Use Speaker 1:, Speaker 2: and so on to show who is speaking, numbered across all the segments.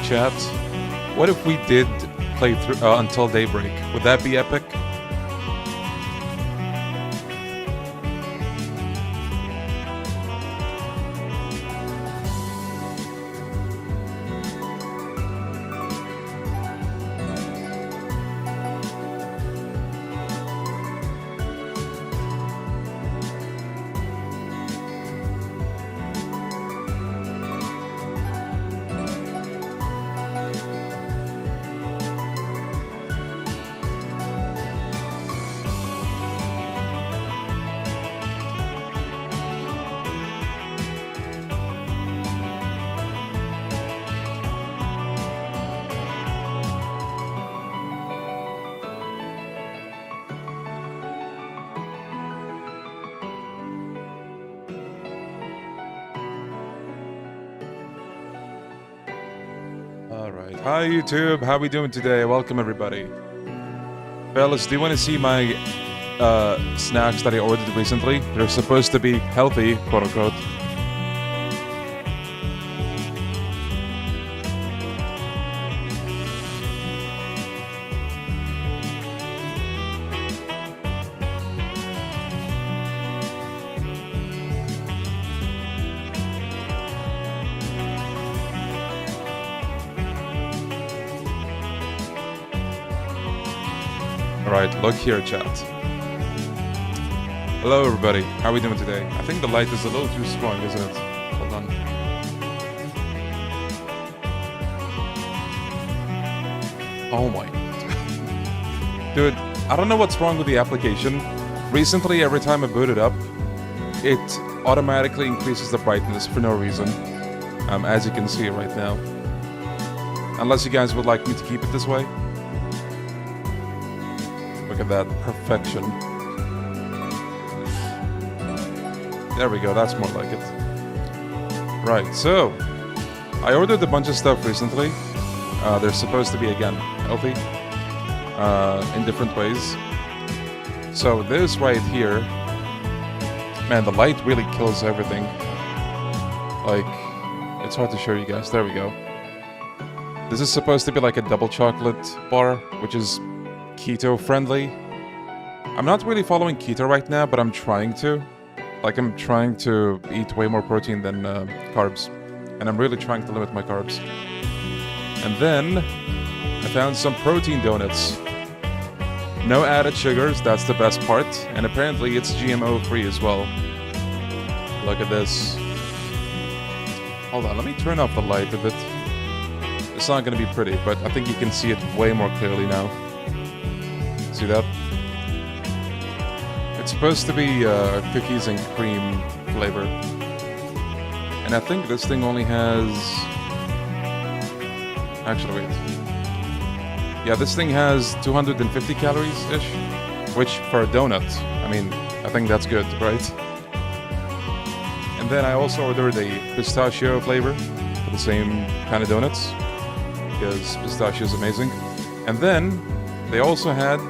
Speaker 1: chat. What if we did play through until daybreak? Would that be epic? Hi YouTube, how we doing today? Welcome everybody. Fellas, do you want to see my snacks that I ordered recently? They're supposed to be healthy, quote unquote. Alright, look here, chat. Hello, everybody. How are we doing today? I think the light is a little too strong, isn't it? Hold on. Oh my... Dude, I don't know what's wrong with the application. Recently, every time I boot it up, it automatically increases the brightness for no reason. As you can see right now. Unless you guys would like me to keep it this way. Look at that perfection. There we go, that's more like it. Right, so I ordered a bunch of stuff recently. They're supposed to be, again, healthy in different ways. So this right here, man, the light really kills everything. Like, it's hard to show you guys. There we go. This is supposed to be like a double chocolate bar, which is keto friendly. I'm not really following keto right now, but I'm trying to. Like, I'm trying to eat way more protein than carbs. And I'm really trying to limit my carbs. And then I found some protein donuts. No added sugars, that's the best part. And apparently it's GMO free as well. Look at this. Hold on, let me turn off the light a bit. It's not going to be pretty, but I think you can see it way more clearly now. See that? It's supposed to be cookies and cream flavor. And I think this thing only has... Actually, wait. Yeah, this thing has 250 calories-ish. Which, for a donut, I mean, I think that's good, right? And then I also ordered a pistachio flavor for the same kind of donuts. Because pistachio is amazing. And then they also had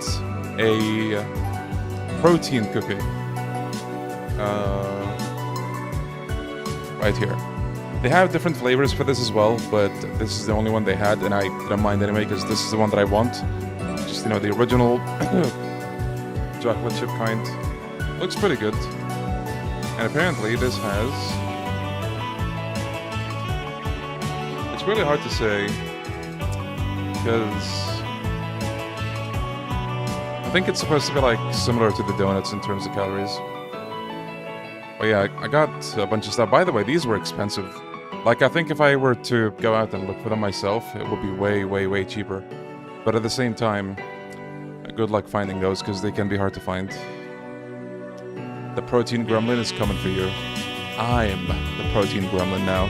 Speaker 1: a protein cookie. Right here. They have different flavors for this as well, but this is the only one they had, and I didn't mind anyway, because this is the one that I want. Just, you know, the original chocolate chip kind. Looks pretty good. And apparently this has... It's really hard to say, because... I think it's supposed to be like similar to the donuts in terms of calories. But yeah, I got a bunch of stuff. By the way, these were expensive. Like, I think if I were to go out and look for them myself, it would be way, way, way cheaper. But at the same time, good luck finding those, because they can be hard to find. The protein gremlin is coming for you. I'm the protein gremlin now.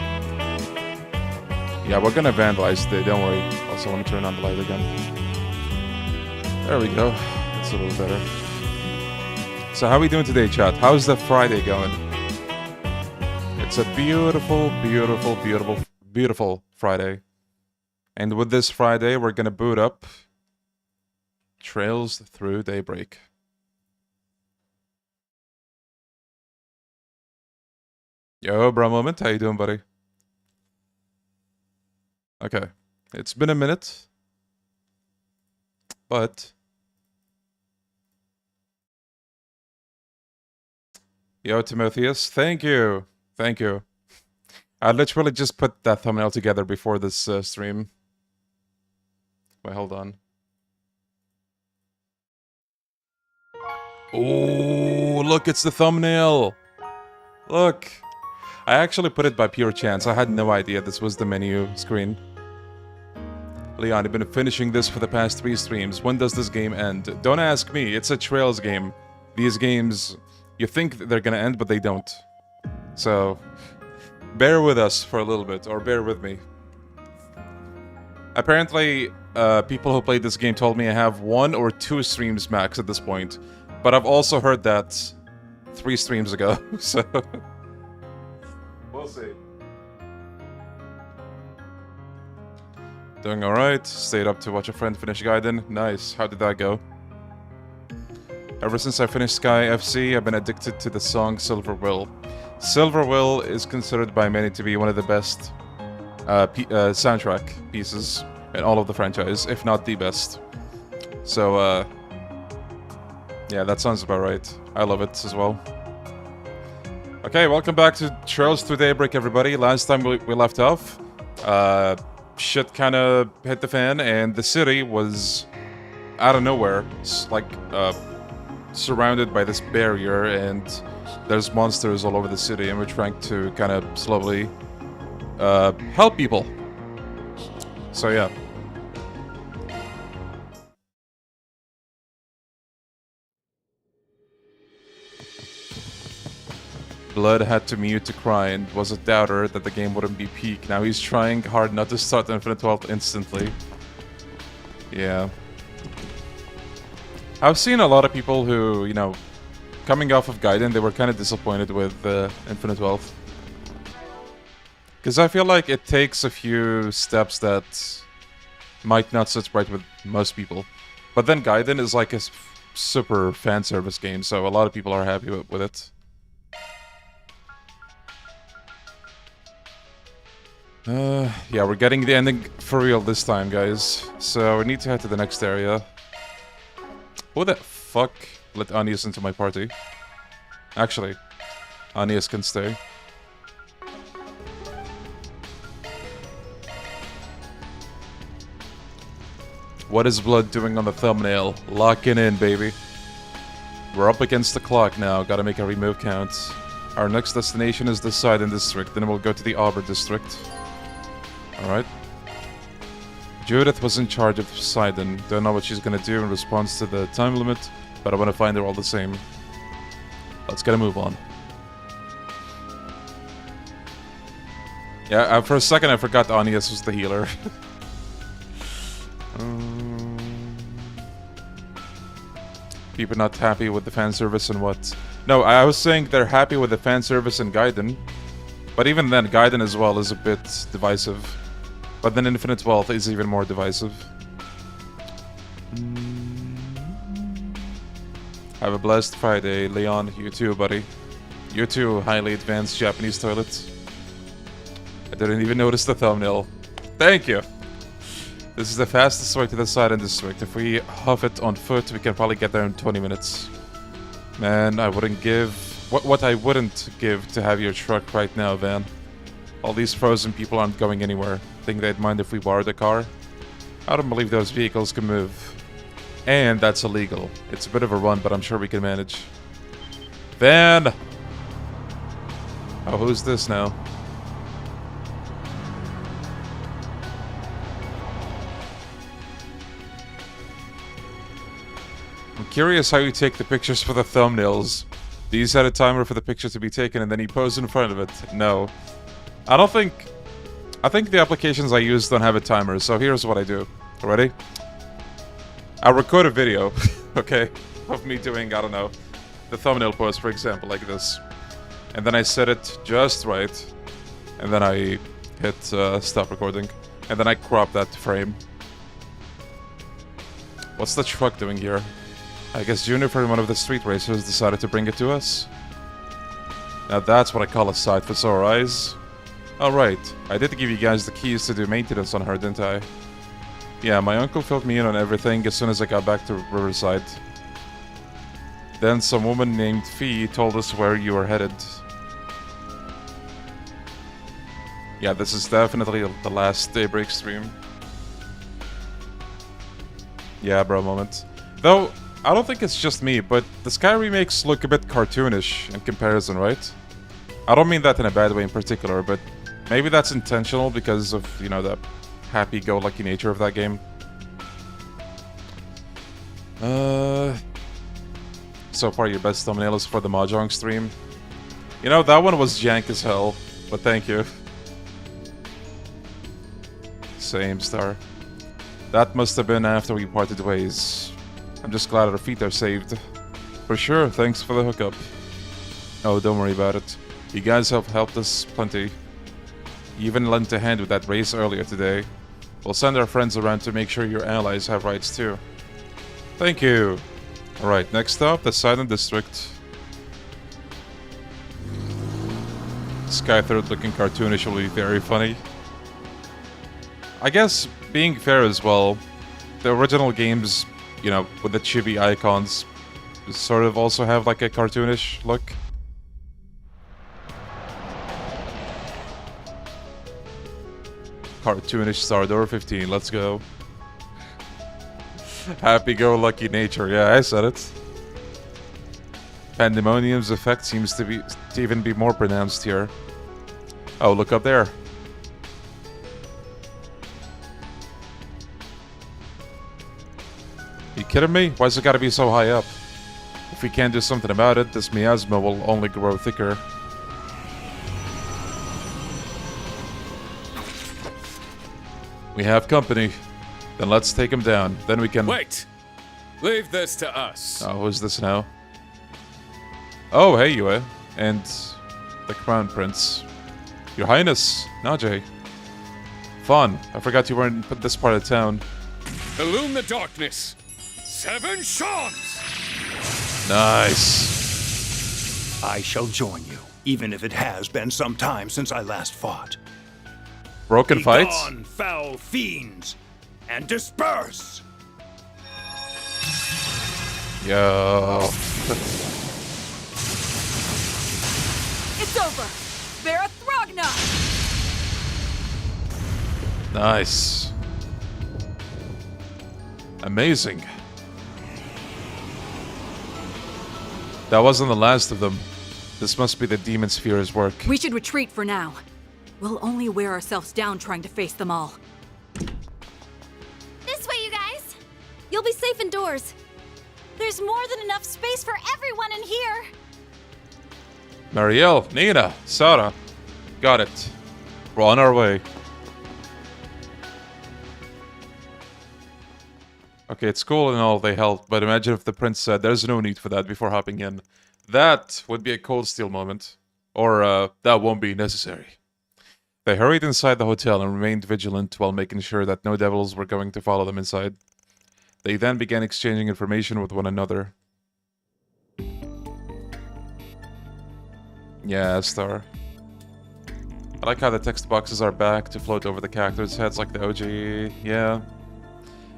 Speaker 1: Yeah, we're gonna vandalize today, don't worry. Also, let me turn on the light again. There we go. That's a little better. So how are we doing today, chat? How's the Friday going? It's a beautiful, beautiful, beautiful, beautiful Friday. And with this Friday, we're gonna boot up Trails Through Daybreak. Yo, bro, moment. How you doing, buddy? Okay. It's been a minute. But... Yo, Timotheus, thank you. Thank you. I literally just put that thumbnail together before this stream. Wait, hold on. Oh, look, it's the thumbnail. Look. I actually put it by pure chance. I had no idea this was the menu screen. Leon, I've been finishing this for the past 3 streams. When does this game end? Don't ask me. It's a Trails game. These games, you think they're gonna end, but they don't. So, bear with us for a little bit, or bear with me. Apparently, people who played this game told me I have 1 or 2 streams max at this point. But I've also heard that 3 streams ago, so... We'll see. Doing alright. Stayed up to watch a friend finish Gaiden. Nice. How did that go? Ever since I finished Sky FC, I've been addicted to the song Silver Will. Silver Will is considered by many to be one of the best soundtrack pieces in all of the franchise, if not the best. So, yeah, that sounds about right. I love it as well. Okay, welcome back to Trails Through Daybreak, everybody. Last time we left off, shit kind of hit the fan, and the city was out of nowhere, like, surrounded by this barrier, and there's monsters all over the city, and we're trying to kind of slowly help people. So, yeah. Blood had to mute to cry and was a doubter that the game wouldn't be peak. Now he's trying hard not to start Infinite Wealth instantly. Yeah. I've seen a lot of people who, you know, coming off of Gaiden, they were kind of disappointed with Infinite Wealth. Because I feel like it takes a few steps that might not sit right with most people. But then Gaiden is like a super fan service game, so a lot of people are happy with it. Yeah, we're getting the ending for real this time, guys. So we need to head to the next area. Who the fuck let Anius into my party? Actually, Anius can stay. What is Blood doing on the thumbnail? Locking in, baby. We're up against the clock now. Gotta make a remove count. Our next destination is the Sidon district. Then we'll go to the Auber district. Alright. Judith was in charge of Sidon. Don't know what she's gonna do in response to the time limit, but I wanna find her all the same. Let's get a move on. Yeah, for a second I forgot Anius was the healer. People not happy with the fan service and what? No, I was saying they're happy with the fan service in Gaiden. But even then, Gaiden as well is a bit divisive. But then Infinite Wealth is even more divisive. Have a blessed Friday, Leon. You too, buddy. You too, highly advanced Japanese toilets. I didn't even notice the thumbnail. Thank you! This is the fastest way to the Sidon district. If we huff it on foot, we can probably get there in 20 minutes. Man, I wouldn't give... What I wouldn't give to have your truck right now, Van. All these frozen people aren't going anywhere. Think they'd mind if we borrowed a car? I don't believe those vehicles can move. And that's illegal. It's a bit of a run, but I'm sure we can manage. Van! Oh, who's this now? I'm curious how you take the pictures for the thumbnails. Do you set a timer for the picture to be taken and then you pose in front of it? No. I think the applications I use don't have a timer, so here's what I do. Ready? I record a video, okay, of me doing, I don't know, the thumbnail pose, for example, like this. And then I set it just right. And then I hit stop recording. And then I crop that frame. What's the truck doing here? I guess Juniper, one of the street racers, decided to bring it to us. Now that's what I call a sight for sore eyes. Alright, I did give you guys the keys to do maintenance on her, didn't I? Yeah, my uncle filled me in on everything as soon as I got back to Riverside. Then some woman named Fee told us where you were headed. Yeah, this is definitely the last Daybreak stream. Yeah, bro, moment. Though, I don't think it's just me, but the Sky remakes look a bit cartoonish in comparison, right? I don't mean that in a bad way in particular, but maybe that's intentional because of, you know, the happy-go-lucky nature of that game. So far, your best thumbnail is for the Mahjong stream. You know, that one was jank as hell, but thank you. Same, Star. That must have been after we parted ways. I'm just glad our feet are saved. For sure, thanks for the hookup. Oh, don't worry about it. You guys have helped us plenty. You even lent a hand with that race earlier today. We'll send our friends around to make sure your allies have rights too. Thank you. Alright, next stop, the Silent District. Skythird looking cartoonish will be very funny. I guess, being fair as well, the original games, you know, with the chibi icons, sort of also have like a cartoonish look. Cartoonish Star Door 15, let's go. Happy-go-lucky nature, yeah, I said it. Pandemonium's effect seems to even be more pronounced here. Oh, look up there. You kidding me? Why's it gotta be so high up? If we can't do something about it, this miasma will only grow thicker. We have company. Then let's take him down. Then we can...
Speaker 2: Wait! Leave this to us.
Speaker 1: Oh, who's this now? Oh, hey, Yue. And the Crown Prince. Your Highness, Najee. Fun. I forgot you were in this part of town.
Speaker 2: Illume the darkness. 7 Shans!
Speaker 1: Nice.
Speaker 3: I shall join you, even if it has been some time since I last fought.
Speaker 1: Broken fights?
Speaker 3: Begone, foul fiends, and disperse!
Speaker 1: Yo.
Speaker 4: It's over! Vera Throgna!
Speaker 1: Nice. Amazing. That wasn't the last of them. This must be the Demon Sphere's work.
Speaker 4: We should retreat for now. We'll only wear ourselves down trying to face them all.
Speaker 5: This way, you guys! You'll be safe indoors. There's more than enough space for everyone in here!
Speaker 1: Marielle, Nina, Sarah. Got it. We're on our way. Okay, it's cool and all they helped, but imagine if the prince said there's no need for that before hopping in. That would be a Cold Steel moment. Or, that won't be necessary. They hurried inside the hotel and remained vigilant while making sure that no devils were going to follow them inside. They then began exchanging information with one another. Yeah, Star. I like how the text boxes are back to float over the characters' heads like the OG. Yeah.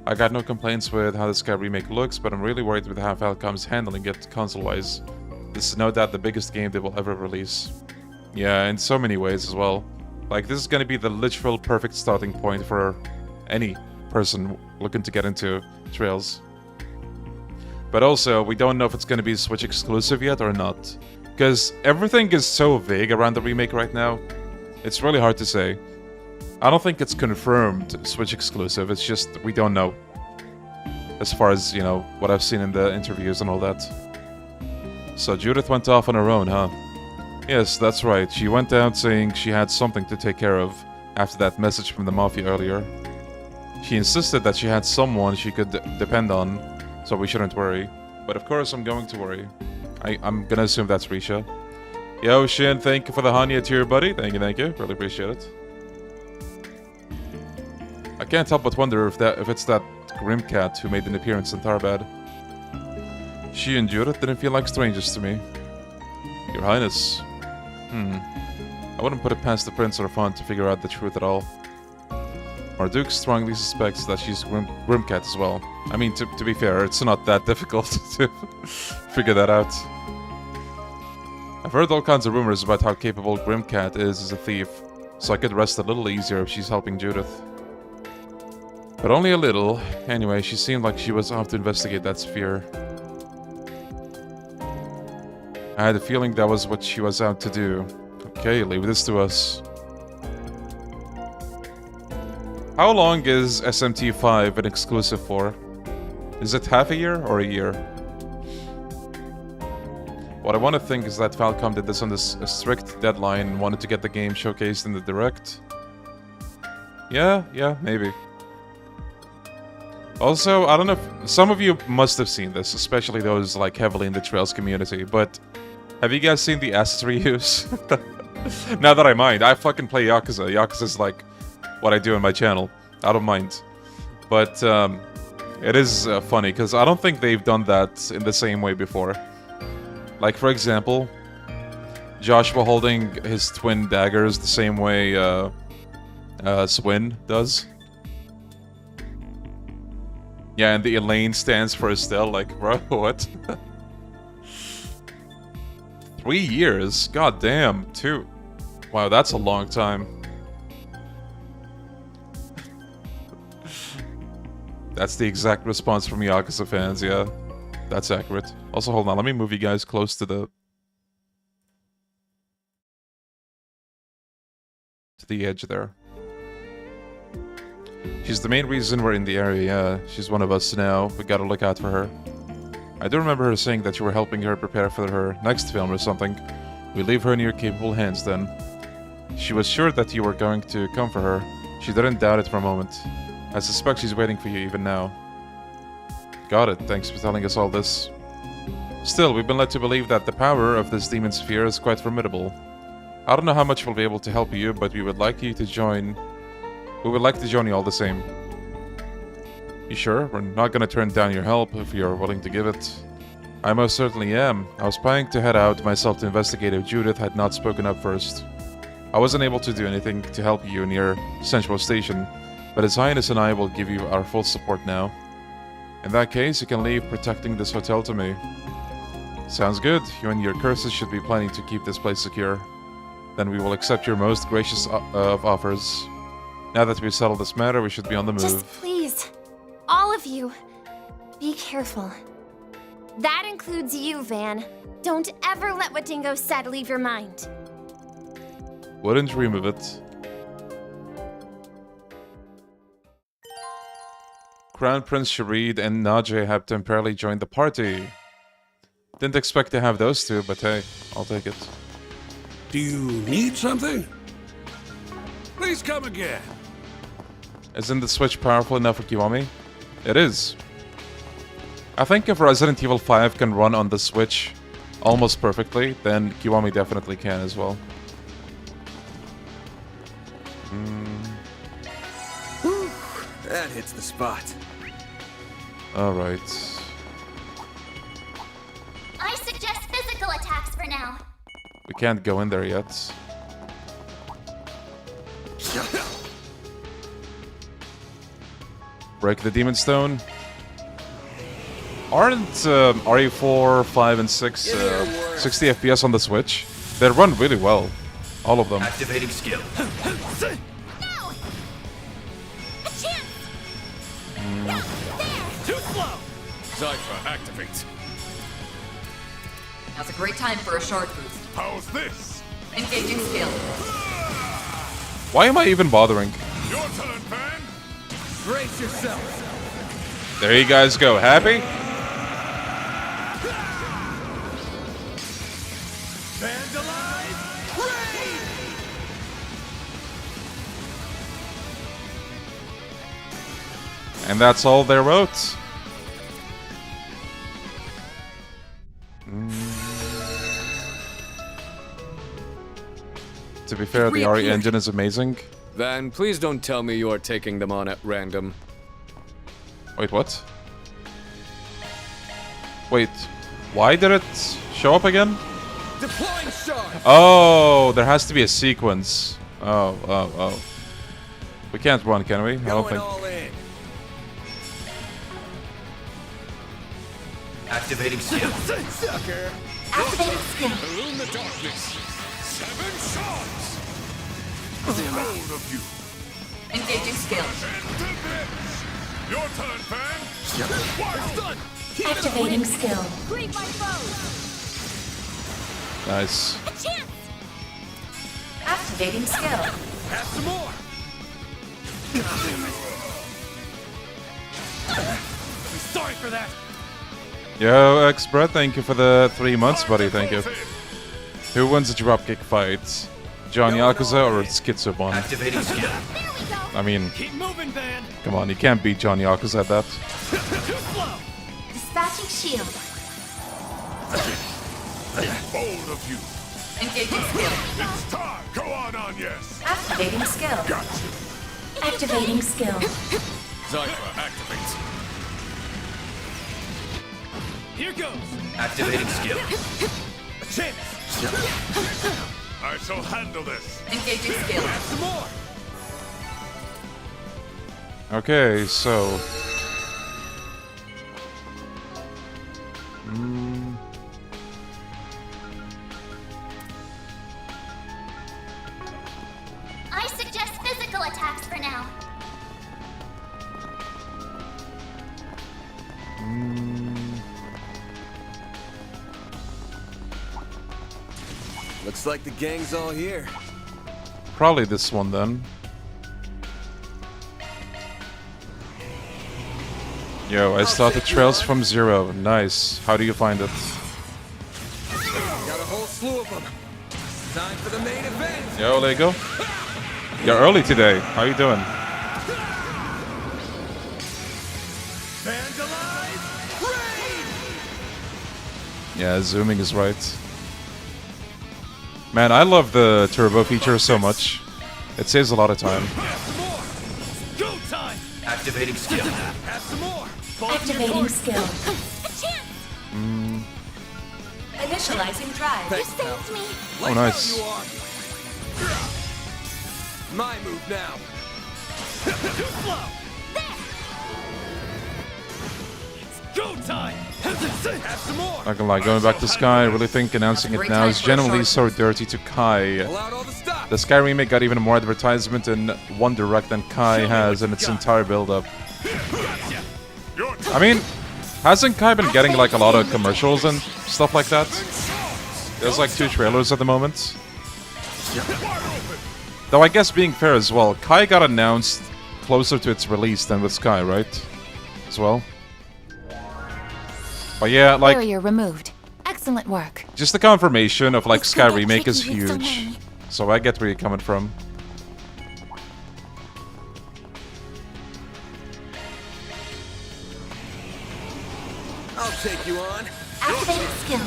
Speaker 1: I got no complaints with how the Sky remake looks, but I'm really worried with how Falcom's handling it console-wise. This is no doubt the biggest game they will ever release. Yeah, in so many ways as well. Like, this is gonna be the literal perfect starting point for any person looking to get into Trails. But also, we don't know if it's gonna be Switch exclusive yet or not. Because everything is so vague around the remake right now. It's really hard to say. I don't think it's confirmed Switch exclusive, it's just we don't know. As far as, you know, what I've seen in the interviews and all that. So Judith went off on her own, huh? Yes, that's right. She went out saying she had something to take care of after that message from the Mafia earlier. She insisted that she had someone she could depend on, so we shouldn't worry. But of course I'm going to worry. I'm gonna assume that's Risha. Yo, Shin, thank you for the Hannya tier, buddy. Thank you. Really appreciate it. I can't help but wonder if it's that Grim Cat who made an appearance in Tarbad. She and Judith didn't feel like strangers to me. Your Highness. I wouldn't put it past the Prince or Fawn to figure out the truth at all. Marduk strongly suspects that she's Grimcat as well. I mean, to be fair, it's not that difficult to figure that out. I've heard all kinds of rumors about how capable Grimcat is as a thief, so I could rest a little easier if she's helping Judith. But only a little. Anyway, she seemed like she was off to investigate that sphere. I had a feeling that was what she was out to do. Okay, leave this to us. How long is SMT5 an exclusive for? Is it half a year or a year? What I want to think is that Falcom did this on this strict deadline and wanted to get the game showcased in the Direct. Yeah, maybe. Also, I don't know if... Some of you must have seen this, especially those like heavily in the Trails community, but... Have you guys seen the assets reuse? Now that I mind, I fucking play Yakuza. Yakuza's like what I do on my channel. I don't mind. But it is funny, because I don't think they've done that in the same way before. Like, for example, Joshua holding his twin daggers the same way Swin does. Yeah, and the Elaine stands for Estelle, like, bro, what? 3 years? God damn, 2. Wow, that's a long time. That's the exact response from Yakuza fans, yeah. That's accurate. Also, hold on, let me move you guys close to the edge there. She's the main reason we're in the area, yeah. She's one of us now. We gotta look out for her. I do remember her saying that you were helping her prepare for her next film or something. We leave her in your capable hands then. She was sure that you were going to come for her. She didn't doubt it for a moment. I suspect she's waiting for you even now. Got it, thanks for telling us all this. Still, we've been led to believe that the power of this demon sphere is quite formidable. I don't know how much we'll be able to help you, but we would like you to join... We would like to join you all the same. You sure? We're not gonna turn down your help if you're willing to give it. I most certainly am. I was planning to head out myself to investigate if Judith had not spoken up first. I wasn't able to do anything to help you near Central Station, but His Highness and I will give you our full support now. In that case, you can leave protecting this hotel to me. Sounds good. You and your curses should be planning to keep this place secure. Then we will accept your most gracious of offers. Now that we've settled this matter, we should be on the move.
Speaker 5: Just please, all of you, be careful. That includes you, Van. Don't ever let what Dingo said leave your mind.
Speaker 1: Wouldn't dream of it. Crown Prince Sharid and Najee have temporarily joined the party. Didn't expect to have those two, but hey, I'll take it.
Speaker 6: Do you need something? Please come again.
Speaker 1: Isn't the Switch powerful enough for Kiwami? It is. I think if Resident Evil 5 can run on the Switch almost perfectly, then Kiwami definitely can as well.
Speaker 6: Whew, that hits the spot.
Speaker 1: Alright.
Speaker 5: I suggest physical attacks for now.
Speaker 1: We can't go in there yet. Break the Demon Stone. Aren't RE4, 5, and 6 60 FPS on the Switch? They run really well. All of them.
Speaker 3: Activating skill.
Speaker 5: No! A chance! No, there!
Speaker 2: Too slow! Zypher, activate.
Speaker 7: Now's a great time for a shard boost.
Speaker 2: How's this?
Speaker 7: Engaging skill.
Speaker 1: Why am I even bothering?
Speaker 2: Your turn, Van.
Speaker 6: Brace yourself.
Speaker 1: There you guys go. Happy?
Speaker 6: Vandalize! Raid!
Speaker 1: And that's all they wrote. To be fair, the RE engine is amazing.
Speaker 2: Van, please don't tell me you are taking them on at random.
Speaker 1: Wait, what? Wait, why did it show up again?
Speaker 6: Deploying charge.
Speaker 1: Oh, there has to be a sequence. Oh. We can't run, can we? I don't
Speaker 6: Going
Speaker 1: think.
Speaker 6: all in.
Speaker 8: Activating skill.
Speaker 6: Sucker.
Speaker 5: Activating skill.
Speaker 6: Illume the darkness. 7 shots. Hold of you.
Speaker 7: Engaging skill.
Speaker 6: Your turn, fan. Done.
Speaker 5: Activating skill.
Speaker 1: Nice.
Speaker 5: A chance. Activating skill.
Speaker 6: Have some more. Sorry for that.
Speaker 1: Yo, X-Brett, thank you for the 3 months, buddy. Thank you. Who wins a dropkick fight? John Yakuza or Schizobon?
Speaker 8: Activating skill.
Speaker 5: There we go.
Speaker 1: I mean,
Speaker 6: Keep moving, Van.
Speaker 1: come on, you can't beat John Yakuza at that.
Speaker 6: Too slow.
Speaker 5: Dispatching shield.
Speaker 6: Hold of you.
Speaker 7: Engaging skill.
Speaker 6: It's time. Go on, yes.
Speaker 5: Activating skill.
Speaker 6: Gotcha.
Speaker 5: Activating skill.
Speaker 6: Zypher activates. Here goes.
Speaker 8: Activating skill.
Speaker 6: A chance. I shall handle this.
Speaker 7: Engaging skill.
Speaker 6: Have some more.
Speaker 1: Okay, so...
Speaker 5: I suggest physical attacks for now.
Speaker 6: Looks like the gang's all here.
Speaker 1: Probably this one then. Yo, I started trails from 0. Nice. How do you find it?
Speaker 6: Got a whole slew of them. Time for the main event.
Speaker 1: Yo, Lego. You're early today. How you doing?
Speaker 6: Vandalize. Raid.
Speaker 1: Yeah, zooming is right. Man, I love the turbo feature so much. It saves a lot of time.
Speaker 6: Have some more. Go time.
Speaker 8: Activating skill.
Speaker 6: Have some more.
Speaker 5: Activating skill. A chance.
Speaker 7: Initializing drive.
Speaker 5: You saved me.
Speaker 1: Oh, nice.
Speaker 6: You are. My move now. Too slow. It's go time. Have some more.
Speaker 1: Not gonna lie, going back to Sky, I really think announcing it now is generally so dirty to Kai.
Speaker 6: Pull out all the stops.
Speaker 1: The Sky remake got even more advertisement in one direct than Kai has in its entire build-up. I mean, hasn't Kai been getting like a lot of commercials and stuff like that? There's like 2 trailers at the moment. Though I guess being fair as well, Kai got announced closer to its release than with Sky, right? As well. But yeah, like,
Speaker 5: Barrier removed. Excellent work.
Speaker 1: just the confirmation of like
Speaker 5: It's
Speaker 1: Sky
Speaker 5: good at
Speaker 1: remake is
Speaker 5: tricky with so
Speaker 1: huge.
Speaker 5: many.
Speaker 1: So I get where you're coming from.
Speaker 6: I'll take you on.
Speaker 5: Activating skill.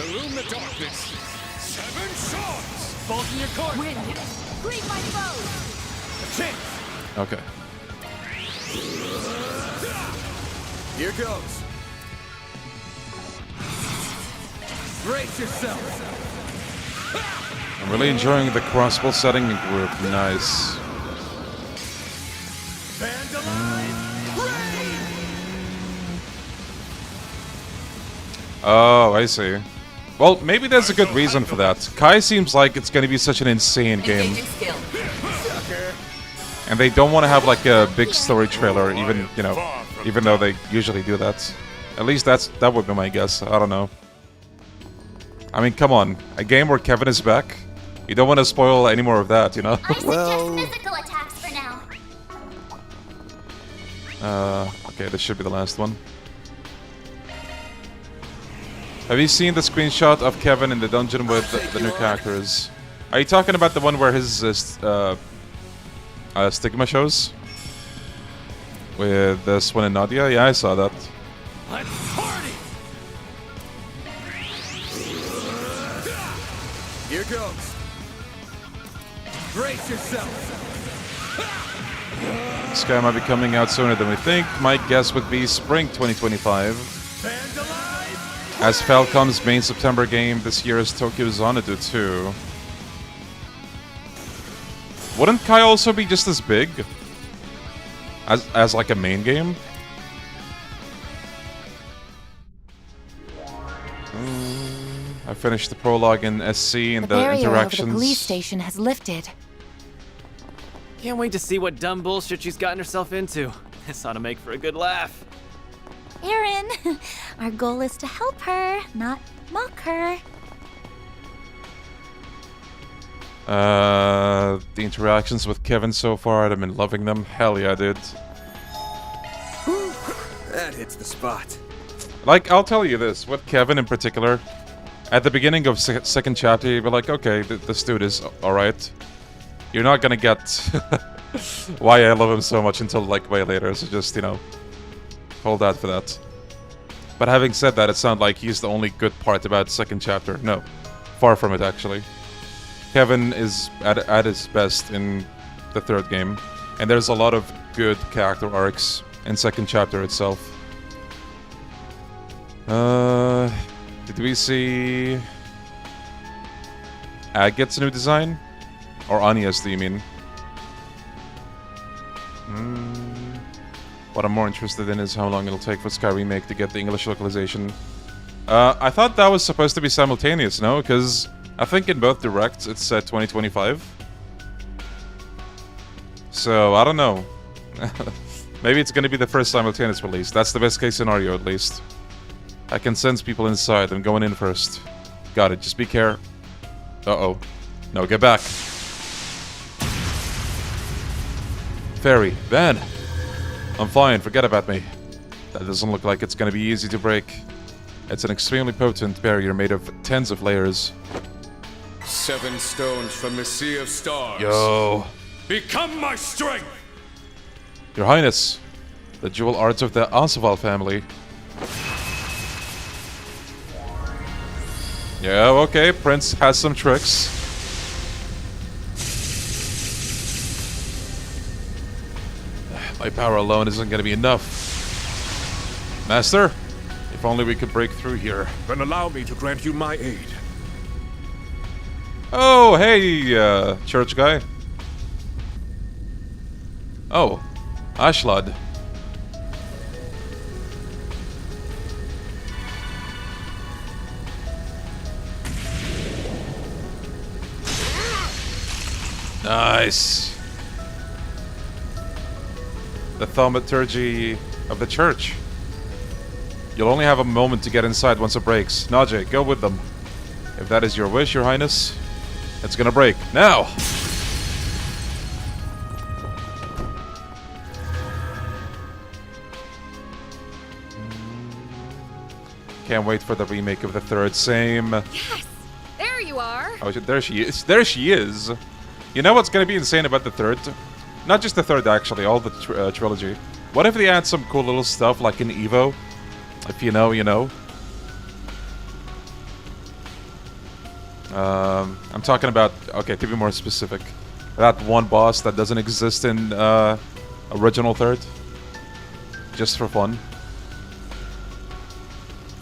Speaker 6: Illume the darkness. 7 shots. Both in your court.
Speaker 4: Win.
Speaker 5: Greet my foes.
Speaker 6: A chance.
Speaker 1: Okay.
Speaker 6: Here goes. Brace yourself.
Speaker 1: I'm really enjoying the crossbow setting in group. Nice.
Speaker 6: Vandalize. Raid.
Speaker 1: Oh, I see. Well, maybe there's a good reason for that. Kai seems like it's going to be such an insane game,
Speaker 7: Engaging skill.
Speaker 6: Sucker.
Speaker 1: and they don't want to have like a big story trailer, even even though they usually do that. At least that would be my guess. I don't know. I mean, come on, a game where Kevin is back. You don't want to spoil any more of that, you know?
Speaker 5: I suggest physical attacks for now.
Speaker 1: Okay, this should be the last one. Have you seen the screenshot of Kevin in the dungeon with the new characters? Are you talking about the one where his stigma shows? With Swan and Nadia? Yeah, I saw that.
Speaker 6: Let's party. Here goes. Brace yourself.
Speaker 1: This guy might be coming out sooner than we think. My guess would be spring 2025.
Speaker 6: Vandalize.
Speaker 1: As Falcom's main September game this year is Tokyo Xanadu 2. Wouldn't Kai also be just as big? As like a main game? I finished the prologue in SC and the
Speaker 9: barrier over
Speaker 1: interactions.
Speaker 9: the police station has lifted.
Speaker 10: Can't wait to see what dumb bullshit she's gotten herself into. This ought to make for a good laugh.
Speaker 9: Aaron, our goal is to help her, not mock her.
Speaker 1: The interactions with Kevin so far, I've been loving them. Hell yeah, dude.
Speaker 6: That hits the spot.
Speaker 1: Like, I'll tell you this, with Kevin in particular, at the beginning of second chapter, you'll be like, okay, this dude is alright. You're not gonna get why I love him so much until, like, way later, so just, you know, hold out for that. But having said that, it sounds like he's the only good part about second chapter. No, far from it, actually. Kevin is at his best in the third game, and there's a lot of good character arcs in second chapter itself. Did we see Agate's new design? Or Anya's, do you mean? What I'm more interested in is how long it'll take for Sky Remake to get the English localization. I thought that was supposed to be simultaneous, no? Because I think in both directs it's set 2025. So, I don't know. Maybe it's gonna be the first simultaneous release. That's the best case scenario, at least. I can sense people inside. I'm going in first. Got it. Just be careful. Uh-oh. No, get back. Fairy, Van. I'm fine. Forget about me. That doesn't look like it's gonna be easy to break. It's an extremely potent barrier made of tens of layers.
Speaker 2: 7 stones from the Sea of Stars.
Speaker 1: Yo.
Speaker 6: Become my strength!
Speaker 1: Your Highness. The jewel arts of the Ansaval family. Yeah, okay, Prince has some tricks. My power alone isn't gonna be enough. Master, if only we could break through here.
Speaker 6: Then allow me to grant you my aid.
Speaker 1: Oh, hey, church guy. Oh, Ashlad. Nice. The thaumaturgy of the church. You'll only have a moment to get inside once it breaks. Najee, go with them. If that is your wish, Your Highness, it's gonna break. Now! Can't wait for the remake of the third. Same.
Speaker 4: Yes! There you are!
Speaker 1: Oh, there she is. There she is. You know what's gonna be insane about the third? Not just the third, actually, all the trilogy. What if they add some cool little stuff like in Evo? If you know, you know. I'm talking about, okay, to be more specific, that one boss that doesn't exist in original third. Just for fun.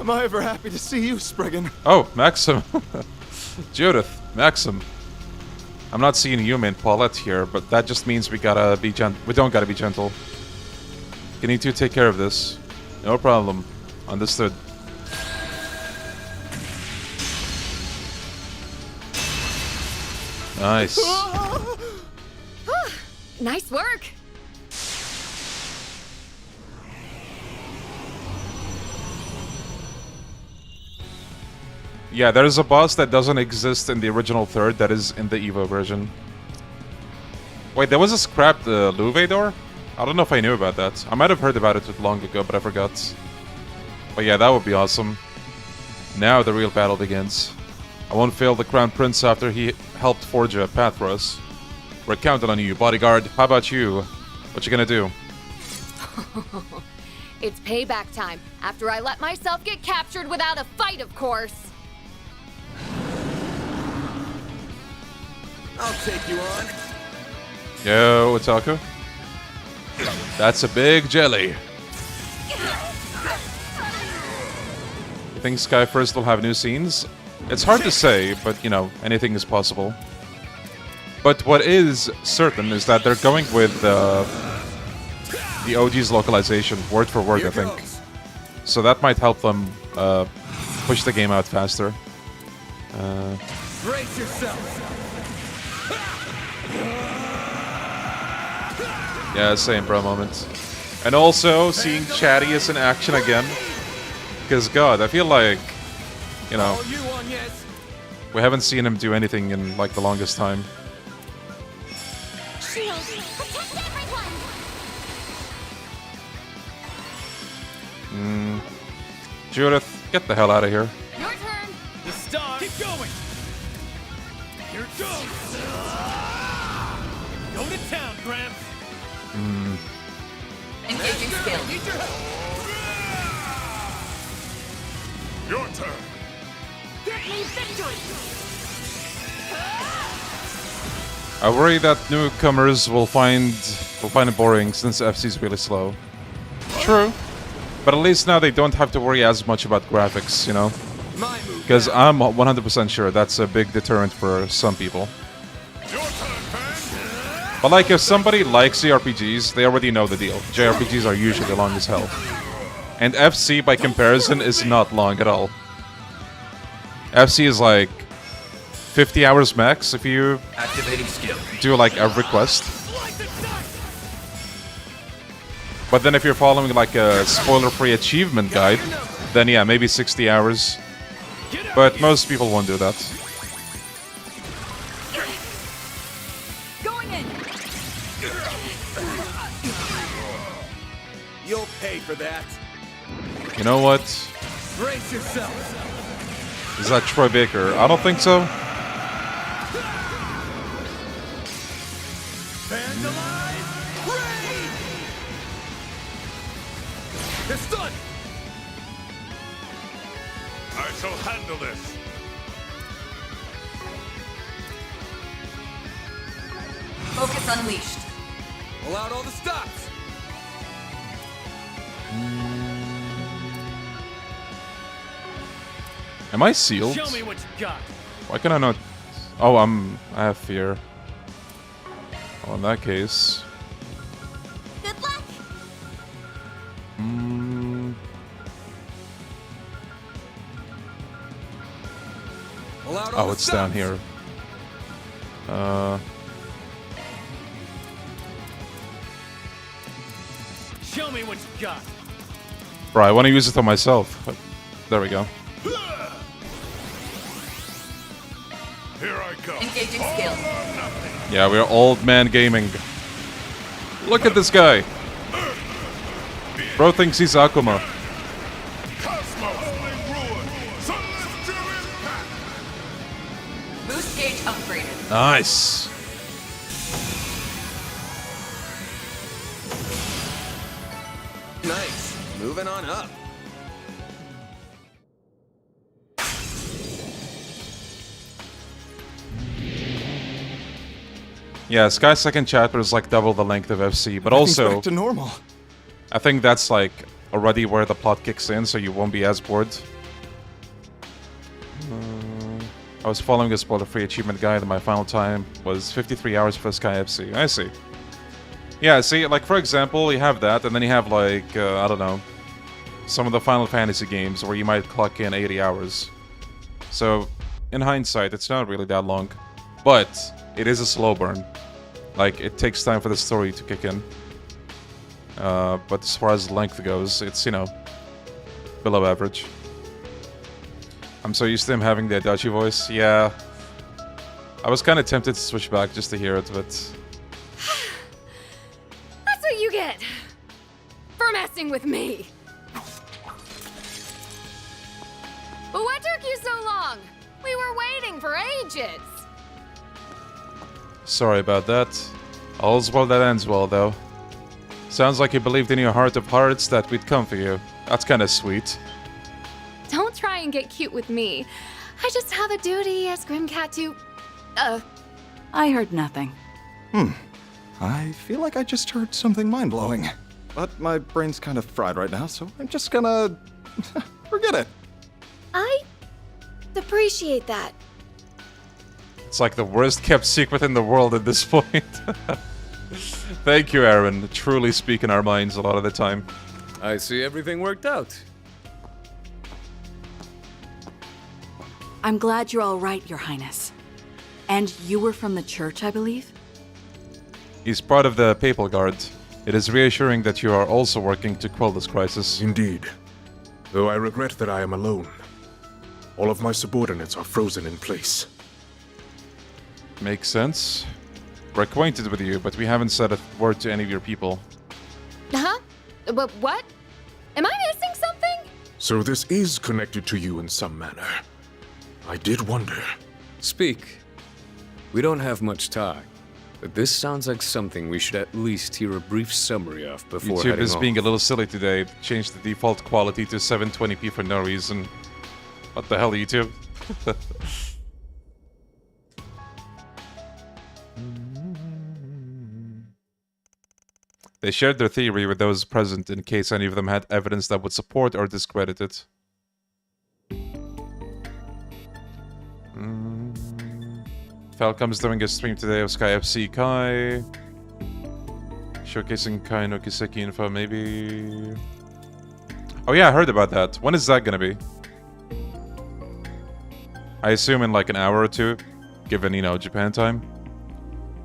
Speaker 6: Am I ever happy to see you, Spriggan?
Speaker 1: Oh, Maxim. Judith, Maxim. I'm not seeing you, man, Paulette here, but that just means we gotta be we don't gotta be gentle. Can you two take care of this? No problem. Understood. Nice.
Speaker 4: Nice work!
Speaker 1: Yeah, there's a boss that doesn't exist in the original third that is in the Evo version. Wait, there was a scrapped Luve door? I don't know if I knew about that. I might have heard about it long ago, but I forgot. But yeah, that would be awesome. Now the real battle begins. I won't fail the Crown Prince after he helped forge a path for us. We're counting on you, bodyguard. How about you? What you gonna do?
Speaker 4: It's payback time, after I let myself get captured without a fight, of course!
Speaker 6: I'll take you on.
Speaker 1: Yo, Otaku. That's a big jelly. You think Sky First will have new scenes? It's hard to say, but you know, anything is possible. But what is certain is that they're going with the OG's localization, word for word, I think. So that might help them push the game out faster.
Speaker 6: Brace yourself.
Speaker 1: Yeah, same bro moment. And also seeing Chadius in action again. Because God, I feel like, you know, we haven't seen him do anything in like the longest time.
Speaker 5: Shield, protect everyone!
Speaker 1: Judith, get the hell out of here.
Speaker 5: Your turn!
Speaker 10: The star.
Speaker 6: Keep going. Here it goes. Go to town, Gramps.
Speaker 7: Engaging skill.
Speaker 6: Need your help. Your turn.
Speaker 5: Get me victory!
Speaker 1: I worry that newcomers will find it boring since FC is really slow. True, but at least now they don't have to worry as much about graphics, you know? Because I'm 100% sure that's a big deterrent for some people.
Speaker 6: Your turn, fan.
Speaker 1: But like, if somebody likes JRPGs, they already know the deal. JRPGs are usually long as hell. And FC, by comparison, is not long at all. FC is like 50 hours max if you
Speaker 8: Activating skill.
Speaker 1: do like every quest. But then if you're following like a spoiler-free achievement guide, then yeah, maybe 60 hours. But most people won't do that.
Speaker 4: Going in.
Speaker 6: You'll pay for that.
Speaker 1: You know what?
Speaker 6: Brace yourself.
Speaker 1: Is that Troy Baker? I don't think so.
Speaker 6: Vandalize! Raid! It's done! I shall handle this.
Speaker 7: Focus unleashed.
Speaker 6: Pull out all the stops.
Speaker 1: Am I sealed?
Speaker 10: Show me what you got.
Speaker 1: Why can I not? Oh, I have fear. Well, in that case.
Speaker 9: Good luck.
Speaker 6: Pull out all
Speaker 1: Oh,
Speaker 6: the
Speaker 1: it's down
Speaker 6: stops.
Speaker 1: here.
Speaker 10: Show me what you got.
Speaker 1: Bro, I want to use it on myself. But there we go.
Speaker 6: Here I go.
Speaker 7: Engaging skill.
Speaker 1: Yeah, we're old man gaming. Look at this guy. Bro thinks he's Akuma.
Speaker 7: Boost gauge upgraded.
Speaker 1: Nice.
Speaker 6: Nice. Moving on up.
Speaker 1: Yeah, Sky's second chapter is like double the length of FC, but also
Speaker 3: back to normal.
Speaker 1: I think that's like already where the plot kicks in, so you won't be as bored. I was following a spoiler-free achievement guide, and my final time was 53 hours for Sky FC. I see. Yeah, see, like for example, you have that, and then you have like I don't know, some of the Final Fantasy games where you might clock in 80 hours. So, in hindsight, it's not really that long, but it is a slow burn. Like, it takes time for the story to kick in. But as far as length goes, it's, you know, below average. I'm so used to him having the Adachi voice. Yeah. I was kind of tempted to switch back just to hear it, but...
Speaker 4: That's what you get for messing with me. But what took you so long? We were waiting for ages.
Speaker 1: Sorry about that. All's well that ends well, though. Sounds like you believed in your heart of hearts that we'd come for you. That's kind of sweet.
Speaker 4: Don't try and get cute with me. I just have a duty as Grimcat to... I heard nothing.
Speaker 11: I feel like I just heard something mind-blowing. But my brain's kind of fried right now, so I'm just gonna... forget it.
Speaker 4: I appreciate that.
Speaker 1: It's like the worst kept secret in the world at this point. Thank you, Aaron. Truly speaking our minds a lot of the time.
Speaker 2: I see everything worked out.
Speaker 7: I'm glad you're all right, Your Highness. And you were from the church, I believe?
Speaker 1: He's part of the Papal Guard. It is reassuring that you are also working to quell this crisis.
Speaker 6: Indeed. Though I regret that I am alone. All of my subordinates are frozen in place.
Speaker 1: Makes sense. We're acquainted with you, but we haven't said a word to any of your people.
Speaker 4: Huh? But what? Am I missing something?
Speaker 6: So this is connected to you in some manner. I did wonder.
Speaker 2: Speak. We don't have much time, but this sounds like something we should at least hear a brief summary of before
Speaker 1: YouTube
Speaker 2: heading
Speaker 1: is
Speaker 2: off.
Speaker 1: being a little silly today. Changed the default quality to 720p for no reason. What the hell, YouTube? They shared their theory with those present in case any of them had evidence that would support or discredit it. Falcom's doing a stream today of Sky FC Kai. Showcasing Kai no Kiseki info, maybe. Oh yeah, I heard about that. When is that gonna be? I assume in like an hour or two, given, you know, Japan time.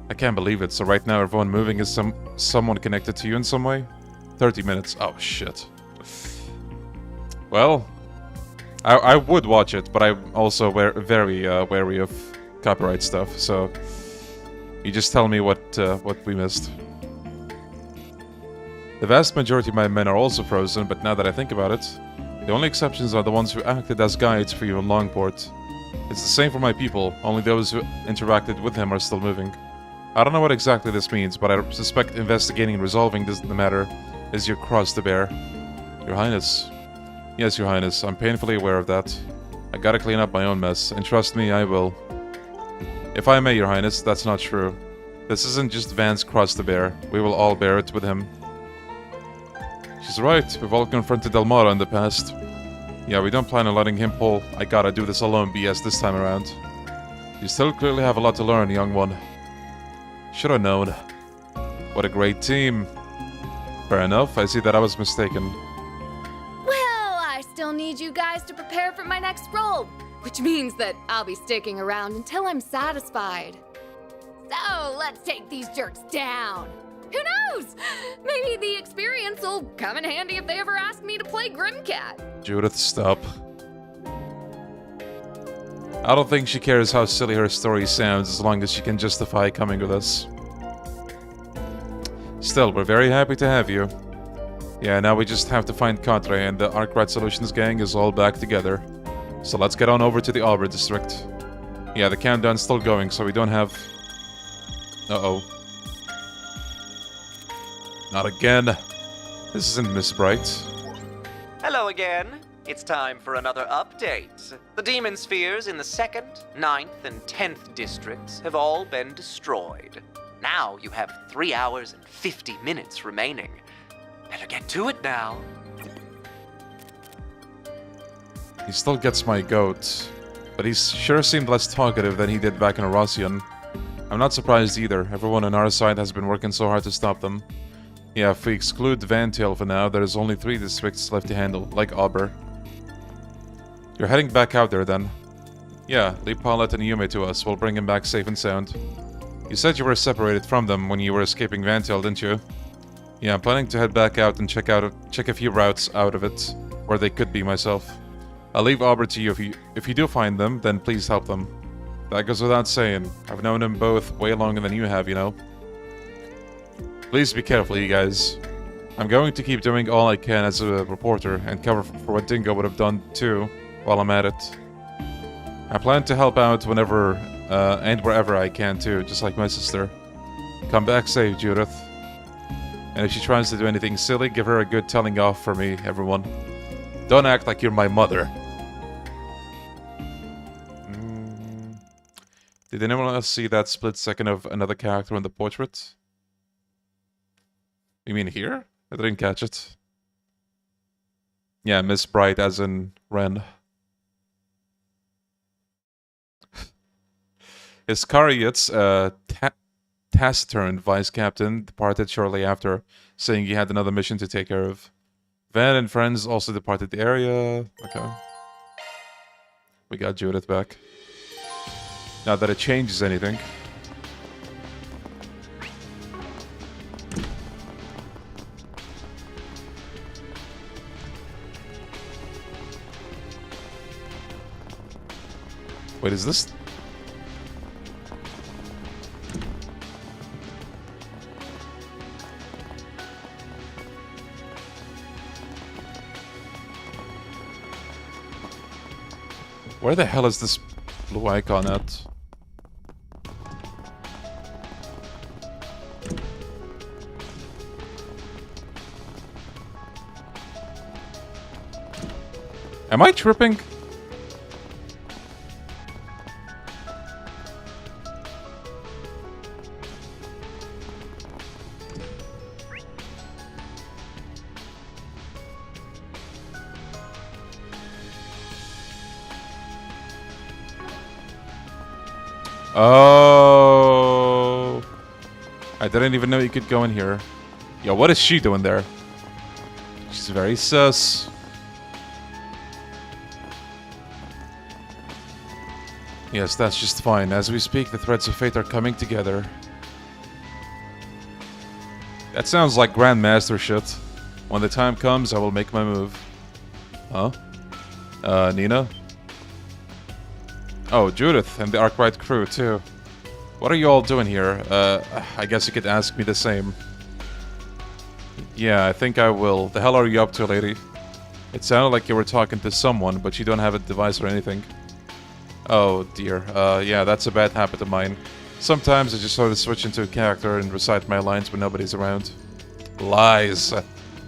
Speaker 1: I can't believe it. So right now everyone moving is someone connected to you in some way? 30 minutes. Oh shit. Well, I would watch it, but I'm also very wary of copyright stuff, so you just tell me what we missed. The vast majority of my men are also frozen, but now that I think about it, the only exceptions are the ones who acted as guides for you in Longport. It's the same for my people, only those who interacted with him are still moving. I don't know what exactly this means, but I suspect investigating and resolving the matter is your cross to bear. Your Highness. Yes, Your Highness, I'm painfully aware of that. I gotta clean up my own mess, and trust me, I will. If I may, Your Highness, that's not true. This isn't just Van's cross to bear. We will all bear it with him. She's right. We've all confronted Del Moro in the past. Yeah, we don't plan on letting him pull I gotta do this alone BS this time around. You still clearly have a lot to learn, young one. Should have known. What a great team. Fair enough. I see that I was mistaken.
Speaker 4: Well, I still need you guys to prepare for my next role, which means that I'll be sticking around until I'm satisfied. So, let's take these jerks down. Who knows? Maybe the experience will come in handy if they ever ask me to play Grimcat.
Speaker 1: Judith, stop. I don't think she cares how silly her story sounds as long as she can justify coming with us. Still, we're very happy to have you. Yeah, now we just have to find Cadre, and the Arkwright Solutions gang is all back together. So let's get on over to the Arbor District. Yeah, the countdown's still going, so we don't have... Uh-oh. Not again. This isn't Miss Bright.
Speaker 12: Hello again. It's time for another update. The demon spheres in the 2nd, 9th, and 10th districts have all been destroyed. Now you have 3 hours and 50 minutes remaining. Better get to it now.
Speaker 1: He still gets my goat, but he sure seemed less talkative than he did back in Erosian. I'm not surprised either. Everyone on our side has been working so hard to stop them. Yeah, if we exclude Vantail for now, there's only 3 districts left to handle, like Auber. You're heading back out there then? Yeah, leave Paulette and Yume to us. We'll bring him back safe and sound. You said you were separated from them when you were escaping Vantail, didn't you? Yeah, I'm planning to head back out and check a few routes out of it, where they could be myself. I'll leave Auber to you. If you do find them, then please help them. That goes without saying. I've known them both way longer than you have, you know. Please be careful, you guys. I'm going to keep doing all I can as a reporter and cover for what Dingo would have done too, while I'm at it. I plan to help out whenever and wherever I can too, just like my sister. Come back safe, Judith. And if she tries to do anything silly, give her a good telling off for me, everyone. Don't act like you're my mother. Did anyone else see that split second of another character in the portrait? You mean here? I didn't catch it. Yeah, Miss Bright as in Ren. Iscariot's taciturn vice captain departed shortly after, saying he had another mission to take care of. Van and friends also departed the area. Okay. We got Judith back. Not that it changes anything. Wait, is this... Where the hell is this blue icon at? Am I tripping? Oh, I didn't even know you could go in here. Yo, what is she doing there? She's very sus. Yes, that's just fine. As we speak, the threads of fate are coming together. That sounds like Grandmaster shit. When the time comes, I will make my move. Huh? Nina? Oh, Judith and the Arkwright crew, too. What are you all doing here? I guess you could ask me the same. Yeah, I think I will. The hell are you up to, lady? It sounded like you were talking to someone, but you don't have a device or anything. Oh, dear. Yeah, that's a bad habit of mine. Sometimes I just sort of switch into a character and recite my lines when nobody's around. Lies.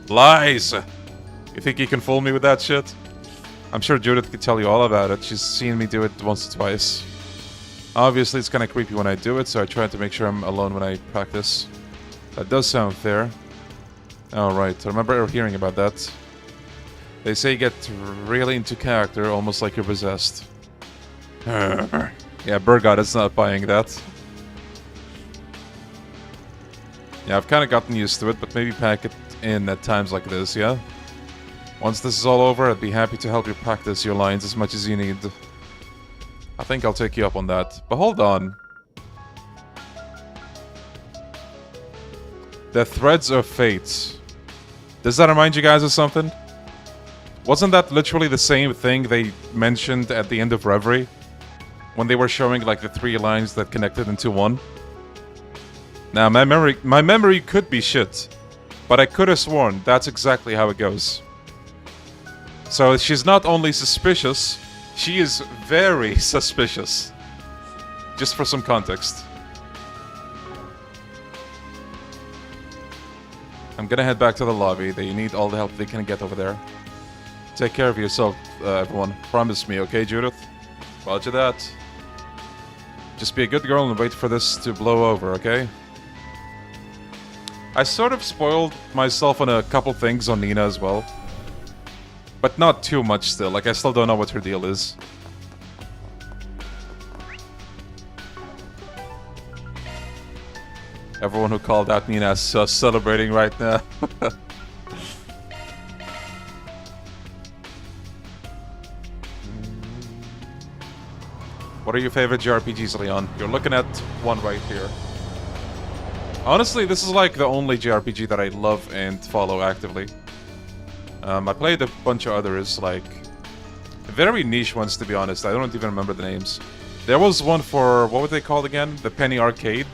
Speaker 1: Lies! You think you can fool me with that shit? I'm sure Judith could tell you all about it. She's seen me do it once or twice. Obviously, it's kind of creepy when I do it, so I try to make sure I'm alone when I practice. That does sound fair. Oh, right. I remember hearing about that. They say you get really into character, almost like you're possessed. Yeah, Burgott is not buying that. Yeah, I've kind of gotten used to it, but maybe pack it in at times like this, yeah? Once this is all over, I'd be happy to help you practice your lines as much as you need. I think I'll take you up on that. But hold on. The Threads of Fate. Does that remind you guys of something? Wasn't that literally the same thing they mentioned at the end of Reverie? When they were showing like the 3 lines that connected into one? Now, my memory could be shit. But I could have sworn that's exactly how it goes. So she's not only suspicious, she is very suspicious. Just for some context. I'm gonna head back to the lobby. They need all the help they can get over there. Take care of yourself, everyone. Promise me, okay, Judith? Roger that. Just be a good girl and wait for this to blow over, okay? I sort of spoiled myself on a couple things on Nina as well. But not too much still, like I still don't know what her deal is. Everyone who called out Nina is celebrating right now. What are your favorite JRPGs, Leon? You're looking at one right here. Honestly, this is like the only JRPG that I love and follow actively. I played a bunch of others, like very niche ones to be honest. I don't even remember the names. There was one for, what were they called again? The Penny Arcade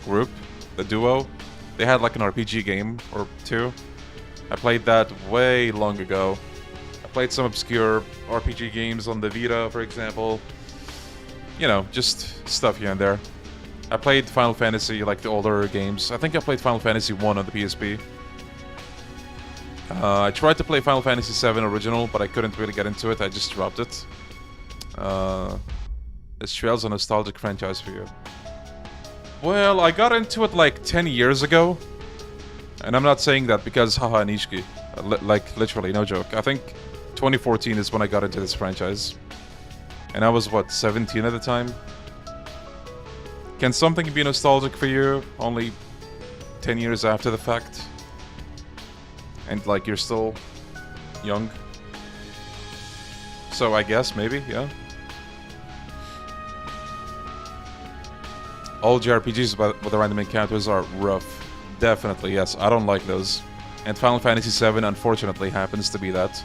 Speaker 1: group, the duo. They had like an RPG game or 2. I played that way long ago. I played some obscure RPG games on the Vita, for example. You know, just stuff here and there. I played Final Fantasy, like the older games. I think I played Final Fantasy 1 on the PSP. I tried to play Final Fantasy 7 original, but I couldn't really get into it. I just dropped it. Is TreizerL a nostalgic franchise for you? Well, I got into it like 10 years ago. And I'm not saying that because haha Nishiki. Like, literally, no joke. I think 2014 is when I got into this franchise. And I was, what, 17 at the time? Can something be nostalgic for you only 10 years after the fact? And like you're still young? So I guess, maybe, yeah. All JRPGs with the random encounters are rough. Definitely, yes. I don't like those. And Final Fantasy VII, unfortunately, happens to be that.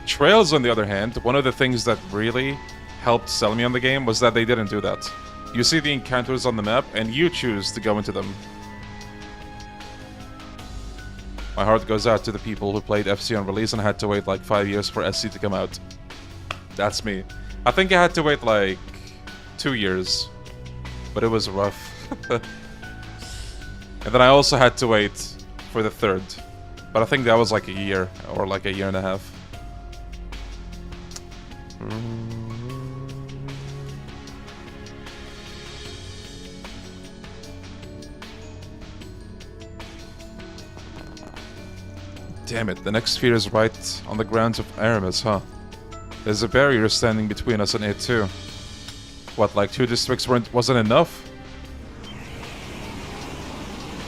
Speaker 1: Trails, on the other hand, one of the things that really helped sell me on the game was that they didn't do that. You see the encounters on the map, and you choose to go into them. My heart goes out to the people who played FC on release and had to wait like 5 years for SC to come out. That's me. I think I had to wait like 2 years. But it was rough. And then I also had to wait for the third. But I think that was like a year, or like a year and a half. Damn it, the next sphere is right on the grounds of Aramis, huh? There's a barrier standing between us and it too. What, like 2 districts wasn't enough?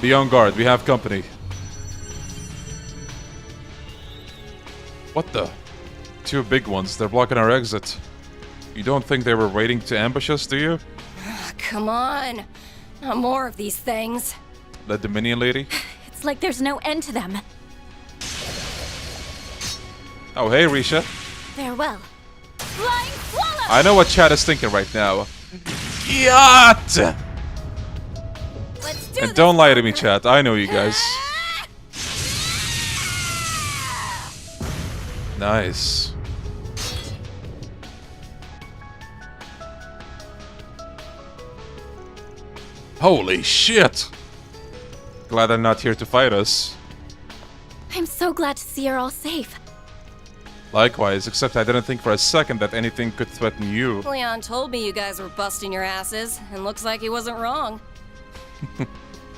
Speaker 1: Be on guard, we have company. What the? 2 big ones, they're blocking our exit. You don't think they were waiting to ambush us, do you?
Speaker 13: Come on. Not more of these things.
Speaker 1: The Dominion lady?
Speaker 9: It's like there's no end to them.
Speaker 1: Oh, hey, Risha.
Speaker 9: Farewell. Flying swallow!
Speaker 1: I know what chat is thinking right now. Yacht!
Speaker 9: Let's do
Speaker 1: And
Speaker 9: this.
Speaker 1: don't lie to me, chat. I know you guys. Nice. Holy shit! Glad they're not here to fight us.
Speaker 9: I'm so glad to see you're all safe.
Speaker 1: Likewise, except I didn't think for a second that anything could threaten you.
Speaker 13: Leon told me you guys were busting your asses, and looks like he wasn't wrong.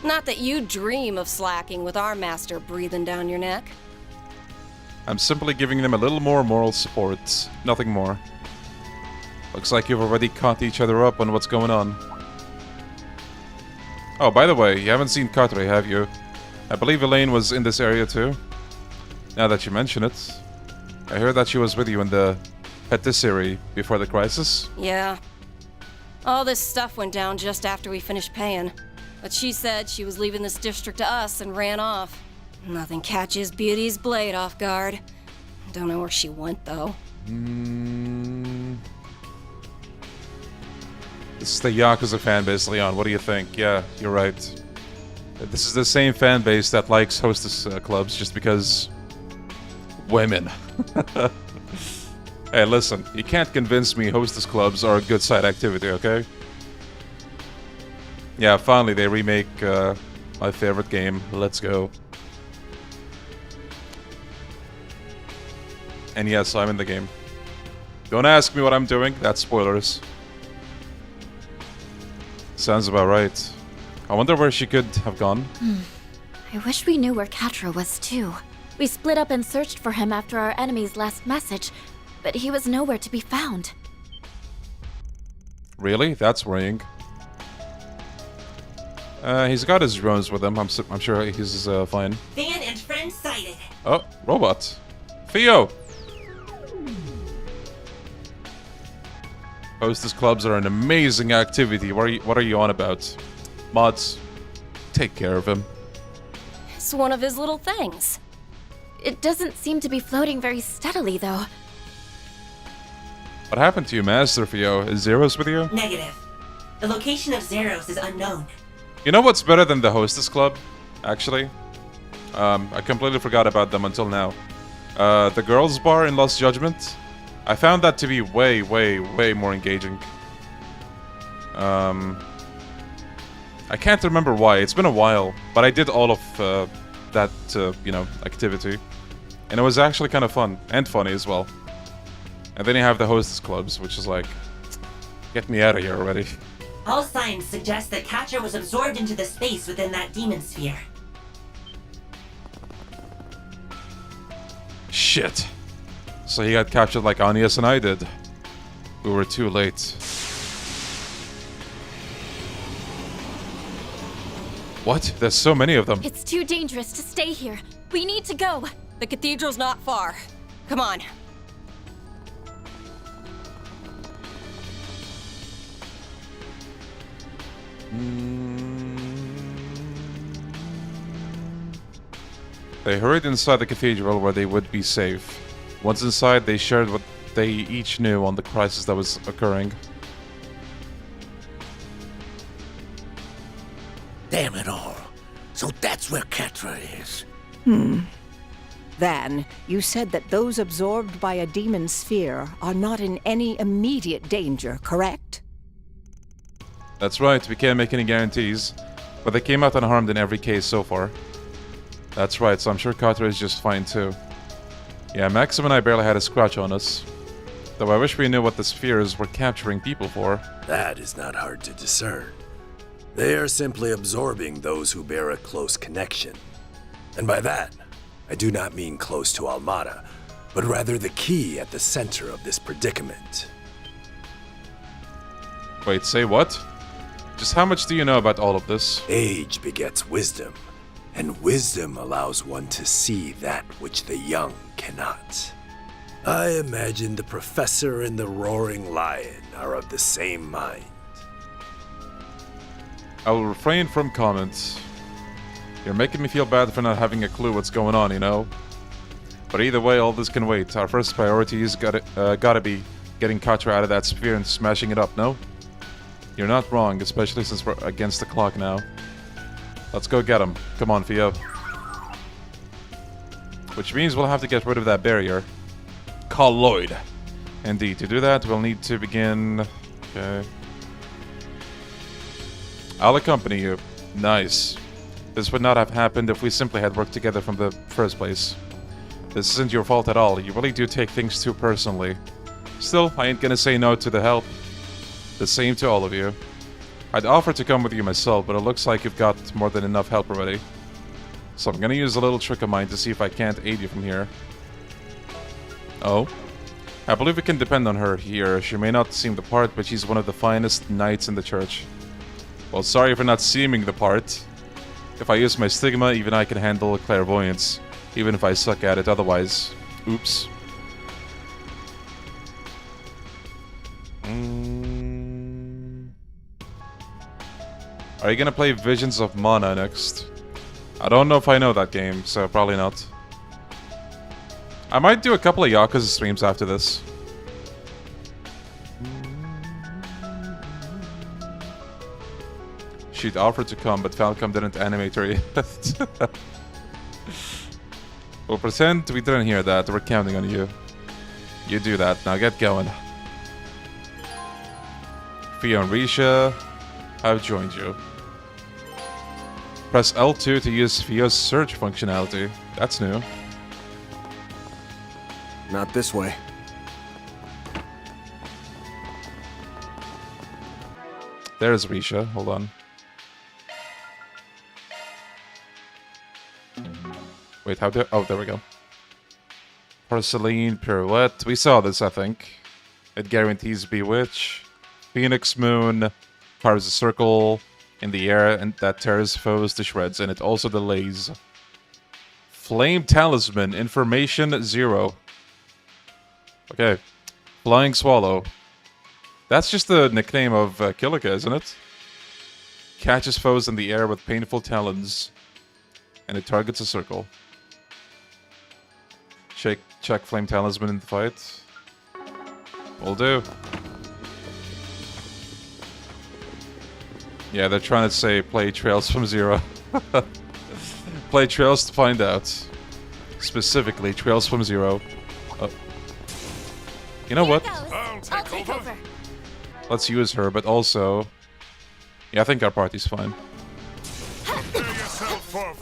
Speaker 13: Not that you dream of slacking with our master breathing down your neck.
Speaker 1: I'm simply giving them a little more moral support. Nothing more. Looks like you've already caught each other up on what's going on. Oh, by the way, you haven't seen Katre, have you? I believe Elaine was in this area too. Now that you mention it. I heard that she was with you in the patisserie before the crisis.
Speaker 13: Yeah. All this stuff went down just after we finished paying. But she said she was leaving this district to us and ran off. Nothing catches Beauty's blade off guard. Don't know where she went, though.
Speaker 1: This is the Yakuza fanbase, Leon. What do you think? Yeah, you're right. This is the same fanbase that likes hostess clubs just because... women. Hey, listen. You can't convince me hostess clubs are a good side activity, okay? Yeah, finally they remake my favorite game. Let's go. And yes, I'm in the game. Don't ask me what I'm doing. That's spoilers. Sounds about right. I wonder where she could have gone.
Speaker 9: I wish we knew where Katra was too. We split up and searched for him after our enemy's last message, but he was nowhere to be found.
Speaker 1: Really? That's worrying. He's got his drones with him. I'm sure he's fine.
Speaker 14: Van and friend sighted.
Speaker 1: Oh, robot. Theo! Hostess clubs are an amazing activity. What are you on about? Mods, take care of him.
Speaker 13: It's one of his little things.
Speaker 9: It doesn't seem to be floating very steadily, though.
Speaker 1: What happened to you, Master Theo? Is Zeros with you?
Speaker 14: Negative. The location of Zeros is unknown.
Speaker 1: You know what's better than the Hostess Club, actually? I completely forgot about them until now. The girls' bar in Lost Judgment. I found that to be way, way, way more engaging. I can't remember why. It's been a while, but I did all of that, you know, activity. And it was actually kind of fun, and funny as well. And then you have the Hostess Clubs, which is like... get me out of here already.
Speaker 14: All signs suggest that Katra was absorbed into the space within that demon sphere.
Speaker 1: Shit. So he got captured like Anias and I did. We were too late. What? There's so many of them.
Speaker 9: It's too dangerous to stay here. We need to go.
Speaker 13: The cathedral's not far. Come on.
Speaker 1: They hurried inside the cathedral where they would be safe. Once inside, they shared what they each knew on the crisis that was occurring.
Speaker 6: Damn it all. So that's where Catra is.
Speaker 15: Van, you said that those absorbed by a demon sphere are not in any immediate danger, correct?
Speaker 1: That's right, we can't make any guarantees, but they came out unharmed in every case so far. That's right, so I'm sure Catra is just fine too. Yeah, Maxim and I barely had a scratch on us. Though I wish we knew what the spheres were capturing people for.
Speaker 16: That is not hard to discern. They are simply absorbing those who bear a close connection. And by that, I do not mean close to Almada, but rather the key at the center of this predicament.
Speaker 1: Wait, say what? Just how much do you know about all of this?
Speaker 16: Age begets wisdom, and wisdom allows one to see that which the young cannot. I imagine the Professor and the Roaring Lion are of the same mind.
Speaker 1: I will refrain from comments. You're making me feel bad for not having a clue what's going on, you know? But either way, all this can wait. Our first priority is gotta be getting Catra out of that sphere and smashing it up, no? You're not wrong, especially since we're against the clock now. Let's go get him. Come on, Theo. Which means we'll have to get rid of that barrier. Colloid. Indeed, to do that, we'll need to begin... Okay. I'll accompany you. Nice. This would not have happened if we simply had worked together from the first place. This isn't your fault at all. You really do take things too personally. Still, I ain't gonna say no to the help. The same to all of you. I'd offer to come with you myself, but it looks like you've got more than enough help already. So I'm gonna use a little trick of mine to see if I can't aid you from here. Oh? I believe we can depend on her here. She may not seem the part, but she's one of the finest knights in the church. Well, sorry for not seeming the part. If I use my stigma, even I can handle clairvoyance. Even if I suck at it otherwise. Oops. Are you gonna play Visions of Mana next? I don't know if I know that game, so probably not. I might do a couple of Yakuza streams after this. She'd offered to come, but Falcom didn't animate her yet. We'll pretend we didn't hear that. We're counting on you. You do that. Now get going. Fio and Risha have joined you. Press L2 to use Fio's search functionality. That's new.
Speaker 16: Not this way.
Speaker 1: There's Risha. Hold on. Wait, how do... Oh, there we go. Porcelain Pirouette. We saw this, I think. It guarantees Bewitch. Phoenix Moon. Carves a circle in the air and that tears foes to shreds. And it also delays. Flame Talisman. Information 0. Okay. Flying Swallow. That's just the nickname of Kilika, isn't it? Catches foes in the air with painful talons. And it targets a circle. Check Flame Talisman in the fight. Will do. Yeah, they're trying to say play Trails from Zero. Play Trails to find out. Specifically, Trails from Zero. You know what?
Speaker 6: I'll take over.
Speaker 1: Let's use her, but also... Yeah, I think our party's fine.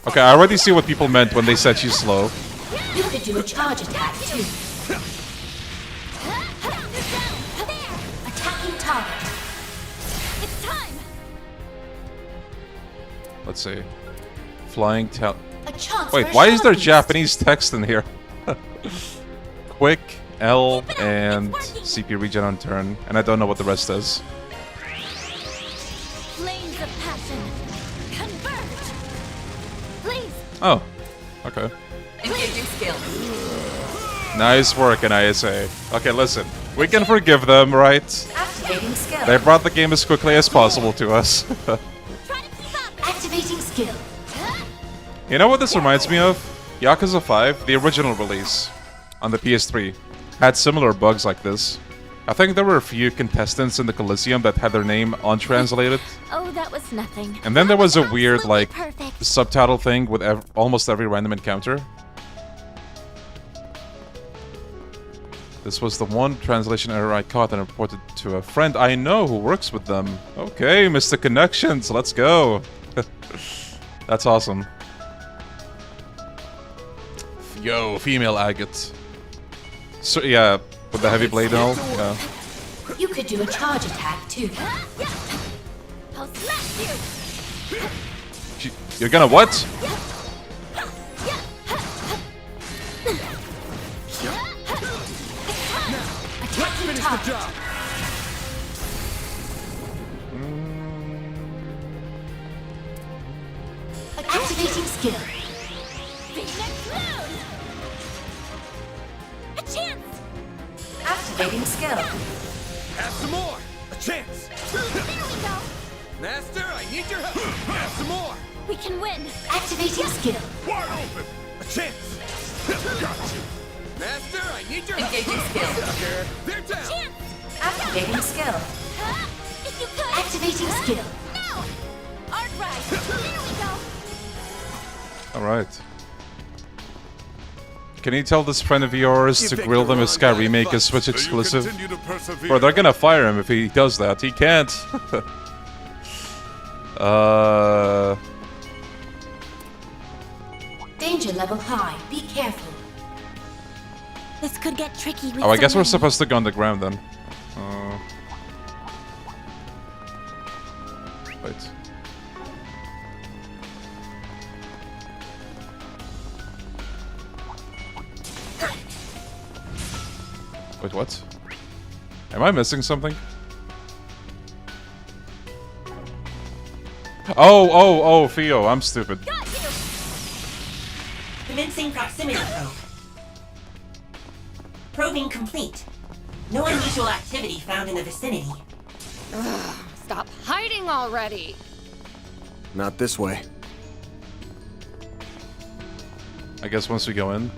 Speaker 1: Okay, I already see what people meant when they said she's slow.
Speaker 9: You could do a charge attack, too. Attacking target.
Speaker 4: It's time.
Speaker 1: Let's see. Flying tel...
Speaker 9: A chance
Speaker 1: Wait,
Speaker 9: for a
Speaker 1: why is there
Speaker 9: showpiece.
Speaker 1: Japanese text in here? Quick, L, and CP regen on turn. And I don't know what the rest is.
Speaker 9: Flames of passion. Converge.
Speaker 1: Oh, okay.
Speaker 7: Engaging skill.
Speaker 1: Nice work, NISA. Okay, listen. We can forgive them, right?
Speaker 7: Activating skill.
Speaker 1: They brought the game as quickly as possible to us.
Speaker 7: Activating skill.
Speaker 1: You know what this reminds me of? Yakuza 5, the original release, on the PS3, had similar bugs like this. I think there were a few contestants in the Coliseum that had their name untranslated.
Speaker 9: Oh, that was nothing.
Speaker 1: And then there was a weird, like,
Speaker 9: perfect.
Speaker 1: subtitle thing with almost every random encounter. This was the one translation error I caught and reported to a friend I know who works with them. Okay, Mr. Connections, let's go. That's awesome. Yo, female agate. So, yeah, with the heavy blade and all. Yeah.
Speaker 7: You could do a charge attack too.
Speaker 9: I'll slap you.
Speaker 1: You're gonna what?
Speaker 6: Let's finish the job.
Speaker 7: Activating skill.
Speaker 9: A chance.
Speaker 7: Activating skill.
Speaker 6: Have some more. A chance.
Speaker 9: There we go.
Speaker 6: Master, I need your help. Have some more.
Speaker 9: We can win.
Speaker 7: Activating skill.
Speaker 6: Wide open. A chance. Got you. Master, I need your help.
Speaker 7: Engaging skill.
Speaker 6: Sucker. They're down.
Speaker 9: Chance.
Speaker 7: Activating skill.
Speaker 9: If you could.
Speaker 7: Activating skill.
Speaker 9: Now. Art ride. There we go.
Speaker 1: Alright. Can you tell this friend of yours to grill them if Sky Remake is Switch exclusive? Bro, they're gonna fire him if he does that. He can't.
Speaker 7: Danger level high. Be careful.
Speaker 9: This could get tricky. With
Speaker 1: Oh, I guess we're
Speaker 9: someone.
Speaker 1: supposed to go on the ground then. Wait. Wait, what? Am I missing something? Oh, Theo, I'm stupid.
Speaker 14: Commencing proximity probe. Probing complete. No unusual activity found in the vicinity.
Speaker 4: Ugh, stop hiding already.
Speaker 11: Not this way.
Speaker 1: I guess once we go in.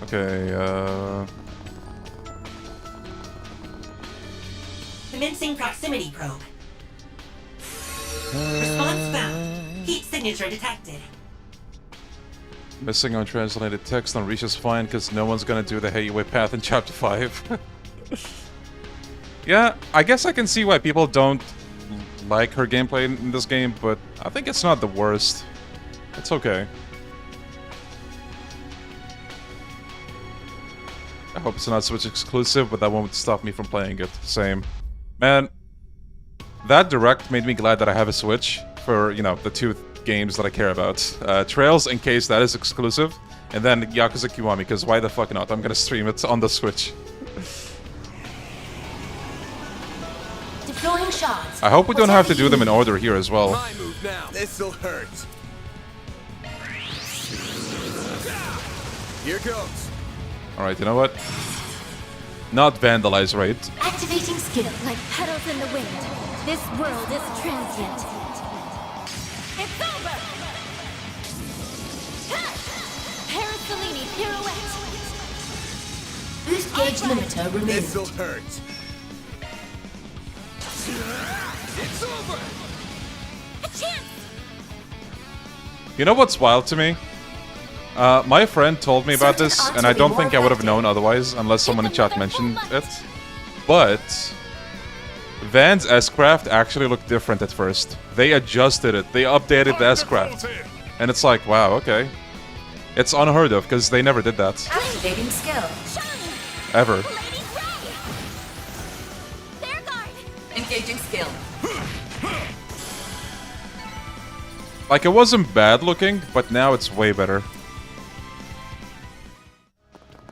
Speaker 1: Okay,
Speaker 14: Commencing proximity probe. Response found. Heat signature detected.
Speaker 1: Missing untranslated text on Reach is fine, because no one's gonna do the Hanoae path in Chapter 5. Yeah, I guess I can see why people don't like her gameplay in this game, but I think it's not the worst. It's okay. I hope it's not Switch exclusive, but that won't stop me from playing it. Same. Man, that Direct made me glad that I have a Switch for, you know, the two games that I care about. Trails, in case that is exclusive, and then Yakuza Kiwami, because why the fuck not? I'm gonna stream it on the Switch.
Speaker 7: Deploying shots.
Speaker 1: I hope we don't have to do them in order here as well.
Speaker 6: My move now. This'll hurt. Here goes.
Speaker 1: Alright, you know what? Not vandalize, right?
Speaker 7: Activating skill.
Speaker 9: Like petals in the wind. This world is transient. It's over! Parasolini pirouette!
Speaker 7: Boost gauge limiter removed.
Speaker 6: This'll hurt. It's over.
Speaker 9: A chance!
Speaker 1: You know what's wild to me? My friend told me about this, and I don't think I would have known otherwise, unless someone in chat mentioned it. But Van's S-Craft actually looked different at first. They adjusted it. They updated the S-Craft. And it's like, wow, okay. It's unheard of, because they never did that.
Speaker 7: Activating skill.
Speaker 1: Ever.
Speaker 7: Engaging skill.
Speaker 1: Like, it wasn't bad looking, but now it's way better.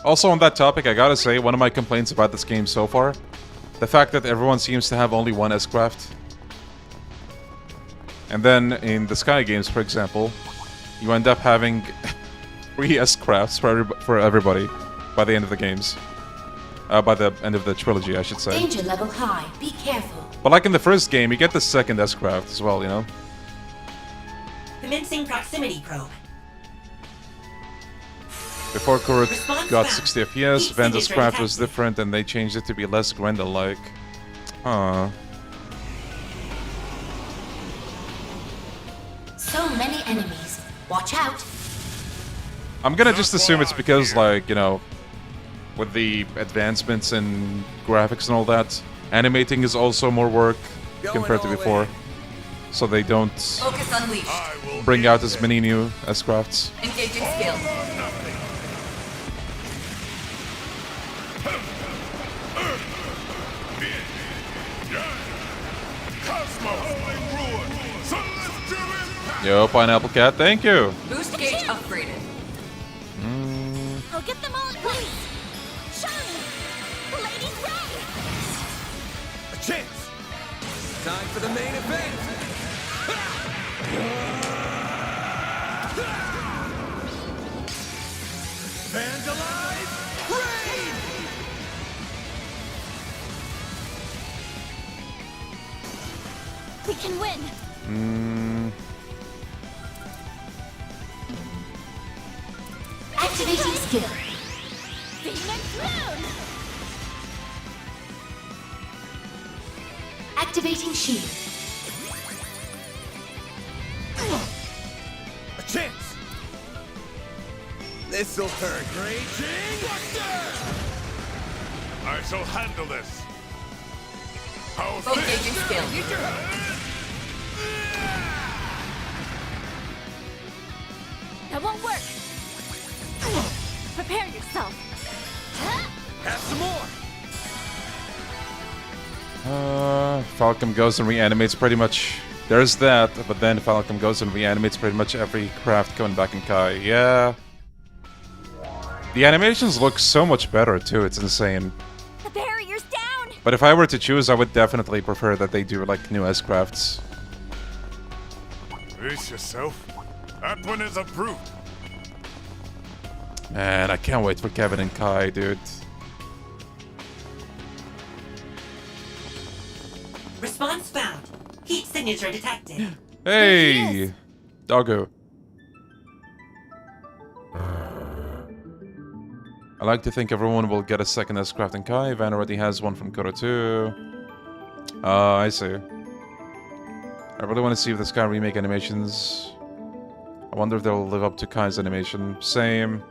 Speaker 1: Also, on that topic, I gotta say, one of my complaints about this game so far, the fact that everyone seems to have only one S-Craft. And then, in the Sky games, for example, you end up having 3 S-crafts for everybody by the end of the games. By the end of the trilogy, I should say.
Speaker 14: Danger level high. Be careful.
Speaker 1: But like in the first game, you get the second S-craft as well, you know?
Speaker 14: Commencing proximity probe.
Speaker 1: Before Kuruk got
Speaker 14: found.
Speaker 1: 60 FPS,
Speaker 14: Heat
Speaker 1: Vanza's
Speaker 14: signature
Speaker 1: craft was
Speaker 14: detected.
Speaker 1: different and they changed it to be less Grendel-like. Huh.
Speaker 14: So many enemies. Watch out.
Speaker 1: I'm gonna just assume it's because, like, you know, with the advancements in graphics and all that, animating is also more work compared to before. So they don't
Speaker 7: Focus unleashed.
Speaker 1: bring out as many new S-crafts.
Speaker 7: Engaging skill.
Speaker 1: Yo, Pineapple Cat, thank you!
Speaker 7: Boost gauge upgraded.
Speaker 9: I'll get them all at once. Shiny! Lady's Ray!
Speaker 6: A chance! Time for the main event! Fans alive! Raid!
Speaker 9: We can win.
Speaker 14: Activating skill.
Speaker 9: Phoenix Moon!
Speaker 14: Activating shield.
Speaker 6: A chance! This'll hurt. Raging Buster! I shall handle this. How
Speaker 7: Engaging skill.
Speaker 9: That won't work. Prepare yourself.
Speaker 6: Have some more!
Speaker 1: Falcom goes and reanimates pretty much. There's that, but then Falcom goes and reanimates pretty much every craft coming back in Kai. Yeah. The animations look so much better too, it's insane.
Speaker 9: The barrier's down.
Speaker 1: But if I were to choose, I would definitely prefer that they do like new S-crafts.
Speaker 6: Brace yourself. That one is a brute.
Speaker 1: Man, I can't wait for Kevin and Kai, dude.
Speaker 14: Response found. Heat signature detected.
Speaker 1: Hey! Doggo. I like to think everyone will get a second S-craft in Kai. Van already has one from Kuro too. I see. I really want to see if the Sky remake animations... I wonder if they'll live up to Kai's animation. Same.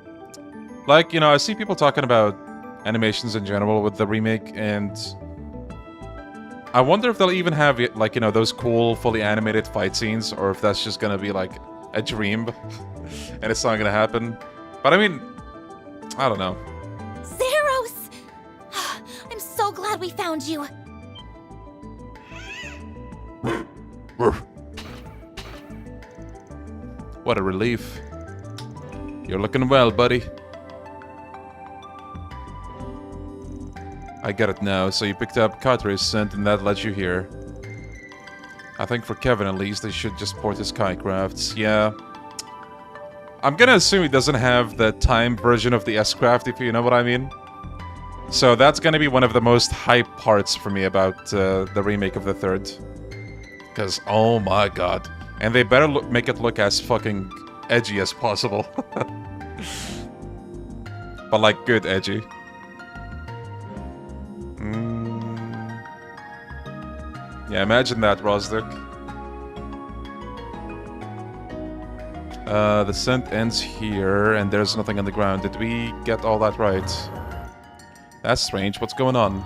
Speaker 1: Like, you know, I see people talking about animations in general with the remake, and... I wonder if they'll even have, like, you know, those cool, fully animated fight scenes, or if that's just gonna be, like, a dream, and it's not gonna happen. But, I mean, I don't know.
Speaker 9: Zeros! I'm so glad we found you.
Speaker 1: What a relief. You're looking well, buddy. I get it now. So you picked up Kaiser's scent and that led you here. I think for Kevin at least, they should just port his Kai crafts. Yeah. I'm gonna assume he doesn't have the time version of the S-craft, if you know what I mean. So that's gonna be one of the most hype parts for me about the remake of the third. Because, oh my god. And they better make it look as fucking edgy as possible. But like, good edgy. Yeah, imagine that, Rosdick. The scent ends here, and there's nothing on the ground. Did we get all that right? That's strange. What's going on?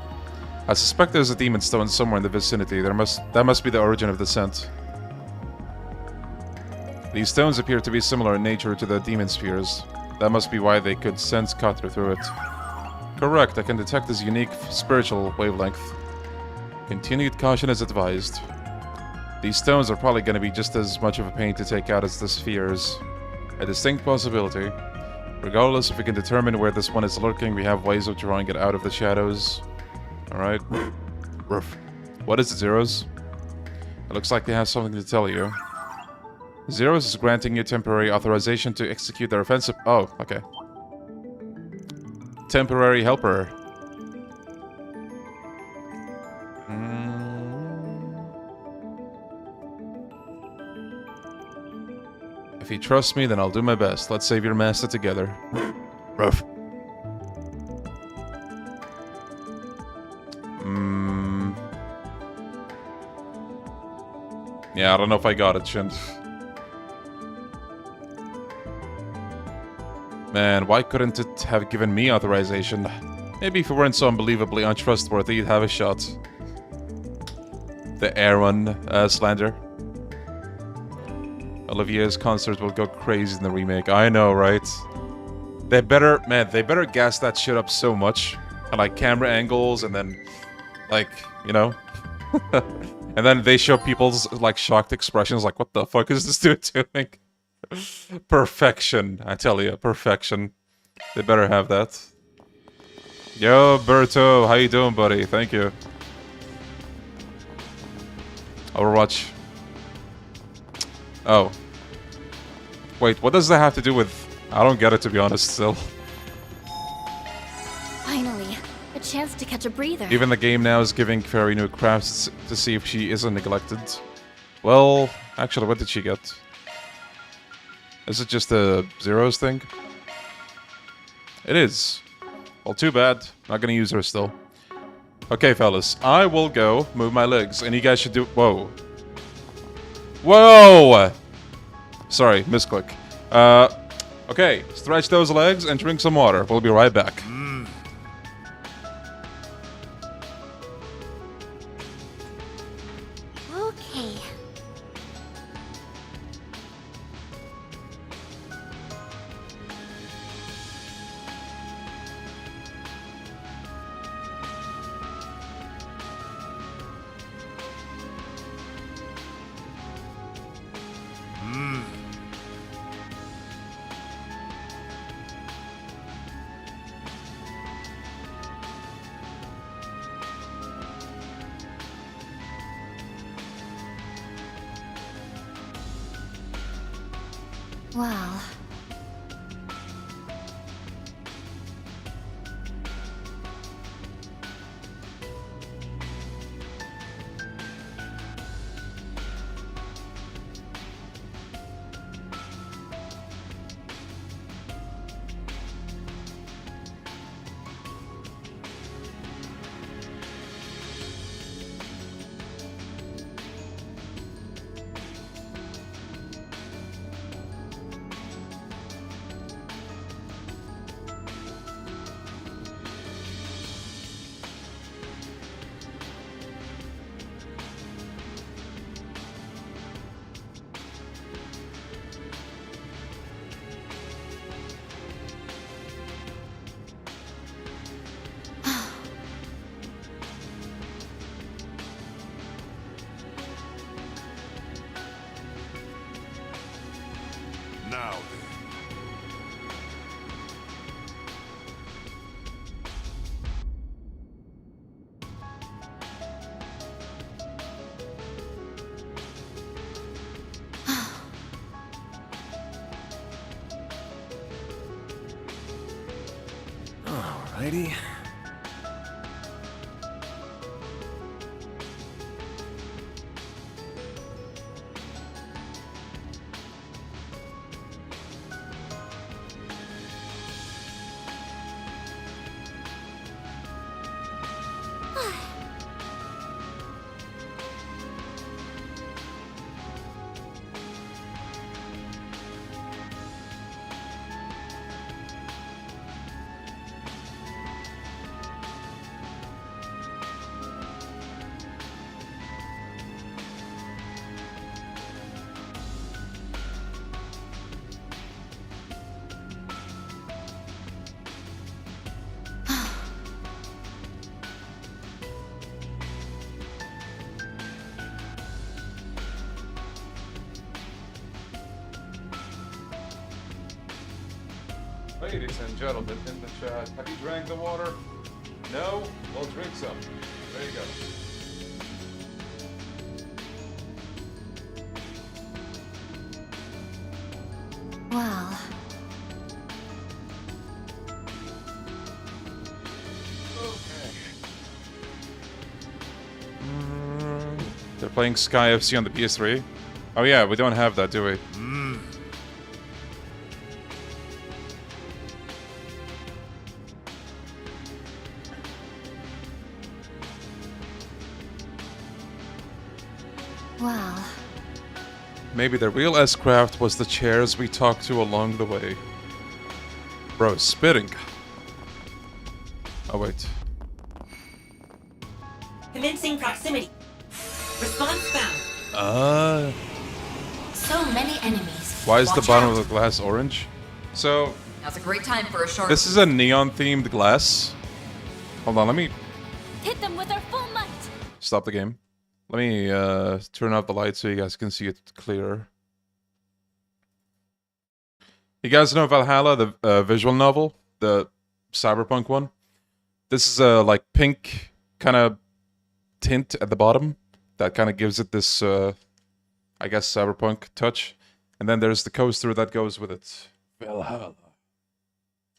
Speaker 1: I suspect there's a demon stone somewhere in the vicinity. That must be the origin of the scent. These stones appear to be similar in nature to the demon spheres. That must be why they could sense Kaiser through it. Correct, I can detect his unique spiritual wavelength. Continued caution is advised. These stones are probably going to be just as much of a pain to take out as the spheres. A distinct possibility. Regardless, if we can determine where this one is lurking, we have ways of drawing it out of the shadows. Alright. What is it, Zeros? It looks like they have something to tell you. Zeros is granting you temporary authorization to execute their offensive... Oh, okay. Temporary helper. If you trust me, then I'll do my best. Let's save your master together. Rough. Yeah, I don't know if I got it, Shin. Man, why couldn't it have given me authorization? Maybe if it weren't so unbelievably untrustworthy, you'd have a shot. The Aaron slander. Olivier's concert will go crazy in the remake. I know, right? They better, man, they better gas that shit up so much. And like camera angles and then, like, you know? And then they show people's like shocked expressions like, what the fuck is this dude doing? Perfection, I tell you, perfection. They better have that. Yo, Berto, how you doing, buddy? Thank you. Overwatch. Oh. Wait, what does that have to do with... I don't get it, to be honest, still.
Speaker 9: Finally, a chance to catch a breather.
Speaker 1: Even the game now is giving Fairy new crafts to see if she isn't neglected. Well, actually, what did she get? Is it just a Zeros thing? It is. Well, too bad. Not gonna use her still. Okay, fellas. I will go move my legs, and you guys should do... Whoa. Whoa! Sorry, misclick. Okay, stretch those legs and drink some water. We'll be right back.
Speaker 5: Okay. Well...
Speaker 6: Now
Speaker 11: Alrighty.
Speaker 1: Ladies and gentlemen in the chat, have you drank the water? No? Well, drink some. There you go. They're playing Sky FC on the PS3. Oh yeah, we don't have that, do we?
Speaker 9: Wow.
Speaker 1: Maybe the real S-Craft was the chairs we talked to along the way. Bro, spitting. Oh, wait.
Speaker 14: Commencing proximity. Response found.
Speaker 17: So many enemies.
Speaker 1: Why is the
Speaker 17: Watch
Speaker 1: bottom
Speaker 17: out.
Speaker 1: of the glass orange? So,
Speaker 17: Now's a great time for a short.
Speaker 1: this is a neon-themed glass. Hold on, let me
Speaker 9: Hit them with our full might.
Speaker 1: stop the game. Let me turn off the light so you guys can see it clearer. You guys know Valhalla, the visual novel? The cyberpunk one? This is a, like, pink kind of tint at the bottom. That kind of gives it this, I guess, cyberpunk touch. And then there's the coaster that goes with it. Valhalla.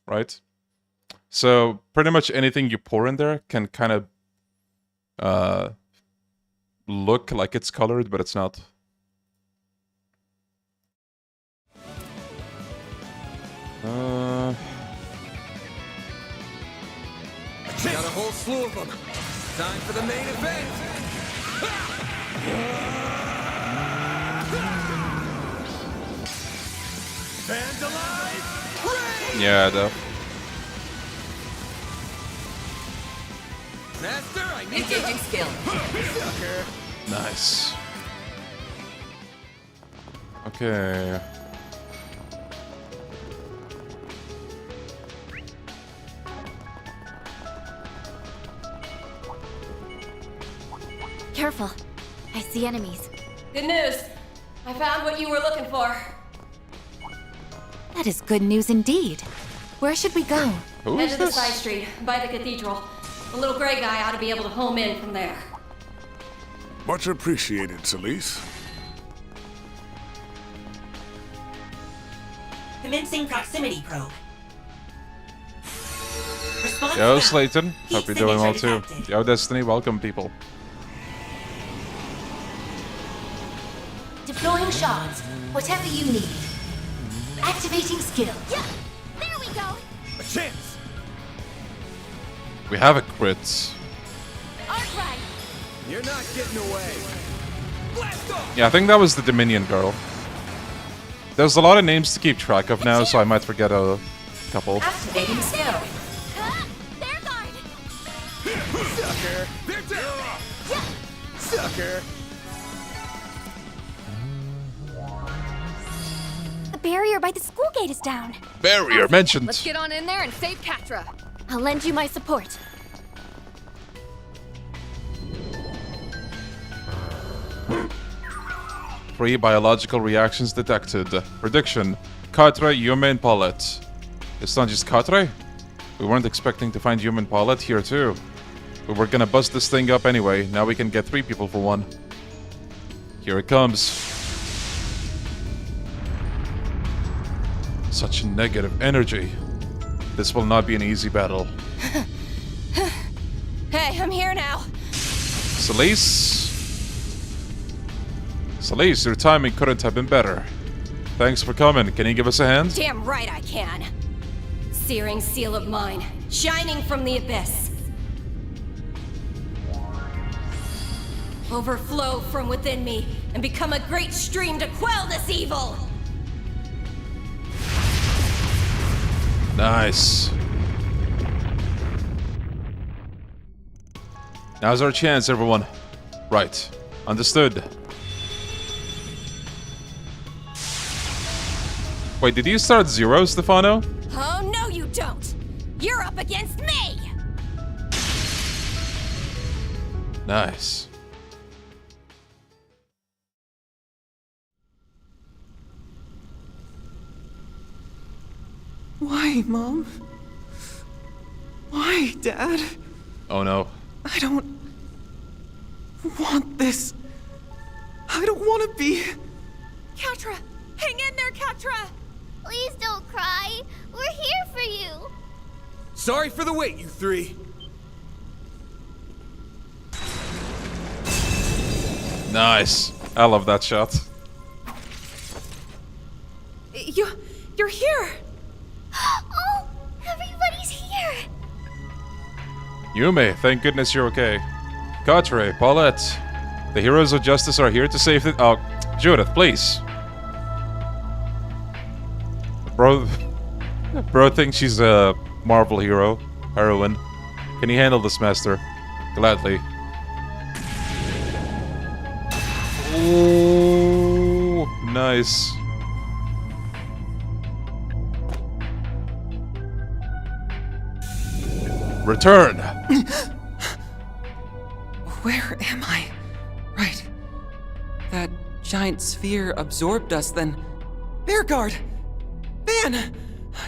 Speaker 1: Right? So, pretty much anything you pour in there can kind of look like it's colored, but it's not.
Speaker 6: Got a whole slew of them. Time for the main event. Fans alive!
Speaker 1: Yeah, though.
Speaker 6: Master, I need
Speaker 17: Engaging skill.
Speaker 6: Sucker.
Speaker 1: Nice. Okay.
Speaker 9: Careful. I see enemies.
Speaker 13: Good news. I found what you were looking for.
Speaker 9: That is good news indeed. Where should we go?
Speaker 13: Head to the side street, by the cathedral. The little gray guy ought to be able to home in from there.
Speaker 6: Much appreciated, Celise.
Speaker 14: Commencing proximity probe. Response
Speaker 1: Yo,
Speaker 14: found.
Speaker 1: Slayton. Hope you're doing well too.
Speaker 14: detected.
Speaker 1: Yo, Destiny. Welcome, people.
Speaker 17: Deploying shards. Whatever you need. Activating skill.
Speaker 5: Yeah, there we go.
Speaker 6: A chance.
Speaker 1: We have a crit.
Speaker 5: All right.
Speaker 6: You're not getting away. Blast off!
Speaker 1: Yeah, I think that was the Dominion girl. There's a lot of names to keep track of now, so I might forget a couple.
Speaker 17: Activating skill.
Speaker 5: Their guard.
Speaker 6: Sucker. They're down. Sucker.
Speaker 5: The barrier by the school gate is down.
Speaker 1: Barrier mentioned.
Speaker 4: Let's get on in there and save Catra.
Speaker 9: I'll lend you my support.
Speaker 1: Three biological reactions detected. Prediction. Catra, human pallet. It's not just Catra? We weren't expecting to find human pallet here too. We were gonna bust this thing up anyway. Now we can get 3 people for 1. Here it comes. Such negative energy. This will not be an easy battle.
Speaker 13: Hey, I'm here now.
Speaker 1: Celise? Celise, your timing couldn't have been better. Thanks for coming. Can you give us a hand?
Speaker 13: Damn right I can. Searing seal of mine, shining from the abyss. Overflow from within me and become a great stream to quell this evil.
Speaker 1: Nice. Now's our chance, everyone. Right. Understood. Wait, did you start 0, Stefano?
Speaker 13: Oh, no you don't. You're up against me.
Speaker 1: Nice.
Speaker 18: Why, Mom? Why, Dad?
Speaker 1: Oh no.
Speaker 18: I don't want this. I don't want to be.
Speaker 5: Catra, hang in there, Catra. Please don't cry. We're here for you.
Speaker 6: Sorry for the wait, you 3.
Speaker 1: Nice. I love that shot.
Speaker 18: You're here!
Speaker 9: Oh, everybody's here!
Speaker 1: Yume, thank goodness you're okay. Quatre, Paulette, the heroes of justice are here to save the— oh, Judith, please. Bro thinks she's a Marvel heroine. Can you handle this, master? Gladly. Ooh, nice. Return!
Speaker 18: Where am I? Right. That giant sphere absorbed us then. Bearguard! Van!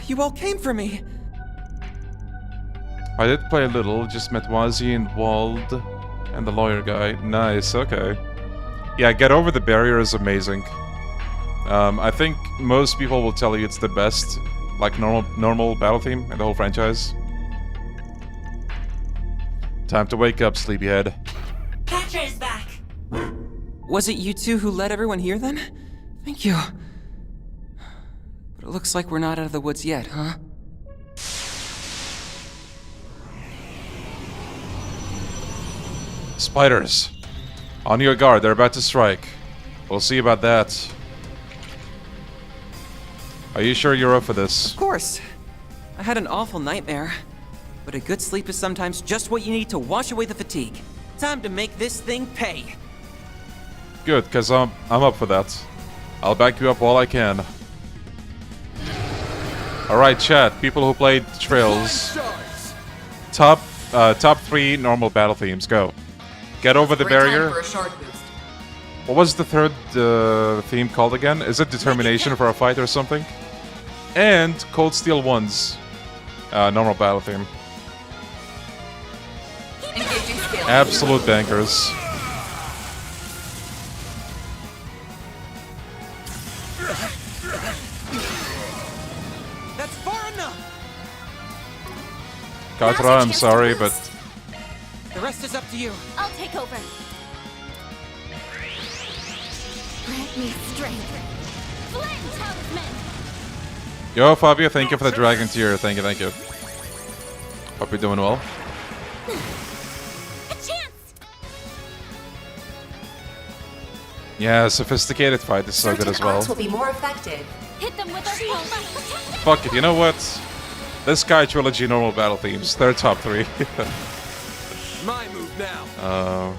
Speaker 18: You all came for me.
Speaker 1: I did play a little, just met Wazi and Wald and the lawyer guy. Nice, okay. Yeah, Get Over the Barrier is amazing. I think most people will tell you it's the best, like, normal battle theme in the whole franchise. Time to wake up, sleepyhead.
Speaker 14: Catcher is back.
Speaker 18: Was it you two who led everyone here then? Thank you. But it looks like we're not out of the woods yet, huh?
Speaker 1: Spiders. On your guard, they're about to strike. We'll see about that. Are you sure you're up for this?
Speaker 18: Of course. I had an awful nightmare. But a good sleep is sometimes just what you need to wash away the fatigue. Time to make this thing pay.
Speaker 1: Good, cause I'm up for that. I'll back you up all I can. Alright, chat, people who played Trails. Top 3 normal battle themes, go. Get Over the Barrier. What was the third theme called again? Is it Determination for a Fight or something? And Cold Steel 1's normal battle theme. Absolute bankers.
Speaker 18: That's far enough.
Speaker 1: Katra, I'm sorry, but
Speaker 18: The rest is up to you.
Speaker 9: I'll take over. Grant me strength. Flame talisman.
Speaker 1: yo, Fabio, thank you for the dragon tier. Thank you, thank you. Hope you're doing well.
Speaker 9: A chance.
Speaker 1: Yeah, sophisticated fight is so good as well.
Speaker 17: Will be more effective.
Speaker 9: Hit them with our
Speaker 1: Fuck it, you know what? This Sky Trilogy normal battle themes, they're top 3.
Speaker 16: My move now.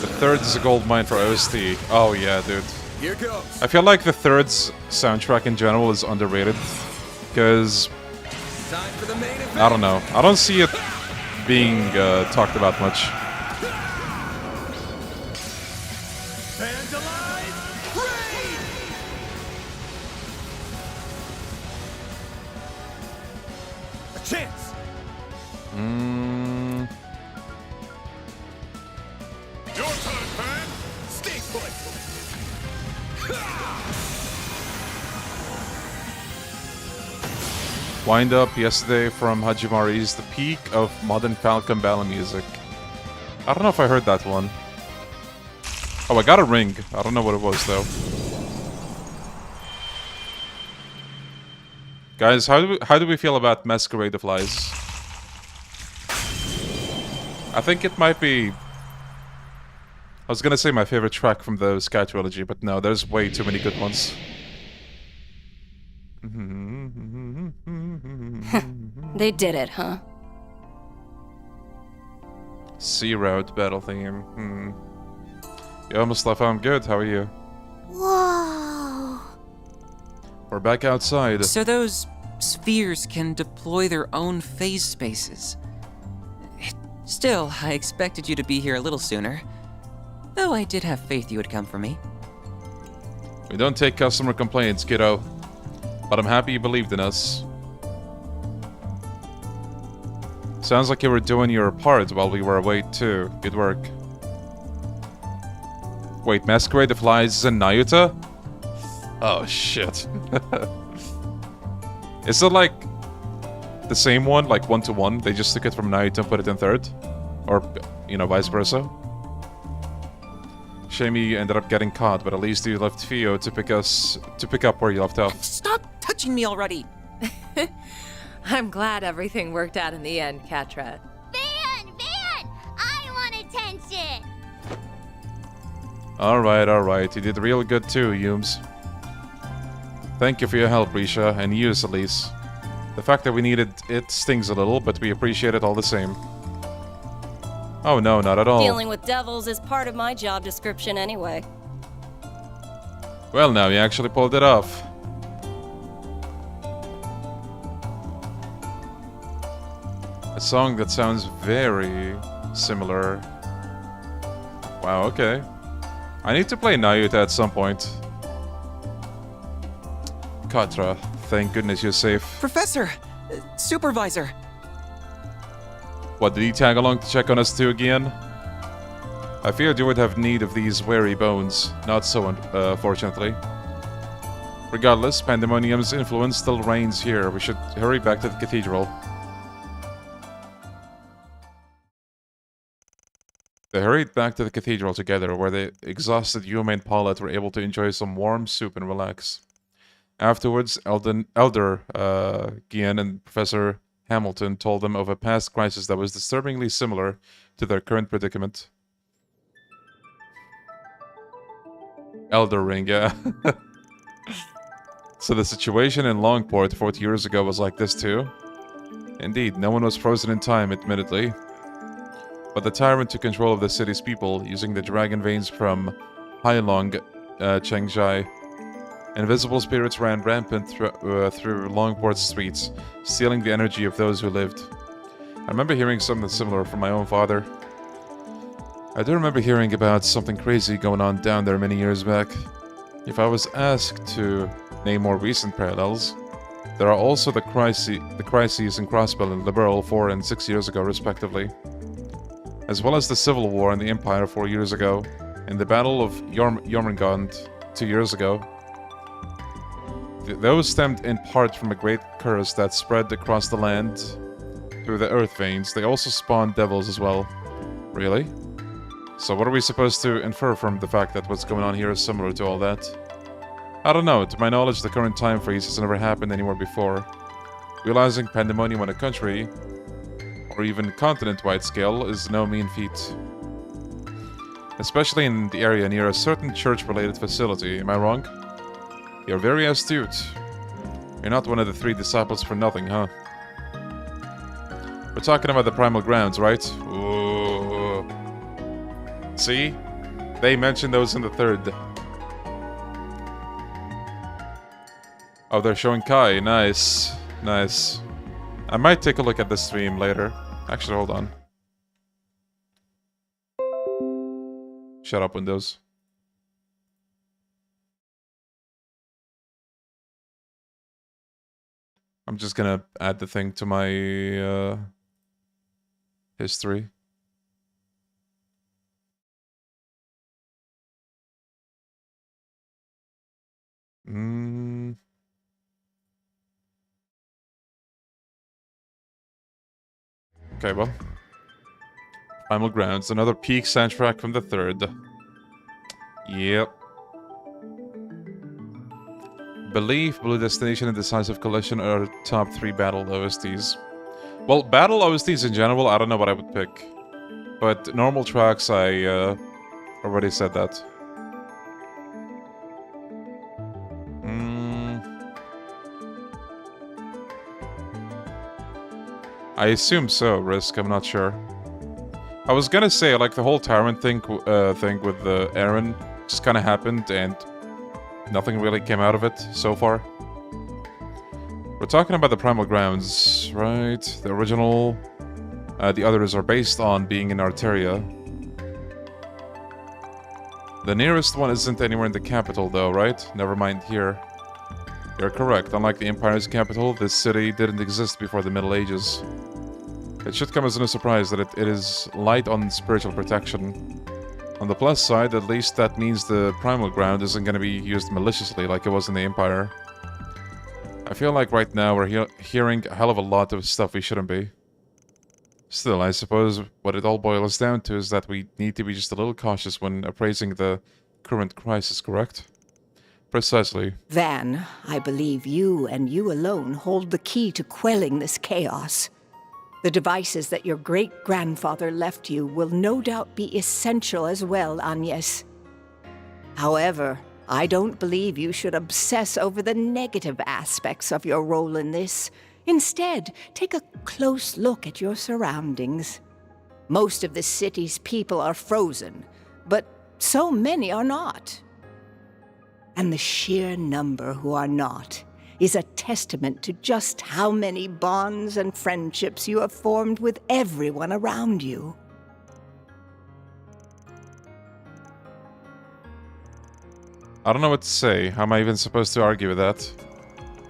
Speaker 1: The third is a gold mine for OST. Oh yeah, dude.
Speaker 16: Here goes.
Speaker 1: I feel like the third's soundtrack in general is underrated. Because, I don't know. I don't see it being talked about much.
Speaker 16: Chance.
Speaker 6: Your turn, man. Stay put.
Speaker 1: Wind Up yesterday from Hajimari's The Peak of Modern Falcon Battle Music. I don't know if I heard that one. Oh, I got a ring. I don't know what it was though. Guys, how do we feel about Masquerade of Lies? I think it might be... I was gonna say my favorite track from the Sky Trilogy, but no, there's way too many good ones.
Speaker 13: They did it, huh?
Speaker 1: Sea Road battle theme. Yo, Mustafa, I'm good. How are you?
Speaker 9: Whoa.
Speaker 1: We're back outside.
Speaker 18: So those spheres can deploy their own phase spaces. Still, I expected you to be here a little sooner. Though I did have faith you would come for me.
Speaker 1: We don't take customer complaints, kiddo. But I'm happy you believed in us. Sounds like you were doing your part while we were away too. Good work. Wait, Masquerade of Lies is in Nayuta? Oh shit. Is it like the same one, like 1-to-1? They just took it from Nayuta and put it in third? Or, you know, vice versa. Shame you ended up getting caught, but at least you left Theo to pick up where you left off.
Speaker 18: Stop touching me already!
Speaker 19: I'm glad everything worked out in the end, Catra.
Speaker 5: Van! I want attention!
Speaker 1: Alright. You did real good too, Yumes. Thank you for your help, Risha, and you, Elise. The fact that we needed it stings a little, but we appreciate it all the same. Oh no, not at all.
Speaker 13: Dealing with devils is part of my job description anyway.
Speaker 1: Well, now you actually pulled it off. A song that sounds very similar. Wow, okay. I need to play Nayuta at some point. Katra, thank goodness you're safe.
Speaker 18: Professor! Supervisor!
Speaker 1: What, did he tag along to check on us too again? I feared you would have need of these wary bones. Not so, fortunately. Regardless, Pandemonium's influence still reigns here. We should hurry back to the cathedral. They hurried back to the cathedral together, where the exhausted Yuma and Paulette were able to enjoy some warm soup and relax. Afterwards, Elder Gian and Professor Hamilton told them of a past crisis that was disturbingly similar to their current predicament. Elder Ring, yeah. So the situation in Longport 40 years ago was like this too? Indeed, no one was frozen in time, admittedly. But the tyrant took control of the city's people, using the dragon veins from Hailong, Chengjai. Invisible spirits ran rampant through Longport's streets, stealing the energy of those who lived. I remember hearing something similar from my own father. I do remember hearing about something crazy going on down there many years back. If I was asked to name more recent parallels, there are also the crises in Crossbell and Liberal 4 and 6 years ago, respectively, as well as the Civil War in the Empire 4 years ago, and the Battle of Jormungand 2 years ago. Those stemmed in part from a great curse that spread across the land through the earth veins. They also spawned devils as well. Really? So what are we supposed to infer from the fact that what's going on here is similar to all that? I don't know. To my knowledge, the current time freeze has never happened anywhere before. Realizing pandemonium on a country, or even continent-wide scale, is no mean feat. Especially in the area near a certain church-related facility, am I wrong? You're very astute. You're not one of the 3 disciples for nothing, huh? We're talking about the primal grounds, right? Ooh. See? They mentioned those in the 3rd. Oh, they're showing Kai. Nice. Nice. I might take a look at the stream later. Actually, hold on. Shut up, Windows. I'm just gonna add the thing to my history. Okay, well. Primal Grounds, another peak soundtrack from the 3rd. Yep. Belief, Blue Destination, and Decisive Collision are top 3 battle OSTs. Well, battle OSTs in general, I don't know what I would pick. But normal tracks, I already said that. I assume so, Risk, I'm not sure. I was gonna say, like, the whole Tyrant thing with Aaron just kinda happened, and nothing really came out of it so far. We're talking about the Primal Grounds, right? The original. The others are based on being in Arteria. The nearest one isn't anywhere in the capital, though, right? Never mind here. You're correct. Unlike the Empire's capital, this city didn't exist before the Middle Ages. It should come as no surprise that it is light on spiritual protection. On the plus side, at least that means the Primal Ground isn't going to be used maliciously like it was in the Empire. I feel like right now we're hearing a hell of a lot of stuff we shouldn't be. Still, I suppose what it all boils down to is that we need to be just a little cautious when appraising the current crisis, correct? Precisely.
Speaker 15: Van, I believe you and you alone hold the key to quelling this chaos. The devices that your great-grandfather left you will no doubt be essential as well, Agnes. However, I don't believe you should obsess over the negative aspects of your role in this. Instead, take a close look at your surroundings. Most of the city's people are frozen, but so many are not. And the sheer number who are not is a testament to just how many bonds and friendships you have formed with everyone around you.
Speaker 1: I don't know what to say. How am I even supposed to argue with that?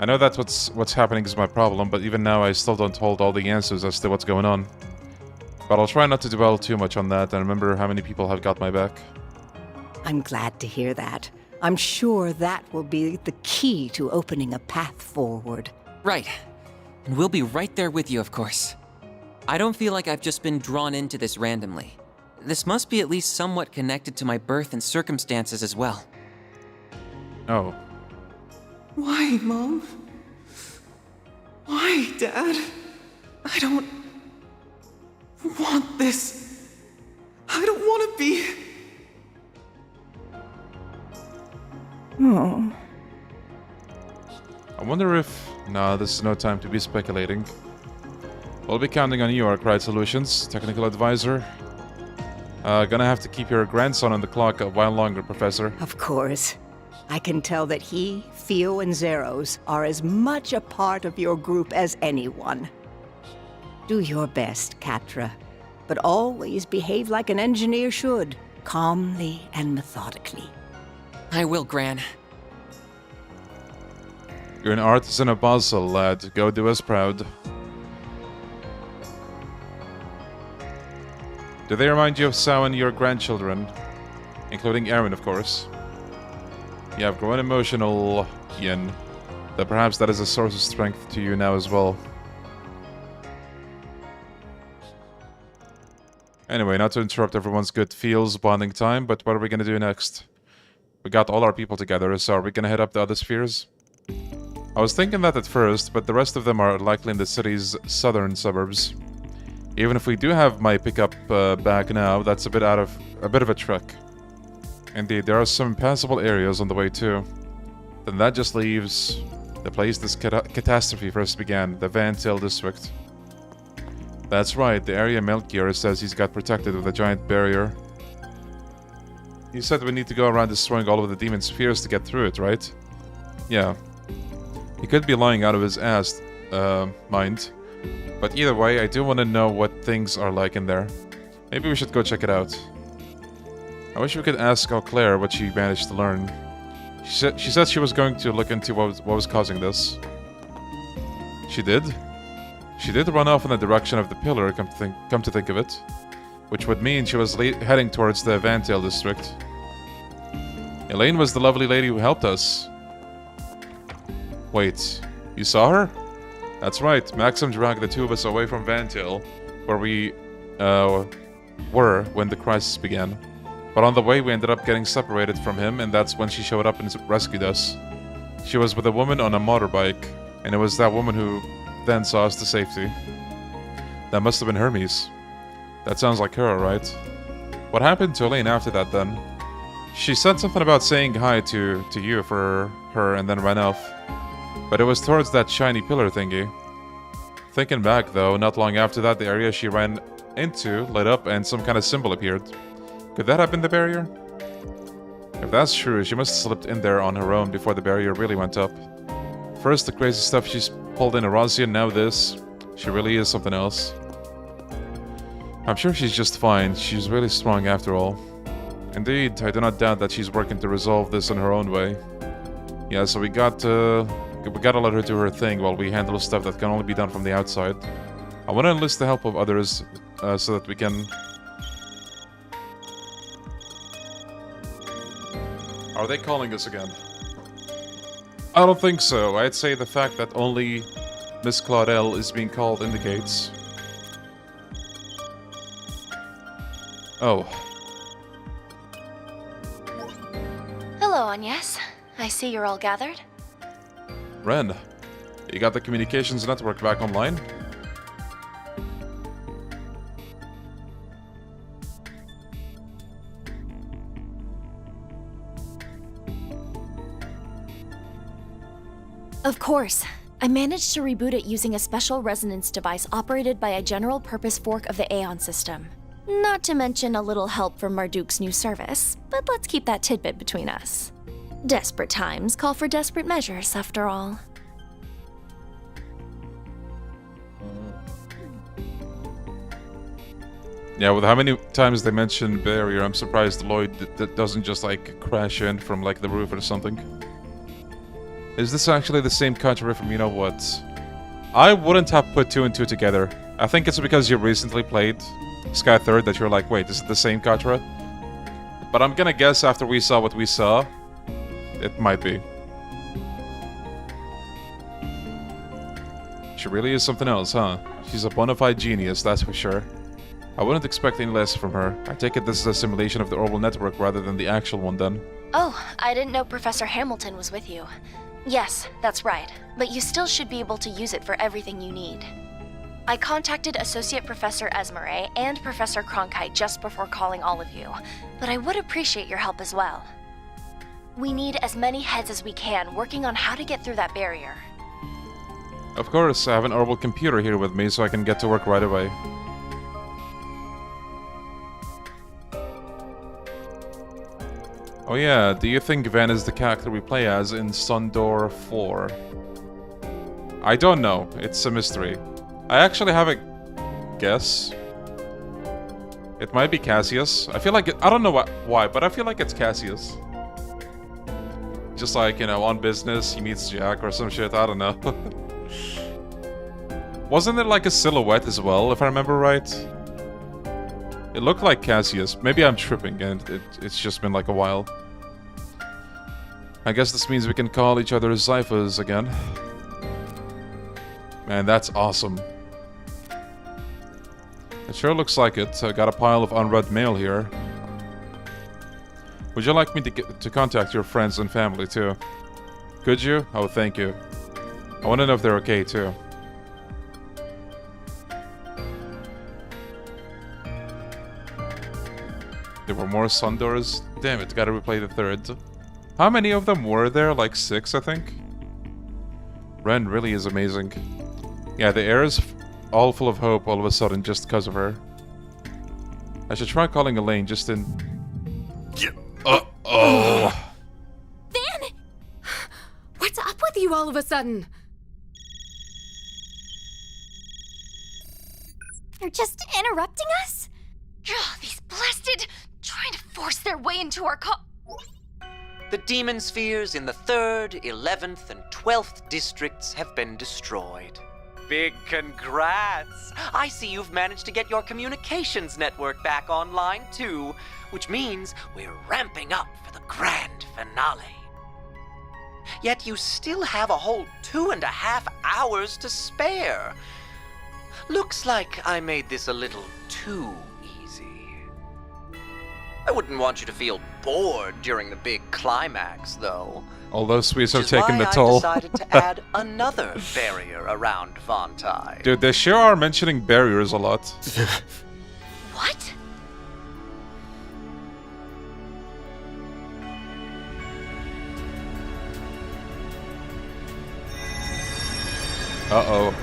Speaker 1: I know that what's happening is my problem, but even now I still don't hold all the answers as to what's going on. But I'll try not to dwell too much on that and remember how many people have got my back.
Speaker 15: I'm glad to hear that. I'm sure that will be the key to opening a path forward.
Speaker 18: Right. And we'll be right there with you, of course. I don't feel like I've just been drawn into this randomly. This must be at least somewhat connected to my birth and circumstances as well.
Speaker 1: Oh.
Speaker 20: Why, Mom? Why, Dad? I don't want this. I don't want to be...
Speaker 15: Oh.
Speaker 1: I wonder if... Nah, this is no time to be speculating. We'll be counting on you, our Cried Solutions, technical advisor. Gonna have to keep your grandson on the clock a while longer, Professor.
Speaker 15: Of course. I can tell that he, Theo, and Zeros are as much a part of your group as anyone. Do your best, Catra, but always behave like an engineer should, calmly and methodically.
Speaker 18: I will, Gran.
Speaker 1: You're an artisan of Basel, lad. Go do us proud. Do they remind you of Sao and your grandchildren? Including Aaron, of course. You have grown emotional, Yin. Though perhaps that is a source of strength to you now as well. Anyway, not to interrupt everyone's good feels bonding time, but what are we gonna do next? We got all our people together, so are we gonna head up the other spheres? I was thinking that at first, but the rest of them are likely in the city's southern suburbs. Even if we do have my pickup back now, that's a bit of a trek. Indeed, there are some impassable areas on the way too. Then that just leaves the place this catastrophe first began, the Van Til district. That's right, the area Melchior says he's got protected with a giant barrier. He said we need to go around destroying all of the demon spheres to get through it, right? Yeah. He could be lying out of his ass, mind. But either way, I do want to know what things are like in there. Maybe we should go check it out. I wish we could ask Claire what she managed to learn. She said she was going to look into what was causing this. She did? She did run off in the direction of the pillar, come to think of it. Which would mean she was heading towards the Van Til district. Elaine was the lovely lady who helped us. Wait, you saw her? That's right, Maxim dragged the two of us away from Van Til, where we were when the crisis began. But on the way we ended up getting separated from him, and that's when she showed up and rescued us. She was with a woman on a motorbike, and it was that woman who then saw us to safety. That must have been Hermes. That sounds like her, right? What happened to Elaine after that then? She said something about saying hi to you for her and then ran off. But it was towards that shiny pillar thingy. Thinking back though, not long after that the area she ran into lit up and some kind of symbol appeared. Could that have been the barrier? If that's true, she must have slipped in there on her own before the barrier really went up. First the crazy stuff she's pulled in Erosian, now this. She really is something else. I'm sure she's just fine. She's really strong after all. Indeed, I do not doubt that she's working to resolve this in her own way. Yeah, so we gotta let her do her thing while we handle stuff that can only be done from the outside. I want to enlist the help of others so that we can... Are they calling us again? I don't think so. I'd say the fact that only Miss Claudel is being called indicates. Oh.
Speaker 9: Hello, Agnes. I see you're all gathered.
Speaker 1: Ren, you got the communications network back online?
Speaker 9: Of course. I managed to reboot it using a special resonance device operated by a general-purpose fork of the Aeon system. Not to mention a little help from Marduk's new service, but let's keep that tidbit between us. Desperate times call for desperate measures, after all.
Speaker 1: Yeah, with how many times they mention barrier, I'm surprised Lloyd doesn't just like crash in from like the roof or something. Is this actually the same Kaizer from you know what? I wouldn't have put 2 and 2 together. I think it's because you recently played Sky 3rd that you're like, wait, is it the same Kaizer? But I'm gonna guess after we saw what we saw, it might be. She really is something else, huh? She's a bona fide genius, that's for sure. I wouldn't expect any less from her. I take it this is a simulation of the orbital network rather than the actual one then.
Speaker 9: Oh, I didn't know Professor Hamilton was with you. Yes, that's right, but you still should be able to use it for everything you need. I contacted Associate Professor Esmeralda and Professor Cronkite just before calling all of you, but I would appreciate your help as well. We need as many heads as we can working on how to get through that barrier.
Speaker 1: Of course, I have an orbital computer here with me so I can get to work right away. Oh yeah, do you think Van is the character we play as in Sundor 4? I don't know, it's a mystery. I actually have a guess. It might be Cassius. I feel like I don't know why, but I feel like it's Cassius. Just like, you know, on business, he meets Jack or some shit, I don't know. Wasn't it like a silhouette as well, if I remember right? It looked like Cassius. Maybe I'm tripping and it's just been like a while. I guess this means we can call each other Zyphas again. Man, that's awesome. It sure looks like it. I got a pile of unread mail here. Would you like me to contact your friends and family too? Could you? Oh, thank you. I want to know if they're okay too. There were more Sundors? Damn it, gotta replay the 3rd. How many of them were there? Like 6, I think? Ren really is amazing. Yeah, the air is all full of hope all of a sudden just because of her. I should try calling Elaine just in... Uh-oh!
Speaker 4: Van! What's up with you all of a sudden?
Speaker 5: You're just interrupting us? Ugh, these blasted... trying to force their way into our
Speaker 12: The demon spheres in the 3rd, 11th, and 12th districts have been destroyed. Big congrats! I see you've managed to get your communications network back online too, which means we're ramping up for the grand finale. Yet you still have a whole 2.5 hours to spare. Looks like I made this a little too easy. I wouldn't want you to feel bored during the big climax, though.
Speaker 1: All those sweets are
Speaker 12: Which is
Speaker 1: taking the
Speaker 12: why I
Speaker 1: toll.
Speaker 12: decided to add another barrier around Vontai.
Speaker 1: Dude, they sure are mentioning barriers a lot.
Speaker 5: What?
Speaker 1: Uh-oh.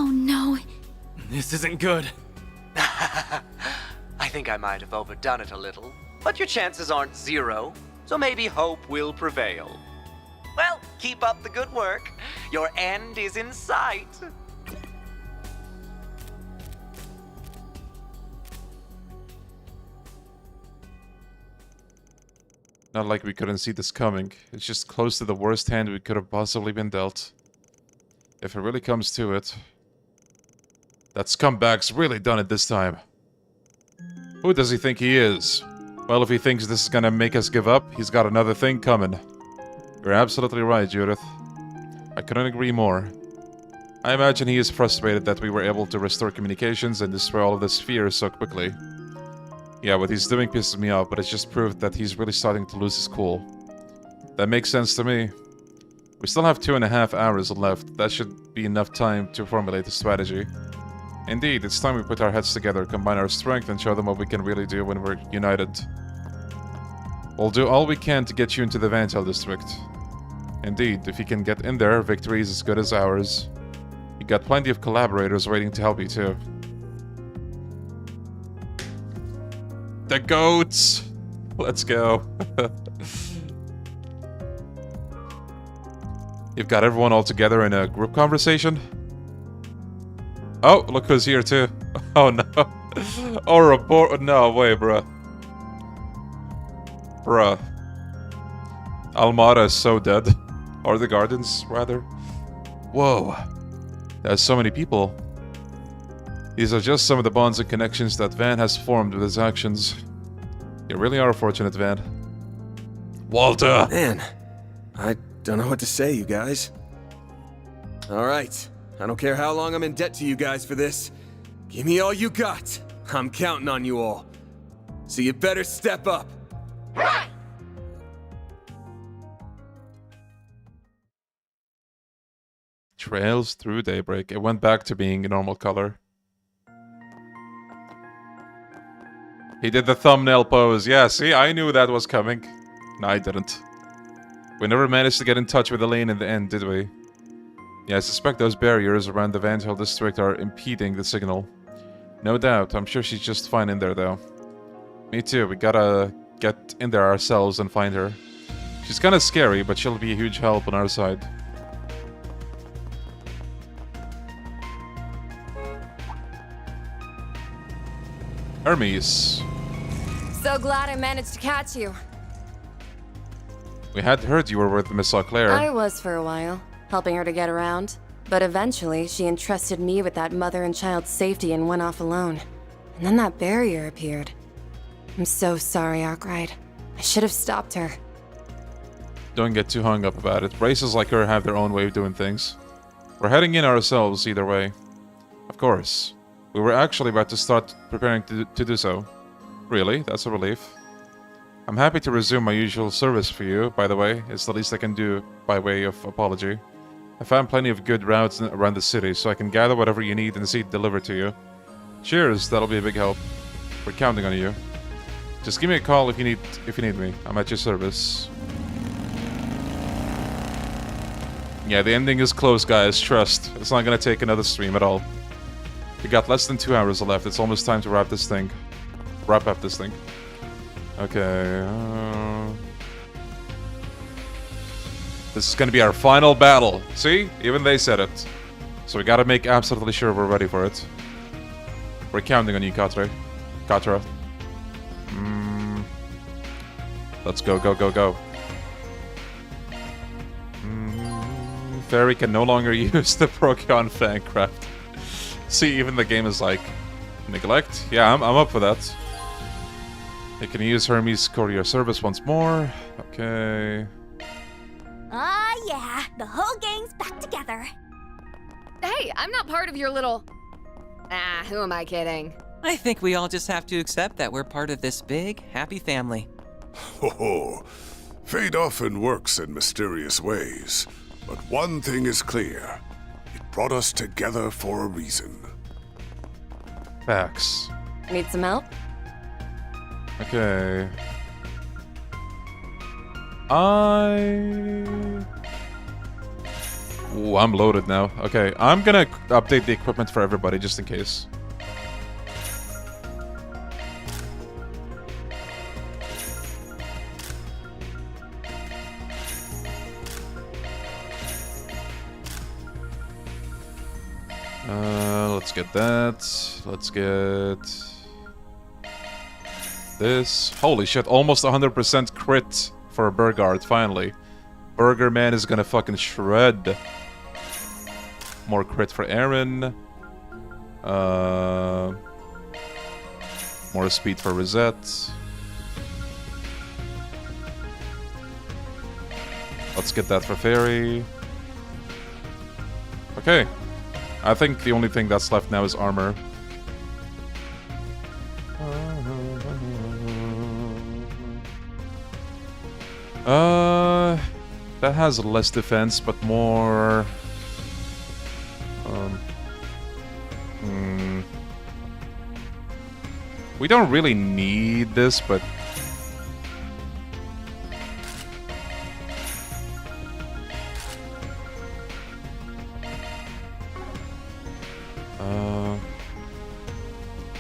Speaker 9: Oh no.
Speaker 10: This isn't good.
Speaker 12: I think I might have overdone it a little, but your chances aren't 0, so maybe hope will prevail. Well, keep up the good work. Your end is in sight.
Speaker 1: Not like we couldn't see this coming. It's just close to the worst hand we could have possibly been dealt. If it really comes to it. That scumbag's really done it this time. Who does he think he is? Well, if he thinks this is gonna make us give up, he's got another thing coming. You're absolutely right, Judith. I couldn't agree more. I imagine he is frustrated that we were able to restore communications and destroy all of the spheres so quickly. Yeah, what he's doing pisses me off, but it's just proof that he's really starting to lose his cool. That makes sense to me. We still have 2.5 hours left. That should be enough time to formulate a strategy. Indeed, it's time we put our heads together, combine our strength, and show them what we can really do when we're united. We'll do all we can to get you into the FAIRYTALE district. Indeed, if you can get in there, victory is as good as ours. You got plenty of collaborators waiting to help you too. The goats! Let's go. You've got everyone all together in a group conversation? Oh, look who's here too. Oh no. Oh, report. No way, bruh. Bruh. Almada is so dead. Or the gardens, rather. Whoa. There's so many people. These are just some of the bonds and connections that Van has formed with his actions. You really are fortunate, Van. Walter!
Speaker 16: Man, I don't know what to say, you guys. Alright, I don't care how long I'm in debt to you guys for this. Give me all you got. I'm counting on you all. So you better step up.
Speaker 1: Trails through daybreak. It went back to being a normal color. He did the thumbnail pose. Yeah, see, I knew that was coming. No, I didn't. We never managed to get in touch with Elaine in the end, did we? Yeah, I suspect those barriers around the FAIRYTALE district are impeding the signal. No doubt. I'm sure she's just fine in there, though. Me too. We gotta get in there ourselves and find her. She's kinda scary, but she'll be a huge help on our side. Hermes.
Speaker 13: So glad I managed to catch you.
Speaker 1: We had heard you were with Miss Claire.
Speaker 13: I was for a while, helping her to get around. But eventually, she entrusted me with that mother and child's safety and went off alone. And then that barrier appeared. I'm so sorry, Arkwright. I should have stopped her.
Speaker 1: Don't get too hung up about it. Races like her have their own way of doing things. We're heading in ourselves either way. Of course. We were actually about to start preparing to do so. Really? That's a relief. I'm happy to resume my usual service for you, by the way. It's the least I can do by way of apology. I found plenty of good routes around the city, so I can gather whatever you need and see it delivered to you. Cheers, that'll be a big help. We're counting on you. Just give me a call if you need me. I'm at your service. Yeah, the ending is close, guys. Trust. It's not gonna take another stream at all. We got less than 2 hours left. It's almost time to wrap up this thing. Okay. This is gonna be our final battle. See? Even they said it. So we gotta make absolutely sure we're ready for it. We're counting on you, Katra. Let's go, go, go, go. Fairy can no longer use the Procyon Fancraft. See, even the game is like, neglect? Yeah, I'm up for that. You can use Hermes courier service once more. Okay.
Speaker 5: Yeah, the whole gang's back together.
Speaker 4: Hey, I'm not part of your little... Ah, who am I kidding?
Speaker 18: I think we all just have to accept that we're part of this big, happy family.
Speaker 6: Ho ho. Fate often works in mysterious ways, but one thing is clear. It brought us together for a reason.
Speaker 1: Facts.
Speaker 13: Need some help?
Speaker 1: Okay. Ooh, I'm loaded now. Okay, I'm gonna update the equipment for everybody just in case. Let's get that. Let's get this. Holy shit, almost 100% crit for Burgard, finally. Burger Man is gonna fucking shred. More crit for Aaron. More speed for Rosette. Let's get that for Fairy. Okay. I think the only thing that's left now is armor. That has less defense, but more... We don't really need this, but...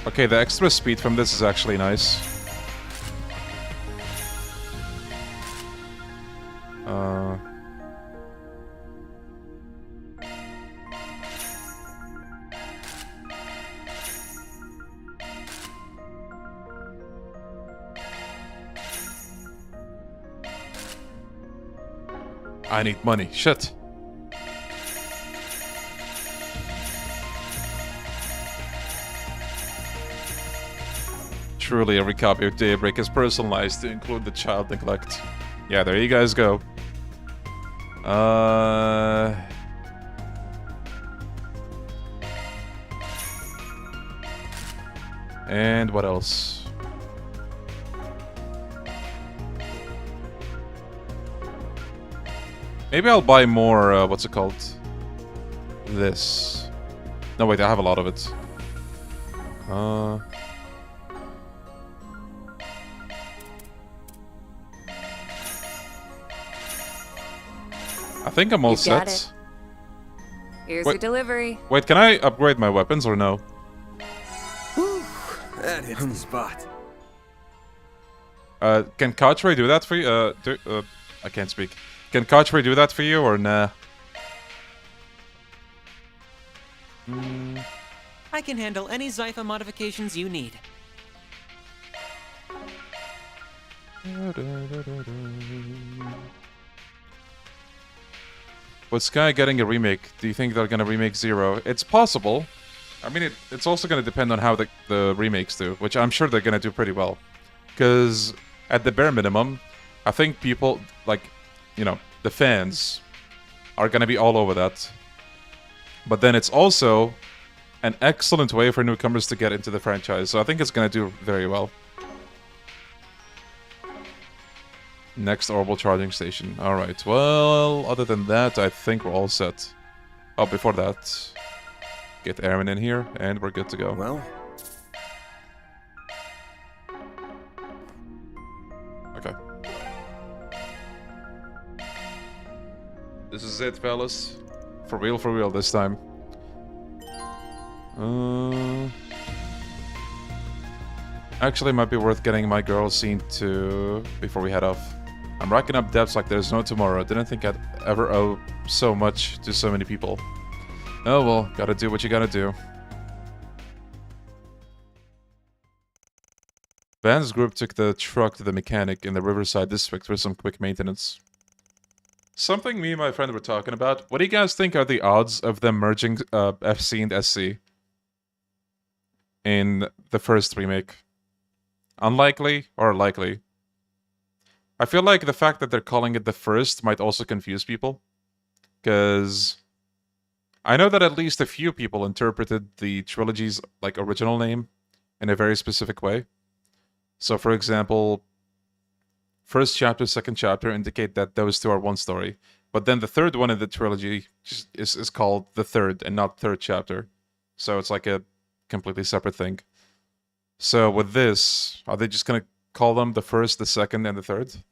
Speaker 1: Okay, the extra speed from this is actually nice. I need money. Shit. Truly, every copy of Daybreak is personalized to include the child neglect. Yeah, there you guys go. And what else? Maybe I'll buy more, what's it called? This. No, wait, I have a lot of it. I think I'm all set.
Speaker 19: It. Here's your delivery.
Speaker 1: Wait, can I upgrade my weapons or no?
Speaker 16: Whew, that hits the spot.
Speaker 1: Can Kaizer do that for you? I can't speak. Can Kaizer do that for you or nah?
Speaker 18: I can handle any Zypha modifications you need.
Speaker 1: With Sky getting a remake, do you think they're gonna remake Zero? It's possible. I mean, it's also gonna depend on how the remakes do, which I'm sure they're gonna do pretty well. Because at the bare minimum, I think people, like, you know, the fans are gonna be all over that. But then it's also an excellent way for newcomers to get into the franchise, so I think it's gonna do very well. Next orbital charging station. Alright, well, other than that, I think we're all set. Oh, before that, get Aaron in here, and we're good to go.
Speaker 16: Well.
Speaker 1: Okay. This is it, fellas. For real this time. Actually, it might be worth getting my girl scene too before we head off. I'm racking up debts like there's no tomorrow. Didn't think I'd ever owe so much to so many people. Oh well, gotta do what you gotta do. Van's group took the truck to the mechanic in the Riverside district for some quick maintenance. Something me and my friend were talking about. What do you guys think are the odds of them merging FC and SC in the first remake? Unlikely or likely? I feel like the fact that they're calling it the first might also confuse people. Because I know that at least a few people interpreted the trilogy's like original name in a very specific way. So for example, first chapter, second chapter indicate that those two are one story. But then the third one in the trilogy is called the third and not third chapter. So it's like a completely separate thing. So with this, are they just gonna call them the first, the second, and the third?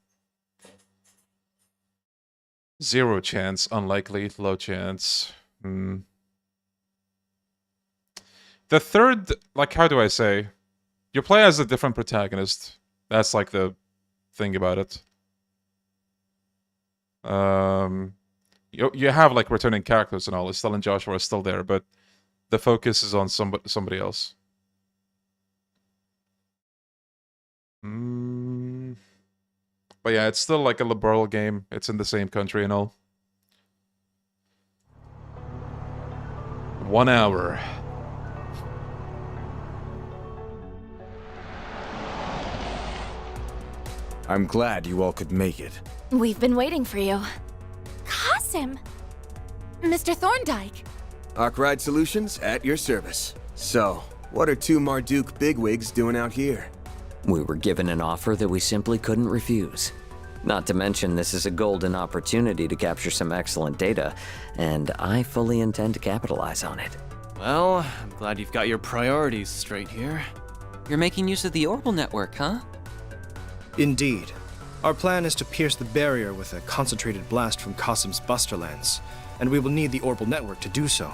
Speaker 1: 0 chance, unlikely, low chance. The third, like, how do I say? You play as a different protagonist. That's like the thing about it. You have like returning characters and all. Estelle and Joshua are still there, but the focus is on somebody else. But yeah, it's still like a liberal game. It's in the same country and all. 1 hour.
Speaker 11: I'm glad you all could make it.
Speaker 5: We've been waiting for you. him. Mr. Thorndyke.
Speaker 21: Arkwright Solutions at your service. So, what are two Marduk bigwigs doing out here?
Speaker 22: We were given an offer that we simply couldn't refuse. Not to mention, this is a golden opportunity to capture some excellent data, and I fully intend to capitalize on it.
Speaker 10: Well, I'm glad you've got your priorities straight here.
Speaker 18: You're making use of the orbital network, huh?
Speaker 23: Indeed. Our plan is to pierce the barrier with a concentrated blast from Qasim's Buster Lance, and we will need the orbital network to do so.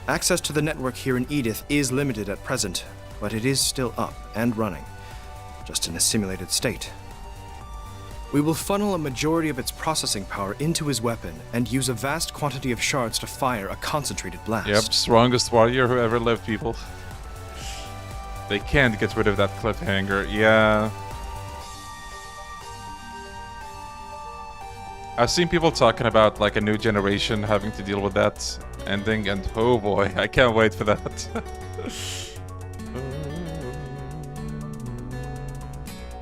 Speaker 23: Access to the network here in Edith is limited at present, but it is still up and running, just in a simulated state. We will funnel a majority of its processing power into his weapon and use a vast quantity of shards to fire a concentrated blast.
Speaker 1: Yep, strongest warrior who ever lived, people. They can't get rid of that cliffhanger, yeah. I've seen people talking about like a new generation having to deal with that ending, and oh boy, I can't wait for that.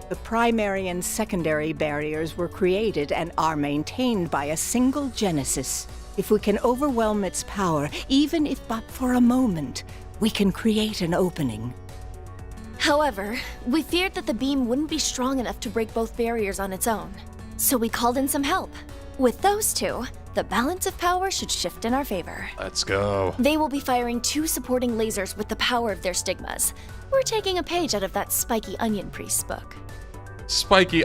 Speaker 15: The primary and secondary barriers were created and are maintained by a single Genesis. If we can overwhelm its power, even if but for a moment, we can create an opening.
Speaker 9: However, we feared that the beam wouldn't be strong enough to break both barriers on its own. So we called in some help. With those two, the balance of power should shift in our favor.
Speaker 1: Let's go.
Speaker 9: They will be firing two supporting lasers with the power of their stigmas. We're taking a page out of that Spiky Onion Priest's book.
Speaker 1: Spiky.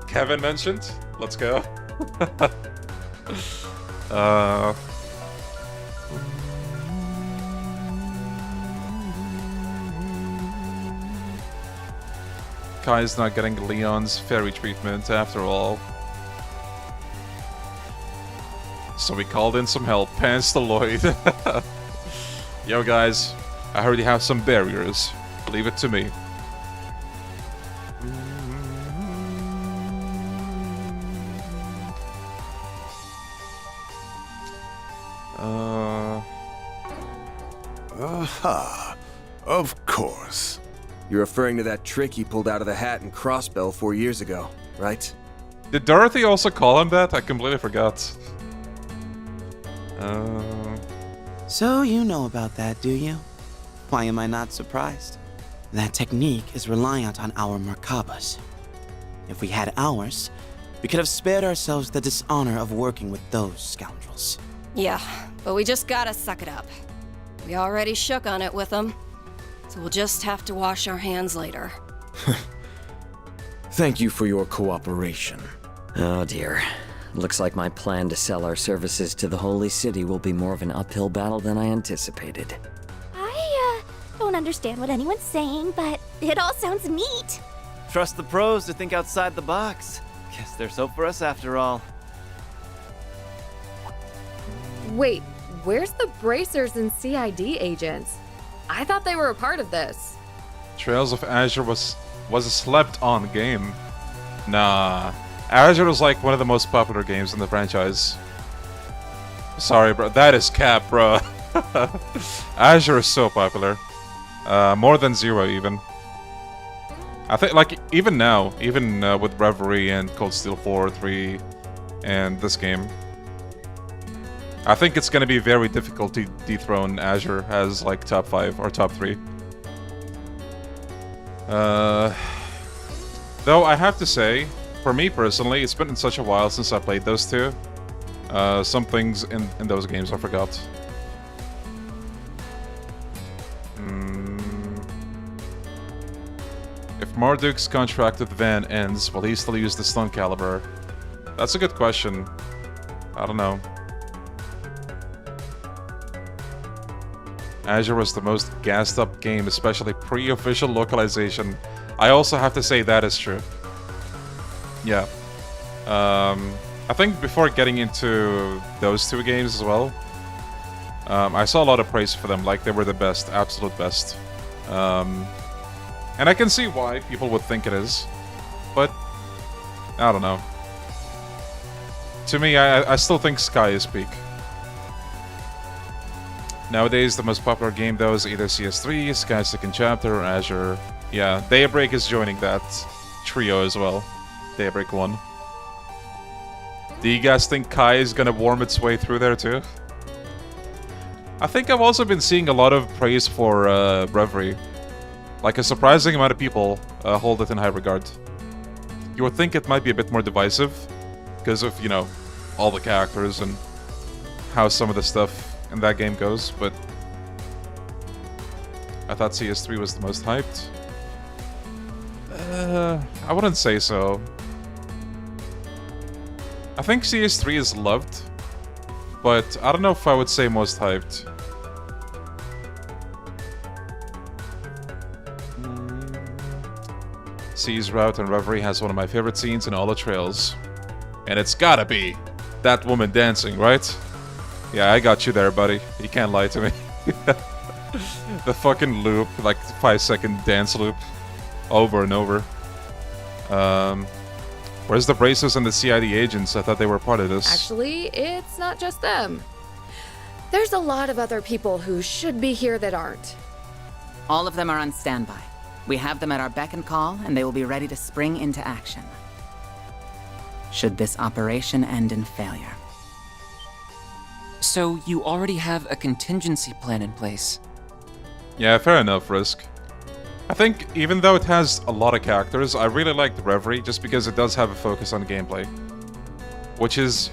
Speaker 1: Kevin mentioned. Let's go. Kai's not getting Leon's fairy treatment after all. So we called in some help. Pants to Lloyd. Yo guys, I already have some barriers. Leave it to me.
Speaker 6: Aha. Of course.
Speaker 21: You're referring to that trick he pulled out of the hat in Crossbell 4 years ago, right?
Speaker 1: Did Dorothy also call him that? I completely forgot.
Speaker 24: So you know about that, do you? Why am I not surprised? That technique is reliant on our Merkabas. If we had ours, we could have spared ourselves the dishonor of working with those scoundrels.
Speaker 13: Yeah, but we just gotta suck it up. We already shook on it with them, so we'll just have to wash our hands later.
Speaker 21: Thank you for your cooperation.
Speaker 22: Oh dear. Looks like my plan to sell our services to the Holy City will be more of an uphill battle than I anticipated.
Speaker 5: I don't understand what anyone's saying, but it all sounds neat.
Speaker 10: Trust the pros to think outside the box. Guess there's hope for us after all.
Speaker 4: Wait, where's the bracers and CID agents? I thought they were a part of this.
Speaker 1: Trails of Azure was a slept-on game. Nah. Azure was like one of the most popular games in the franchise. Sorry, bro. That is cap, bro. Azure is so popular. More than Zero, even. I think, like, even now, even with Reverie and Cold Steel 4, 3, and this game, I think it's going to be very difficult to dethrone Azure as, like, top 5 or top 3. Though, I have to say, for me personally, it's been such a while since I played those two. Some things in those games I forgot. If Marduk's contract with Van ends, will he still use the Stun Caliber? That's a good question. I don't know. Azure was the most gassed up game, especially pre-official localization. I also have to say that is true. Yeah. I think before getting into those two games as well, I saw a lot of praise for them, like they were the best, absolute best. And I can see why people would think it is, but I don't know. To me, I still think Sky is peak. Nowadays, the most popular game though is either CS3, Sky's Second Chapter, or Azure. Yeah, Daybreak is joining that trio as well. Daybreak 1. Do you guys think Kai is gonna worm its way through there too? I think I've also been seeing a lot of praise for Reverie. Like a surprising amount of people hold it in high regard. You would think it might be a bit more divisive because of, you know, all the characters and how some of the stuff in that game goes, but I thought CS3 was the most hyped. I wouldn't say so. I think CS3 is loved, but I don't know if I would say most hyped. C's route and Reverie has one of my favorite scenes in all the trails. And it's gotta be that woman dancing, right? Yeah, I got you there, buddy. You can't lie to me. The fucking loop, like 5-second dance loop. Over and over. Where's the braces and the CID agents? I thought they were part of this.
Speaker 4: Actually, it's not just them. There's a lot of other people who should be here that aren't.
Speaker 2: All of them are on standby. We have them at our beck and call, and they will be ready to spring into action. Should this operation end in failure.
Speaker 18: So you already have a contingency plan in place?
Speaker 1: Yeah, fair enough, Risk. I think even though it has a lot of characters, I really liked Reverie just because it does have a focus on gameplay. Which is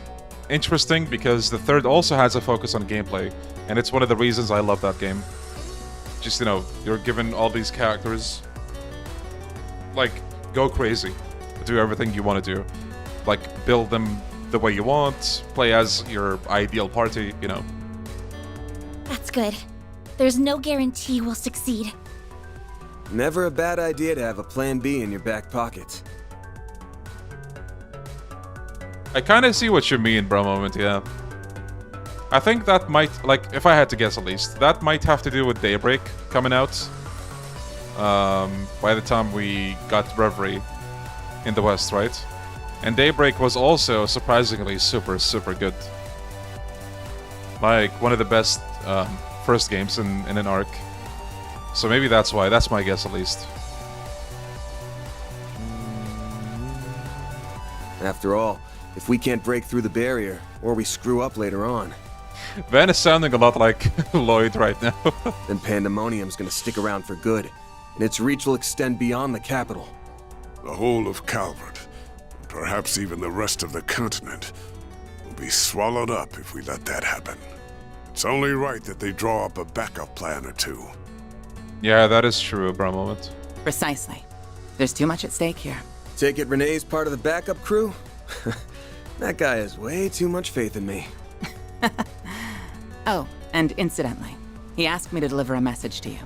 Speaker 1: interesting because the third also has a focus on gameplay, and it's one of the reasons I love that game. Just, you know, you're given all these characters. Like, go crazy. Do everything you want to do. Like, build them the way you want, play as your ideal party, you know.
Speaker 5: That's good. There's no guarantee we'll succeed.
Speaker 21: Never a bad idea to have a plan B in your back pocket.
Speaker 1: I kinda see what you mean, bro moment, yeah. I think that might, like, if I had to guess at least, that might have to do with Daybreak coming out. By the time we got Reverie in the West, right? And Daybreak was also surprisingly super, super good. Like, one of the best first games in an arc. So maybe that's why. That's my guess, at least.
Speaker 21: After all, if we can't break through the barrier, or we screw up later on...
Speaker 1: Van is sounding a lot like Lloyd right now.
Speaker 21: Then Pandemonium's gonna stick around for good, and its reach will extend beyond the capital.
Speaker 6: The whole of Calvert, and perhaps even the rest of the continent, will be swallowed up if we let that happen. It's only right that they draw up a backup plan or two.
Speaker 1: Yeah, that is true, bro moment.
Speaker 2: Precisely. There's too much at stake here.
Speaker 21: Take it Renee's part of the backup crew? That guy has way too much faith in me.
Speaker 2: Oh, and incidentally, he asked me to deliver a message to you.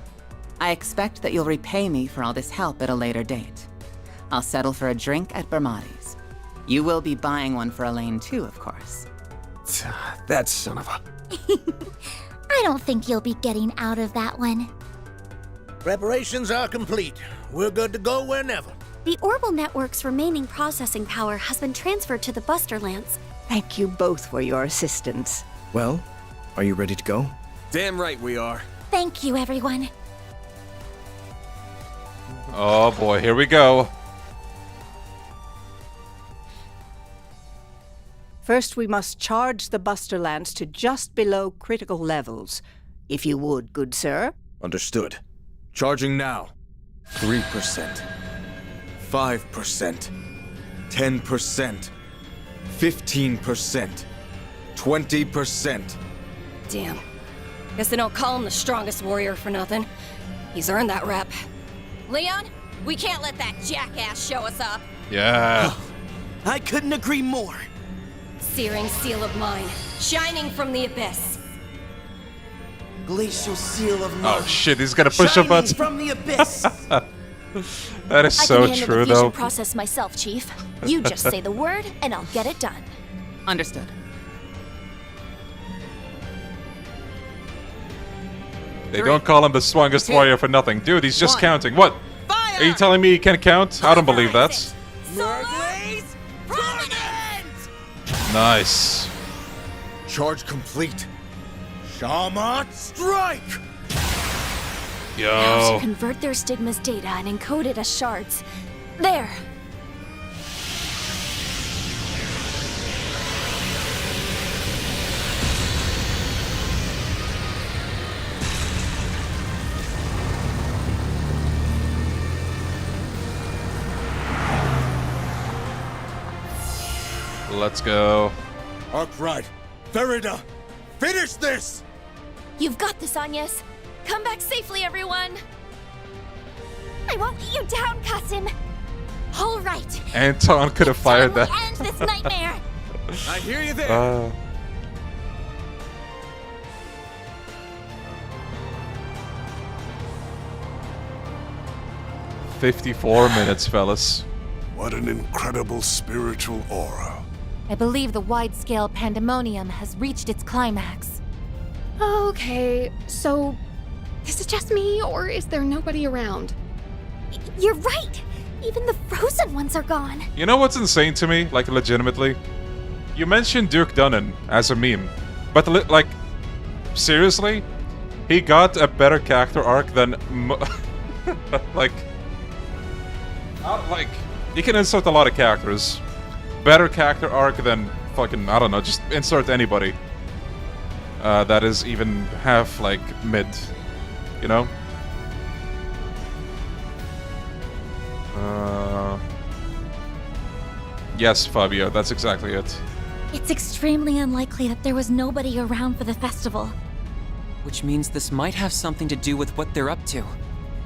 Speaker 2: I expect that you'll repay me for all this help at a later date. I'll settle for a drink at Bermati's. You will be buying one for Elaine too, of course.
Speaker 21: That son of a...
Speaker 5: I don't think you'll be getting out of that one.
Speaker 3: Preparations are complete. We're good to go whenever.
Speaker 5: The Orbital Network's remaining processing power has been transferred to the Buster Lance.
Speaker 15: Thank you both for your assistance.
Speaker 23: Well, are you ready to go?
Speaker 21: Damn right we are.
Speaker 5: Thank you, everyone.
Speaker 1: Oh boy, here we go.
Speaker 15: First, we must charge the Buster Lance to just below critical levels. If you would, good sir.
Speaker 24: Understood. Charging now. 3%. 5%. 10%. 15%. 20%.
Speaker 13: Damn. Guess they don't call him the strongest warrior for nothing. He's earned that rep. Leon, we can't let that jackass show us up.
Speaker 1: Yeah.
Speaker 3: I couldn't agree more.
Speaker 13: Searing seal of mine, shining from the abyss.
Speaker 3: Glacial seal of mine.
Speaker 1: Oh shit, he's gonna push a button.
Speaker 3: From the abyss.
Speaker 1: That is so
Speaker 5: I can handle
Speaker 1: true,
Speaker 5: the fusion
Speaker 1: though.
Speaker 5: process myself, Chief. You just say the word, and I'll get it done.
Speaker 2: Understood.
Speaker 1: They don't call him the strongest warrior for nothing. Dude, he's just counting. What? Are you telling me he can't count? I don't believe that. Nice.
Speaker 3: Charge complete. Shaman strike!
Speaker 5: Now to
Speaker 1: Yo.
Speaker 5: convert their stigma's data and encode it as shards. There.
Speaker 1: Let's go.
Speaker 3: Arkwright, Farida, finish this!
Speaker 5: You've got this, Anyas. Come back safely, everyone. I won't let you down, Kasim. All right.
Speaker 1: Anton could have fired that.
Speaker 5: End this nightmare.
Speaker 16: I hear you there.
Speaker 1: 54 minutes, fellas.
Speaker 6: What an incredible spiritual aura.
Speaker 5: I believe the wide-scale pandemonium has reached its climax.
Speaker 4: Okay, so this is just me, or is there nobody around?
Speaker 5: You're right. Even the frozen ones are gone.
Speaker 1: You know what's insane to me? Like, legitimately? You mentioned Duke Dunnan as a meme, but like, seriously? He got a better character arc than like, you can insert a lot of characters. Better character arc than fucking, I don't know, just insert anybody. That is even half, like, mid. You know? Yes, Fabio, that's exactly it.
Speaker 5: It's extremely unlikely that there was nobody around for the festival.
Speaker 18: Which means this might have something to do with what they're up to.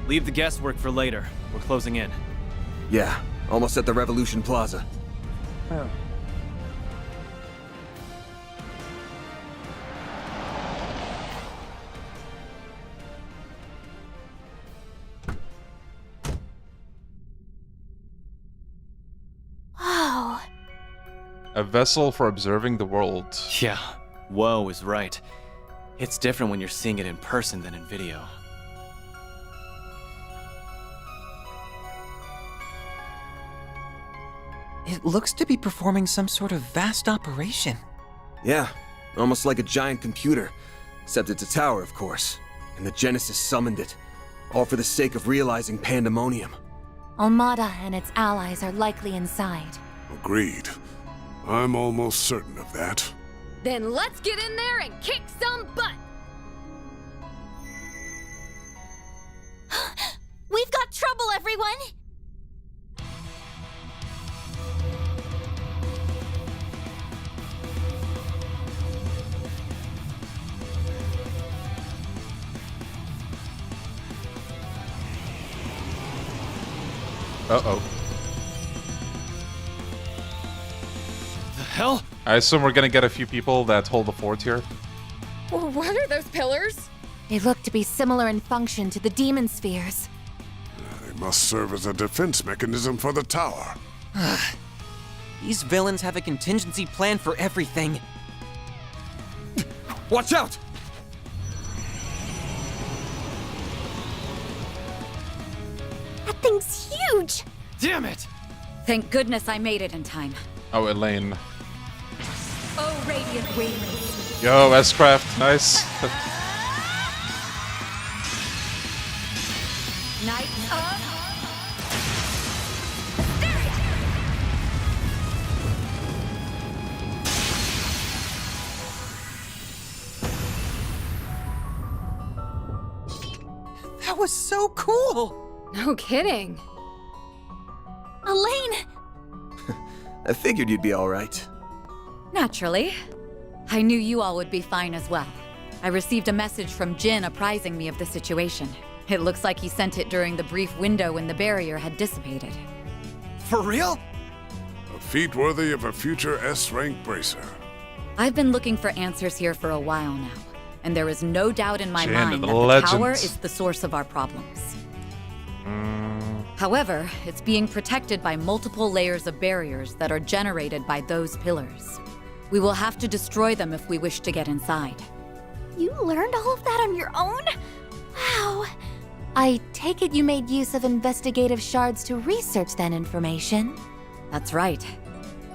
Speaker 10: Leave the guesswork for later. We're closing in.
Speaker 21: Yeah, almost at the Revolution Plaza.
Speaker 1: Oh.
Speaker 5: Wow.
Speaker 1: A vessel for observing the world.
Speaker 10: Yeah, whoa is right. It's different when you're seeing it in person than in video.
Speaker 18: It looks to be performing some sort of vast operation.
Speaker 21: Yeah, almost like a giant computer. Except it's a tower, of course. And the Genesis summoned it. All for the sake of realizing pandemonium.
Speaker 5: Almada and its allies are likely inside.
Speaker 6: Agreed. I'm almost certain of that.
Speaker 4: Then let's get in there and kick some butt!
Speaker 5: We've got trouble, everyone!
Speaker 1: Uh-oh.
Speaker 10: The hell?
Speaker 1: I assume we're gonna get a few people that hold the fort here.
Speaker 4: What are those pillars?
Speaker 5: They look to be similar in function to the demon spheres.
Speaker 6: They must serve as a defense mechanism for the tower.
Speaker 18: These villains have a contingency plan for everything.
Speaker 21: Watch out!
Speaker 5: That thing's huge!
Speaker 10: Damn it!
Speaker 2: Thank goodness I made it in time.
Speaker 1: Oh, Elaine.
Speaker 2: Oh, radiant wings.
Speaker 1: Yo, S-Craft, nice.
Speaker 2: Knights up.
Speaker 18: That was so cool!
Speaker 4: No kidding.
Speaker 5: Elaine!
Speaker 21: I figured you'd be alright.
Speaker 2: Naturally. I knew you all would be fine as well. I received a message from Jin apprising me of the situation. It looks like he sent it during the brief window when the barrier had dissipated.
Speaker 10: For real?
Speaker 6: A feat worthy of a future S-rank bracer.
Speaker 2: I've been looking for answers here for a while now, and there is no doubt in my
Speaker 1: Jin,
Speaker 2: mind
Speaker 1: the
Speaker 2: that the
Speaker 1: legend.
Speaker 2: tower is the source of our problems. However, it's being protected by multiple layers of barriers that are generated by those pillars. We will have to destroy them if we wish to get inside.
Speaker 5: You learned all of that on your own? Wow. I take it you made use of investigative shards to research that information.
Speaker 2: That's right.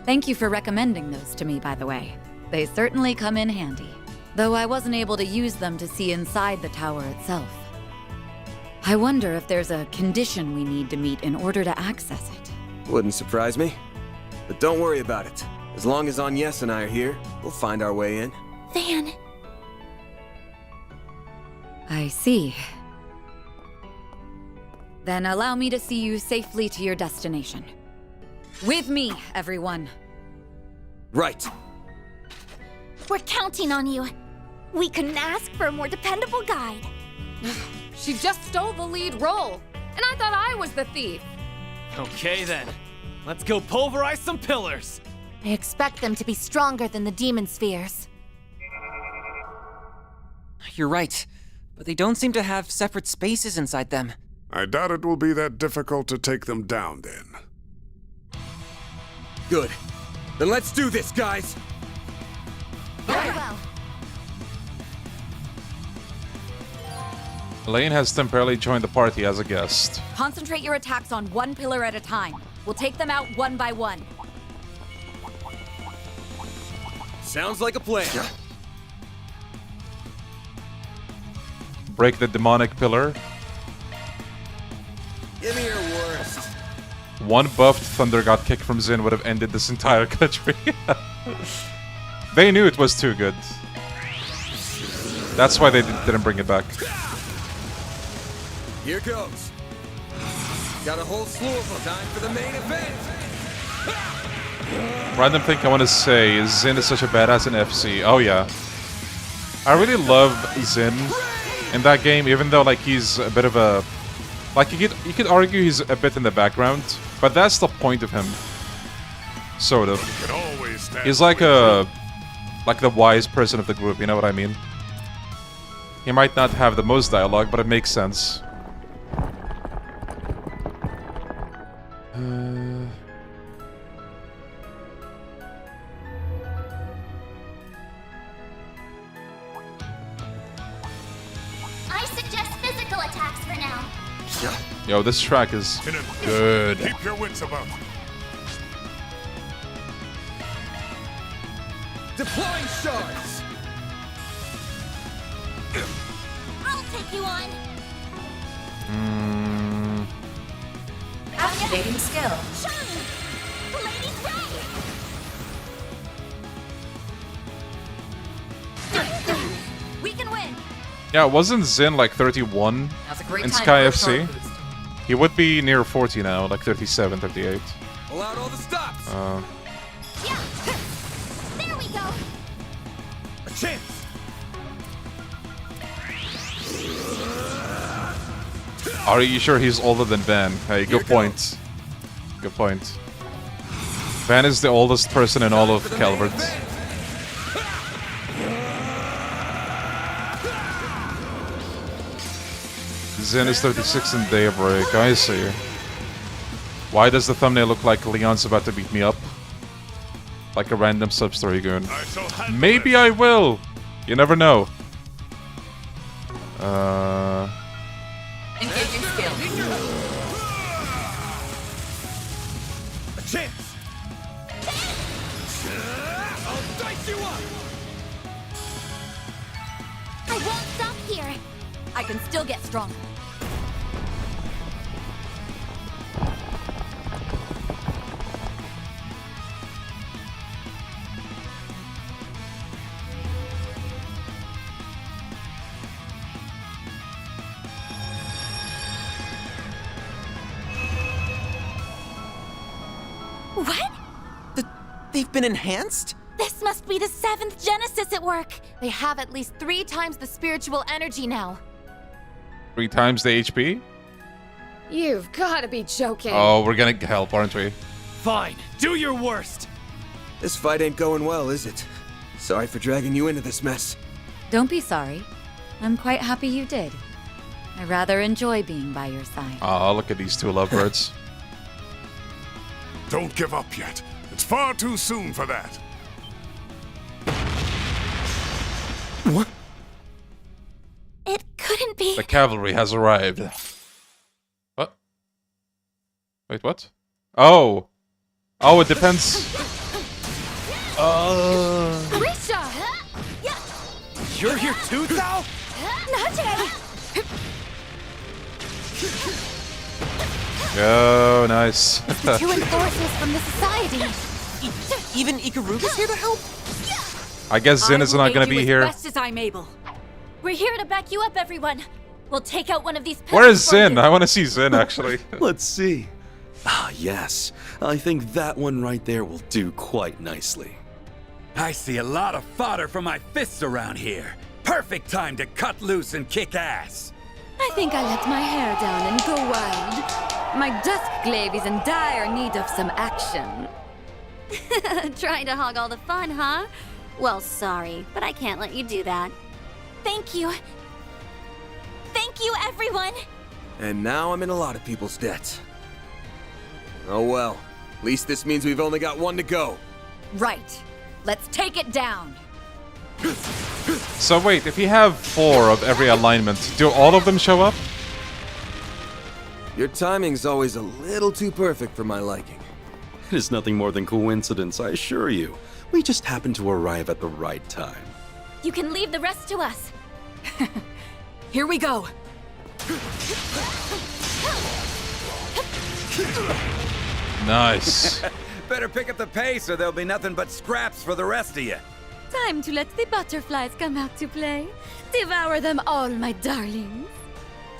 Speaker 2: Thank you for recommending those to me, by the way. They certainly come in handy. Though I wasn't able to use them to see inside the tower itself. I wonder if there's a condition we need to meet in order to access it.
Speaker 21: Wouldn't surprise me. But don't worry about it. As long as Agnes and I are here, we'll find our way in.
Speaker 5: Van.
Speaker 2: I see. Then allow me to see you safely to your destination. With me, everyone.
Speaker 21: Right.
Speaker 5: We're counting on you. We couldn't ask for a more dependable guide.
Speaker 4: She just stole the lead role, and I thought I was the thief.
Speaker 10: Okay then. Let's go pulverize some pillars.
Speaker 5: I expect them to be stronger than the demon spheres.
Speaker 18: You're right, but they don't seem to have separate spaces inside them.
Speaker 6: I doubt it will be that difficult to take them down then.
Speaker 21: Good. Then let's do this, guys!
Speaker 5: Very well.
Speaker 1: Elaine has temporarily joined the party as a guest.
Speaker 7: Concentrate your attacks on one pillar at a time. We'll take them out one by one.
Speaker 21: Sounds like a plan.
Speaker 1: Break the demonic pillar.
Speaker 21: Give me your worst.
Speaker 1: One buffed Thunder God kick from Zin would have ended this entire country. They knew it was too good. That's why they didn't bring it back.
Speaker 21: Here goes. Got a whole slew of them. Time for the main event.
Speaker 1: Random thing I want to say is Zin is such a badass in FC. Oh yeah. I really love Zin in that game, even though like he's a bit of a... Like you could argue he's a bit in the background, but that's the point of him. Sort of. He's like the wise person of the group, you know what I mean? He might not have the most dialogue, but it makes sense.
Speaker 5: I suggest physical attacks for now.
Speaker 1: Yo, this track is good.
Speaker 6: Keep your wits about you.
Speaker 21: Deploying shards.
Speaker 5: I'll take you on.
Speaker 7: Activating skill.
Speaker 5: Shine! The lady's right!
Speaker 7: We can win.
Speaker 1: Yeah, wasn't Zin like 31
Speaker 7: Now's a great
Speaker 1: in
Speaker 7: time
Speaker 1: Sky
Speaker 7: for a
Speaker 1: FC?
Speaker 7: power boost.
Speaker 1: He would be near 40 now, like 37, 38.
Speaker 21: Pull out all the stops.
Speaker 5: Yeah! There we go!
Speaker 21: A chance.
Speaker 1: Are you sure he's older than Van? Hey, good point. Good point. Van is the oldest person in all of Calvert. Zin is 36 in Daybreak, I see. Why does the thumbnail look like Leon's about to beat me up? Like a random sub-story goon. Maybe I will! You never know.
Speaker 7: Engaging skill.
Speaker 21: A chance. I'll dice you up.
Speaker 5: I won't stop here.
Speaker 7: I can still get stronger.
Speaker 5: What?
Speaker 18: They've been enhanced?
Speaker 5: This must be the 7th Genesis at work. They have at least 3 times the spiritual energy now.
Speaker 1: 3 times the HP?
Speaker 4: You've got to be joking.
Speaker 1: Oh, we're gonna help, aren't we?
Speaker 10: Fine, do your worst.
Speaker 21: This fight ain't going well, is it? Sorry for dragging you into this mess.
Speaker 7: Don't be sorry. I'm quite happy you did. I rather enjoy being by your side.
Speaker 1: Oh, look at these two lovebirds.
Speaker 6: Don't give up yet. It's far too soon for that.
Speaker 1: What?
Speaker 5: It couldn't be.
Speaker 1: The cavalry has arrived. What? Wait, what? Oh! Oh, it depends.
Speaker 5: Risha!
Speaker 10: You're here too, Thou?
Speaker 5: Nate!
Speaker 1: Oh, nice.
Speaker 5: The 2 enforcers from the society.
Speaker 18: Even Ikaruga's here to help?
Speaker 1: I guess Zin is not gonna be here.
Speaker 7: As best as I'm able.
Speaker 5: We're here to back you up, everyone. We'll take out one of these.
Speaker 1: Where is
Speaker 5: pillars for
Speaker 1: Zin?
Speaker 5: you.
Speaker 1: I want to see Zin, actually.
Speaker 11: Let's see. Ah, yes. I think that one right there will do quite nicely.
Speaker 8: I see a lot of fodder for my fists around here. Perfect time to cut loose and kick ass.
Speaker 13: I think I let my hair down and go wild. My Duskglaive is in dire need of some action.
Speaker 5: Trying to hog all the fun, huh? Well, sorry, but I can't let you do that. Thank you. Thank you, everyone!
Speaker 21: And now I'm in a lot of people's debt. Oh well. At least this means we've only got one to go.
Speaker 7: Right. Let's take it down.
Speaker 1: So wait, if you have 4 of every alignment, do all of them show up?
Speaker 21: Your timing's always a little too perfect for my liking.
Speaker 11: It is nothing more than coincidence, I assure you. We just happened to arrive at the right time.
Speaker 5: You can leave the rest to us.
Speaker 7: Here we go.
Speaker 1: Nice.
Speaker 8: Better pick up the pace or there'll be nothing but scraps for the rest of you.
Speaker 13: Time to let the butterflies come out to play. Devour them all, my darlings.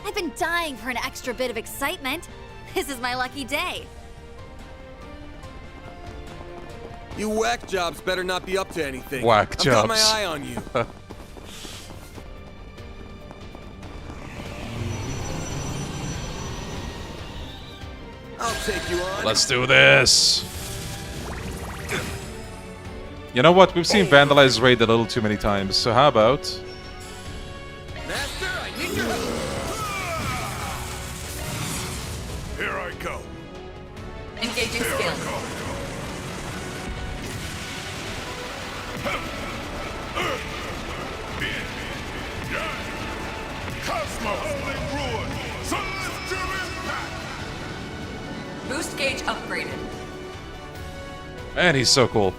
Speaker 5: I've been dying for an extra bit of excitement. This is my lucky day.
Speaker 21: You whack jobs better not be up to anything.
Speaker 1: Whack
Speaker 21: I've got my
Speaker 1: jobs.
Speaker 21: eye on you. I'll take you on.
Speaker 1: Let's do this. You know what? We've seen Vandalize Raid a little too many times, so how about...
Speaker 8: Master, I need your help.
Speaker 6: Here I go.
Speaker 7: Engaging skill. Boost gauge upgraded.
Speaker 1: Man, he's so cool.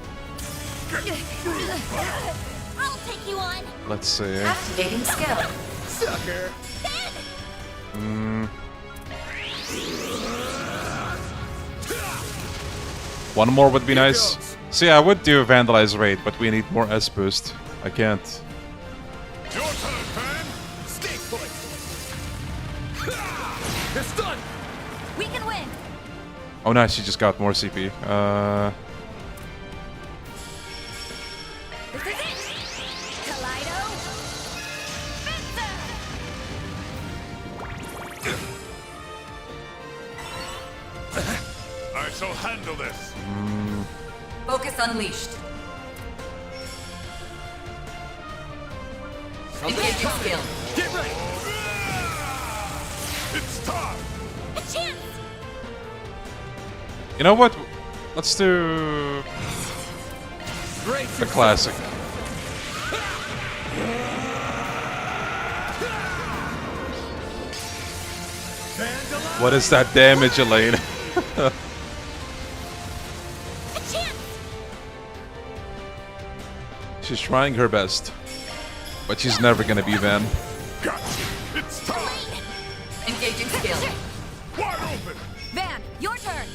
Speaker 5: I'll take you on.
Speaker 1: Let's see.
Speaker 7: Activating skill.
Speaker 8: Sucker.
Speaker 1: One more would be nice. See, I would do Vandalize Raid, but we need more S boost. I can't.
Speaker 6: Your turn, man.
Speaker 8: Stay put. It's done.
Speaker 5: We can win.
Speaker 1: Oh nice, she just got more CP.
Speaker 5: This is it. Kaleido.
Speaker 6: I shall handle this.
Speaker 7: Focus unleashed. Engaging skill.
Speaker 8: Get ready.
Speaker 6: It's time.
Speaker 5: A chance.
Speaker 1: You know what? Let's do... the classic. What is that damage, Elaine? She's trying her best, but she's never gonna be Van.
Speaker 6: Gotcha. It's time.
Speaker 7: Engaging skill.
Speaker 6: Wide open.
Speaker 5: Van, your turn.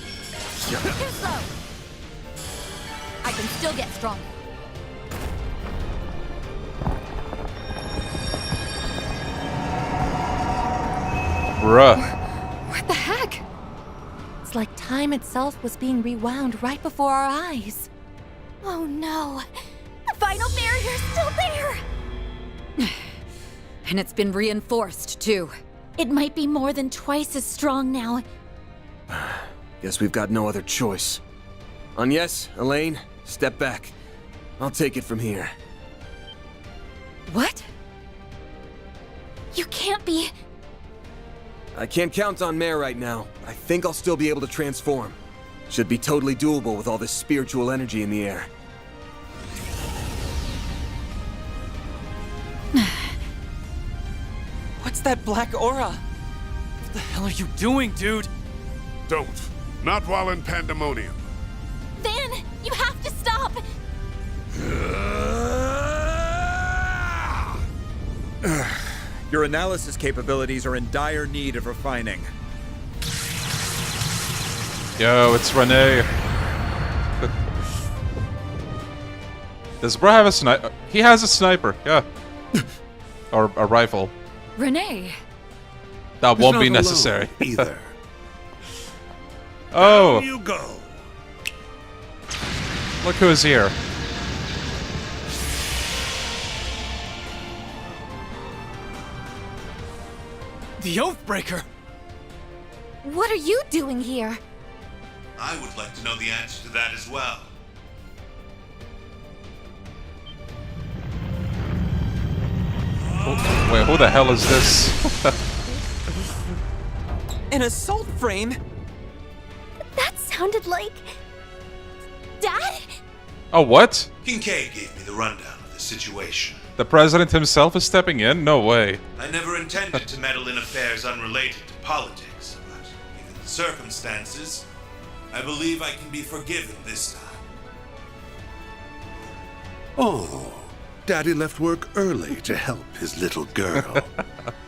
Speaker 5: Too slow. I can still get stronger.
Speaker 1: Bruh.
Speaker 13: What the heck? It's like time itself was being rewound right before our eyes.
Speaker 5: Oh no. The final barrier's still there.
Speaker 7: And it's been reinforced, too.
Speaker 5: It might be more than twice as strong now.
Speaker 21: Guess we've got no other choice. Agnes, Elaine, step back. I'll take it from here.
Speaker 7: What?
Speaker 5: You can't be.
Speaker 21: I can't count on Mare right now, but I think I'll still be able to transform. Should be totally doable with all this spiritual energy in the air.
Speaker 10: What's that black aura? What the hell are you doing, dude?
Speaker 6: Don't. Not while in pandemonium.
Speaker 5: Van, you have to stop.
Speaker 8: Your analysis capabilities are in dire need of refining.
Speaker 1: Yo, it's Renee. Does bro have a sniper? He has a sniper, yeah. Or a rifle.
Speaker 7: Renee.
Speaker 1: That won't be necessary.
Speaker 6: Either.
Speaker 1: Oh,
Speaker 6: Down you go.
Speaker 1: look who's here.
Speaker 10: The Oathbreaker!
Speaker 5: What are you doing here?
Speaker 12: I would like to know the answer to that as well.
Speaker 1: Wait, who the hell is this?
Speaker 18: An assault frame?
Speaker 5: That sounded like... Dad?
Speaker 1: Oh, what?
Speaker 12: Kincaid gave me the rundown of the situation.
Speaker 1: The president himself is stepping in? No way.
Speaker 12: I never intended to meddle in affairs unrelated to politics, but given the circumstances, I believe I can be forgiven this time.
Speaker 6: Oh, Daddy left work early to help his little girl.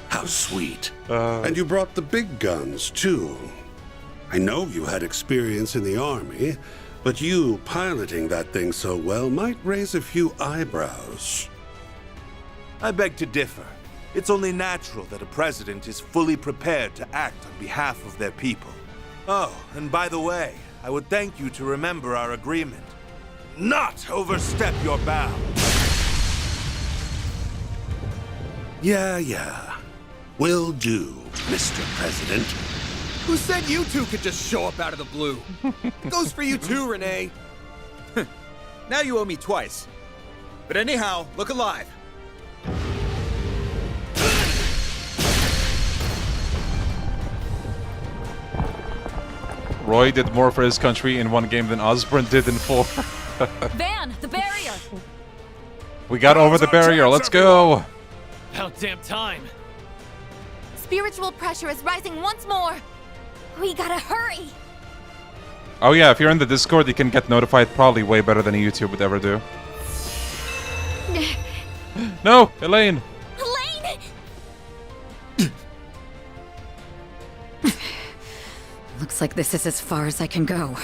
Speaker 6: How sweet. And you brought the big guns, too. I know you had experience in the army, but you piloting that thing so well might raise a few eyebrows.
Speaker 12: I beg to differ. It's only natural that a president is fully prepared to act on behalf of their people. Oh, and by the way, I would thank you to remember our agreement. Not overstep your bounds.
Speaker 6: Yeah. Will do, Mr. President.
Speaker 14: Who said you two could just show up out of the blue? Goes for you too, Renee.
Speaker 17: Now you owe me twice. But anyhow, look alive.
Speaker 1: Roy did more for his country in one game than Osborne did in 4.
Speaker 7: Van, the barrier!
Speaker 1: We got over the barrier, let's go!
Speaker 10: About damn time.
Speaker 5: Spiritual pressure is rising once more. We gotta hurry.
Speaker 1: Oh yeah, if you're in the Discord, you can get notified probably way better than YouTube would ever do. No, Elaine!
Speaker 7: Looks like this is as far as I can go.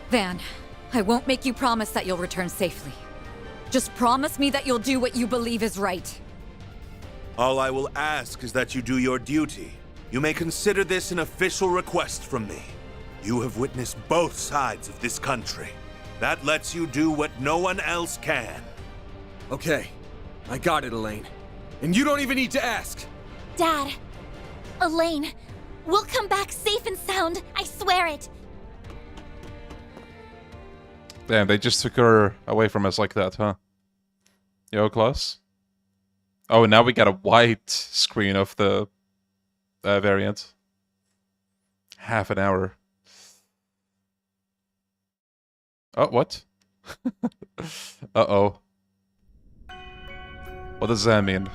Speaker 7: Van, I won't make you promise that you'll return safely. Just promise me that you'll do what you believe is right.
Speaker 12: All I will ask is that you do your duty. You may consider this an official request from me. You have witnessed both sides of this country. That lets you do what no one else can.
Speaker 17: Okay, I got it, Elaine. And you don't even need to ask.
Speaker 5: Dad, Elaine, we'll come back safe and sound. I swear it.
Speaker 1: Damn, they just took her away from us like that, huh? Yo, Klaus? Oh, now we got a white screen of the variant. Half an hour. Oh, what? Uh-oh. What does that mean?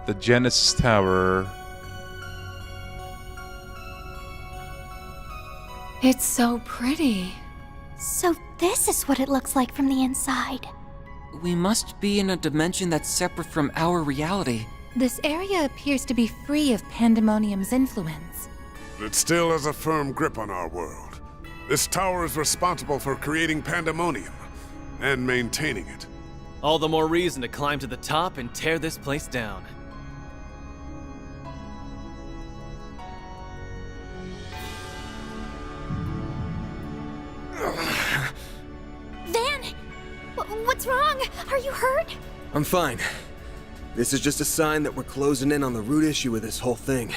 Speaker 1: The Genesis Tower.
Speaker 4: It's so pretty.
Speaker 5: So this is what it looks like from the inside.
Speaker 18: We must be in a dimension that's separate from our reality.
Speaker 20: This area appears to be free of Pandemonium's influence.
Speaker 6: It still has a firm grip on our world. This tower is responsible for creating Pandemonium and maintaining it.
Speaker 10: All the more reason to climb to the top and tear this place down.
Speaker 5: Van! What's wrong? Are you hurt?
Speaker 21: I'm fine. This is just a sign that we're closing in on the root issue of this whole thing.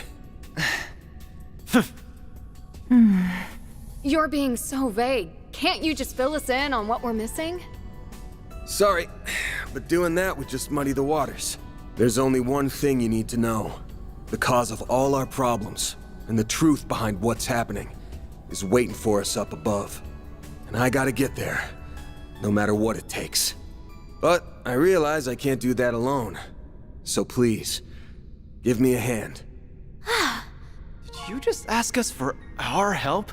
Speaker 4: You're being so vague. Can't you just fill us in on what we're missing?
Speaker 21: Sorry, but doing that would just muddy the waters. There's only one thing you need to know. The cause of all our problems, and the truth behind what's happening, is waiting for us up above. And I gotta get there, no matter what it takes. But I realize I can't do that alone. So please, give me a hand.
Speaker 10: Did you just ask us for our help?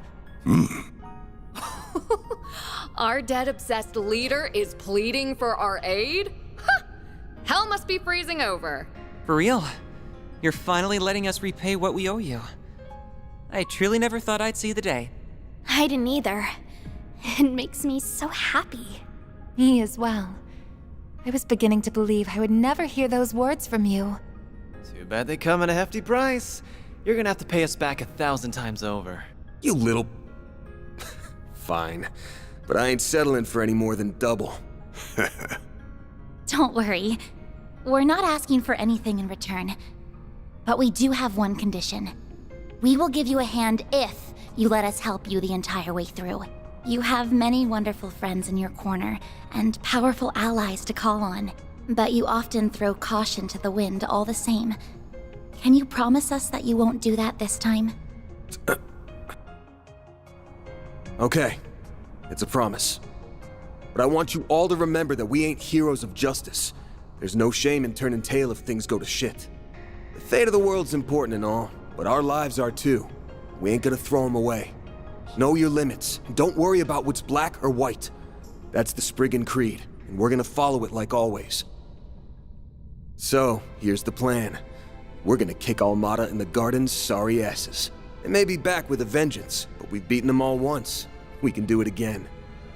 Speaker 4: Our dead-obsessed leader is pleading for our aid? Huh. Hell must be freezing over.
Speaker 18: For real? You're finally letting us repay what we owe you. I truly never thought I'd see the day.
Speaker 5: I didn't either. It makes me so happy.
Speaker 20: Me as well. I was beginning to believe I would never hear those words from you.
Speaker 10: Too bad they come at a hefty price. You're gonna have to pay us back 1,000 times over.
Speaker 21: You little... Fine. But I ain't settling for any more than double.
Speaker 5: Don't worry.
Speaker 9: We're not asking for anything in return. But we do have one condition. We will give you a hand if you let us help you the entire way through. You have many wonderful friends in your corner, and powerful allies to call on. But you often throw caution to the wind all the same. Can you promise us that you won't do that this time?
Speaker 21: Okay, it's a promise. But I want you all to remember that we ain't heroes of justice. There's no shame in turning tail if things go to shit. The fate of the world's important and all, but our lives are too. We ain't gonna throw them away. Know your limits, and don't worry about what's black or white. That's the Spriggan Creed, and we're gonna follow it like always. So, here's the plan. We're gonna kick Almada and the Garden's sorry asses. They may be back with a vengeance, but we've beaten them all once. We can do it again.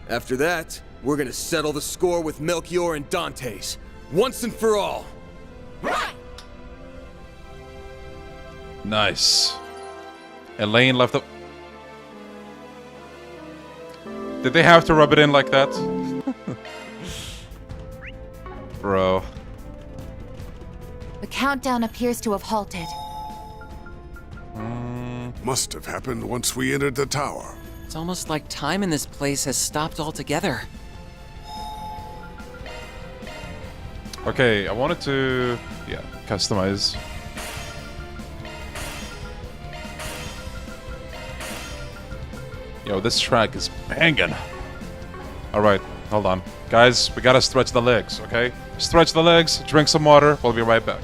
Speaker 21: After that, we're gonna settle the score with Melchior and Dante's. Once and for all.
Speaker 1: Nice. Elaine left the... Did they have to rub it in like that? Bro.
Speaker 20: The countdown appears to have halted.
Speaker 6: Must have happened once we entered the tower.
Speaker 18: It's almost like time in this place has stopped altogether.
Speaker 1: Okay, I wanted to... yeah, customize. Yo, this track is banging. Alright, hold on. Guys, we gotta stretch the legs, okay? Stretch the legs, drink some water, we'll be right back.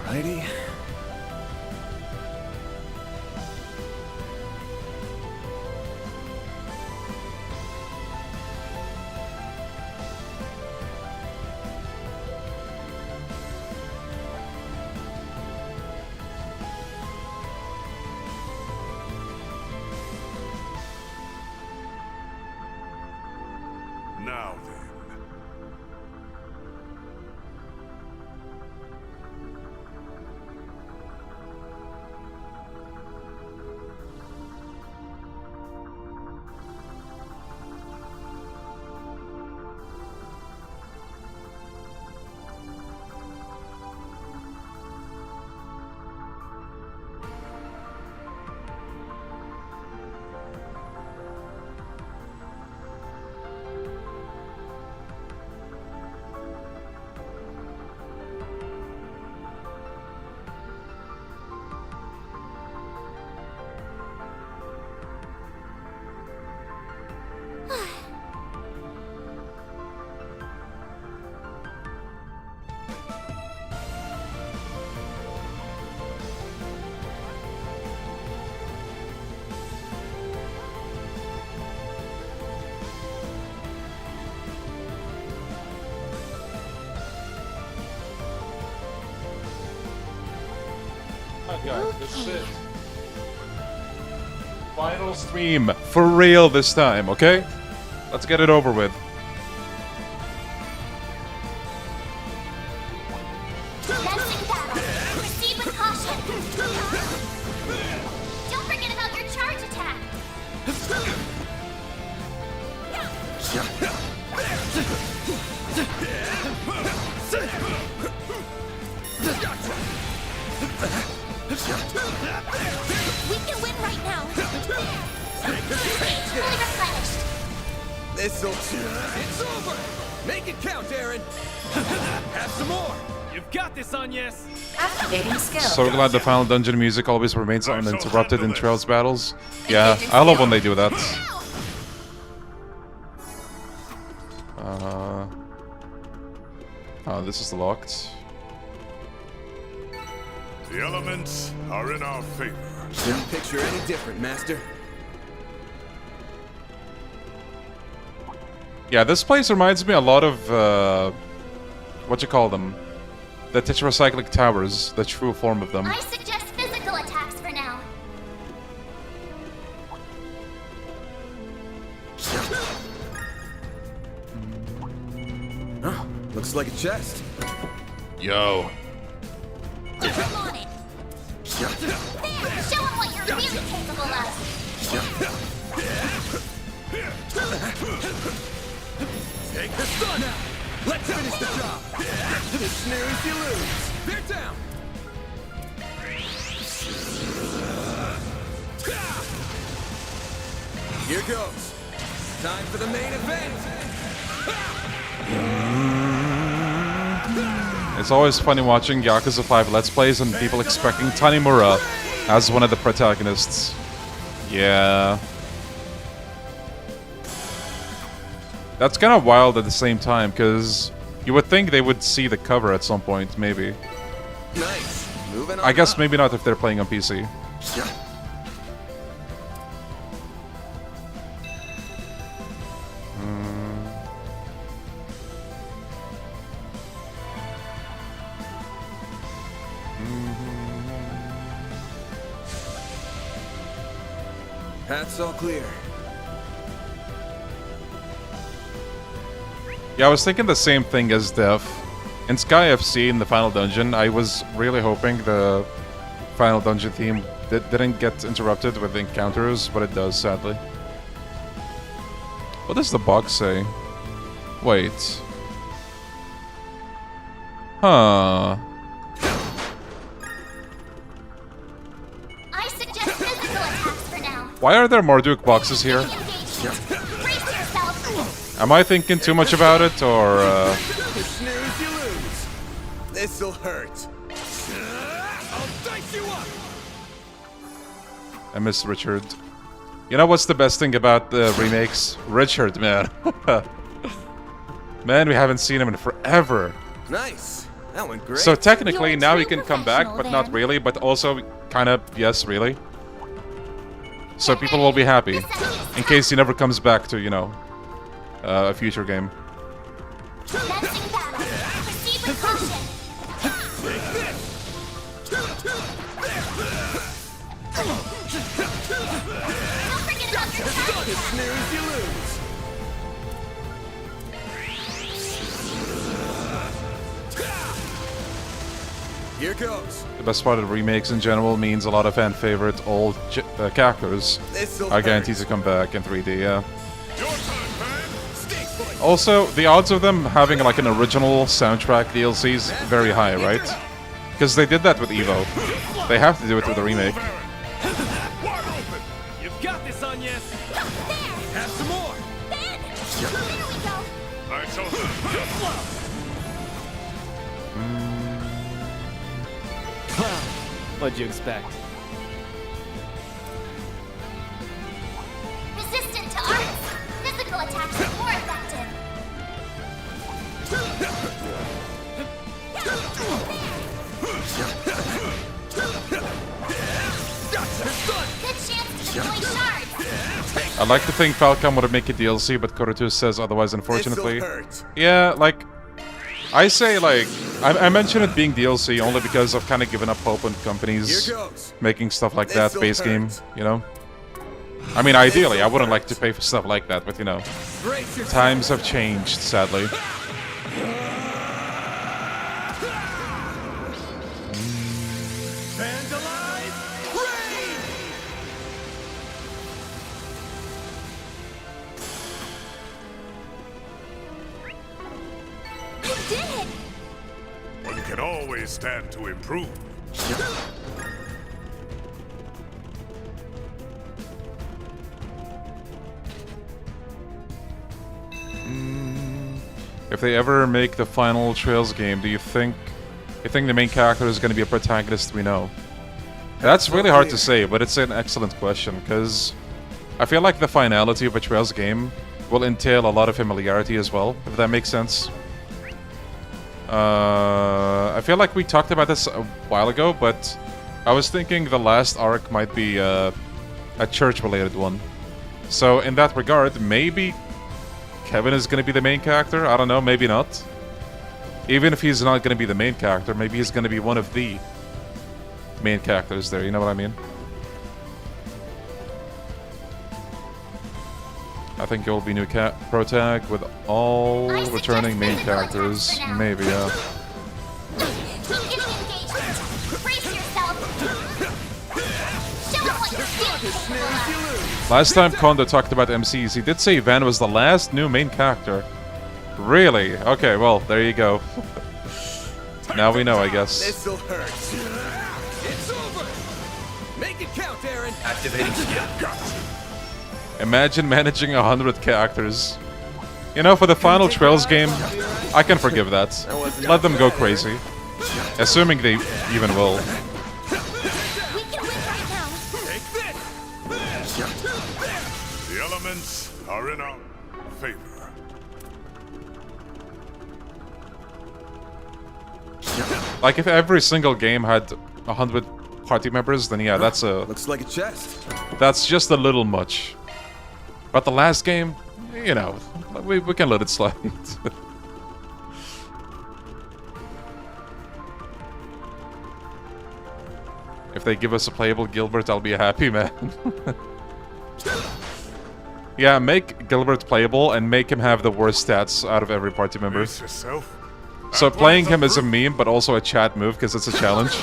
Speaker 21: Alrighty.
Speaker 6: Now then.
Speaker 1: Guys, this is it. Final stream for real this time, okay? Let's get it over with.
Speaker 5: Commencing battle. Proceed with caution. Don't forget about your charge attack. We can win right now. Fully replenished.
Speaker 14: This'll do. It's over. Make it count, Aaron. Have some more. You've got this, Anyes.
Speaker 2: Activating skill.
Speaker 1: So glad the final dungeon music always remains uninterrupted in Trails battles. Yeah, I love when they do that. Oh, this is locked.
Speaker 6: The elements are in our favor.
Speaker 21: Didn't picture any different, Master.
Speaker 1: Yeah, this place reminds me a lot of, what you call them? The tetracyclic towers, the true form of them.
Speaker 9: I suggest physical attacks for now.
Speaker 17: Oh, looks like a chest.
Speaker 1: Yo.
Speaker 9: I'm on it. There, show them what you're really capable of.
Speaker 14: Take the stun out! Let's finish the job! The snooze, you lose! They're down! Here goes! Time for the main event!
Speaker 1: It's always funny watching Yakuza 5 Let's Plays and people expecting Tanimura as one of the protagonists. Yeah. That's kind of wild at the same time, because you would think they would see the cover at some point, maybe.
Speaker 17: Nice. Moving on.
Speaker 1: I guess maybe not if they're playing on PC.
Speaker 17: Path's all clear.
Speaker 1: Yeah, I was thinking the same thing as Dev. In Sky FC in the final dungeon, I was really hoping the final dungeon theme didn't get interrupted with encounters, but it does, sadly. What does the box say? Wait. Huh.
Speaker 9: I suggest physical attacks for now.
Speaker 1: Why are there Marduk boxes here?
Speaker 9: Brace yourself.
Speaker 1: Am I thinking too much about it, or
Speaker 14: The snooze, you lose! This'll hurt. I'll dice you up!
Speaker 1: I miss Richard. You know what's the best thing about the remakes? Richard, man. Man, we haven't seen him in forever.
Speaker 17: Nice. That went great.
Speaker 1: So technically, now he can come back, but not really, but also kind of, yes, really. So people will be happy, in case he never comes back to, you know, a future game.
Speaker 9: Commencing battle. Proceed with caution. Don't forget about your time.
Speaker 14: The snooze, you lose! Here goes.
Speaker 1: The best part of the remakes in general means a lot of fan favorite old characters are guaranteed to come back in 3D, yeah. Also, the odds of them having like an original soundtrack DLC is very high, right? Because they did that with Evo. They have to do it with the remake.
Speaker 14: You've got this, Hannya! Have some more!
Speaker 9: There we go.
Speaker 14: I shall
Speaker 10: What'd you expect?
Speaker 9: Resistant to arts. Physical attacks are more effective. Good chance to deploy shards.
Speaker 1: I'd like to think Falcom would make a DLC, but Kurutu says otherwise, unfortunately. Yeah, like, I say, like, I mention it being DLC only because I've kind of given up hope on companies making stuff like that base game, you know? I mean, ideally, I wouldn't like to pay for stuff like that, but you know, times have changed, sadly.
Speaker 9: You did it.
Speaker 15: One can always stand to improve.
Speaker 1: If they ever make the final Trails game, do you think the main character is going to be a protagonist we know? That's really hard to say, but it's an excellent question, because I feel like the finality of a Trails game will entail a lot of familiarity as well, if that makes sense. I feel like we talked about this a while ago, but I was thinking the last arc might be a church-related one. So in that regard, maybe Kevin is gonna be the main character. I don't know, maybe not. Even if he's not gonna be the main character, maybe he's gonna be one of the main characters there, you know what I mean? I think it will be new protag with all returning main characters. Maybe, yeah. Last time Kondo talked about MCs, he did say Van was the last new main character. Really? Okay, well, there you go. Now we know, I guess.
Speaker 14: This'll hurt. It's over. Make it count, Aaron. Activating skill.
Speaker 1: Imagine managing 100 characters. You know, for the final Trails game, I can forgive that. Let them go crazy. Assuming they even will.
Speaker 15: The elements are in our favor.
Speaker 1: Like, if every single game had 100 party members, then yeah, that's a...
Speaker 21: Looks like a chest.
Speaker 1: That's just a little much. But the last game, you know, we can let it slide. If they give us a playable Gilbert, I'll be a happy man. Yeah, make Gilbert playable and make him have the worst stats out of every party member. So playing him is a meme, but also a chat move because it's a challenge.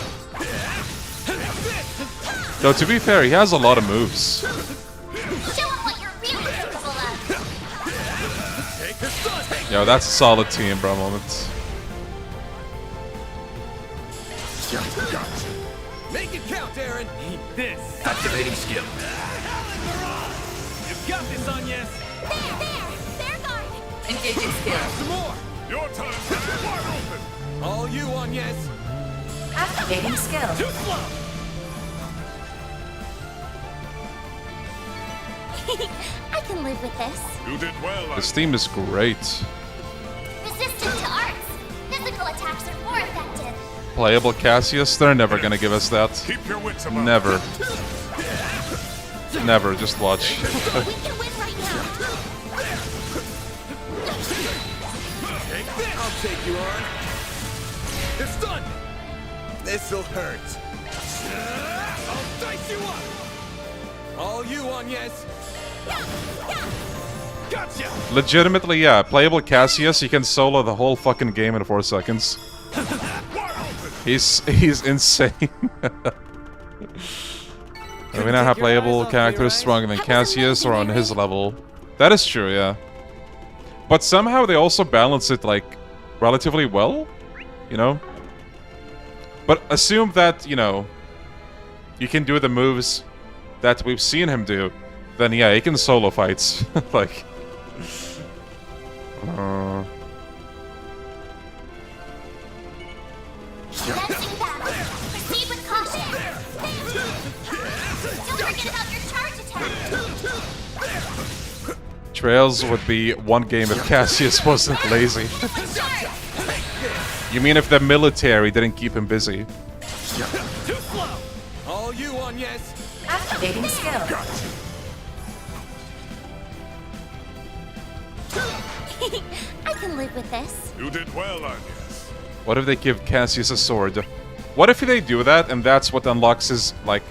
Speaker 1: Though to be fair, he has a lot of moves. Yo, that's a solid team, bro, moment.
Speaker 14: Make it count, Aaron. Eat this. Activating skill. You've got this, Hannya.
Speaker 5: There, guard.
Speaker 2: Engaging skill.
Speaker 14: Some more.
Speaker 15: Your time is wide open.
Speaker 14: All you, Hannya.
Speaker 2: Activating skill.
Speaker 14: Too slow.
Speaker 5: I can live with this.
Speaker 15: You did well.
Speaker 1: This team is great.
Speaker 5: Resistant to arts. Physical attacks are more effective.
Speaker 1: Playable Cassius, they're never gonna give us that.
Speaker 15: Keep your wits about.
Speaker 1: Never. Never, just watch.
Speaker 5: We can win right now.
Speaker 14: I'll take you on. It's done. This'll hurt. I'll dice you up. All you, Hannya. Gotcha.
Speaker 1: Legitimately, yeah. Playable Cassius, he can solo the whole fucking game in 4 seconds. He's insane. We now have playable characters stronger than Cassius or on his level. That is true, yeah. But somehow they also balance it, like, relatively well, you know? But assume that, you know, you can do the moves that we've seen him do, then yeah, he can solo fights. Like...
Speaker 5: Commencing battle. Proceed with caution. Don't forget about your charge attack.
Speaker 1: Trails would be one game if Cassius wasn't lazy. You mean if the military didn't keep him busy?
Speaker 14: Too slow. All you, Hannya.
Speaker 2: Activating skill.
Speaker 5: I can live with this.
Speaker 15: You did well, Hannya.
Speaker 1: What if they give Cassius a sword? What if they do that and that's what unlocks his, like,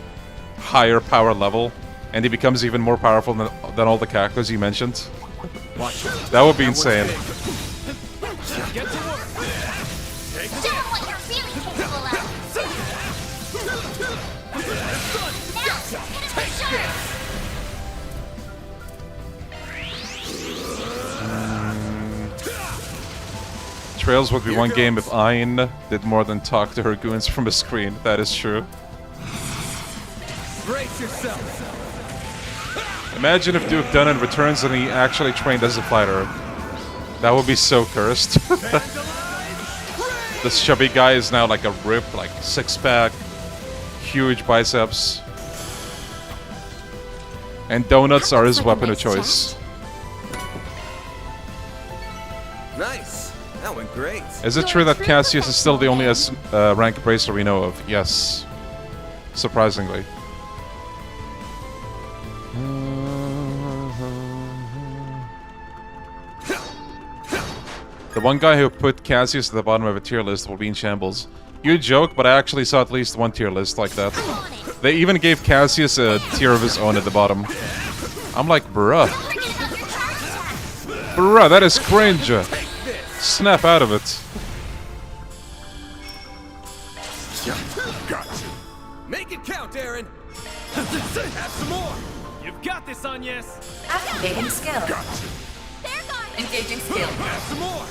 Speaker 1: higher power level? And he becomes even more powerful than all the characters you mentioned? That would be insane.
Speaker 14: Get to work.
Speaker 5: Show them what you're really capable of. Now, hit it with sharp.
Speaker 1: Trails would be one game if Ayn did more than talk to her goons from a screen. That is true.
Speaker 14: Brace yourself.
Speaker 1: Imagine if Duke Dunnan returns and he actually trained as a fighter. That would be so cursed. This chubby guy is now like a ripped, like, six-pack, huge biceps. And donuts are his weapon of choice.
Speaker 17: Nice. That went great.
Speaker 1: Is it true that Cassius is still the only rank bracer we know of? Yes. Surprisingly. The one guy who put Cassius at the bottom of a tier list will be in shambles. You joke, but I actually saw at least one tier list like that. They even gave Cassius a tier of his own at the bottom. I'm like, bruh. Bruh, that is cringe. Snap out of it.
Speaker 14: Gotcha.
Speaker 17: Make it count, Aaron. Have some more.
Speaker 10: You've got this, Agnes.
Speaker 2: Activating skill.
Speaker 14: Gotcha.
Speaker 2: Engaging skill.
Speaker 17: Have some more.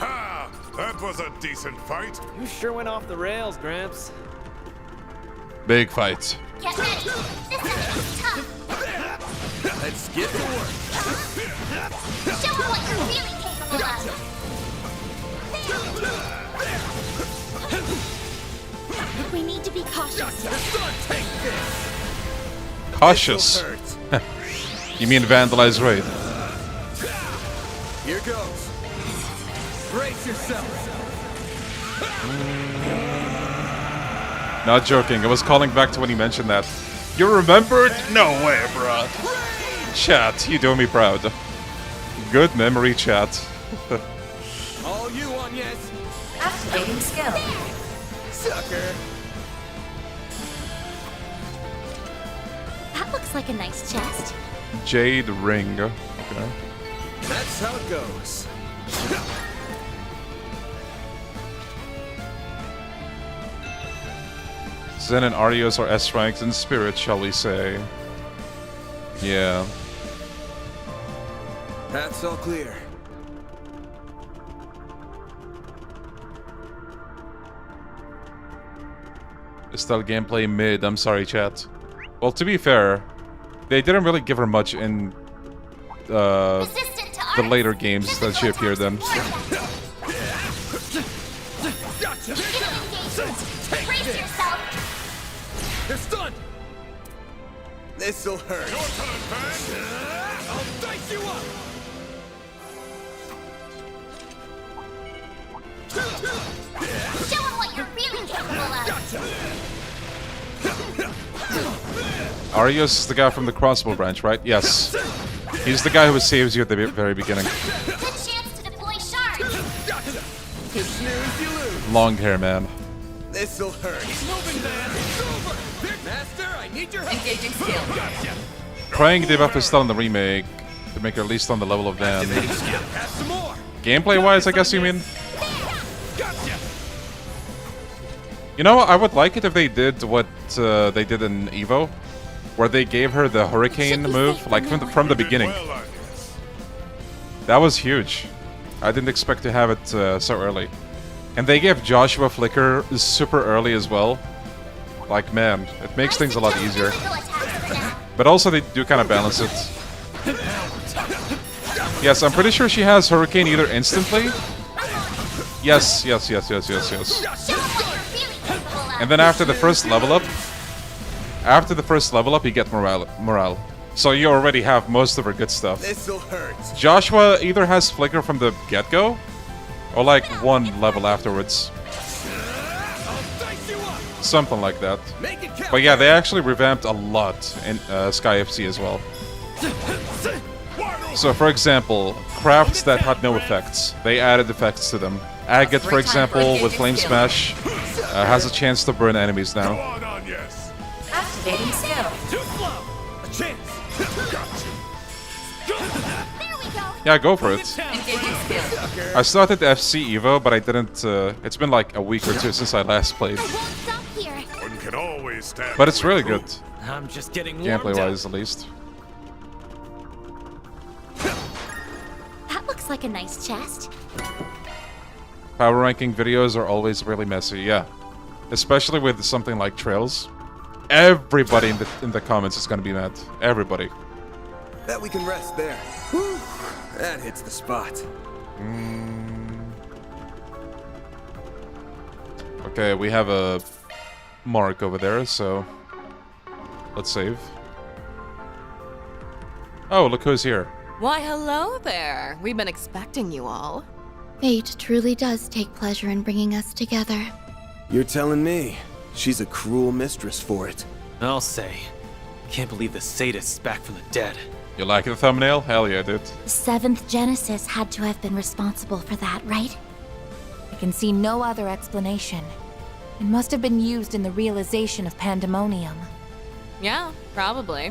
Speaker 15: Ha! That was a decent fight.
Speaker 10: You sure went off the rails, Gramps.
Speaker 1: Big fight.
Speaker 9: Get ready. This is tough.
Speaker 17: Let's get to work.
Speaker 9: Show them what you're really capable of. We need to be cautious.
Speaker 17: Take this.
Speaker 1: Cautious. You mean vandalize raid?
Speaker 17: Here goes. Brace yourself.
Speaker 1: Not joking. I was calling back to when he mentioned that. You remembered? No way, bruh. Chat, you do me proud. Good memory, chat.
Speaker 17: All you, Agnes.
Speaker 2: Activating skill.
Speaker 17: Sucker.
Speaker 9: That looks like a nice chest.
Speaker 1: Jade ring. Okay.
Speaker 17: That's how it goes.
Speaker 1: Zen and Arios are S ranks in spirit, shall we say. Yeah.
Speaker 17: That's all clear.
Speaker 1: Estelle gameplay mid, I'm sorry, chat. Well, to be fair, they didn't really give her much in the later games that she appeared in.
Speaker 9: Brace yourself.
Speaker 17: They're stunned. This'll hurt.
Speaker 15: Your turn, man.
Speaker 17: I'll dice you up.
Speaker 9: Show them what you're really capable of.
Speaker 1: Arios is the guy from the crossbow branch, right? Yes. He's the guy who saves you at the very beginning.
Speaker 9: Good chance to deploy shards.
Speaker 17: You snooze, you lose.
Speaker 1: Long hair, man.
Speaker 17: This'll hurt. He's moving, man. It's over. Master, I need your help.
Speaker 2: Engaging skill.
Speaker 17: Gotcha.
Speaker 1: Praying debuff is still in the remake to make her at least on the level of Dan.
Speaker 17: Have some more.
Speaker 1: Gameplay-wise, I guess you mean?
Speaker 17: Gotcha.
Speaker 1: You know, I would like it if they did what they did in Evo, where they gave her the Hurricane move, like from the beginning. That was huge. I didn't expect to have it so early. And they gave Joshua Flicker super early as well. Like, man, it makes things a lot easier. But also they do kind of balance it. Yes, I'm pretty sure she has Hurricane either instantly. Yes. And then after the first level up, you get morale. So you already have most of her good stuff.
Speaker 17: This'll hurt.
Speaker 1: Joshua either has Flicker from the get-go, or like one level afterwards. Something like that. But yeah, they actually revamped a lot in Sky FC as well. So for example, crafts that had no effects, they added effects to them. Agate, for example, with Flame Smash, has a chance to burn enemies now.
Speaker 2: Activating skill.
Speaker 17: A chance.
Speaker 1: Yeah, go for it.
Speaker 2: Engaging skill.
Speaker 1: I started FC Evo, but I didn't. It's been like a week or two since I last played.
Speaker 15: One can always stand.
Speaker 1: But it's really good.
Speaker 10: I'm just getting warmed
Speaker 1: Gameplay-wise,
Speaker 10: up.
Speaker 1: at least.
Speaker 9: That looks like a nice chest.
Speaker 1: Power ranking videos are always really messy, yeah. Especially with something like Trails. Everybody in the comments is gonna be mad. Everybody.
Speaker 21: Bet we can rest there. Whew, that hits the spot.
Speaker 1: Okay, we have a mark over there, so let's save. Oh, look who's here.
Speaker 19: Why, hello there. We've been expecting you all.
Speaker 9: Fate truly does take pleasure in bringing us together.
Speaker 21: You're telling me she's a cruel mistress for it.
Speaker 10: I'll say. Can't believe the sadist's back from the dead.
Speaker 1: You like the thumbnail? Hell yeah, dude.
Speaker 9: The 7th Genesis had to have been responsible for that, right?
Speaker 20: I can see no other explanation. It must have been used in the realization of pandemonium.
Speaker 19: Yeah, probably.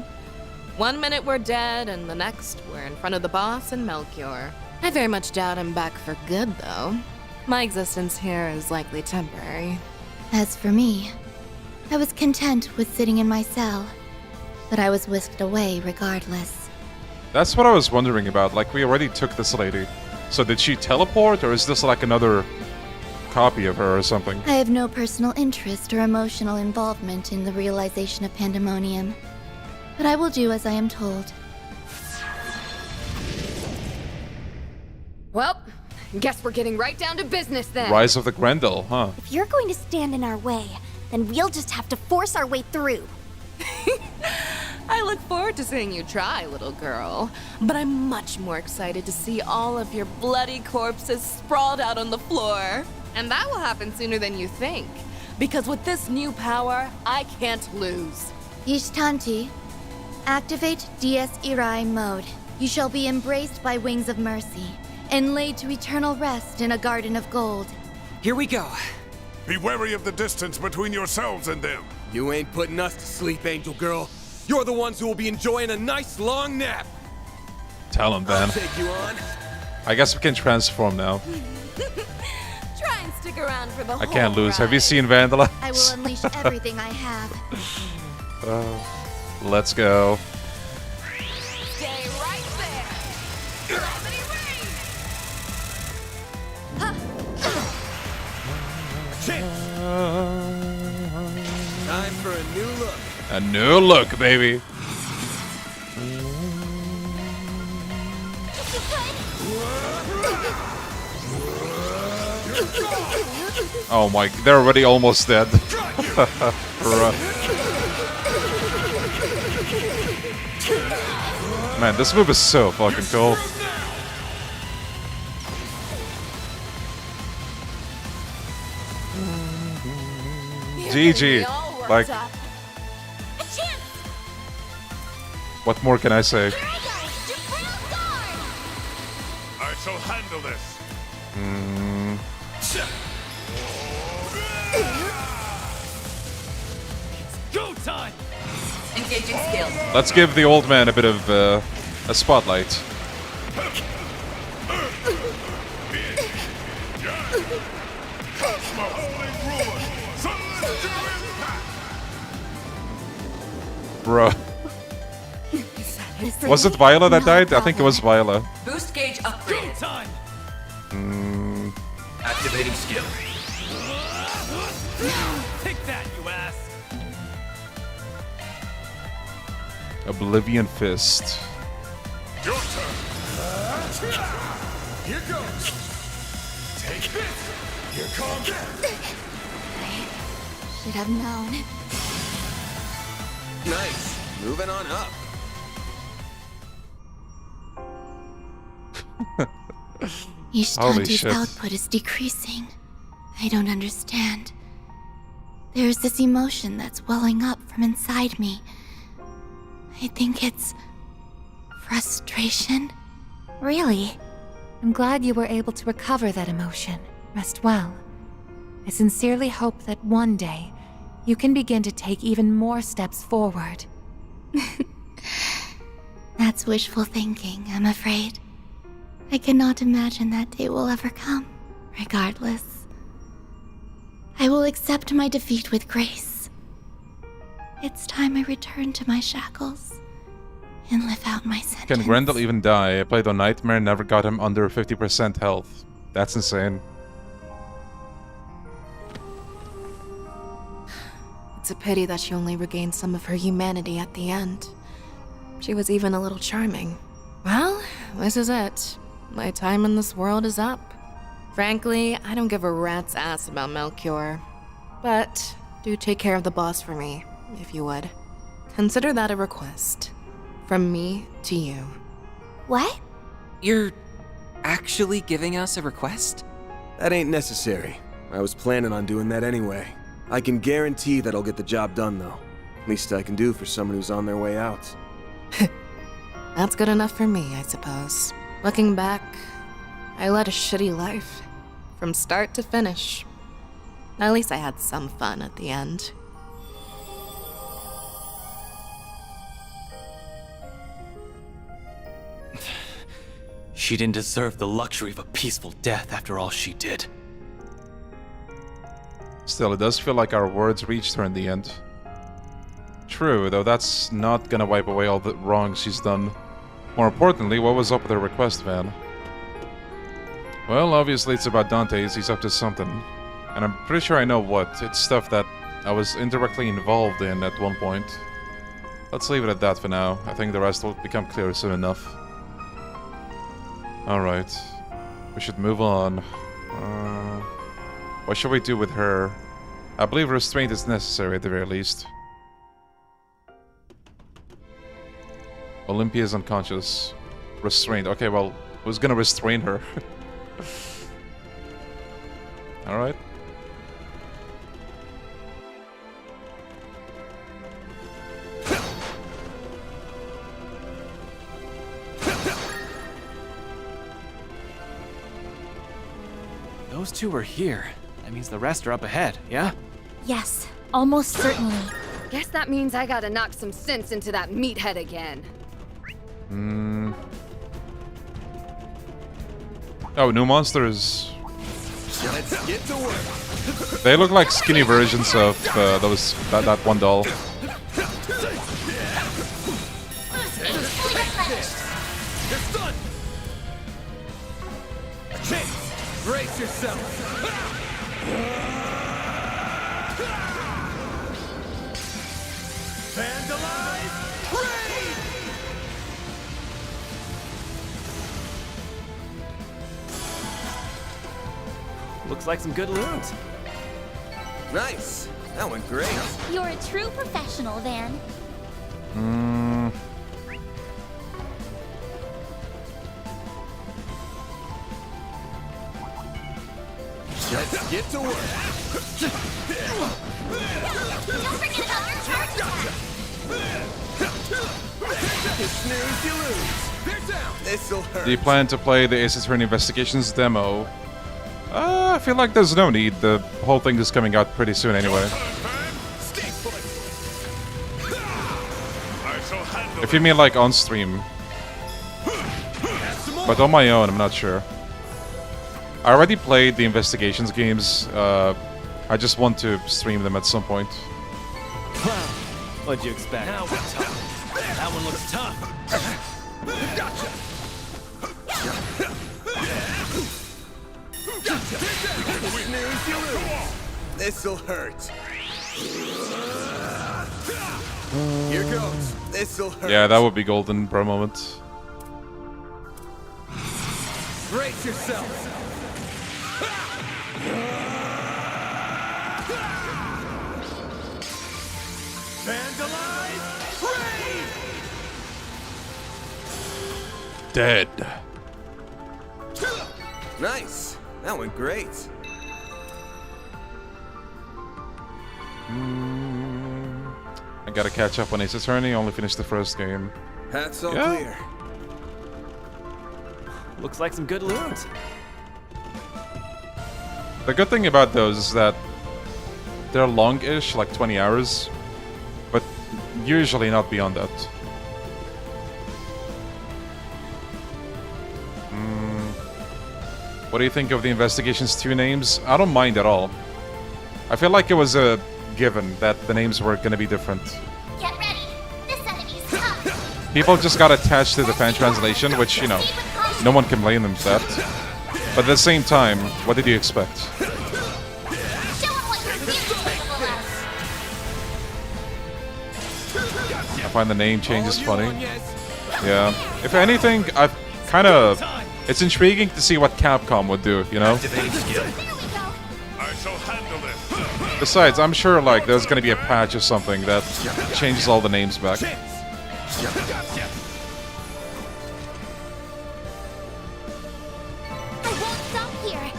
Speaker 19: One minute we're dead, and the next we're in front of the boss and Melchior. I very much doubt I'm back for good, though. My existence here is likely temporary.
Speaker 9: As for me, I was content with sitting in my cell, but I was whisked away regardless.
Speaker 1: That's what I was wondering about. Like, we already took this lady. So did she teleport, or is this like another copy of her or something?
Speaker 9: I have no personal interest or emotional involvement in the realization of pandemonium, but I will do as I am told.
Speaker 4: Well, guess we're getting right down to business then.
Speaker 1: Rise of the Grendel, huh?
Speaker 5: If you're going to stand in our way, then we'll just have to force our way through.
Speaker 19: I look forward to seeing you try, little girl. But I'm much more excited to see all of your bloody corpses sprawled out on the floor. And that will happen sooner than you think. Because with this new power, I can't lose.
Speaker 9: Ishtanti, activate Dies Irae mode. You shall be embraced by wings of mercy and laid to eternal rest in a garden of gold.
Speaker 18: Here we go.
Speaker 15: Be wary of the distance between yourselves and them.
Speaker 17: You ain't putting us to sleep, Angel Girl. You're the ones who will be enjoying a nice long nap.
Speaker 1: Tell him, then.
Speaker 17: I'll take you on.
Speaker 1: I guess we can transform now.
Speaker 19: Try and stick around for the
Speaker 1: I can't lose. Have you seen Vandala?
Speaker 9: I will unleash everything I have.
Speaker 1: Let's go.
Speaker 19: Stay right there. Gravity
Speaker 17: Time for a new look.
Speaker 1: A new look, baby. Oh my, they're already almost dead. Man, this move is so fucking cool. GG. Like, what more can I say?
Speaker 15: I shall handle this.
Speaker 10: Go time!
Speaker 2: Engaging skills.
Speaker 1: Let's give the old man a bit of a spotlight. Bro. Was it Viola that died? I think it was Viola.
Speaker 2: Boost gauge upgrade.
Speaker 10: Go time!
Speaker 18: Activating skill.
Speaker 10: Take that, you ass!
Speaker 1: Oblivion Fist.
Speaker 15: Your turn.
Speaker 14: Here goes. Take this. Here comes.
Speaker 9: Should have known.
Speaker 17: Nice. Moving on up.
Speaker 1: Holy
Speaker 9: Ishtanti's
Speaker 1: shit.
Speaker 9: output is decreasing. I don't understand. There's this emotion that's welling up from inside me. I think it's frustration.
Speaker 20: Really? I'm glad you were able to recover that emotion. Rest well. I sincerely hope that one day you can begin to take even more steps forward.
Speaker 9: That's wishful thinking, I'm afraid. I cannot imagine that day will ever come. Regardless, I will accept my defeat with grace. It's time I return to my shackles and live out my sentence.
Speaker 1: Can Grendel even die? I played on Nightmare, never got him under 50% health. That's insane.
Speaker 19: It's a pity that she only regained some of her humanity at the end. She was even a little charming. Well, this is it. My time in this world is up. Frankly, I don't give a rat's ass about Melchior. But do take care of the boss for me, if you would. Consider that a request. From me to you.
Speaker 5: What?
Speaker 18: You're actually giving us a request?
Speaker 21: That ain't necessary. I was planning on doing that anyway. I can guarantee that I'll get the job done, though. Least I can do for someone who's on their way out.
Speaker 19: That's good enough for me, I suppose. Looking back, I led a shitty life. From start to finish. At least I had some fun at the end.
Speaker 10: She didn't deserve the luxury of a peaceful death after all she did.
Speaker 1: Still, it does feel like our words reached her in the end. True, though that's not gonna wipe away all the wrongs she's done. More importantly, what was up with her request, Van? Well, obviously it's about Dante's, he's up to something. And I'm pretty sure I know what. It's stuff that I was indirectly involved in at one point. Let's leave it at that for now. I think the rest will become clear soon enough. Alright. We should move on. What should we do with her? I believe restraint is necessary at the very least. Olympia is unconscious. Restrained. Okay, well, who's gonna restrain her? Alright.
Speaker 10: Those two are here. That means the rest are up ahead, yeah?
Speaker 9: Yes, almost certainly.
Speaker 4: Guess that means I gotta knock some sense into that meathead again.
Speaker 1: Oh, new monsters.
Speaker 14: Let's get to work.
Speaker 1: They look like skinny versions of that one doll.
Speaker 14: It's done. Chase, brace yourself. Vandalize, raid!
Speaker 10: Looks like some good loot.
Speaker 14: Nice. That went great.
Speaker 9: You're a true professional, Van.
Speaker 14: Let's get to work.
Speaker 9: Don't forget about your charge attack.
Speaker 14: You snooze, you lose. They're down. This'll hurt.
Speaker 1: Do you plan to play the Ace Attorney Investigations demo? I feel like there's no need. The whole thing is coming out pretty soon anyway. If you mean like on stream. But on my own, I'm not sure. I already played the Investigations games. I just want to stream them at some point.
Speaker 10: What'd you expect? Now we're tough. That one looks tough.
Speaker 14: Gotcha. Snooze, you lose. This'll hurt. Here goes. This'll hurt.
Speaker 1: Yeah, that would be golden for a moment.
Speaker 14: Brace yourself. Vandalize, raid!
Speaker 1: Dead.
Speaker 14: Nice. That went great.
Speaker 1: I gotta catch up on Ace Attorney. Only finished the first game.
Speaker 14: Hats all
Speaker 1: Yeah.
Speaker 14: clear.
Speaker 10: Looks like some good loot.
Speaker 1: The good thing about those is that they're long-ish, like 20 hours, but usually not beyond that. What do you think of the Investigations 2 names? I don't mind at all. I feel like it was a given that the names were gonna be different.
Speaker 9: Get ready. This enemy's tough.
Speaker 1: People just got attached to the fan translation, which, you know, no one can blame them for that. But at the same time, what did you expect?
Speaker 9: Show 'em what you're really capable of.
Speaker 1: I find the name changes funny. Yeah. If anything, I've kind of... It's intriguing to see what Capcom would do, you know?
Speaker 15: I shall handle this.
Speaker 1: Besides, I'm sure, like, there's gonna be a patch or something that changes all the names back.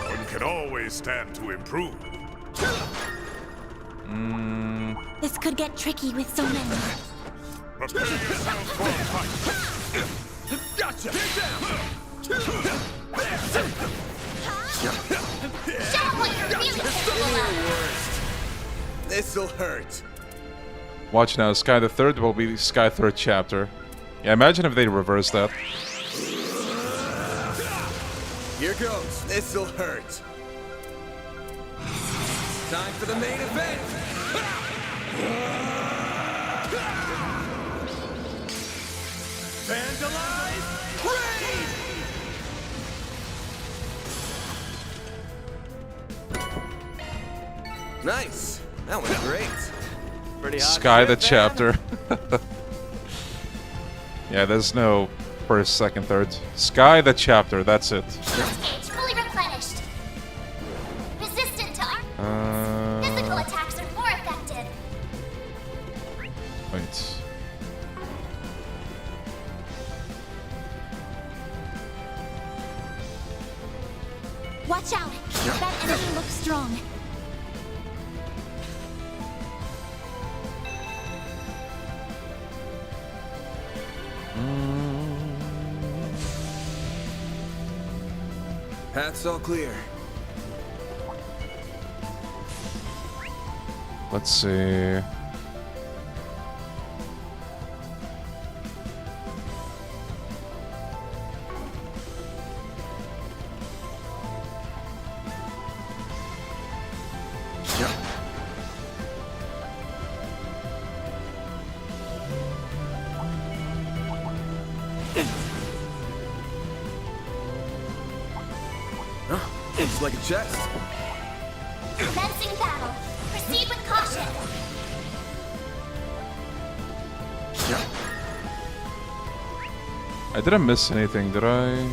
Speaker 15: One can always stand to improve.
Speaker 9: This could get tricky with so many.
Speaker 15: Prepare yourselves for a fight.
Speaker 14: Gotcha! Get down!
Speaker 9: Show 'em what you're really capable of.
Speaker 17: This'll hurt.
Speaker 1: Watch now, Sky the Third will be Sky Third chapter. Yeah, imagine if they reverse that.
Speaker 17: Here goes. This'll hurt. Time for the main event. Vandalize! Raid! Nice. That went great.
Speaker 10: Pretty hot
Speaker 1: Sky the
Speaker 10: shit, man.
Speaker 1: chapter. Yeah, there's no first, second, third. Sky the chapter, that's it.
Speaker 9: Gauge fully replenished. Resistant to armor. Physical attacks are more effective.
Speaker 1: Wait.
Speaker 9: Watch out. That enemy looks strong.
Speaker 17: Path's all clear.
Speaker 1: Let's see.
Speaker 17: Looks like a chest.
Speaker 9: Commencing battle. Proceed with caution.
Speaker 1: I didn't miss anything, did I?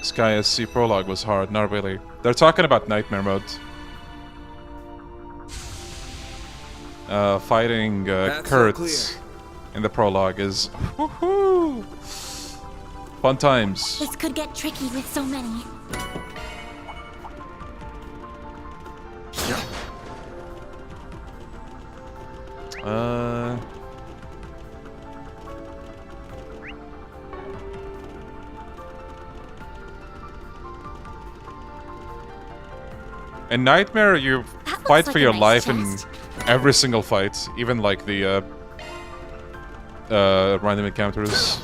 Speaker 1: Sky SC prologue was hard, not really. They're talking about nightmare mode. Fighting Kurt in the prologue is woohoo! Fun times.
Speaker 9: This could get tricky with so many.
Speaker 1: In Nightmare, you fight for
Speaker 9: like a
Speaker 1: your
Speaker 9: nice
Speaker 1: life
Speaker 9: chest.
Speaker 1: in every single fight, even like the random encounters.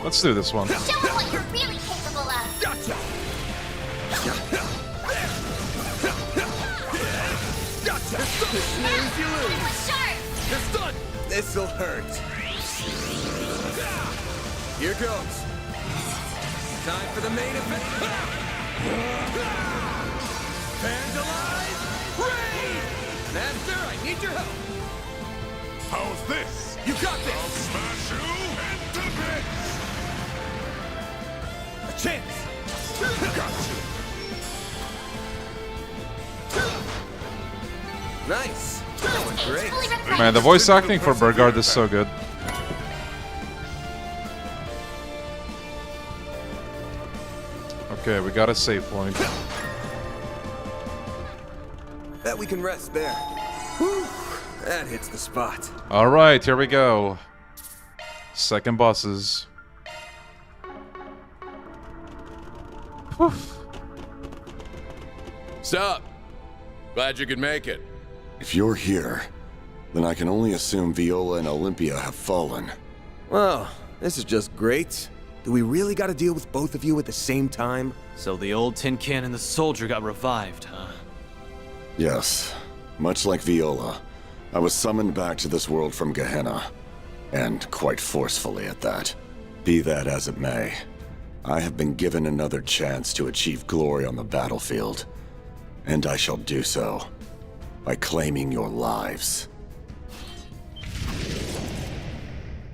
Speaker 1: Let's do this one.
Speaker 9: Show 'em what you're really capable of.
Speaker 17: Gotcha! Gotcha! Snooze, you lose!
Speaker 9: It was sharp.
Speaker 17: It's done! This'll hurt. Here goes. Time for the main event. Vandalize! Raid! Master, I need your help.
Speaker 15: How's this?
Speaker 17: You got this!
Speaker 15: I'll smash you into bits!
Speaker 17: A chance!
Speaker 15: Got you!
Speaker 17: Nice! Going great.
Speaker 1: Man, the voice acting for Burgard is so good. Okay, we got a save point.
Speaker 17: Bet we can rest there. Whew, that hits the spot.
Speaker 1: Alright, here we go. Second bosses. Whew.
Speaker 14: Sup? Glad you could make it.
Speaker 3: If you're here, then I can only assume Viola and Olympia have fallen.
Speaker 21: Well, this is just great. Do we really gotta deal with both of you at the same time?
Speaker 10: So the old tin can and the soldier got revived, huh?
Speaker 3: Yes. Much like Viola, I was summoned back to this world from Gehenna. And quite forcefully at that. Be that as it may, I have been given another chance to achieve glory on the battlefield. And I shall do so by claiming your lives.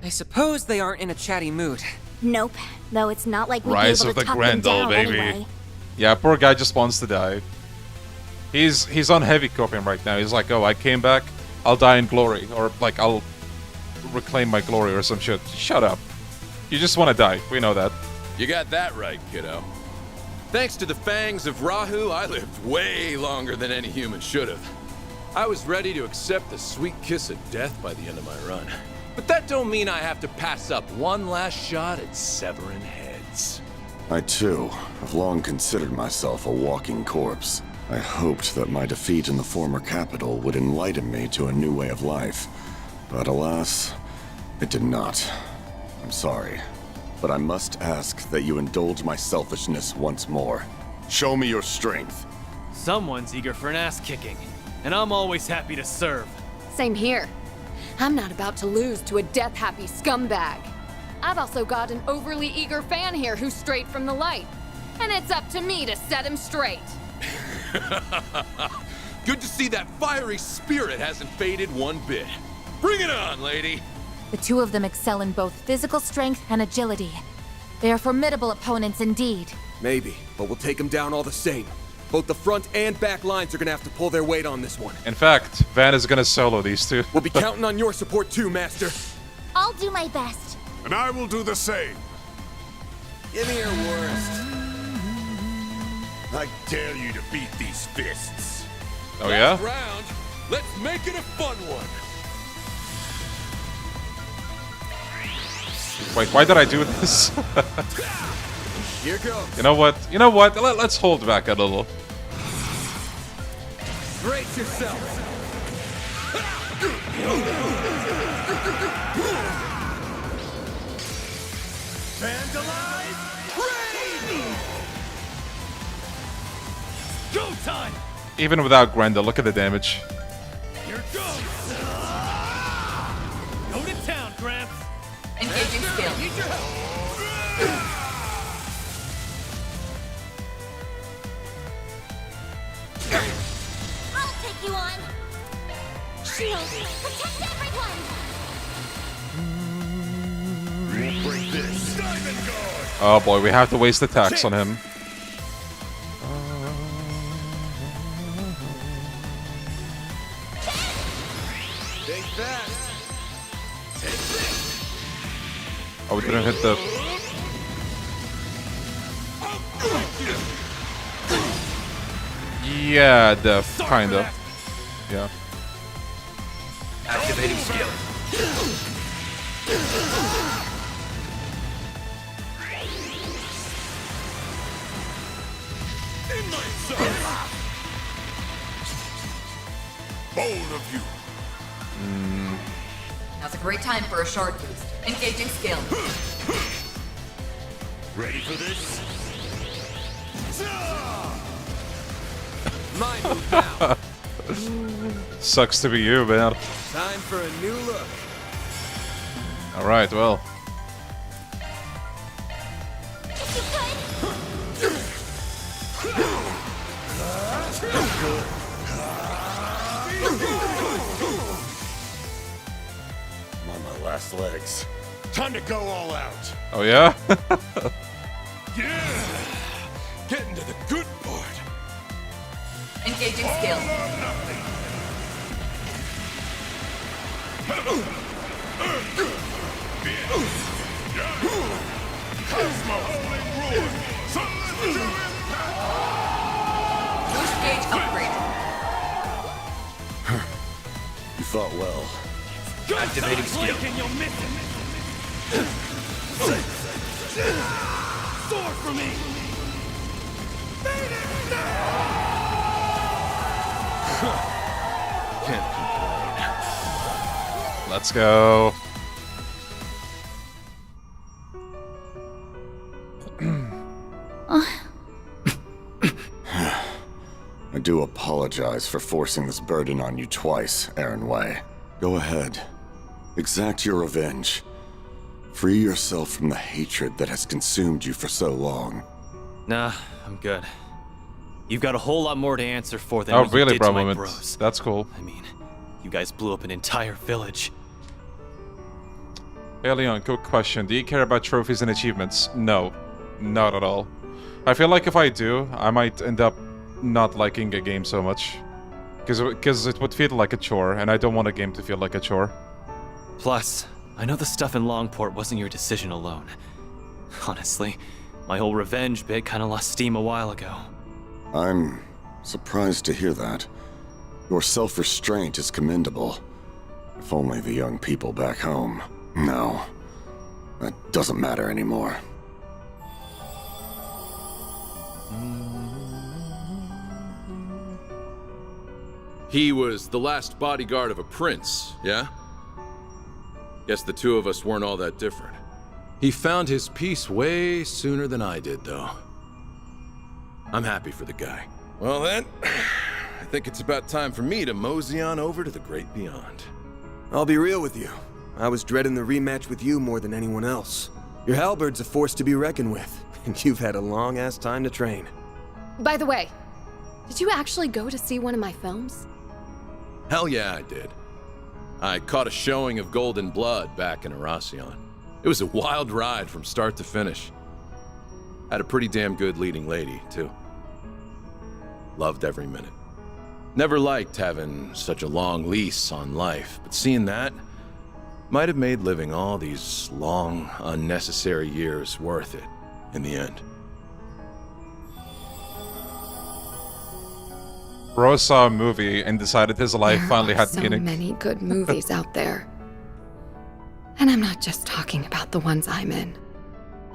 Speaker 18: I suppose they aren't in a chatty mood.
Speaker 9: Nope. Though it's not like we'd
Speaker 1: Rise
Speaker 9: be able
Speaker 1: of
Speaker 9: to
Speaker 1: the
Speaker 9: talk them
Speaker 1: Grendel,
Speaker 9: down
Speaker 1: baby.
Speaker 9: anyway.
Speaker 1: Yeah, poor guy just wants to die. He's on heavy coping right now. He's like, oh, I came back, I'll die in glory. Or, like, I'll reclaim my glory or some shit. Shut up. You just want to die. We know that.
Speaker 14: You got that right, kiddo. Thanks to the fangs of Rahu, I lived way longer than any human should have. I was ready to accept the sweet kiss of death by the end of my run. But that don't mean I have to pass up one last shot at severing heads.
Speaker 3: I, too, have long considered myself a walking corpse. I hoped that my defeat in the former capital would enlighten me to a new way of life. But alas, it did not. I'm sorry, but I must ask that you indulge my selfishness once more. Show me your strength.
Speaker 10: Someone's eager for an ass-kicking, and I'm always happy to serve.
Speaker 4: Same here. I'm not about to lose to a death-happy scumbag. I've also got an overly eager fan here who's straight from the light. And it's up to me to set him straight.
Speaker 14: Good to see that fiery spirit hasn't faded one bit. Bring it on, lady!
Speaker 9: The two of them excel in both physical strength and agility. They are formidable opponents indeed.
Speaker 21: Maybe, but we'll take them down all the same. Both the front and back lines are gonna have to pull their weight on this one.
Speaker 1: In fact, Van is gonna solo these two.
Speaker 21: We'll be counting on your support too, Master.
Speaker 9: I'll do my best.
Speaker 15: And I will do the same.
Speaker 14: Give me your worst.
Speaker 15: I dare you to beat these fists.
Speaker 1: Oh yeah?
Speaker 14: Last round, let's make it a fun one.
Speaker 1: Wait, why did I do this?
Speaker 21: Here goes.
Speaker 1: You know what? You know what? Let's hold back a little.
Speaker 21: Brace yourself.
Speaker 14: Vandalize! Raid! Go time!
Speaker 1: Even without Grendel, look at the damage.
Speaker 14: Here it goes! Go to town, Gramps!
Speaker 2: Engaging skill.
Speaker 14: Need your help!
Speaker 9: I'll take you on. Shield, protect everyone.
Speaker 15: We'll break this. Diamond Guard!
Speaker 1: Oh boy, we have to waste attacks on him.
Speaker 14: Take that!
Speaker 1: Oh, we didn't hit the... Yeah, def, kinda. Yeah.
Speaker 14: Activating skill. In my sight!
Speaker 15: Bold of you.
Speaker 2: Now's a great time for a shard boost. Engaging skill.
Speaker 15: Ready for this?
Speaker 21: Mine move now.
Speaker 1: Sucks to be you, man.
Speaker 21: Time for a new look.
Speaker 1: Alright, well.
Speaker 3: I'm on my last legs.
Speaker 15: Time to go all out.
Speaker 1: Oh yeah?
Speaker 14: Yeah! Getting to the good part.
Speaker 2: Engaging skill. Boost gauge upgrade.
Speaker 3: You fought well.
Speaker 14: Activating skill. Sword for me! Can't complain.
Speaker 1: Let's go.
Speaker 3: I do apologize for forcing this burden on you twice, Aaron Way. Go ahead. Exact your revenge. Free yourself from the hatred that has consumed you for so long.
Speaker 10: Nah, I'm good. You've got a whole lot more to answer for than
Speaker 1: Oh
Speaker 10: what you
Speaker 1: really,
Speaker 10: did
Speaker 1: bro?
Speaker 10: to my
Speaker 1: Moment.
Speaker 10: bros.
Speaker 1: That's cool.
Speaker 10: I mean, you guys blew up an entire village.
Speaker 1: Hey Leon, quick question. Do you care about trophies and achievements? No. Not at all. I feel like if I do, I might end up not liking a game so much. Because it would feel like a chore, and I don't want a game to feel like a chore.
Speaker 10: Plus, I know the stuff in Longport wasn't your decision alone. Honestly, my whole revenge bit kinda lost steam a while ago.
Speaker 3: I'm surprised to hear that. Your self-restraint is commendable. If only the young people back home. No, that doesn't matter anymore.
Speaker 14: He was the last bodyguard of a prince, yeah? Guess the two of us weren't all that different. He found his peace way sooner than I did, though. I'm happy for the guy. Well then, I think it's about time for me to mosey on over to the great beyond.
Speaker 21: I'll be real with you. I was dreading the rematch with you more than anyone else. Your halberd's a force to be reckoned with, and you've had a long-ass time to train.
Speaker 4: By the way, did you actually go to see one of my films?
Speaker 14: Hell yeah, I did. I caught a showing of Golden Blood back in Erasion. It was a wild ride from start to finish. Had a pretty damn good leading lady, too. Loved every minute. Never liked having such a long lease on life, but seeing that might have made living all these long, unnecessary years worth it in the end.
Speaker 1: Bro saw a movie and decided his life finally had
Speaker 4: so
Speaker 1: meaning.
Speaker 4: many good movies out there. And I'm not just talking about the ones I'm in.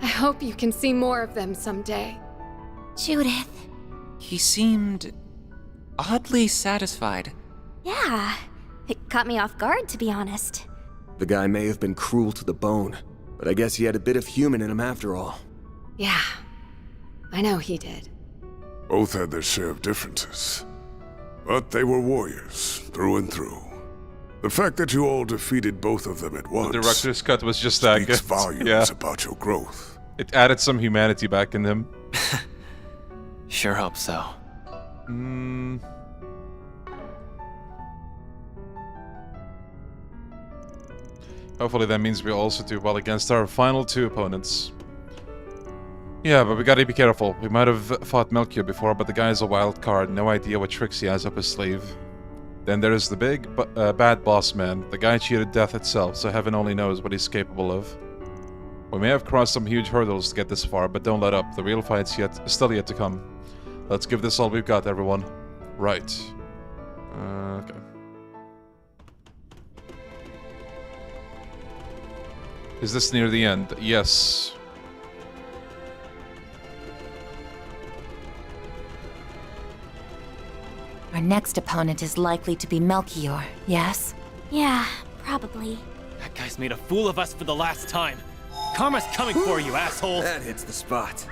Speaker 4: I hope you can see more of them someday.
Speaker 9: Judith.
Speaker 18: He seemed oddly satisfied.
Speaker 5: Yeah, it caught me off guard, to be honest.
Speaker 21: The guy may have been cruel to the bone, but I guess he had a bit of human in him after all.
Speaker 4: Yeah, I know he did.
Speaker 15: Both had their share of differences. But they were warriors, through and through. The fact that you all defeated both of them at once...
Speaker 1: The director's cut was just that good.
Speaker 15: speaks volumes about your growth.
Speaker 1: It added some humanity back in him.
Speaker 10: Sure hope so.
Speaker 1: Hopefully that means we also do well against our final two opponents. Yeah, but we gotta be careful. We might have fought Melchior before, but the guy's a wild card. No idea what tricks he has up his sleeve. Then there's the big, bad boss man. The guy cheated death itself, so heaven only knows what he's capable of. We may have crossed some huge hurdles to get this far, but don't let up. The real fight's still yet to come. Let's give this all we've got, everyone. Right. Okay. Is this near the end? Yes.
Speaker 20: Our next opponent is likely to be Melchior, yes?
Speaker 5: Yeah, probably.
Speaker 10: That guy's made a fool of us for the last time. Karma's coming for you, asshole!
Speaker 21: That hits the spot.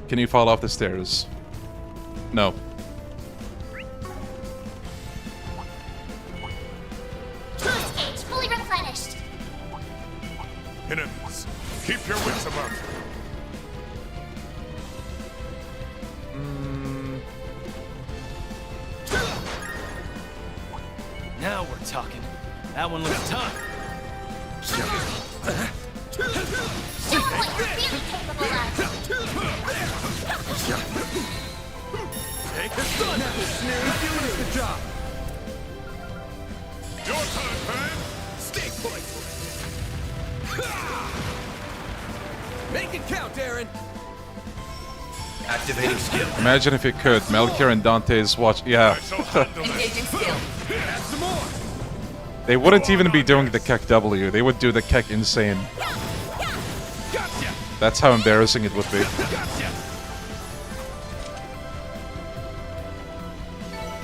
Speaker 1: Can you fall off the stairs? No.
Speaker 9: Boost gauge fully replenished.
Speaker 15: Enemies, keep your wits about you.
Speaker 10: Now we're talking. That one looks tough.
Speaker 9: Show what you're really capable of.
Speaker 10: Take the sun!
Speaker 17: Finish the job!
Speaker 15: Your time, man!
Speaker 17: Stay put! Make it count, Aaron!
Speaker 8: Activating skill.
Speaker 1: Imagine if you could. Melchior and Dante's watch. Yeah.
Speaker 13: Engaging skill.
Speaker 17: Some more!
Speaker 1: They wouldn't even be doing the Keck W. They would do the Keck Insane.
Speaker 17: Gotcha!
Speaker 1: That's how embarrassing it would be.
Speaker 17: Gotcha!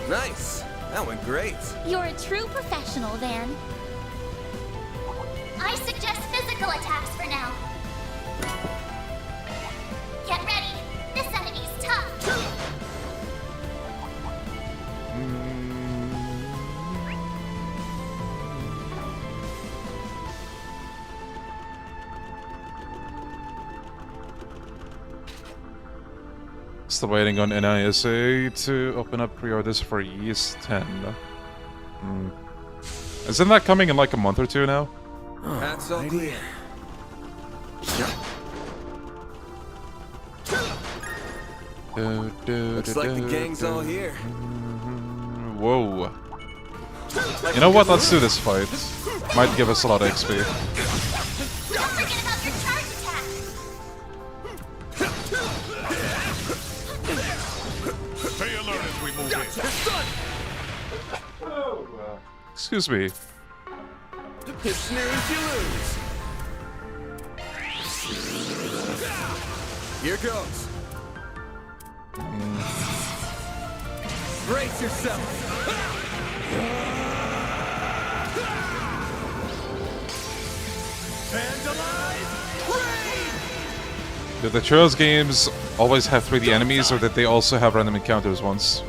Speaker 21: Nice. That went great.
Speaker 9: You're a true professional, Van. I suggest physical attacks for now. Get ready. This enemy's tough.
Speaker 1: Still waiting on NISA to open up pre-orders for Yeast 10. Isn't that coming in like a month or two now?
Speaker 21: That's all clear. Looks like the gang's all here.
Speaker 1: Whoa. You know what? Let's do this fight. Might give us a lot of XP.
Speaker 5: Don't forget about your charge attack!
Speaker 15: Stay alert as we move in.
Speaker 1: Excuse me.
Speaker 21: You snooze, you lose. Here goes. Brace yourself.
Speaker 1: Did the Trails games always have 3D enemies, or did they also have random encounters once?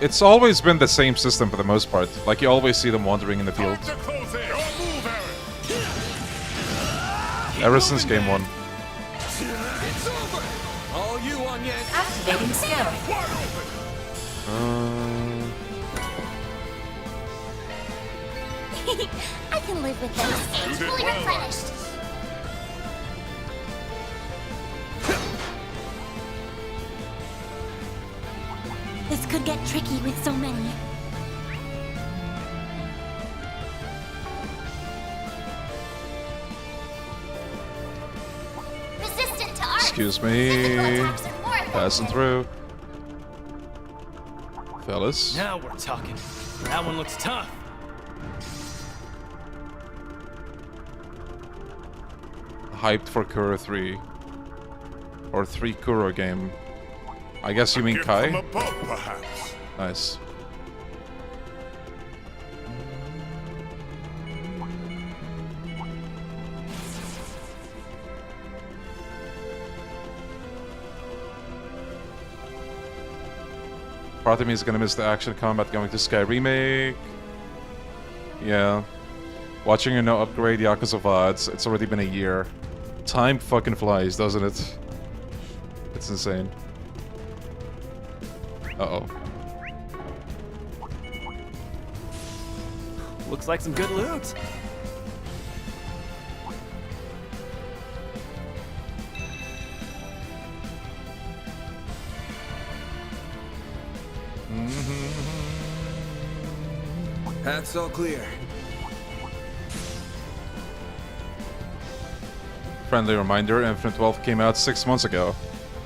Speaker 1: It's always been the same system for the most part. Like, you always see them wandering in the field. Ever since game 1.
Speaker 21: It's over. All you on yet?
Speaker 5: Activating skill. I can live with this. It's fully replenished. This could get tricky with so many. Resistant to art.
Speaker 1: Excuse me. Passing through. Fellas.
Speaker 10: Now we're talking. That one looks tough.
Speaker 1: Hyped for Kuro 3. Or 3 Kuro game. I guess you mean Kai?
Speaker 15: From above, perhaps.
Speaker 1: Nice. Part of me is gonna miss the action combat going to Sky Remake. Yeah. Watching a no upgrade Yakuza VODs, it's already been a year. Time fucking flies, doesn't it? It's insane. Uh-oh.
Speaker 10: Looks like some good loot.
Speaker 21: That's all clear.
Speaker 1: Friendly reminder, Infinite 12 came out 6 months ago.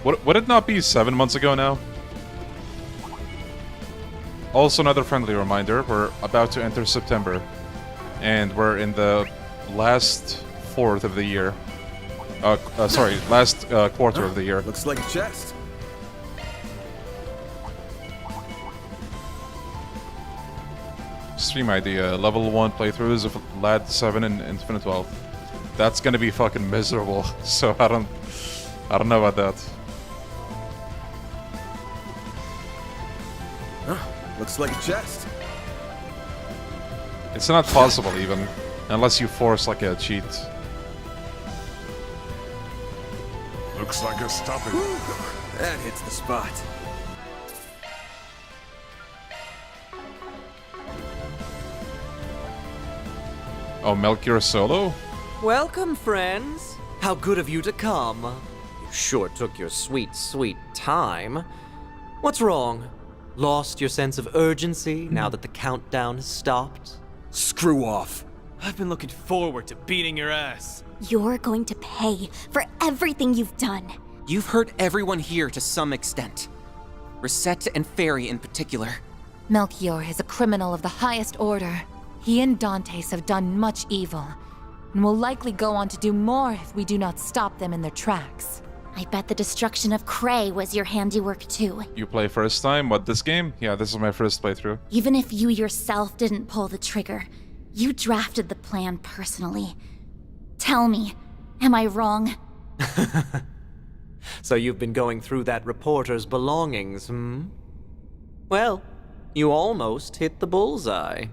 Speaker 1: Would it not be 7 months ago now? Also another friendly reminder, we're about to enter September. And we're in the last fourth of the year. Last quarter of the year.
Speaker 21: Looks like a chest.
Speaker 1: Stream idea, level 1 playthroughs of LAD 7 and Infinite 12. That's gonna be fucking miserable, so I don't know about that.
Speaker 21: Looks like a chest.
Speaker 1: It's not possible even, unless you force like a cheat.
Speaker 15: Looks like a stopping.
Speaker 21: That hits the spot.
Speaker 1: Oh, Melchior solo?
Speaker 16: Welcome, friends. How good of you to come. You sure took your sweet, sweet time. What's wrong? Lost your sense of urgency now that the countdown has stopped?
Speaker 21: Screw off.
Speaker 10: I've been looking forward to beating your ass.
Speaker 9: You're going to pay for everything you've done.
Speaker 18: You've hurt everyone here to some extent. Reset and Fairy in particular.
Speaker 20: Melchior is a criminal of the highest order. He and Dantes have done much evil, and will likely go on to do more if we do not stop them in their tracks.
Speaker 9: I bet the destruction of Cray was your handiwork too.
Speaker 1: You play first time? What, this game? Yeah, this is my first playthrough.
Speaker 9: Even if you yourself didn't pull the trigger, you drafted the plan personally. Tell me, am I wrong?
Speaker 16: So you've been going through that reporter's belongings, hmm? Well, you almost hit the bullseye.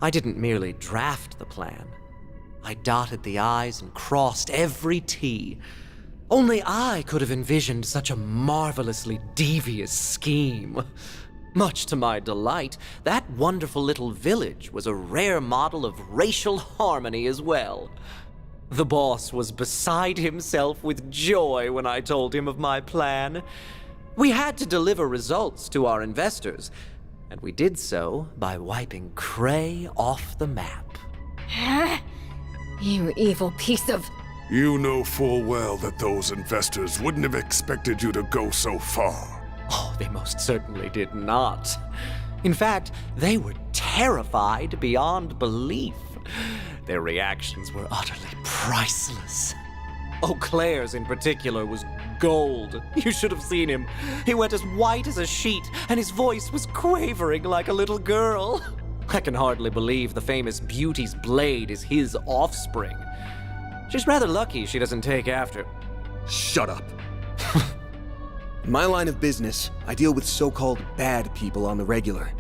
Speaker 16: I didn't merely draft the plan. I dotted the I's and crossed every T. Only I could have envisioned such a marvelously devious scheme. Much to my delight, that wonderful little village was a rare model of racial harmony as well. The boss was beside himself with joy when I told him of my plan. We had to deliver results to our investors, and we did so by wiping Cray off the map.
Speaker 13: You evil piece of...
Speaker 15: You know full well that those investors wouldn't have expected you to go so far.
Speaker 16: Oh, they most certainly did not. In fact, they were terrified beyond belief. Their reactions were utterly priceless. Eau Claire's in particular was gold. You should have seen him. He went as white as a sheet, and his voice was quavering like a little girl. I can hardly believe the famous Beauty's blade is his offspring. She's rather lucky she doesn't take after.
Speaker 21: Shut up. In my line of business, I deal with so-called bad people on the regular.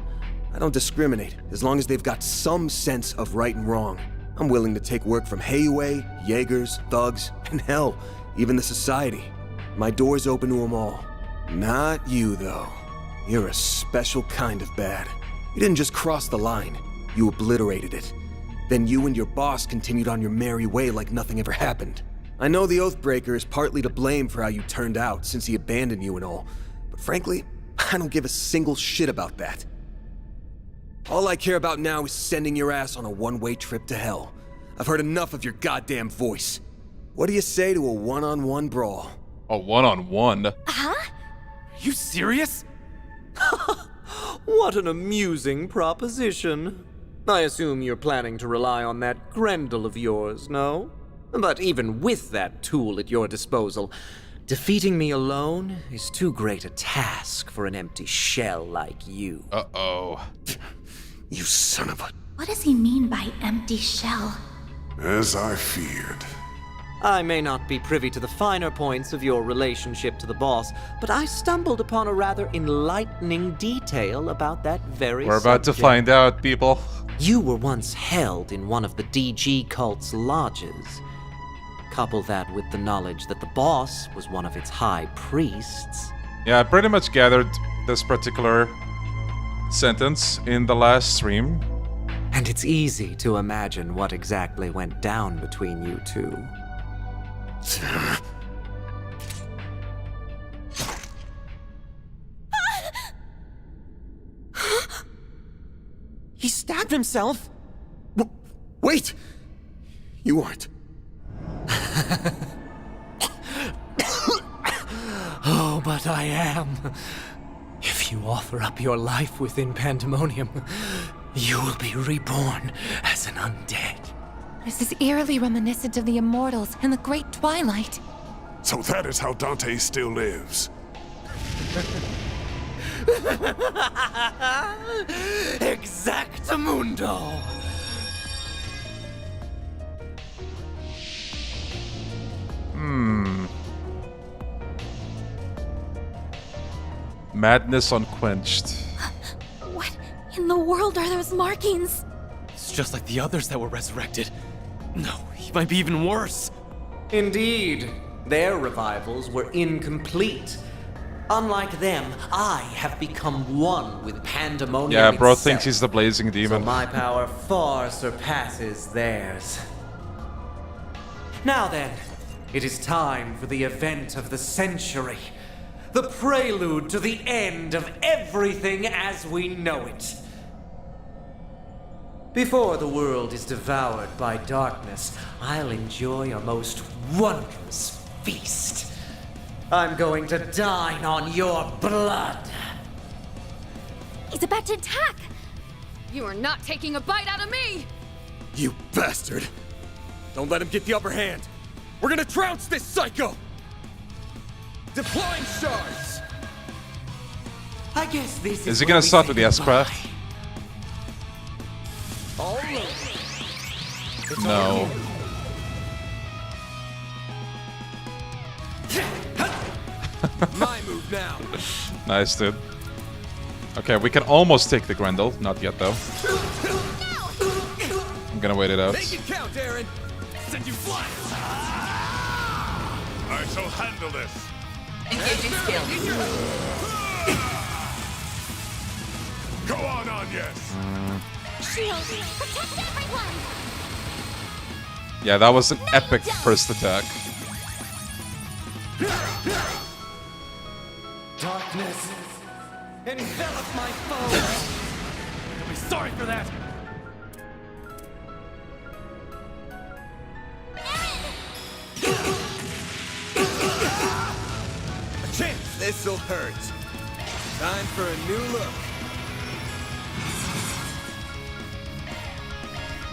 Speaker 21: I don't discriminate, as long as they've got some sense of right and wrong. I'm willing to take work from Hanoae, Jaegers, thugs, and hell, even the society. My door's open to them all. Not you, though. You're a special kind of bad. You didn't just cross the line, you obliterated it. Then you and your boss continued on your merry way like nothing ever happened. I know the Oathbreaker is partly to blame for how you turned out since he abandoned you and all, but frankly, I don't give a single shit about that. All I care about now is sending your ass on a one-way trip to hell. I've heard enough of your goddamn voice. What do you say to a one-on-one brawl?
Speaker 1: A one-on-one?
Speaker 5: Huh?
Speaker 16: Are you serious? What an amusing proposition. I assume you're planning to rely on that Grendel of yours, no? But even with that tool at your disposal, defeating me alone is too great a task for an empty shell like you.
Speaker 1: Uh-oh.
Speaker 21: You son of a...
Speaker 9: What does he mean by empty shell?
Speaker 15: As I feared.
Speaker 16: I may not be privy to the finer points of your relationship to the boss, but I stumbled upon a rather enlightening detail about that very
Speaker 1: We're about to
Speaker 16: subject.
Speaker 1: find out, people.
Speaker 16: You were once held in one of the DG cult's lodges. Couple that with the knowledge that the boss was one of its high priests.
Speaker 1: Yeah, I pretty much gathered this particular sentence in the last stream.
Speaker 16: And it's easy to imagine what exactly went down between you two.
Speaker 21: He stabbed himself? Wait! You aren't.
Speaker 16: Oh, but I am. If you offer up your life within Pandemonium, you will be reborn as an undead.
Speaker 20: This is eerily reminiscent of the Immortals and the Great Twilight.
Speaker 15: So that is how Dante still lives.
Speaker 16: Exactamundo!
Speaker 1: Madness unquenched.
Speaker 9: What in the world are those markings?
Speaker 10: It's just like the others that were resurrected. No, he might be even worse.
Speaker 16: Indeed, their revivals were incomplete. Unlike them, I have become one with Pandemonium
Speaker 1: Yeah, bro
Speaker 16: itself.
Speaker 1: thinks he's the blazing demon.
Speaker 16: So my power far surpasses theirs. Now then, it is time for the event of the century. The prelude to the end of everything as we know it. Before the world is devoured by darkness, I'll enjoy a most wondrous feast. I'm going to dine on your blood.
Speaker 5: He's about to attack!
Speaker 4: You are not taking a bite out of me!
Speaker 21: You bastard! Don't let him get the upper hand! We're gonna trounce this psycho!
Speaker 17: Deploying shards!
Speaker 16: I guess this
Speaker 1: Is he gonna start with the S-Craft? No.
Speaker 17: My move now.
Speaker 1: Nice, dude. Okay, we can almost take the Grendel. Not yet, though. I'm gonna wait it out.
Speaker 17: Make it count, Aaron. Send you flying.
Speaker 15: I shall handle this.
Speaker 2: Engaging skill.
Speaker 15: Go on, yes.
Speaker 9: Shield, protect everyone!
Speaker 1: Yeah, that was an epic first attack.
Speaker 16: Darkness envelop my foes.
Speaker 10: You'll be sorry for that.
Speaker 17: A chance. This'll hurt. Time for a new look.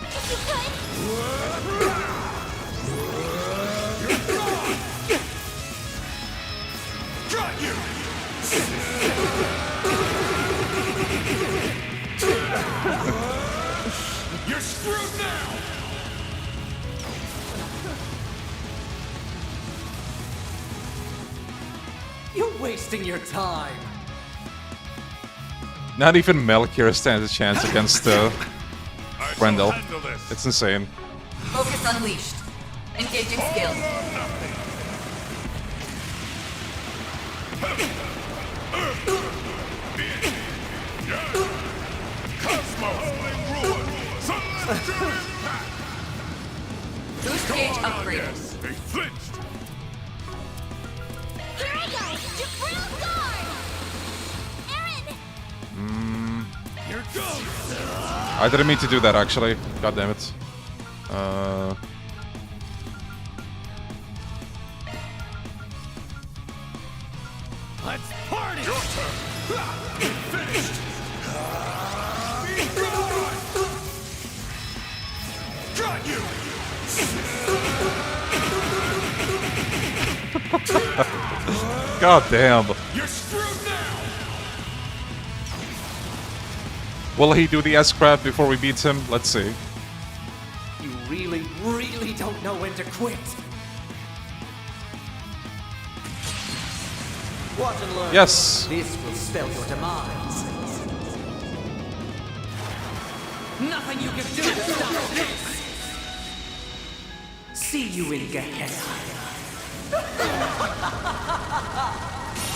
Speaker 9: If you could!
Speaker 15: Got you! You're screwed now!
Speaker 16: You're wasting your time.
Speaker 1: Not even Melchior stands a chance against Grendel. It's insane.
Speaker 2: Focus unleashed. Engaging skill. Boost gauge upgrade.
Speaker 15: They flinched!
Speaker 9: Here I go! Drill guard! Aaron!
Speaker 15: Here goes!
Speaker 1: I didn't mean to do that actually. God damn it.
Speaker 17: Let's party!
Speaker 15: Your turn! Finished! Got you!
Speaker 1: God damn.
Speaker 15: You're screwed now!
Speaker 1: Will he do the S-Crab before we beat him? Let's see.
Speaker 16: You really, really don't know when to quit. Watch and learn.
Speaker 1: Yes.
Speaker 16: This will spell your demise. Nothing you can do to stop this. See you in Gehenna.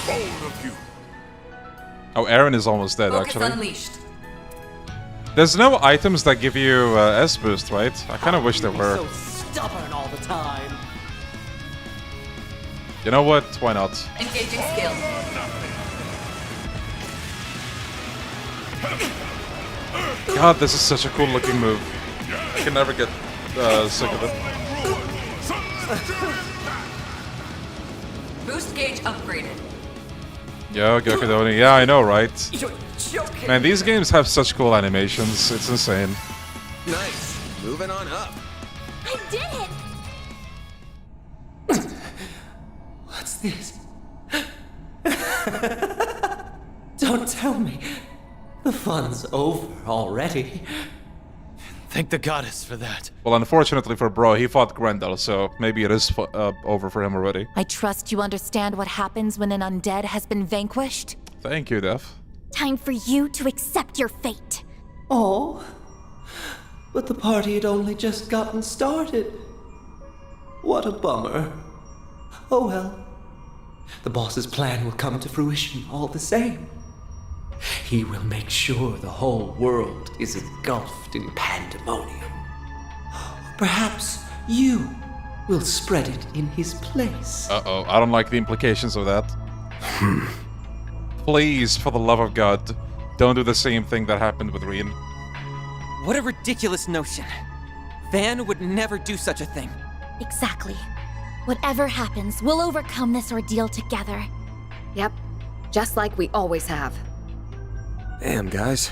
Speaker 15: Bold of you!
Speaker 1: Oh, Aaron is almost dead
Speaker 2: Focus
Speaker 1: actually.
Speaker 2: unleashed.
Speaker 1: There's no items that give you S-Boost, right? I kind of wish there were.
Speaker 16: So stubborn all the time.
Speaker 1: You know what? Why not?
Speaker 2: Engaging skill.
Speaker 1: God, this is such a cool looking move. I can never get sick of it.
Speaker 2: Boost gauge upgraded.
Speaker 1: Yo, Gyokudoni. Yeah, I know, right?
Speaker 16: You're joking.
Speaker 1: Man, these games have such cool animations. It's insane.
Speaker 17: Nice. Moving on up.
Speaker 9: I did it!
Speaker 16: What's this? Don't tell me. The fun's over already.
Speaker 10: Thank the goddess for that.
Speaker 1: Well, unfortunately for Bro, he fought Grendel, so maybe it is over for him already.
Speaker 20: I trust you understand what happens when an undead has been vanquished.
Speaker 1: Thank you, Def.
Speaker 9: Time for you to accept your fate.
Speaker 16: Oh, but the party had only just gotten started. What a bummer. Oh well. The boss's plan will come to fruition all the same. He will make sure the whole world is engulfed in pandemonium. Perhaps you will spread it in his place.
Speaker 1: Uh-oh, I don't like the implications of that. Please, for the love of God, don't do the same thing that happened with Rien.
Speaker 18: What a ridiculous notion. Van would never do such a thing.
Speaker 9: Exactly. Whatever happens, we'll overcome this ordeal together.
Speaker 4: Yep, just like we always have.
Speaker 21: Damn, guys.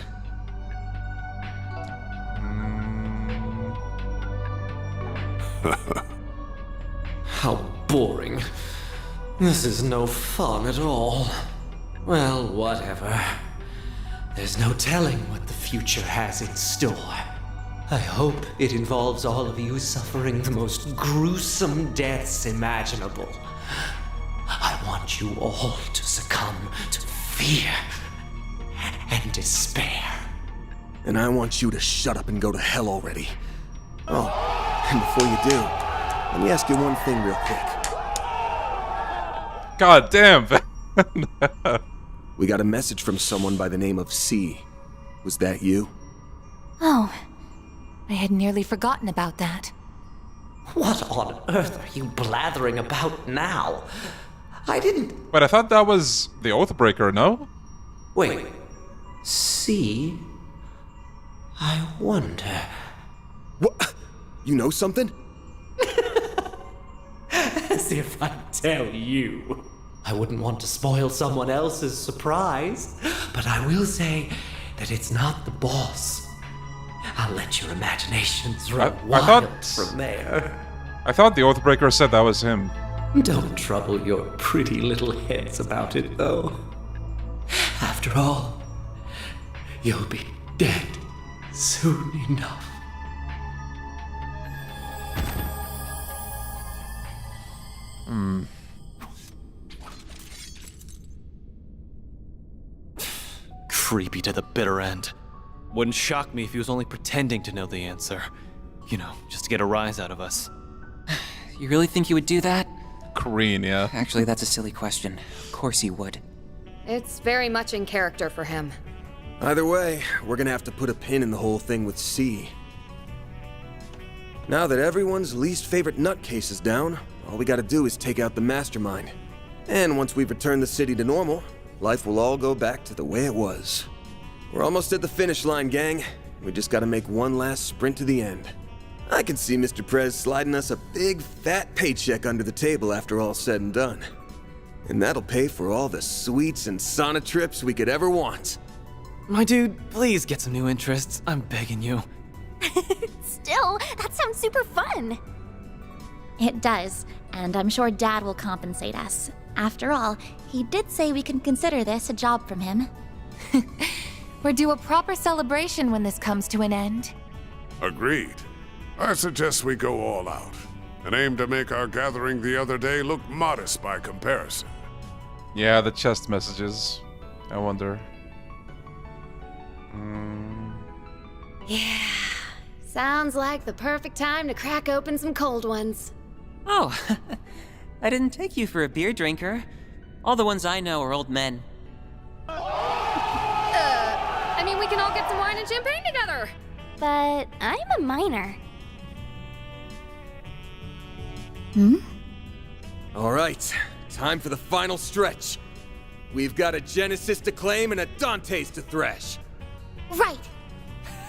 Speaker 16: How boring. This is no fun at all. Well, whatever. There's no telling what the future has in store. I hope it involves all of you suffering the most gruesome deaths imaginable. I want you all to succumb to fear and despair.
Speaker 21: And I want you to shut up and go to hell already. Oh, and before you do, let me ask you one thing real quick.
Speaker 1: God damn.
Speaker 21: We got a message from someone by the name of C. Was that you?
Speaker 20: Oh, I had nearly forgotten about that.
Speaker 16: What on earth are you blathering about now? I didn't...
Speaker 1: But I thought that was the Oathbreaker, no?
Speaker 16: Wait. C? I wonder...
Speaker 21: What? You know something?
Speaker 16: As if I tell you. I wouldn't want to spoil someone else's surprise, but I will say that it's not the boss. I'll let your imaginations run wild from there.
Speaker 1: I thought the Oathbreaker said that was him.
Speaker 16: Don't trouble your pretty little heads about it, though. After all, you'll be dead soon enough.
Speaker 10: Creepy to the bitter end. Wouldn't shock me if he was only pretending to know the answer. You know, just to get a rise out of us.
Speaker 18: You really think he would do that?
Speaker 1: Korean, yeah.
Speaker 18: Actually, that's a silly question. Of course he would.
Speaker 4: It's very much in character for him.
Speaker 21: Either way, we're gonna have to put a pin in the whole thing with C. Now that everyone's least favorite nutcase is down, all we gotta do is take out the mastermind. And once we've returned the city to normal, life will all go back to the way it was. We're almost at the finish line, gang. We just gotta make one last sprint to the end. I can see Mr. Prez sliding us a big, fat paycheck under the table after all's said and done. And that'll pay for all the sweets and sauna trips we could ever want.
Speaker 10: My dude, please get some new interests. I'm begging you.
Speaker 9: Still, that sounds super fun. It does, and I'm sure Dad will compensate us. After all, he did say we can consider this a job from him.
Speaker 20: We're due a proper celebration when this comes to an end.
Speaker 15: Agreed. I suggest we go all out, and aim to make our gathering the other day look modest by comparison.
Speaker 1: Yeah, the chest messages. I wonder.
Speaker 4: Yeah. Sounds like the perfect time to crack open some cold ones.
Speaker 18: Oh, I didn't take you for a beer drinker. All the ones I know are old men.
Speaker 4: I mean, we can all get some wine and champagne together.
Speaker 9: But I'm a minor.
Speaker 21: All right, time for the final stretch. We've got a Genesis to claim and a Dante's to thresh.
Speaker 9: Right.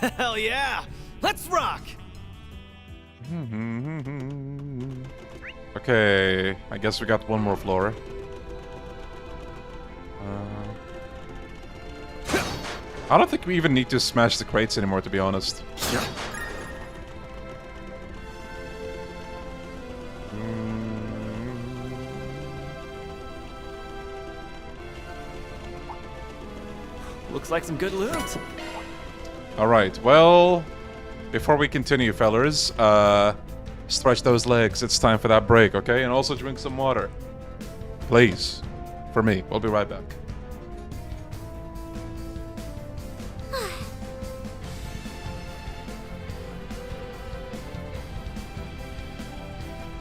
Speaker 8: Hell yeah! Let's rock!
Speaker 1: Okay, I guess we got one more floor. I don't think we even need to smash the crates anymore, to be honest.
Speaker 10: Looks like some good loot.
Speaker 1: Alright, well, before we continue, fellas, stretch those legs. It's time for that break, okay? And also drink some water. Please. For me. We'll be right back.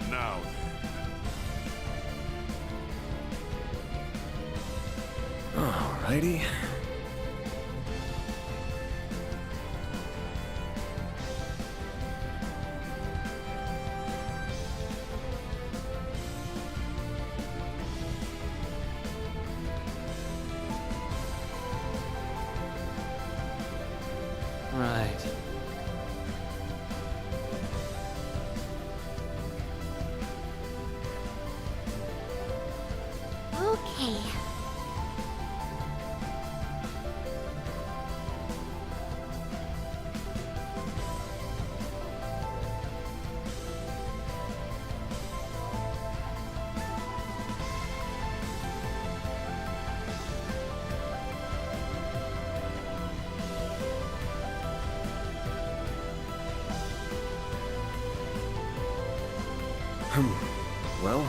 Speaker 15: Now then.
Speaker 21: Alrighty.
Speaker 10: Right.
Speaker 9: Okay.
Speaker 21: Well...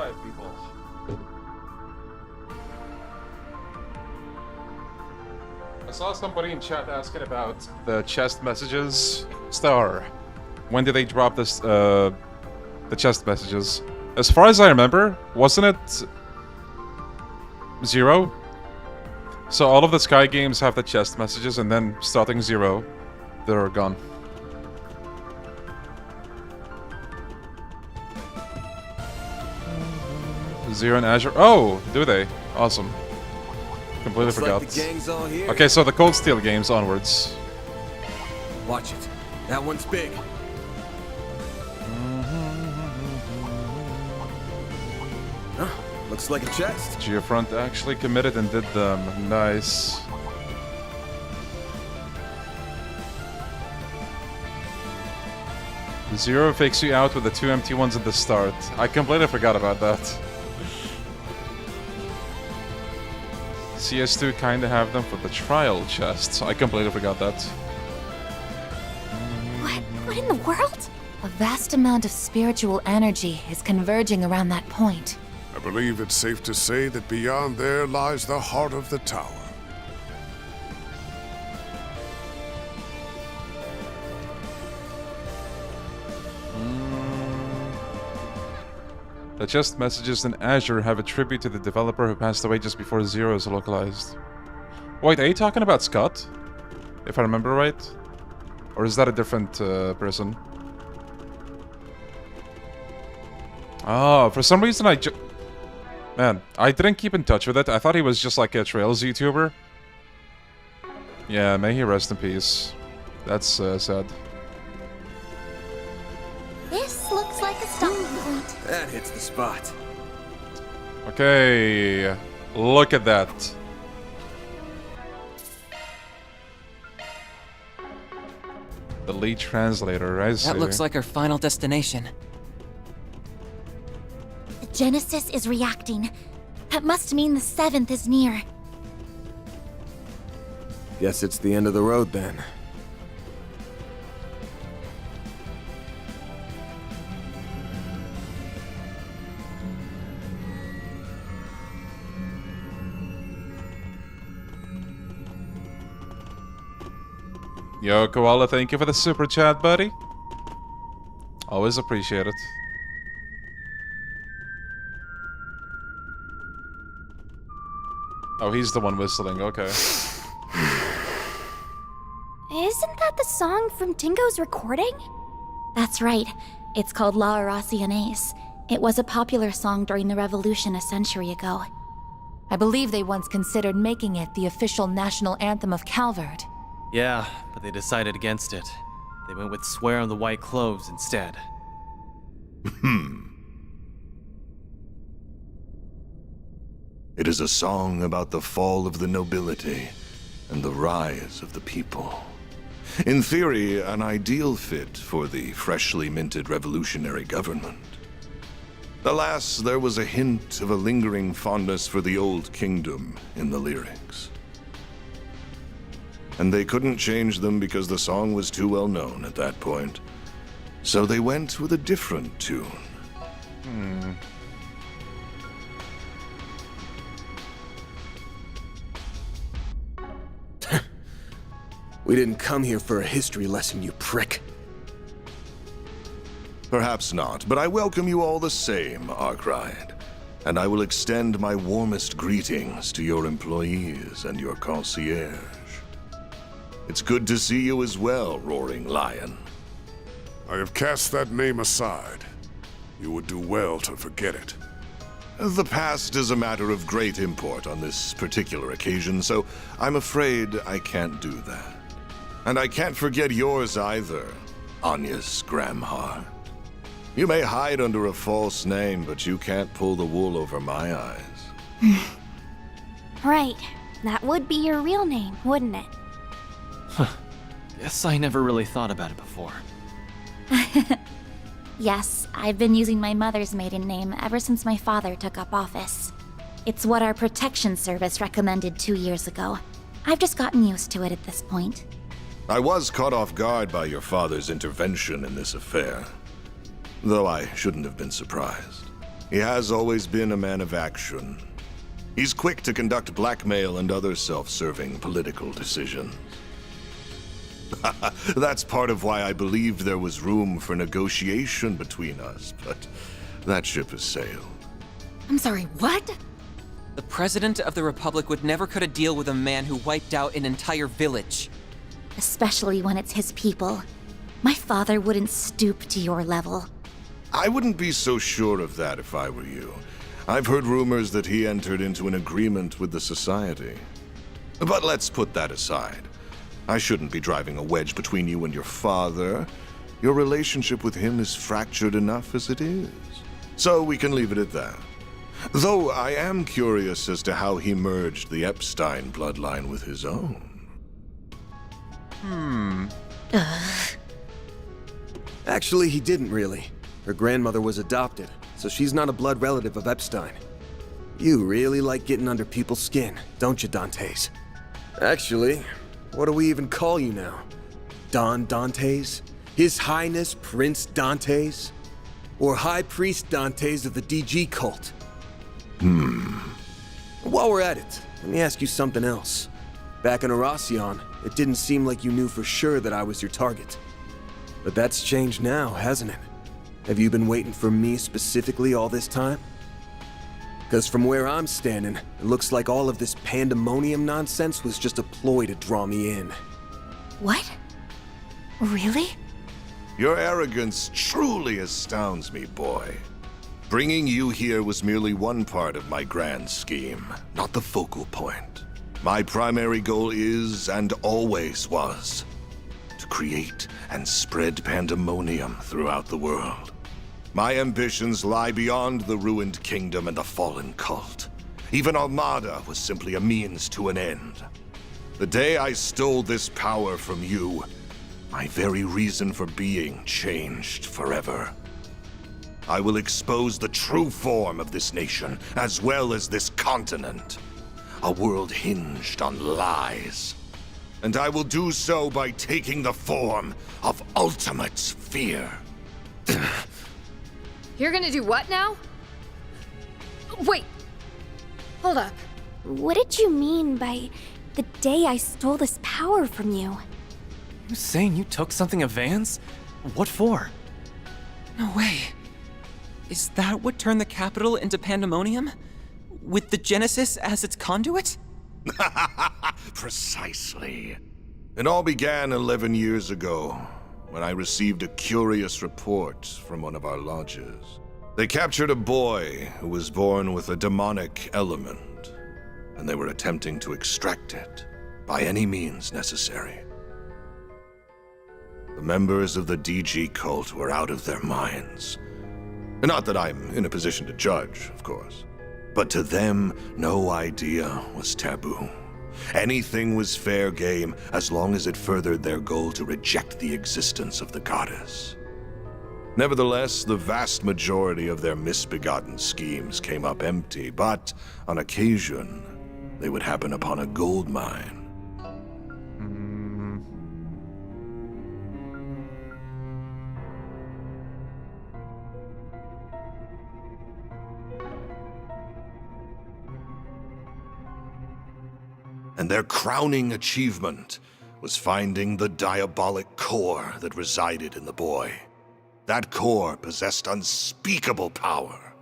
Speaker 1: Alright, people. I saw somebody in chat asking about the chest messages. Star, when did they drop this, the chest messages? As far as I remember, wasn't it 0? So all of the Sky games have the chest messages, and then starting 0, they're gone. Zero and Azure. Oh, do they? Awesome. Completely
Speaker 21: Looks
Speaker 1: forgot.
Speaker 21: like the gang's all here.
Speaker 1: Okay, so the Cold Steel games onwards.
Speaker 21: Watch it. That one's big. Huh, looks like a chest.
Speaker 1: Geofront actually committed and did them. Nice. Zero fakes you out with the 2 empty ones at the start. I completely forgot about that. CS2 kinda have them for the trial chests. I completely forgot that.
Speaker 9: What in the world?
Speaker 20: A vast amount of spiritual energy is converging around that point.
Speaker 15: I believe it's safe to say that beyond there lies the heart of the tower.
Speaker 1: The chest messages in Azure have a tribute to the developer who passed away just before Zero is localized. Wait, are you talking about Scott? If I remember right? Or is that a different person? Oh, for some reason Man, I didn't keep in touch with it. I thought he was just like a Trails YouTuber. Yeah, may he rest in peace. That's sad.
Speaker 9: This looks like a stopping point.
Speaker 21: That hits the spot.
Speaker 1: Okay, look at that. The lead translator, I see.
Speaker 18: That looks like our final destination.
Speaker 9: The Genesis is reacting. That must mean the 7th is near.
Speaker 21: Guess it's the end of the road then.
Speaker 1: Yo, Koala, thank you for the super chat, buddy. Always appreciate it. Oh, he's the one whistling, okay.
Speaker 9: Isn't that the song from Dingo's recording? That's right. It's called La Aracianes. It was a popular song during the revolution a century ago.
Speaker 20: I believe they once considered making it the official national anthem of Calvert.
Speaker 10: Yeah, but they decided against it. They went with Swear on the White Cloves instead.
Speaker 3: It is a song about the fall of the nobility and the rise of the people. In theory, an ideal fit for the freshly minted revolutionary government. Alas, there was a hint of a lingering fondness for the old kingdom in the lyrics. And they couldn't change them because the song was too well known at that point. So they went with a different tune.
Speaker 21: We didn't come here for a history lesson, you prick.
Speaker 3: Perhaps not, but I welcome you all the same, Arkride. And I will extend my warmest greetings to your employees and your concierge. It's good to see you as well, Roaring Lion.
Speaker 15: I have cast that name aside. You would do well to forget it.
Speaker 3: The past is a matter of great import on this particular occasion, so I'm afraid I can't do that. And I can't forget yours either, Anya's Gramhar. You may hide under a false name, but you can't pull the wool over my eyes.
Speaker 9: Right. That would be your real name, wouldn't it?
Speaker 10: Guess I never really thought about it before.
Speaker 9: Yes, I've been using my mother's maiden name ever since my father took up office. It's what our protection service recommended 2 years ago. I've just gotten used to it at this point.
Speaker 3: I was caught off guard by your father's intervention in this affair. Though I shouldn't have been surprised.
Speaker 15: He has always been a man of action. He's quick to conduct blackmail and other self-serving political decisions. That's part of why I believed there was room for negotiation between us, but that ship has sailed.
Speaker 18: I'm sorry, what? The President of the Republic would never cut a deal with a man who wiped out an entire village.
Speaker 9: Especially when it's his people. My father wouldn't stoop to your level.
Speaker 15: I wouldn't be so sure of that if I were you. I've heard rumors that he entered into an agreement with the Society. But let's put that aside. I shouldn't be driving a wedge between you and your father. Your relationship with him is fractured enough as it is. So we can leave it at that. Though I am curious as to how he merged the Epstein bloodline with his own.
Speaker 21: Actually, he didn't really. Her grandmother was adopted, so she's not a blood relative of Epstein. You really like getting under people's skin, don't you, Dantes? Actually, what do we even call you now? Don Dantes? His Highness Prince Dantes? Or High Priest Dantes of the DG cult? While we're at it, let me ask you something else. Back in Arasion, it didn't seem like you knew for sure that I was your target. But that's changed now, hasn't it? Have you been waiting for me specifically all this time? Because from where I'm standing, it looks like all of this pandemonium nonsense was just a ploy to draw me in.
Speaker 9: What? Really?
Speaker 15: Your arrogance truly astounds me, boy. Bringing you here was merely one part of my grand scheme, not the focal point. My primary goal is, and always was, to create and spread pandemonium throughout the world. My ambitions lie beyond the ruined kingdom and the fallen cult. Even Armada was simply a means to an end. The day I stole this power from you, my very reason for being changed forever. I will expose the true form of this nation, as well as this continent. A world hinged on lies. And I will do so by taking the form of ultimate fear.
Speaker 4: You're gonna do what now? Wait. Hold up.
Speaker 5: What did you mean by the day I stole this power from you?
Speaker 10: You saying you took something of Van's? What for?
Speaker 18: No way. Is that what turned the capital into pandemonium? With the Genesis as its conduit?
Speaker 15: Precisely. It all began 11 years ago, when I received a curious report from one of our lodges. They captured a boy who was born with a demonic element, and they were attempting to extract it by any means necessary. The members of the DG cult were out of their minds. Not that I'm in a position to judge, of course. But to them, no idea was taboo. Anything was fair game as long as it furthered their goal to reject the existence of the goddess. Nevertheless, the vast majority of their misbegotten schemes came up empty, but on occasion, they would happen upon a gold mine. And their crowning achievement was finding the diabolic core that resided in the boy. That core possessed unspeakable power.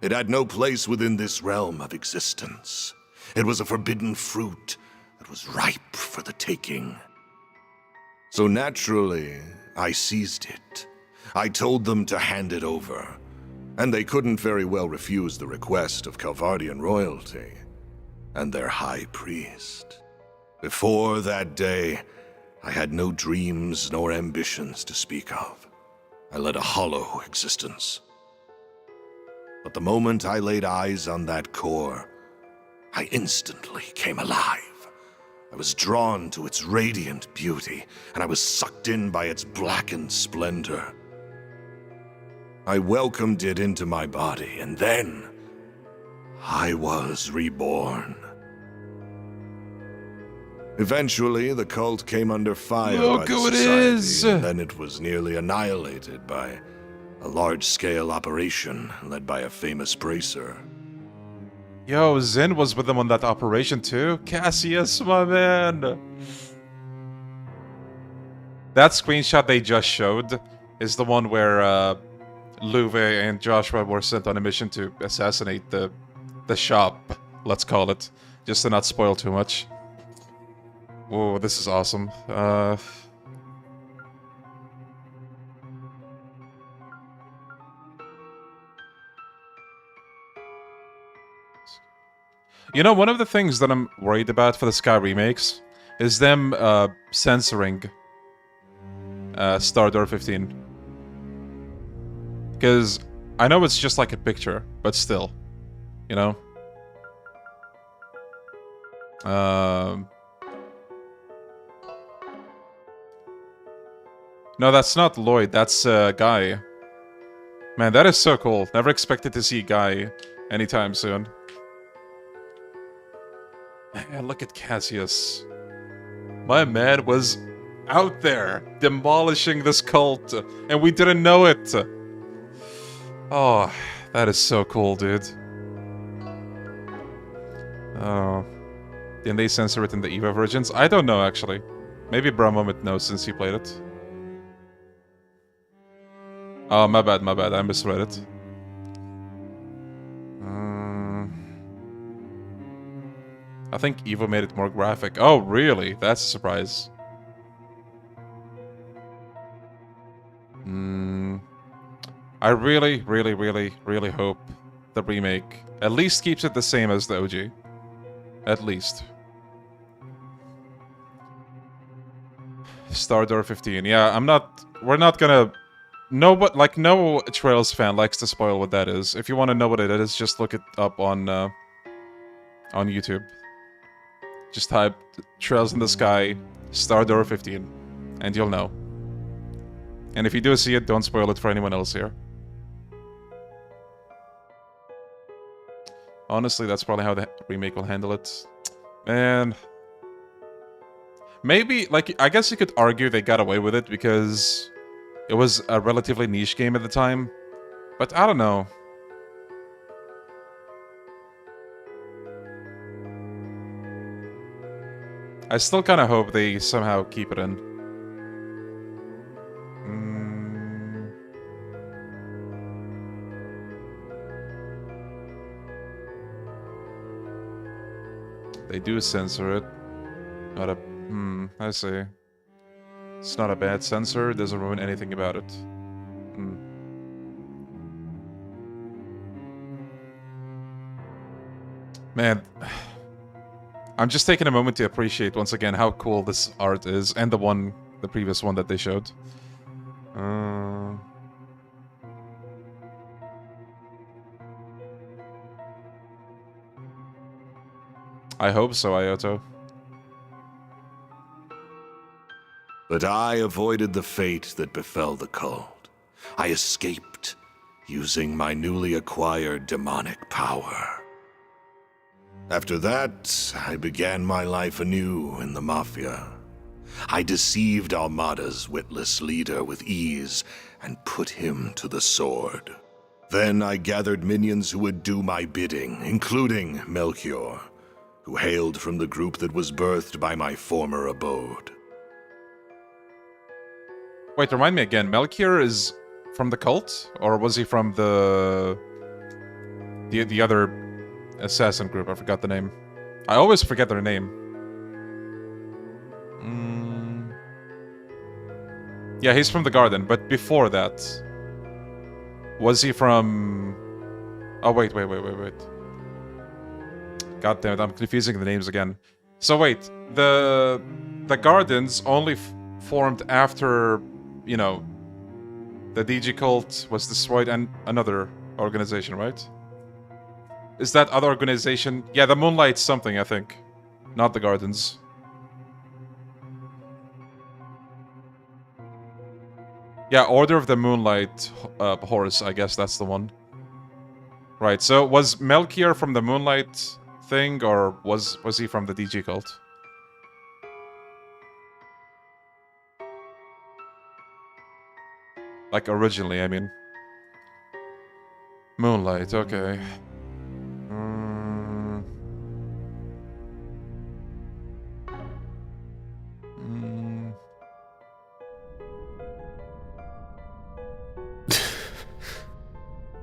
Speaker 15: It had no place within this realm of existence. It was a forbidden fruit that was ripe for the taking. So naturally, I seized it. I told them to hand it over, and they couldn't very well refuse the request of Calvardian royalty and their high priest. Before that day, I had no dreams nor ambitions to speak of. I led a hollow existence. But the moment I laid eyes on that core, I instantly came alive. I was drawn to its radiant beauty, and I was sucked in by its blackened splendor. I welcomed it into my body, and then I was reborn. Eventually, the cult came under fire by the Society, and then it was nearly annihilated by A large-scale operation led by a famous bracer.
Speaker 1: Yo, Zin was with them on that operation too? Cassius, my man! That screenshot they just showed is the one where Luve and Joshua were sent on a mission to assassinate the shop, let's call it. Just to not spoil too much. Whoa, this is awesome. You know, one of the things that I'm worried about for the Sky remakes is them censoring Star Door 15. Because I know it's just like a picture, but still, you know? No, that's not Lloyd, that's Guy. Man, that is so cool. Never expected to see Guy anytime soon. Man, look at Cassius. My man was out there demolishing this cult, and we didn't know it. Oh, that is so cool, dude. Oh. Didn't they censor it in the EVA versions? I don't know, actually. Maybe Mehmet knows since he played it. Oh, my bad, I misread it. I think EVA made it more graphic. Oh, really? That's a surprise. I really, really, really, really hope the remake at least keeps it the same as the OG. At least. Star Door 15. Yeah, we're not gonna... no Trails fan likes to spoil what that is. If you want to know what it is, just look it up on YouTube. Just type Trails in the Sky, Star Door 15, and you'll know. And if you do see it, don't spoil it for anyone else here. Honestly, that's probably how the remake will handle it. Man. Maybe, like, I guess you could argue they got away with it because it was a relatively niche game at the time. But I don't know. I still kind of hope they somehow keep it in. They do censor it. Not a... I see. It's not a bad censor, it doesn't ruin anything about it. Man... I'm just taking a moment to appreciate once again how cool this art is, and the previous one that they showed. I hope so, Ioto.
Speaker 15: But I avoided the fate that befell the cult. I escaped, using my newly acquired demonic power. After that, I began my life anew in the Mafia. I deceived Armada's witless leader with ease and put him to the sword. Then I gathered minions who would do my bidding, including Melchior, who hailed from the group that was birthed by my former abode.
Speaker 1: Wait, remind me again, Melchior is from the cult? Or was he from the other assassin group? I forgot the name. I always forget their name. Yeah, he's from the Garden, but before that... was he from... Oh, wait. God damn it, I'm confusing the names again. So wait, the Gardens only formed after, you know, the DG cult was destroyed and another organization, right? Is that other organization? Yeah, the Moonlight something, I think. Not the Gardens. Yeah, Order of the Moonlight Horse, I guess that's the one. Right, so was Melchior from the Moonlight thing, or was he from the DG cult? Like originally, I mean. Moonlight, okay.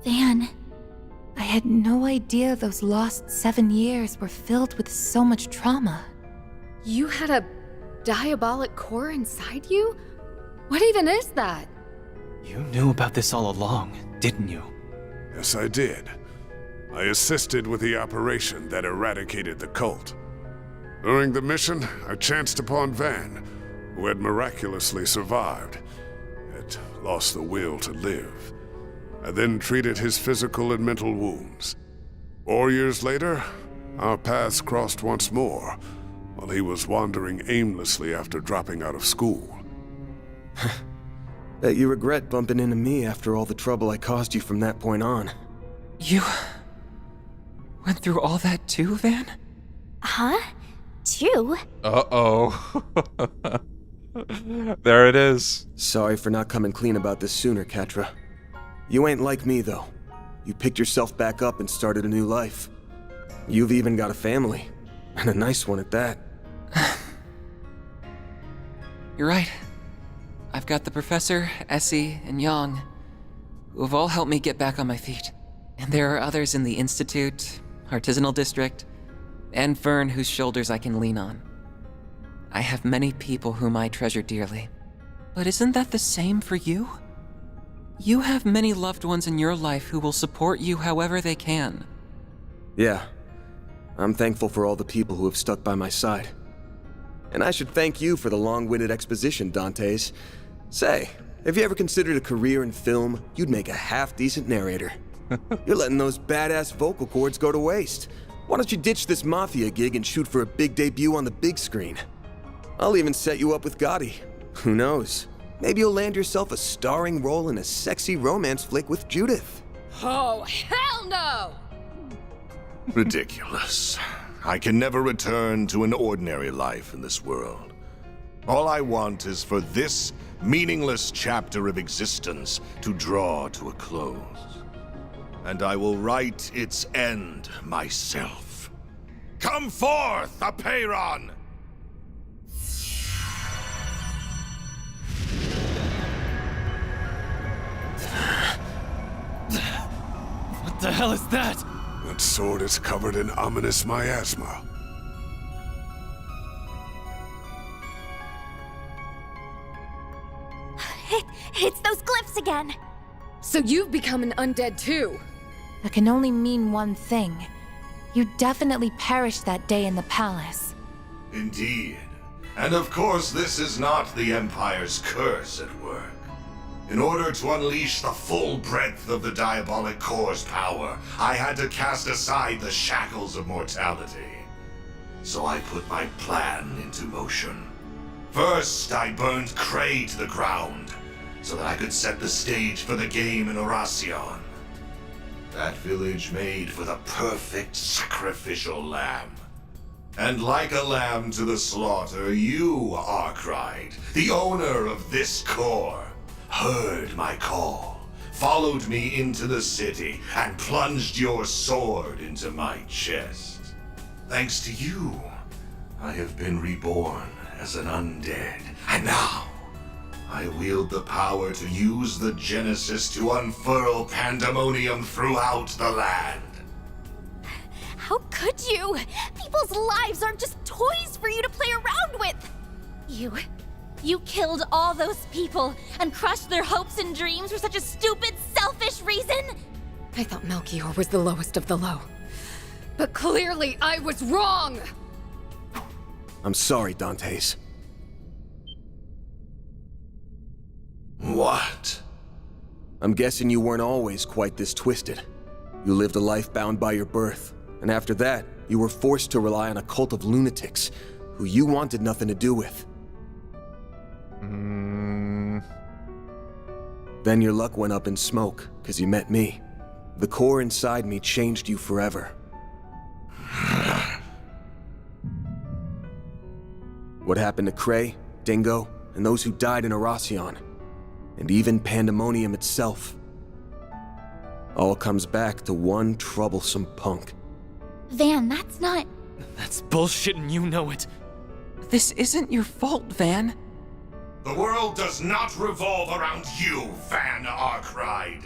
Speaker 20: Van, I had no idea those lost 7 years were filled with so much trauma.
Speaker 4: You had a diabolic core inside you? What even is that?
Speaker 10: You knew about this all along, didn't you?
Speaker 11: Yes, I did. I assisted with the operation that eradicated the cult. During the mission, I chanced upon Van, who had miraculously survived, yet lost the will to live. I then treated his physical and mental wounds. 4 years later, our paths crossed once more, while he was wandering aimlessly after dropping out of school.
Speaker 21: Bet you regret bumping into me after all the trouble I caused you from that point on.
Speaker 18: You went through all that too, Van?
Speaker 9: Huh? Too?
Speaker 1: Uh-oh. There it is.
Speaker 21: Sorry for not coming clean about this sooner, Catra. You ain't like me, though. You picked yourself back up and started a new life. You've even got a family, and a nice one at that.
Speaker 18: You're right. I've got the Professor, Essie, and Yang, who have all helped me get back on my feet. And there are others in the Institute, Artisanal District, and Fern whose shoulders I can lean on. I have many people whom I treasure dearly. But isn't that the same for you? You have many loved ones in your life who will support you however they can.
Speaker 21: Yeah. I'm thankful for all the people who have stuck by my side. And I should thank you for the long-winded exposition, Dantes. Say, have you ever considered a career in film? You'd make a half-decent narrator. You're letting those badass vocal cords go to waste. Why don't you ditch this Mafia gig and shoot for a big debut on the big screen? I'll even set you up with Gotti. Who knows? Maybe you'll land yourself a starring role in a sexy romance flick with Judith.
Speaker 4: Oh, hell no!
Speaker 15: Ridiculous. I can never return to an ordinary life in this world. All I want is for this meaningless chapter of existence to draw to a close. And I will write its end myself. Come forth, Apeiron!
Speaker 10: What the hell is that?
Speaker 11: That sword is covered in ominous miasma.
Speaker 9: It's those glyphs again!
Speaker 4: So you've become an undead too?
Speaker 20: That can only mean one thing. You definitely perished that day in the palace.
Speaker 15: Indeed. And of course, this is not the Empire's curse at work. In order to unleash the full breadth of the Diabolic Core's power, I had to cast aside the shackles of mortality. So I put my plan into motion. First, I burned Cray to the ground, so that I could set the stage for the game in Oracion. That village made for the perfect sacrificial lamb. And like a lamb to the slaughter, you, Arkwright, the owner of this core, heard my call, followed me into the city, and plunged your sword into my chest. Thanks to you, I have been reborn as an undead, and now I wield the power to use the Genesis to unfurl pandemonium throughout the land.
Speaker 9: How could you? People's lives aren't just toys for you to play around with! You killed all those people and crushed their hopes and dreams for such a stupid, selfish reason?
Speaker 4: I thought Melchior was the lowest of the low. But clearly I was wrong!
Speaker 21: I'm sorry, Dantes.
Speaker 15: What?
Speaker 21: I'm guessing you weren't always quite this twisted. You lived a life bound by your birth, and after that, you were forced to rely on a cult of lunatics who you wanted nothing to do with. Then your luck went up in smoke, because you met me. The core inside me changed you forever. What happened to Cray, Dingo, and those who died in Oracion, and even Pandemonium itself. All comes back to one troublesome punk.
Speaker 9: Van, that's not...
Speaker 10: That's bullshit and you know it.
Speaker 18: This isn't your fault, Van.
Speaker 15: The world does not revolve around you, Van Arkride.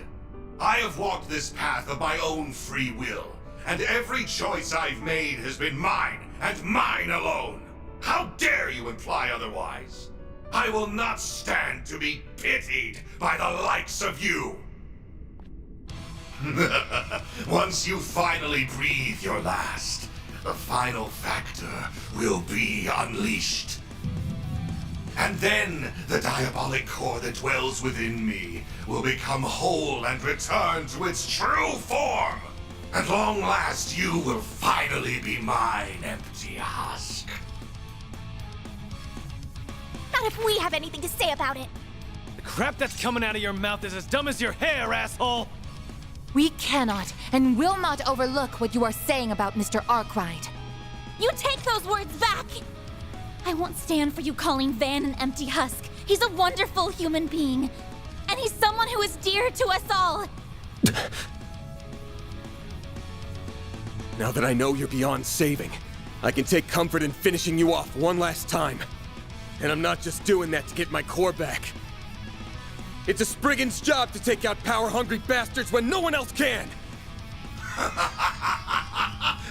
Speaker 15: I have walked this path of my own free will, and every choice I've made has been mine, and mine alone. How dare you imply otherwise? I will not stand to be pitied by the likes of you. Once you finally breathe your last, the final factor will be unleashed. And then, the diabolic core that dwells within me will become whole and return to its true form. At long last, you will finally be mine, empty husk.
Speaker 9: Not if we have anything to say about it.
Speaker 10: The crap that's coming out of your mouth is as dumb as your hair, asshole!
Speaker 20: We cannot and will not overlook what you are saying about Mr. Arkwright.
Speaker 9: You take those words back! I won't stand for you calling Van an empty husk. He's a wonderful human being. And he's someone who is dear to us all.
Speaker 21: Now that I know you're beyond saving, I can take comfort in finishing you off one last time. And I'm not just doing that to get my core back. It's a Spriggan's job to take out power-hungry bastards when no one else can!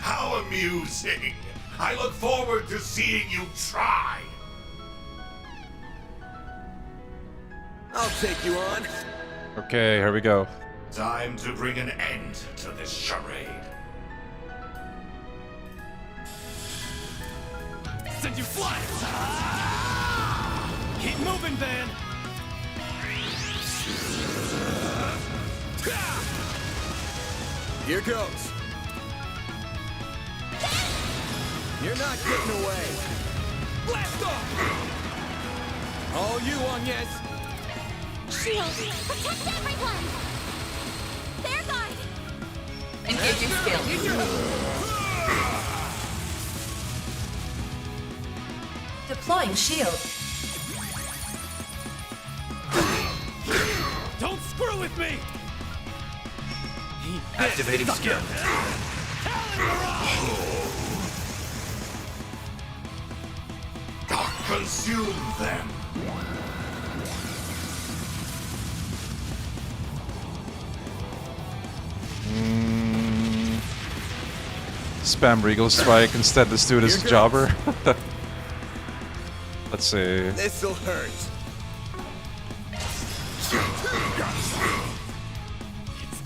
Speaker 15: How amusing! I look forward to seeing you try!
Speaker 21: I'll take you on.
Speaker 1: Okay, here we go.
Speaker 15: Time to bring an end to this charade.
Speaker 10: Send you flying! Keep moving, Van!
Speaker 21: Here goes. You're not getting away.
Speaker 17: Blast off!
Speaker 21: All you, Agnes.
Speaker 9: Shield, protect everyone! Their guard!
Speaker 2: Engaging skill. Deploying shield.
Speaker 10: Don't screw with me!
Speaker 8: Activating skill.
Speaker 15: Consume them.
Speaker 1: Spam Regal Strike instead. Let's do this jobber. Let's see.
Speaker 21: This'll hurt.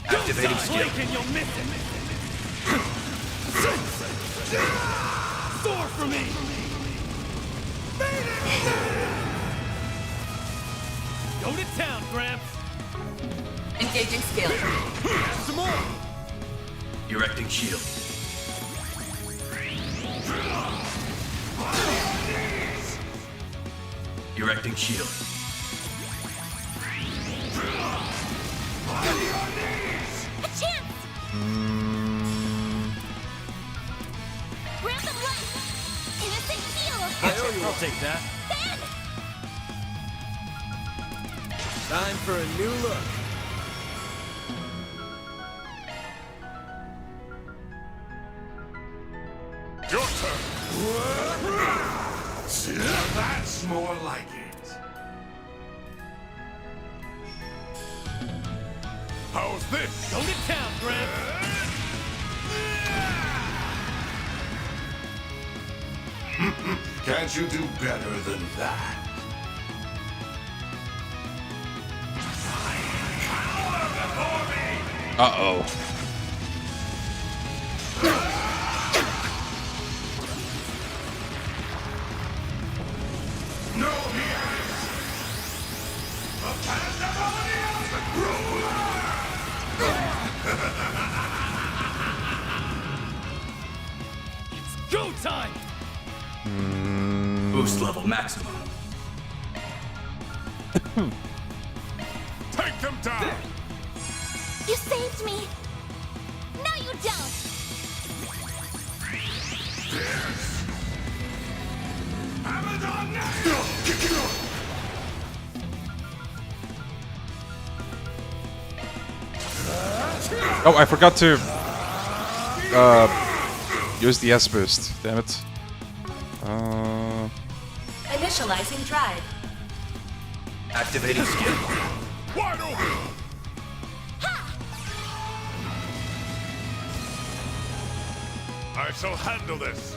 Speaker 8: Activating skill.
Speaker 10: You'll miss it. Soar for me! Go to town, Gramps!
Speaker 2: Engaging skill.
Speaker 10: Some more!
Speaker 8: Erecting shield. Erecting shield.
Speaker 9: A chance! Grab them right! Innocent heal!
Speaker 10: I'll take that.
Speaker 9: Then!
Speaker 21: Time for a new look.
Speaker 15: Your turn. That's more like it.
Speaker 11: How's this?
Speaker 10: Go to town, Gramps!
Speaker 15: Can't you do better than that?
Speaker 1: Uh-oh.
Speaker 15: No, he has! The pandemonium of the
Speaker 10: It's go time!
Speaker 8: Boost level maximum.
Speaker 11: Take them down!
Speaker 9: You saved me! No, you don't!
Speaker 15: Abaddon now!
Speaker 1: Oh, I forgot to use the S boost. Damn it.
Speaker 7: Initializing drive.
Speaker 8: Activating skill.
Speaker 11: Wide open! I shall handle this.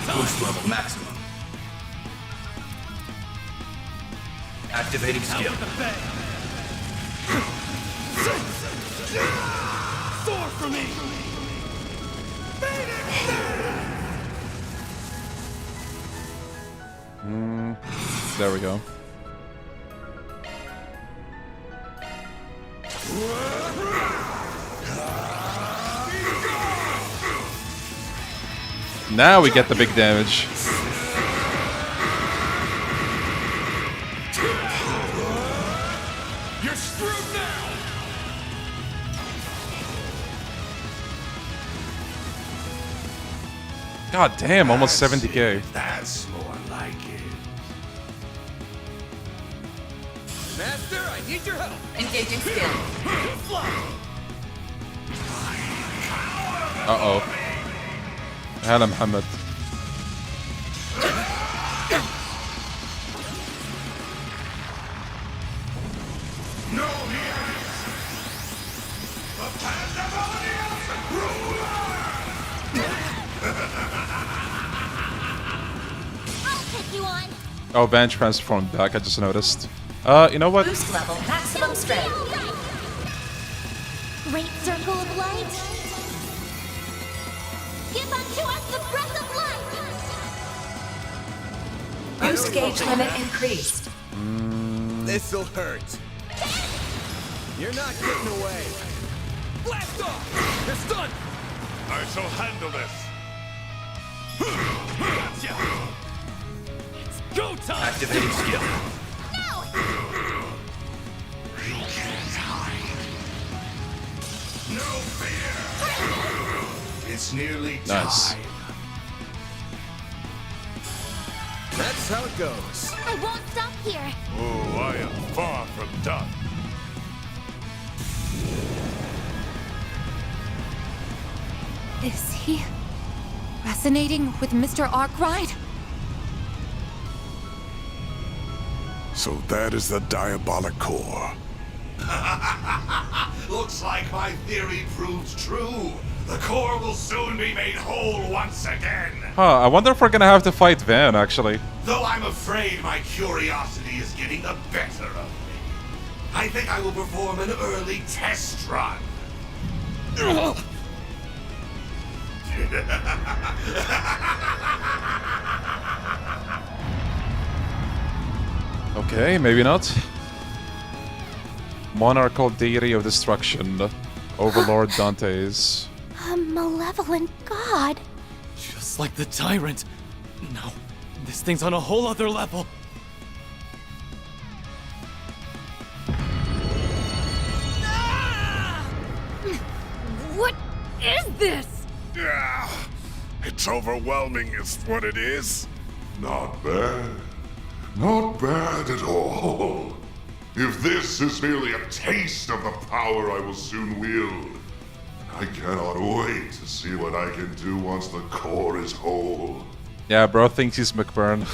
Speaker 8: Boost level maximum. Activating skill.
Speaker 7: Soar for me!
Speaker 1: There we go. Now we get the big damage.
Speaker 7: You're screwed now!
Speaker 1: God damn, almost 70k.
Speaker 11: That's more like it.
Speaker 17: Master, I need your help.
Speaker 7: Engaging skill.
Speaker 1: Uh-oh. هلا محمد. Oh, Van transformed back, I just noticed. You know what?
Speaker 7: Boost level, maximum strength.
Speaker 9: Great circle of light. Give unto us the breath of life.
Speaker 7: Boost gauge limit increased.
Speaker 17: This'll hurt. You're not getting away. Blast off! They're stunned!
Speaker 11: I shall handle this.
Speaker 17: Gotcha! It's go time!
Speaker 8: Activating skill.
Speaker 11: No fear. It's nearly
Speaker 1: Nice.
Speaker 11: time.
Speaker 17: That's how it goes.
Speaker 9: I won't stop here.
Speaker 11: Oh, I am far from done.
Speaker 20: Is he resonating with Mr. Arkwright?
Speaker 11: So that is the diabolic core.
Speaker 15: Looks like my theory proved true. The core will soon be made whole once again.
Speaker 1: Huh, I wonder if we're gonna have to fight Van, actually.
Speaker 15: Though I'm afraid my curiosity is getting the better of me. I think I will perform an early test run.
Speaker 1: Okay, maybe not. Monarchal deity of destruction. Overlord Dante's.
Speaker 9: A malevolent god.
Speaker 10: Just like the tyrant. No, this thing's on a whole other level.
Speaker 4: What is this?
Speaker 11: Yeah, it's overwhelming is what it is.
Speaker 22: Not bad. Not bad at all. If this is merely a taste of the power I will soon wield, I cannot wait to see what I can do once the core is whole.
Speaker 1: Yeah, bro thinks he's McBurn.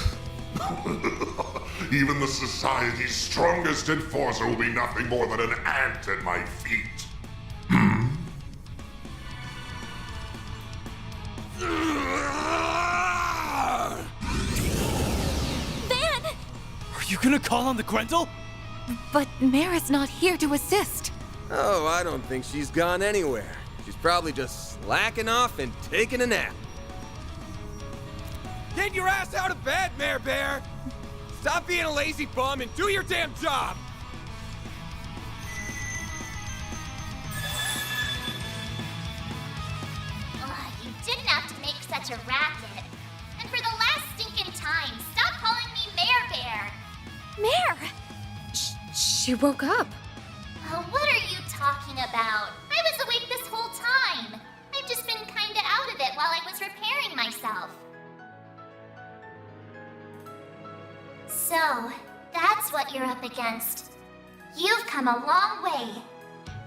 Speaker 22: Even the society's strongest enforcer will be nothing more than an ant at my feet.
Speaker 9: Van!
Speaker 10: Are you gonna call on the Grendel?
Speaker 20: But Mara's not here to assist.
Speaker 17: Oh, I don't think she's gone anywhere. She's probably just slacking off and taking a nap. Get your ass out of bed, Mare Bear! Stop being a lazy bum and do your damn job!
Speaker 9: You didn't have to make such a racket. And for the last stinking time, stop calling me Mare Bear. Mare!
Speaker 4: She woke up.
Speaker 9: What are you talking about? I was awake this whole time. I've just been kinda out of it while I was repairing myself. So, that's what you're up against. You've come a long way.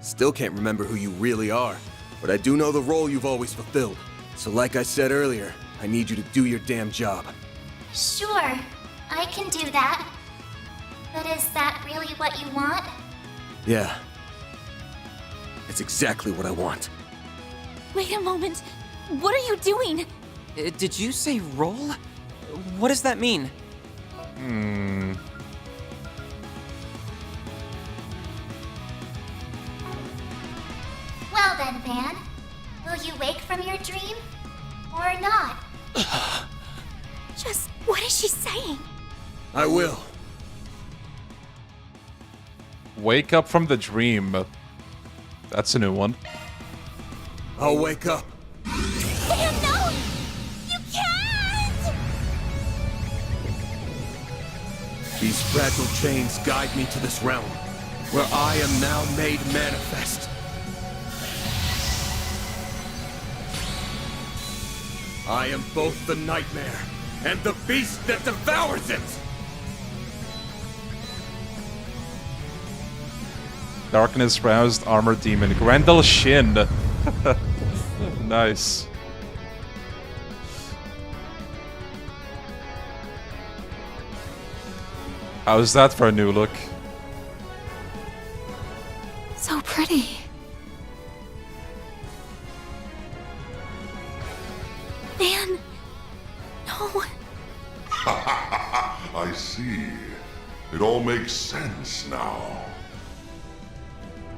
Speaker 21: Still can't remember who you really are, but I do know the role you've always fulfilled. So like I said earlier, I need you to do your damn job.
Speaker 9: Sure, I can do that. But is that really what you want?
Speaker 21: Yeah. It's exactly what I want.
Speaker 9: Wait a moment. What are you doing?
Speaker 18: Did you say roll? What does that mean?
Speaker 9: Well then, Van. Will you wake from your dream? Or not? Just what is she saying?
Speaker 21: I will.
Speaker 1: Wake up from the dream. That's a new one.
Speaker 21: I'll wake up.
Speaker 9: Van, no! You can't!
Speaker 21: These fragile chains guide me to this realm, where I am now made manifest. I am both the nightmare and the beast that devours it!
Speaker 1: Darkness roused armored demon. Grendel Shin. Nice. How's that for a new look?
Speaker 20: So pretty.
Speaker 9: Van, no.
Speaker 22: I see. It all makes sense now.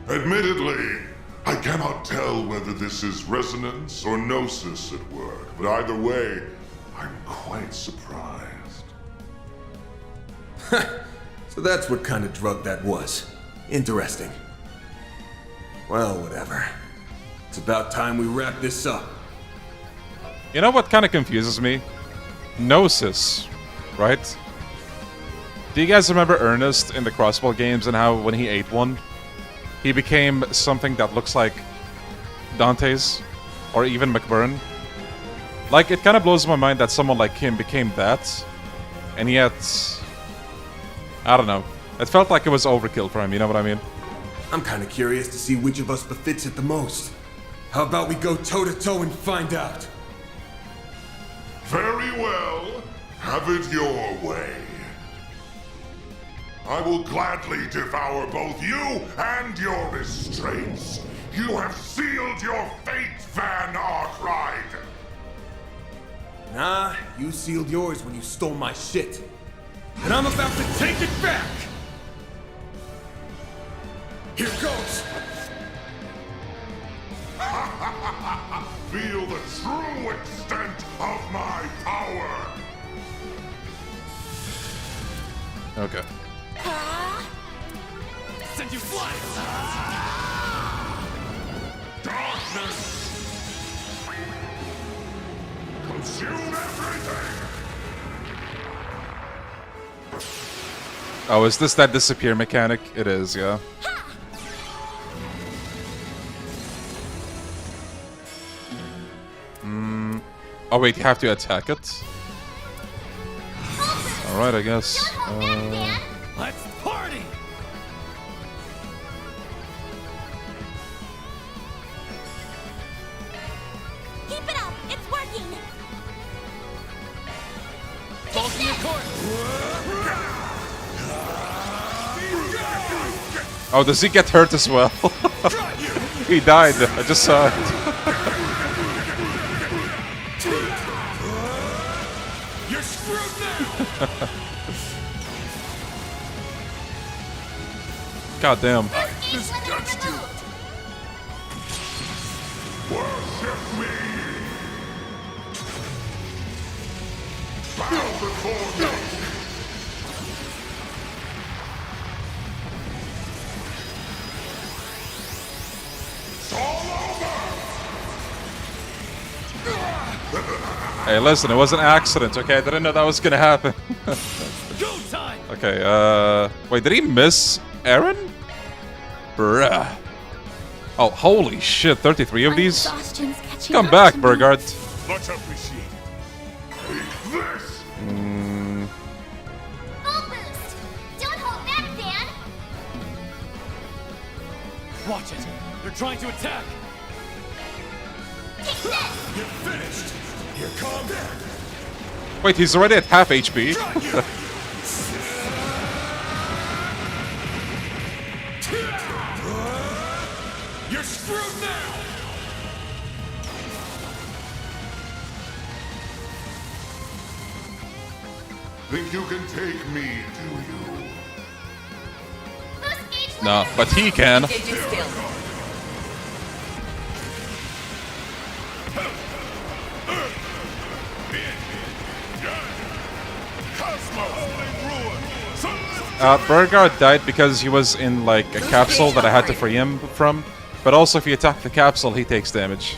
Speaker 22: Admittedly, I cannot tell whether this is resonance or gnosis at work, but either way, I'm quite surprised.
Speaker 21: So that's what kind of drug that was. Interesting. Well, whatever. It's about time we wrap this up.
Speaker 1: You know what kind of confuses me? Gnosis, right? Do you guys remember Ernest in the Crossball games and how when he ate one, he became something that looks like Dante's or even McBurn? Like, it kind of blows my mind that someone like him became that, and yet, I don't know. It felt like it was overkill for him, you know what I mean?
Speaker 21: I'm kind of curious to see which of us befits it the most. How about we go toe-to-toe and find out?
Speaker 22: Very well. Have it your way. I will gladly devour both you and your restraints. You have sealed your fate, Van Arkwright.
Speaker 21: Nah, you sealed yours when you stole my shit. And I'm about to take it back! Here goes!
Speaker 22: Feel the true extent of my power!
Speaker 1: Okay.
Speaker 8: Send you flying!
Speaker 22: Darkness! Consume everything!
Speaker 1: Oh, is this that disappear mechanic? It is, yeah. Oh wait, you have to attack it? Alright, I guess.
Speaker 8: Let's party!
Speaker 9: Keep it up! It's working!
Speaker 8: Fall to your court!
Speaker 1: Oh, does he get hurt as well? He died. I just saw it.
Speaker 8: You're screwed now!
Speaker 1: God damn.
Speaker 22: Misjudged you! Worship me! Bow before me! It's all over!
Speaker 1: Hey, listen, it was an accident, okay? I didn't know that was gonna happen.
Speaker 8: Go time!
Speaker 1: Okay, wait, did he miss Aaron? Bruh. Oh, holy shit, 33 of these? Come back, Burgard.
Speaker 22: Much appreciated. Take this!
Speaker 5: Don't hold back, Dan!
Speaker 10: Watch it. They're trying to attack.
Speaker 5: Take this!
Speaker 22: You're finished! Here comes...
Speaker 1: Wait, he's already at half HP.
Speaker 17: You're screwed now!
Speaker 22: Think you can take me, do you?
Speaker 1: No, but he can. Burgard died because he was in like a capsule that I had to free him from. But also if you attack the capsule, he takes damage.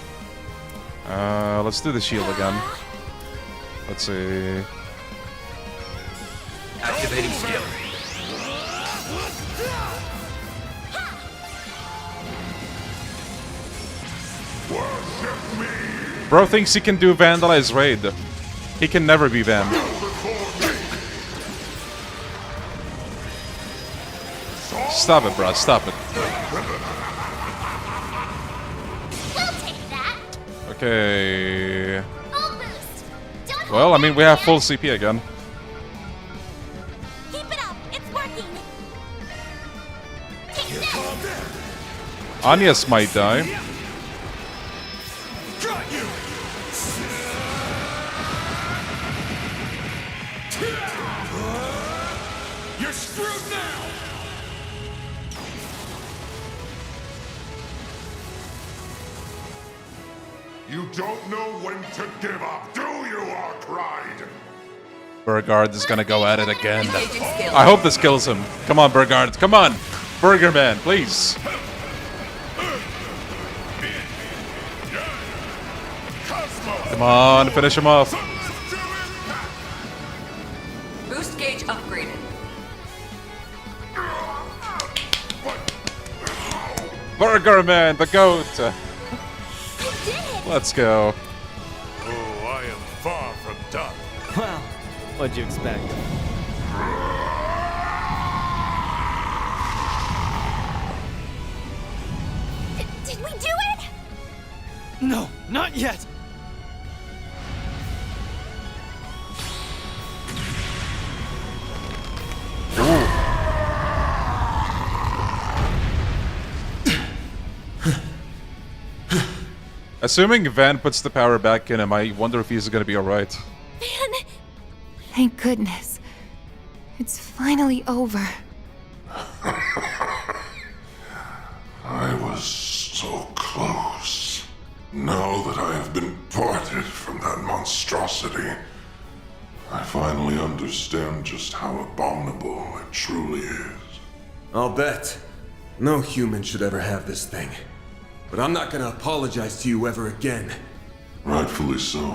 Speaker 1: Let's do the shield again. Let's see.
Speaker 8: Activating skill.
Speaker 1: Bro thinks he can do Vandalize Raid. He can never be Van. Stop it, bro. Stop it. Okay. Well, I mean, we have full CP again.
Speaker 5: Keep it up! It's working!
Speaker 1: Anya's might die.
Speaker 17: You're screwed now!
Speaker 22: You don't know when to give up, do you, Arkride?
Speaker 1: Burgard is gonna go at it again. I hope this kills him. Come on, Burgard. Come on. Burger Man, please. Come on, finish him off.
Speaker 7: Boost gauge upgraded.
Speaker 1: Burger Man, the goat. Let's go.
Speaker 22: Oh, I am far from done.
Speaker 16: Well, what'd you expect?
Speaker 5: Did we do it?
Speaker 10: No, not yet.
Speaker 1: Assuming Van puts the power back in him, I wonder if he's gonna be alright.
Speaker 20: Van! Thank goodness. It's finally over.
Speaker 22: I was so close. Now that I have been parted from that monstrosity, I finally understand just how abominable it truly is.
Speaker 21: I'll bet. No human should ever have this thing. But I'm not gonna apologize to you ever again.
Speaker 22: Rightfully so.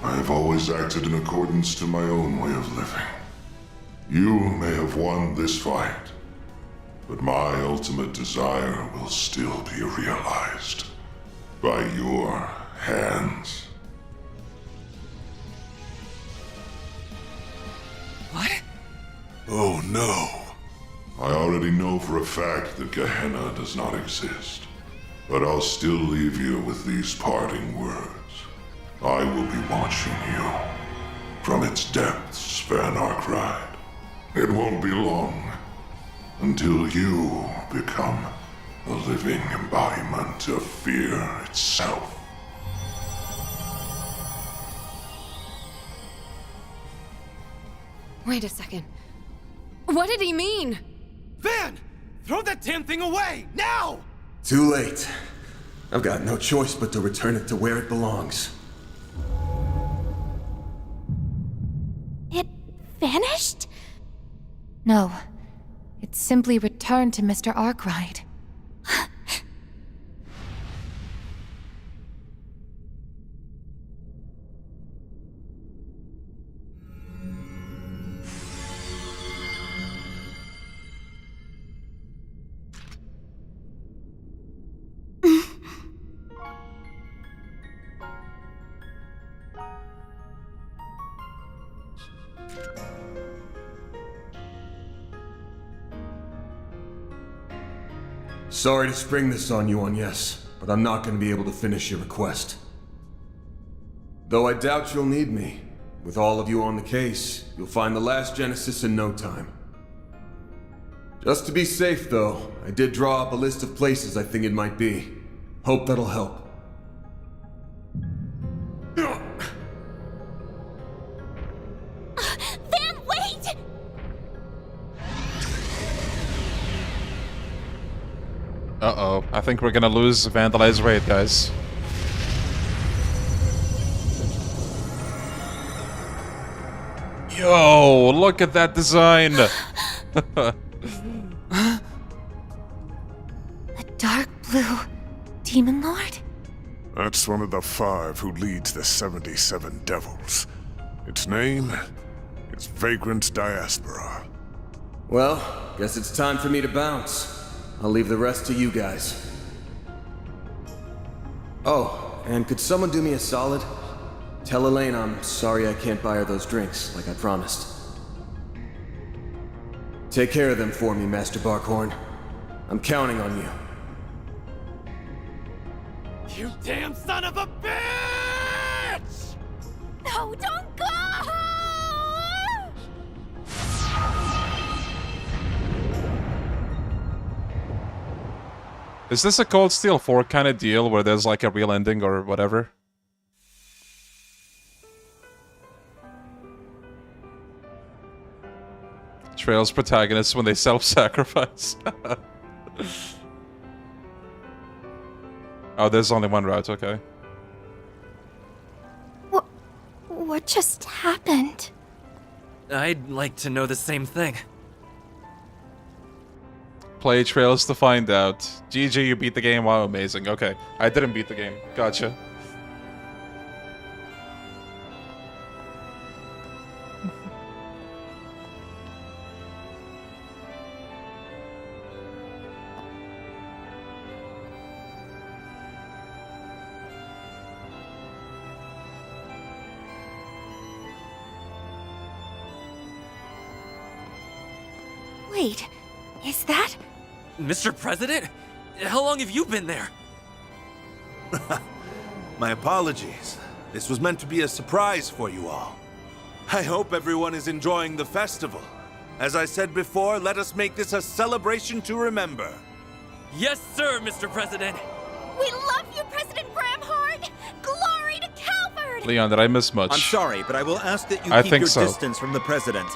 Speaker 22: I have always acted in accordance to my own way of living. You may have won this fight, but my ultimate desire will still be realized by your hands.
Speaker 10: What?
Speaker 22: Oh no. I already know for a fact that Gehenna does not exist, but I'll still leave you with these parting words. I will be watching you from its depths, Van Arkride. It won't be long until you become a living embodiment of fear itself.
Speaker 4: Wait a second. What did he mean?
Speaker 17: Van! Throw that damn thing away! Now!
Speaker 21: Too late. I've got no choice but to return it to where it belongs.
Speaker 20: It vanished? No. It simply returned to Mr. Arkwright.
Speaker 21: Sorry to spring this on you, yes, but I'm not going to be able to finish your request. Though I doubt you'll need me. With all of you on the case, you'll find the last Genesis in no time. Just to be safe, though, I did draw up a list of places I think it might be. Hope that'll help.
Speaker 9: Van, wait!
Speaker 1: Uh-oh. I think we're gonna lose Vandalize Raid, guys. Yo, look at that design!
Speaker 20: The dark blue demon lord?
Speaker 11: That's one of the 5 who leads the 77 Devils. Its name is Vagrant Diaspora.
Speaker 21: Well, guess it's time for me to bounce. I'll leave the rest to you guys. Oh, and could someone do me a solid? Tell Elaine I'm sorry I can't buy her those drinks, like I promised. Take care of them for me, Master Barkhorn. I'm counting on you.
Speaker 8: You damn son of a bitch!
Speaker 9: No, don't go!
Speaker 1: Is this a Cold Steel 4 kind of deal where there's like a real ending or whatever? Trails protagonists when they self-sacrifice. Oh, there's only one route, okay.
Speaker 5: What just happened?
Speaker 10: I'd like to know the same thing.
Speaker 1: Play Trails to find out. GG, you beat the game. Wow, amazing. Okay, I didn't beat the game. Gotcha.
Speaker 20: Wait, is that?
Speaker 10: Mr. President? How long have you been there?
Speaker 6: My apologies. This was meant to be a surprise for you all. I hope everyone is enjoying the festival. As I said before, let us make this a celebration to remember.
Speaker 10: Yes, sir, Mr. President.
Speaker 9: We love you, President Bramhard! Glory to Calvard!
Speaker 1: Leon, did I miss much?
Speaker 12: I'm sorry, but I will ask that you
Speaker 1: I
Speaker 12: keep
Speaker 1: think
Speaker 12: your
Speaker 1: so.
Speaker 12: distance from the President.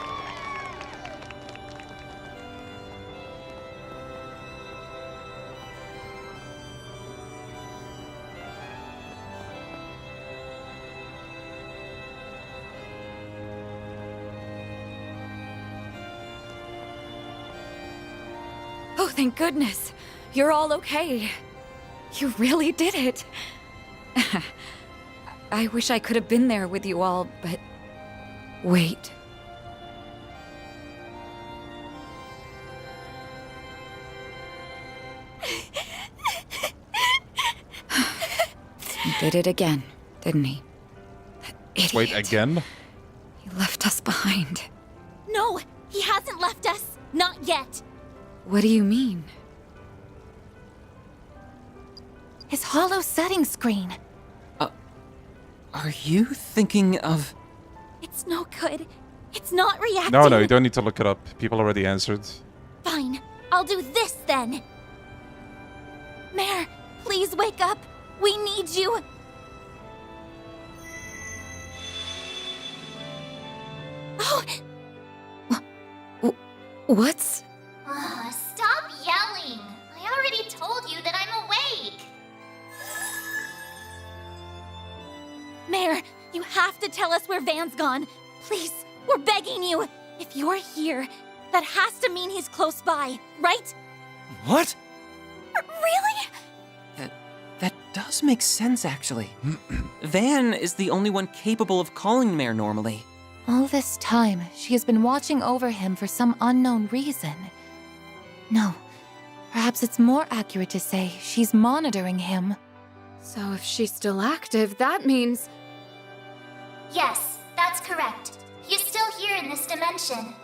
Speaker 4: Oh, thank goodness. You're all okay. You really did it. I wish I could have been there with you all, but... Wait. He did it again, didn't he? That idiot.
Speaker 1: Wait, again?
Speaker 4: He left us behind.
Speaker 9: No, he hasn't left us. Not yet.
Speaker 4: What do you mean?
Speaker 20: His hollow setting screen.
Speaker 18: Are you thinking of...
Speaker 9: It's no good. It's not reacting.
Speaker 1: No, you don't need to look it up. People already answered.
Speaker 9: Fine. I'll do this then. Mare, please wake up. We need you. Oh!
Speaker 4: What's...
Speaker 9: Stop yelling. I already told you that I'm awake. Mare, you have to tell us where Van's gone. Please, we're begging you. If you're here, that has to mean he's close by, right?
Speaker 10: What?
Speaker 9: Really?
Speaker 18: That does make sense, actually. Van is the only one capable of calling Mare normally.
Speaker 20: All this time, she has been watching over him for some unknown reason. No, perhaps it's more accurate to say she's monitoring him.
Speaker 4: So if she's still active, that means...
Speaker 5: Yes, that's correct. He's still here in this dimension.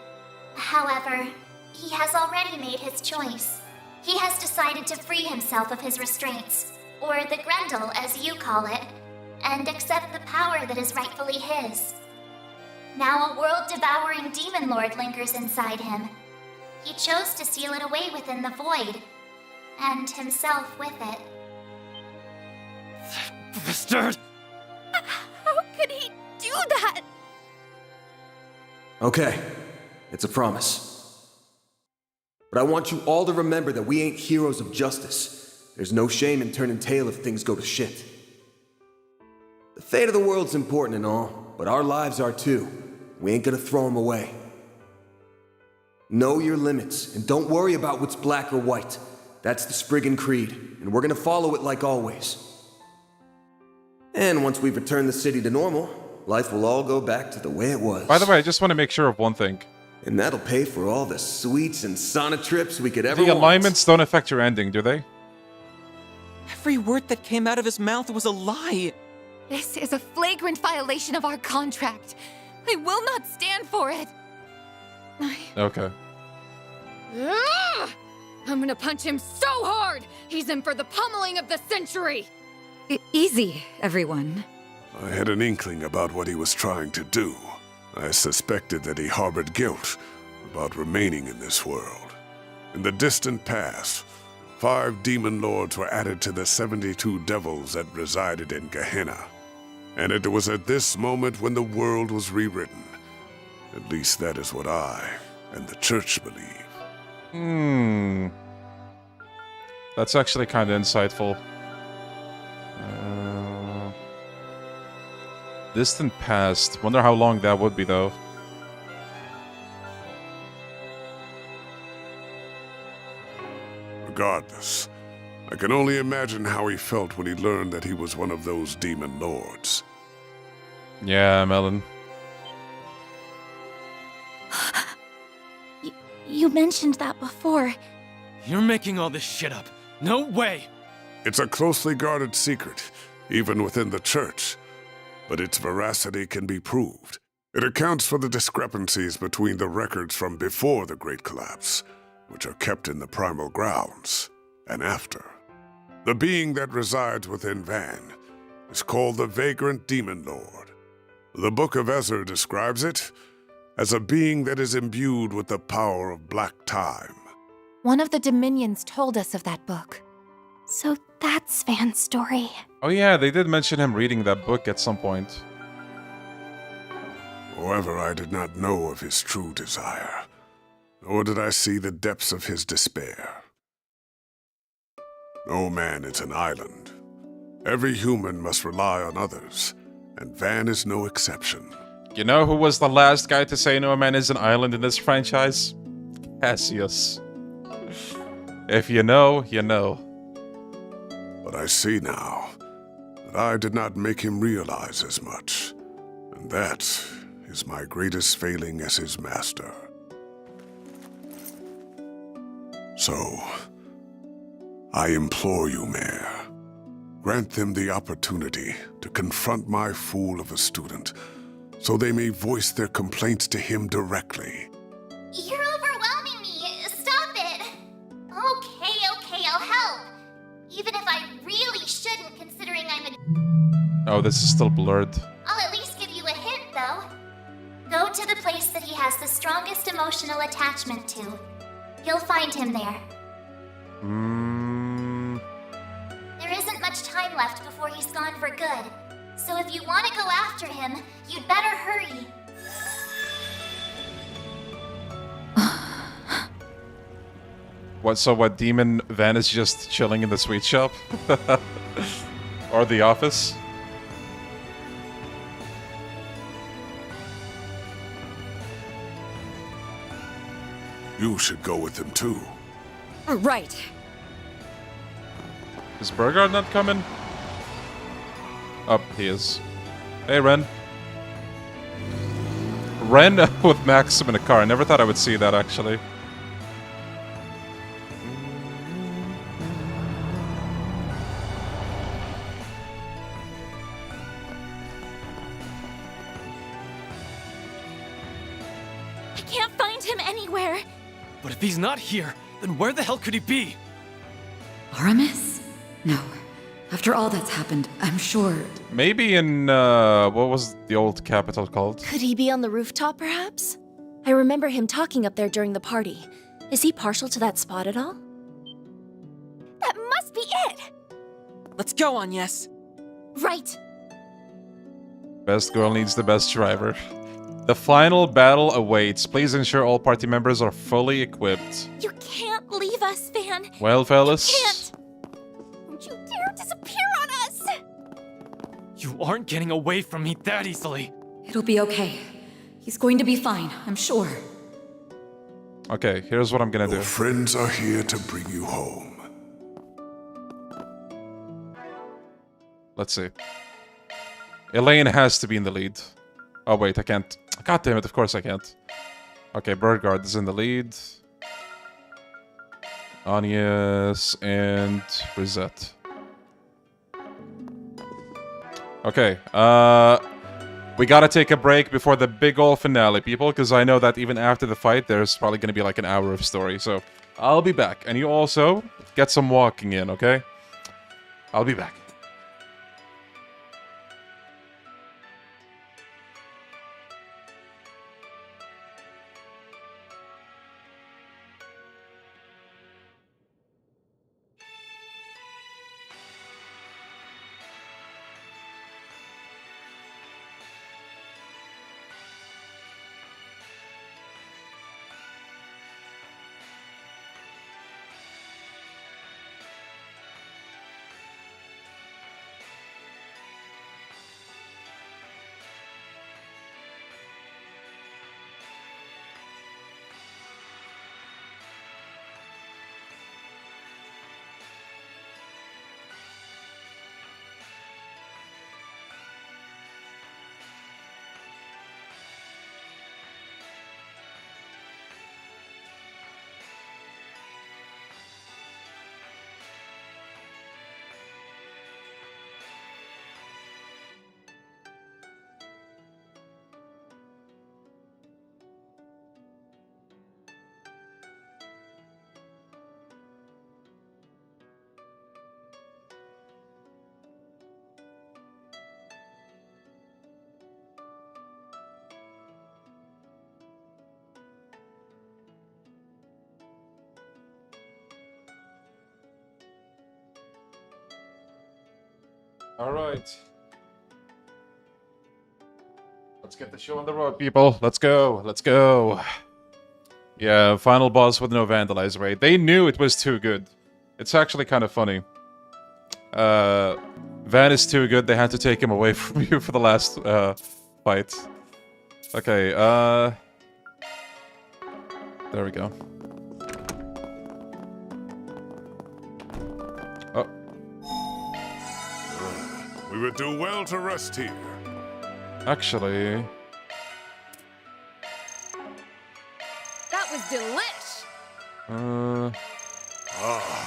Speaker 5: However, he has already made his choice.
Speaker 9: He has decided to free himself of his restraints, or the Grendel as you call it, and accept the power that is rightfully his. Now a world-devouring demon lord lingers inside him. He chose to seal it away within the void, and himself with it.
Speaker 10: Bastard!
Speaker 9: How could he do that?
Speaker 21: Okay, it's a promise. But I want you all to remember that we ain't heroes of justice. There's no shame in turning tail if things go to shit. The fate of the world's important and all, but our lives are too. We ain't gonna throw them away. Know your limits, and don't worry about what's black or white. That's the Spriggan Creed, and we're gonna follow it like always. And once we've returned the city to normal, life will all go back to the way it was.
Speaker 1: By the way, I just want to make sure of one thing.
Speaker 21: And that'll pay for all the sweets and sauna trips we could ever
Speaker 1: The
Speaker 21: want.
Speaker 1: alignments don't affect your ending, do they?
Speaker 18: Every word that came out of his mouth was a lie.
Speaker 20: This is a flagrant violation of our contract. I will not stand for it.
Speaker 1: Okay.
Speaker 4: Ugh! I'm gonna punch him so hard! He's in for the pummeling of the century!
Speaker 14: Easy, everyone.
Speaker 11: I had an inkling about what he was trying to do. I suspected that he harbored guilt about remaining in this world. In the distant past, 5 demon lords were added to the 72 devils that resided in Gehenna. And it was at this moment when the world was rewritten. At least that is what I and the church believe.
Speaker 1: That's actually kind of insightful. Distant past. Wonder how long that would be, though.
Speaker 11: Regardless, I can only imagine how he felt when he learned that he was one of those demon lords.
Speaker 1: Yeah, Melon.
Speaker 9: You mentioned that before.
Speaker 10: You're making all this shit up. No way!
Speaker 11: It's a closely guarded secret, even within the church, but its veracity can be proved. It accounts for the discrepancies between the records from before the Great Collapse, which are kept in the primal grounds, and after. The being that resides within Van is called the Vagrant Demon Lord. The Book of Ezra describes it as a being that is imbued with the power of black time.
Speaker 20: One of the Dominions told us of that book.
Speaker 9: So that's Van's story.
Speaker 1: Oh yeah, they did mention him reading that book at some point.
Speaker 11: However, I did not know of his true desire, nor did I see the depths of his despair. No man is an island. Every human must rely on others, and Van is no exception.
Speaker 1: You know who was the last guy to say no man is an island in this franchise? Cassius. If you know, you know.
Speaker 11: But I see now that I did not make him realize as much, and that is my greatest failing as his master. So, I implore you, Mayor, grant them the opportunity to confront my fool of a student, so they may voice their complaints to him directly.
Speaker 9: You're overwhelming me. Stop it. Okay, I'll help. Even if I really shouldn't, considering I'm a...
Speaker 1: Oh, this is still blurred.
Speaker 9: I'll at least give you a hint, though. Go to the place that he has the strongest emotional attachment to. You'll find him there. There isn't much time left before he's gone for good. So if you want to go after him, you'd better hurry.
Speaker 1: What, Demon Van is just chilling in the sweet shop? Or the office?
Speaker 11: You should go with him too.
Speaker 14: Right.
Speaker 1: Is Burgard not coming? Up, he is. Hey, Ren. Ren with Maxim in a car. I never thought I would see that, actually.
Speaker 9: I can't find him anywhere.
Speaker 10: But if he's not here, then where the hell could he be?
Speaker 14: Aramis? No. After all that's happened, I'm sure...
Speaker 1: Maybe in, what was the old capital called?
Speaker 13: Could he be on the rooftop, perhaps? I remember him talking up there during the party. Is he partial to that spot at all?
Speaker 5: That must be it!
Speaker 18: Let's go, Agnes.
Speaker 13: Right.
Speaker 1: Best girl needs the best driver. The final battle awaits. Please ensure all party members are fully equipped.
Speaker 5: You can't leave us, Van.
Speaker 1: Well, fellas.
Speaker 5: You can't. Don't you dare disappear on us!
Speaker 10: You aren't getting away from me that easily.
Speaker 14: It'll be okay. He's going to be fine, I'm sure.
Speaker 1: Okay, here's what I'm gonna do.
Speaker 11: Your friends are here to bring you home.
Speaker 1: Let's see. Elaine has to be in the lead. Oh wait, I can't. God damn it, of course I can't. Okay, Birdguard is in the lead. Agnes and Rosette. Okay, we gotta take a break before the big ol' finale, people, because I know that even after the fight, there's probably gonna be like an hour of story, so I'll be back. And you also get some walking in, okay? I'll be back. All right. Let's get the show on the road, people. Let's go. Let's go. Yeah, final boss with no vandalize rate. They knew it was too good. It's actually kind of funny. Van is too good. They had to take him away from you for the last fight. Okay, there we go. Oh.
Speaker 11: We would do well to rest here.
Speaker 1: Actually...
Speaker 4: That was delish!
Speaker 11: I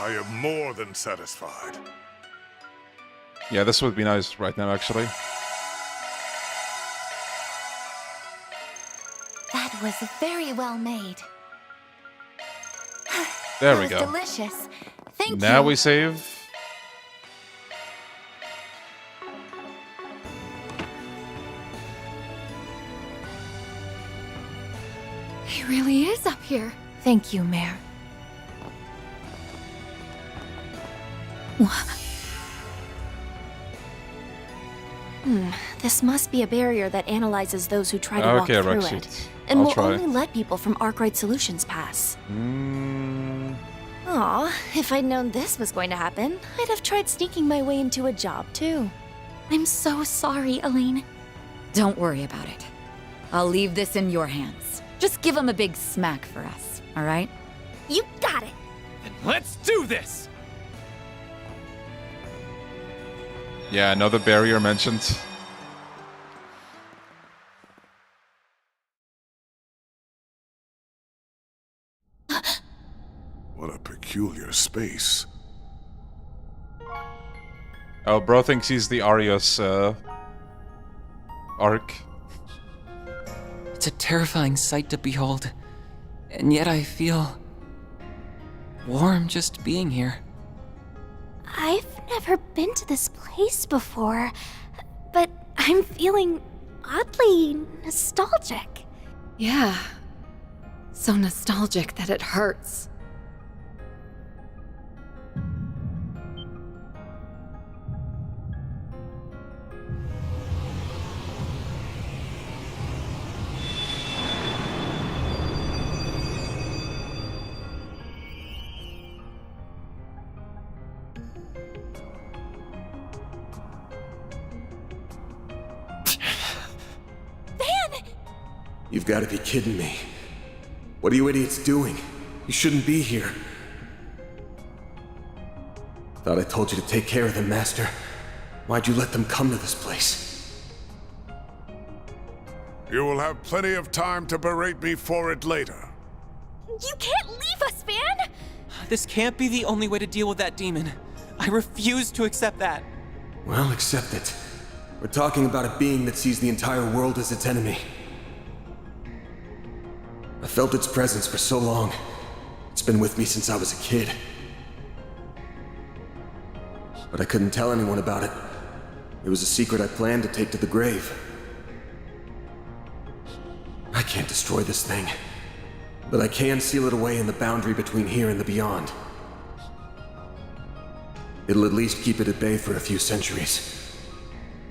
Speaker 11: am more than satisfied.
Speaker 1: Yeah, this would be nice right now, actually.
Speaker 5: That was very well made.
Speaker 1: There
Speaker 5: That
Speaker 1: we
Speaker 5: was
Speaker 1: go.
Speaker 5: delicious. Thank you.
Speaker 1: Now we save.
Speaker 20: He really is up here. Thank you, Mare.
Speaker 13: This must be a barrier that analyzes those who try to walk
Speaker 1: Okay,
Speaker 13: through
Speaker 1: Rexy.
Speaker 13: it. And
Speaker 1: I'll
Speaker 13: will
Speaker 1: try.
Speaker 13: only let people from Arkwright Solutions pass.
Speaker 1: Mm.
Speaker 13: Aw, if I'd known this was going to happen, I'd have tried sneaking my way into a job, too.
Speaker 9: I'm so sorry, Elaine.
Speaker 14: Don't worry about it. I'll leave this in your hands. Just give him a big smack for us, all right?
Speaker 5: You got it.
Speaker 10: Then let's do this!
Speaker 1: Yeah, another barrier mentioned.
Speaker 11: What a peculiar space.
Speaker 1: Oh, bro thinks he's the Arios, arc.
Speaker 18: It's a terrifying sight to behold, and yet I feel warm just being here.
Speaker 9: I've never been to this place before, but I'm feeling oddly nostalgic.
Speaker 4: Yeah. So nostalgic that it hurts.
Speaker 21: You've got to be kidding me. What are you idiots doing? You shouldn't be here. Thought I told you to take care of them, Master. Why'd you let them come to this place?
Speaker 11: You will have plenty of time to berate me for it later.
Speaker 9: You can't leave us, Van!
Speaker 18: This can't be the only way to deal with that demon. I refuse to accept that.
Speaker 21: Well, accept it. We're talking about a being that sees the entire world as its enemy. I felt its presence for so long. It's been with me since I was a kid. But I couldn't tell anyone about it. It was a secret I planned to take to the grave. I can't destroy this thing, but I can seal it away in the boundary between here and the beyond. It'll at least keep it at bay for a few centuries.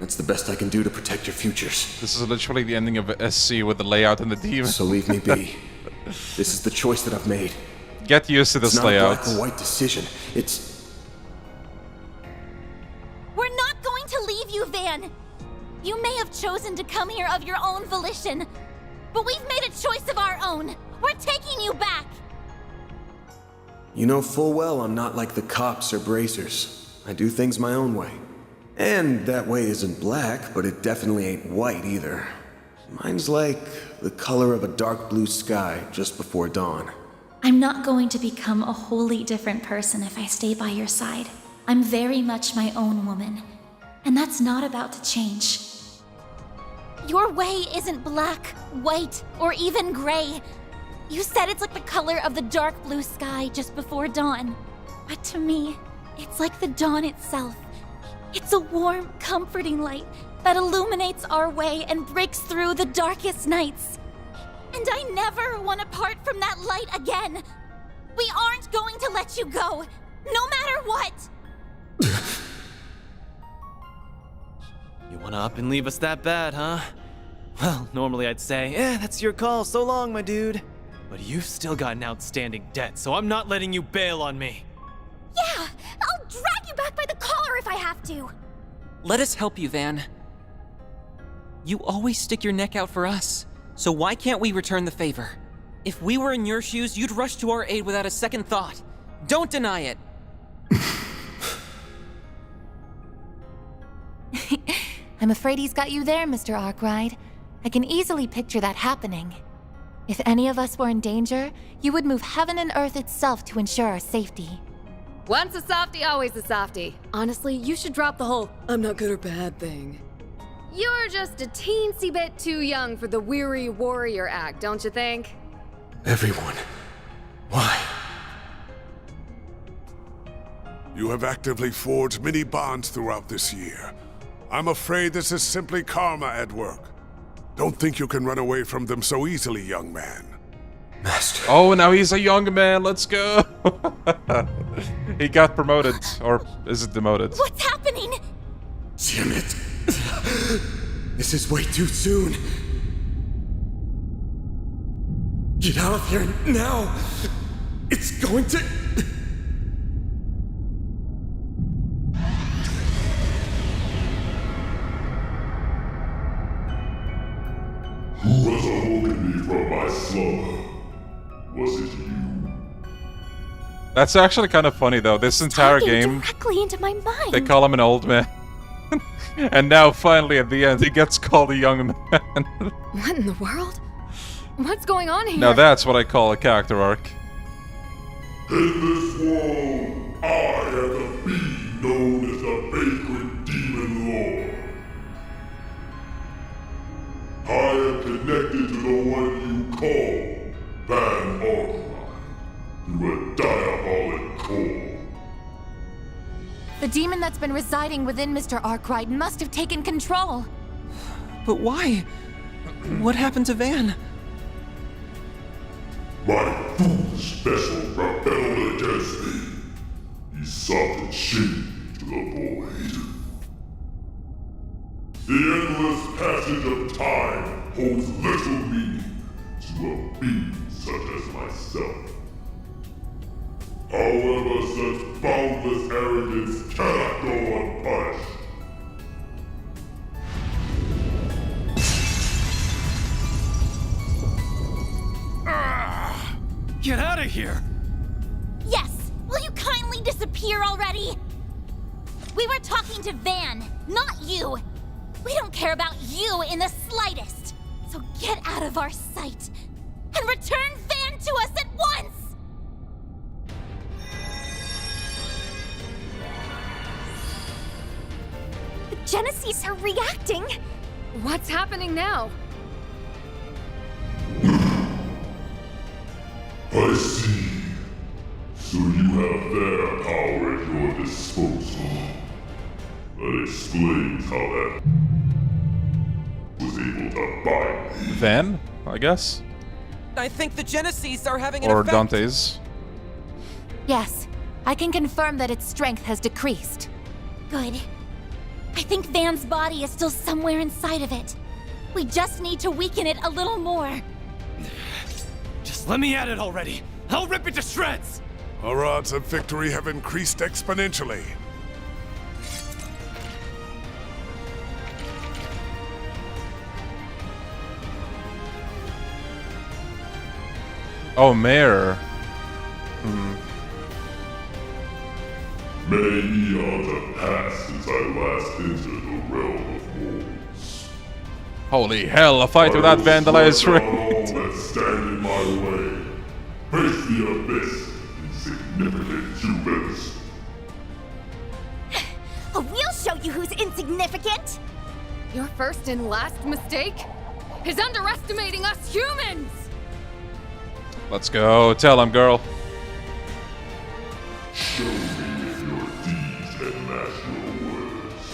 Speaker 21: That's the best I can do to protect your futures.
Speaker 1: This is literally the ending of SC with the layout and the demon.
Speaker 21: So leave me be. This is the choice that I've made.
Speaker 1: Get used to this layout.
Speaker 21: It's not a black or white decision. It's...
Speaker 9: We're not going to leave you, Van! You may have chosen to come here of your own volition, but we've made a choice of our own. We're taking you back!
Speaker 21: You know full well I'm not like the cops or bracers. I do things my own way. And that way isn't black, but it definitely ain't white either. Mine's like the color of a dark blue sky just before dawn.
Speaker 9: I'm not going to become a wholly different person if I stay by your side. I'm very much my own woman, and that's not about to change. Your way isn't black, white, or even gray. You said it's like the color of the dark blue sky just before dawn. But to me, it's like the dawn itself. It's a warm, comforting light that illuminates our way and breaks through the darkest nights. And I never want to part from that light again. We aren't going to let you go, no matter what.
Speaker 10: You wanna up and leave us that bad, huh? Well, normally I'd say, that's your call, so long, my dude. But you've still got an outstanding debt, so I'm not letting you bail on me.
Speaker 9: Yeah, I'll drag you back by the collar if I have to.
Speaker 18: Let us help you, Van. You always stick your neck out for us, so why can't we return the favor? If we were in your shoes, you'd rush to our aid without a second thought. Don't deny it.
Speaker 20: I'm afraid he's got you there, Mr. Arkwright. I can easily picture that happening. If any of us were in danger, you would move heaven and earth itself to ensure our safety.
Speaker 4: Once a softie, always a softie. Honestly, you should drop the whole I'm not good or bad thing. You're just a teensy bit too young for the weary warrior act, don't you think?
Speaker 21: Everyone. Why?
Speaker 11: You have actively forged many bonds throughout this year. I'm afraid this is simply karma at work. Don't think you can run away from them so easily, young man.
Speaker 21: Master.
Speaker 1: Oh, now he's a young man. Let's go. He got promoted, or is it demoted?
Speaker 9: What's happening?
Speaker 21: Damn it. This is way too soon. Get out of here now. It's going to...
Speaker 22: Who has awoken me from my slumber? Was it you?
Speaker 1: That's actually kind of funny, though. This entire game,
Speaker 9: Directly into my mind.
Speaker 1: they call him an old man. And now, finally, at the end, he gets called a young man.
Speaker 4: What in the world? What's going on here?
Speaker 1: Now that's what I call a character arc.
Speaker 22: In this world, I am the being known as the Vagrant Demon Lord. I am connected to the one you call Van Arkwright through a diabolic core.
Speaker 20: The demon that's been residing within Mr. Arkwright must have taken control.
Speaker 18: But why? What happened to Van?
Speaker 22: My foolish vessel rebelled against me. He sought to chain me to the void. The endless passage of time holds little meaning to a being such as myself. However, such boundless arrogance cannot go unpunished.
Speaker 8: Get out of here!
Speaker 9: Yes! Will you kindly disappear already? We were talking to Van, not you! We don't care about you in the slightest! So get out of our sight! And return Van to us at once!
Speaker 5: The Genesees are reacting!
Speaker 4: What's happening now?
Speaker 22: I see. So you have their power at your disposal. That explains how that was able to bind me.
Speaker 1: Van, I guess?
Speaker 3: I think the Genesees are having an
Speaker 1: Or
Speaker 3: effect.
Speaker 1: Dante's.
Speaker 20: Yes, I can confirm that its strength has decreased.
Speaker 9: Good. I think Van's body is still somewhere inside of it. We just need to weaken it a little more.
Speaker 8: Just let me at it already. I'll rip it to shreds.
Speaker 11: Our odds of victory have increased exponentially.
Speaker 1: Oh, Mayor.
Speaker 22: Many eons have passed since I last entered the realm of mortals.
Speaker 1: Holy hell, a fight without vandalized
Speaker 22: all
Speaker 1: raid.
Speaker 22: that stand in my way. Face the abyss, insignificant humans.
Speaker 5: We'll show you who's insignificant!
Speaker 4: Your first and last mistake is underestimating us humans!
Speaker 1: Let's go. Tell him, girl.
Speaker 22: Show me if your deeds can match your words.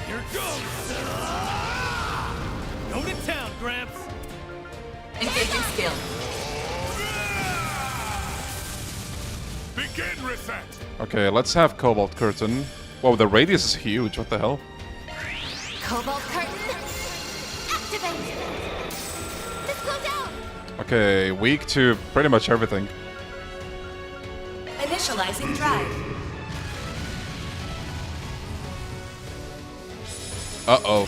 Speaker 8: Here it goes! Go to town, Gramps!
Speaker 7: Engaging skill.
Speaker 11: Begin reset.
Speaker 1: Okay, let's have Cobalt Curtain. Whoa, the radius is huge. What the hell?
Speaker 5: Cobalt curtain! Activate! Let's go down!
Speaker 1: Okay, weak to pretty much everything.
Speaker 7: Initializing drive.
Speaker 1: Uh-oh.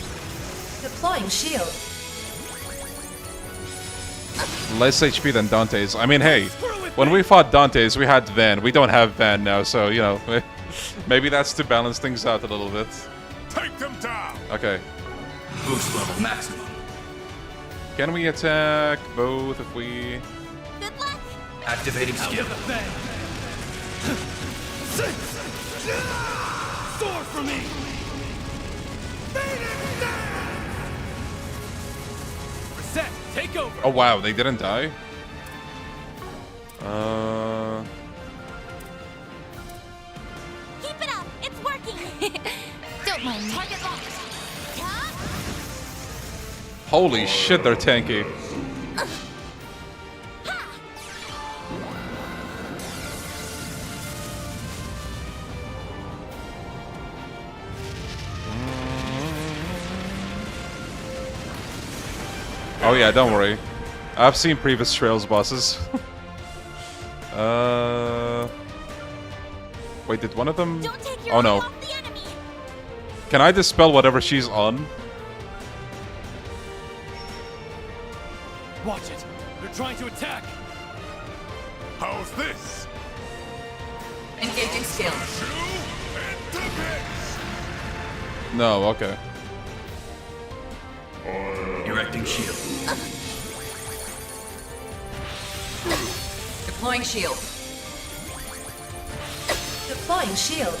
Speaker 7: Deploying shield.
Speaker 1: Less HP than Dante's. I mean, hey, when we fought Dante's, we had Van. We don't have Van now, so, you know, maybe that's to balance things out a little bit.
Speaker 11: Take them down.
Speaker 1: Okay.
Speaker 8: Boost level maximum.
Speaker 1: Can we attack both if we...
Speaker 5: Good luck!
Speaker 8: Activating skill. Sword for me! Reset, take over!
Speaker 1: Oh wow, they didn't die?
Speaker 5: Keep it up! It's working!
Speaker 9: Don't mind.
Speaker 5: Target locked!
Speaker 1: Holy shit, they're tanky. Oh yeah, don't worry. I've seen previous Trails bosses. Wait, did one of them... Oh no. Can I dispel whatever she's on?
Speaker 8: Watch it! They're trying to attack!
Speaker 11: How's this?
Speaker 7: Engaging skill.
Speaker 1: No, okay.
Speaker 8: Erecting shield.
Speaker 7: Deploying shield. Deploying shield.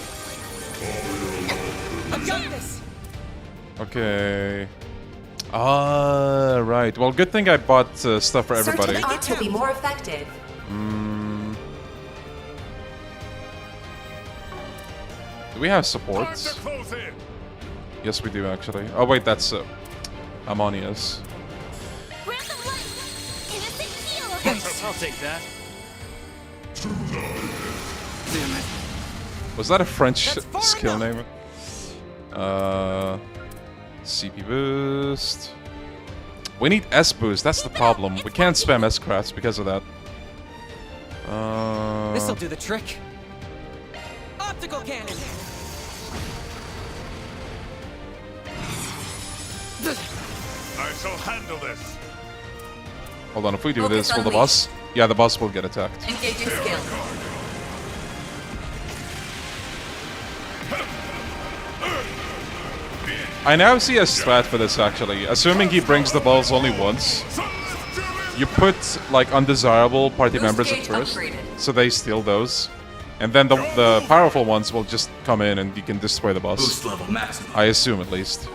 Speaker 3: I've got this!
Speaker 1: Okay. Ah, right. Well, good thing I bought stuff for everybody.
Speaker 7: Certain arts will be more effective.
Speaker 1: Do we have supports? Yes, we do actually. Oh wait, that's Ammonius.
Speaker 10: I'll take that.
Speaker 1: Was that a French skill name? CP boost. We need S boost. That's the problem. We can't spam S crafts because of that.
Speaker 3: This'll do the trick. Optical cannon.
Speaker 22: I shall handle this.
Speaker 1: Hold on. If we do this, will the boss? Yeah, the boss will get attacked.
Speaker 7: Engaging skill.
Speaker 1: I now see a strat for this actually. Assuming he brings the balls only once, you put like undesirable party members at first, so they steal those, and then the powerful ones will just come in and you can destroy the boss.
Speaker 8: Boost level maximum.
Speaker 1: I assume at least.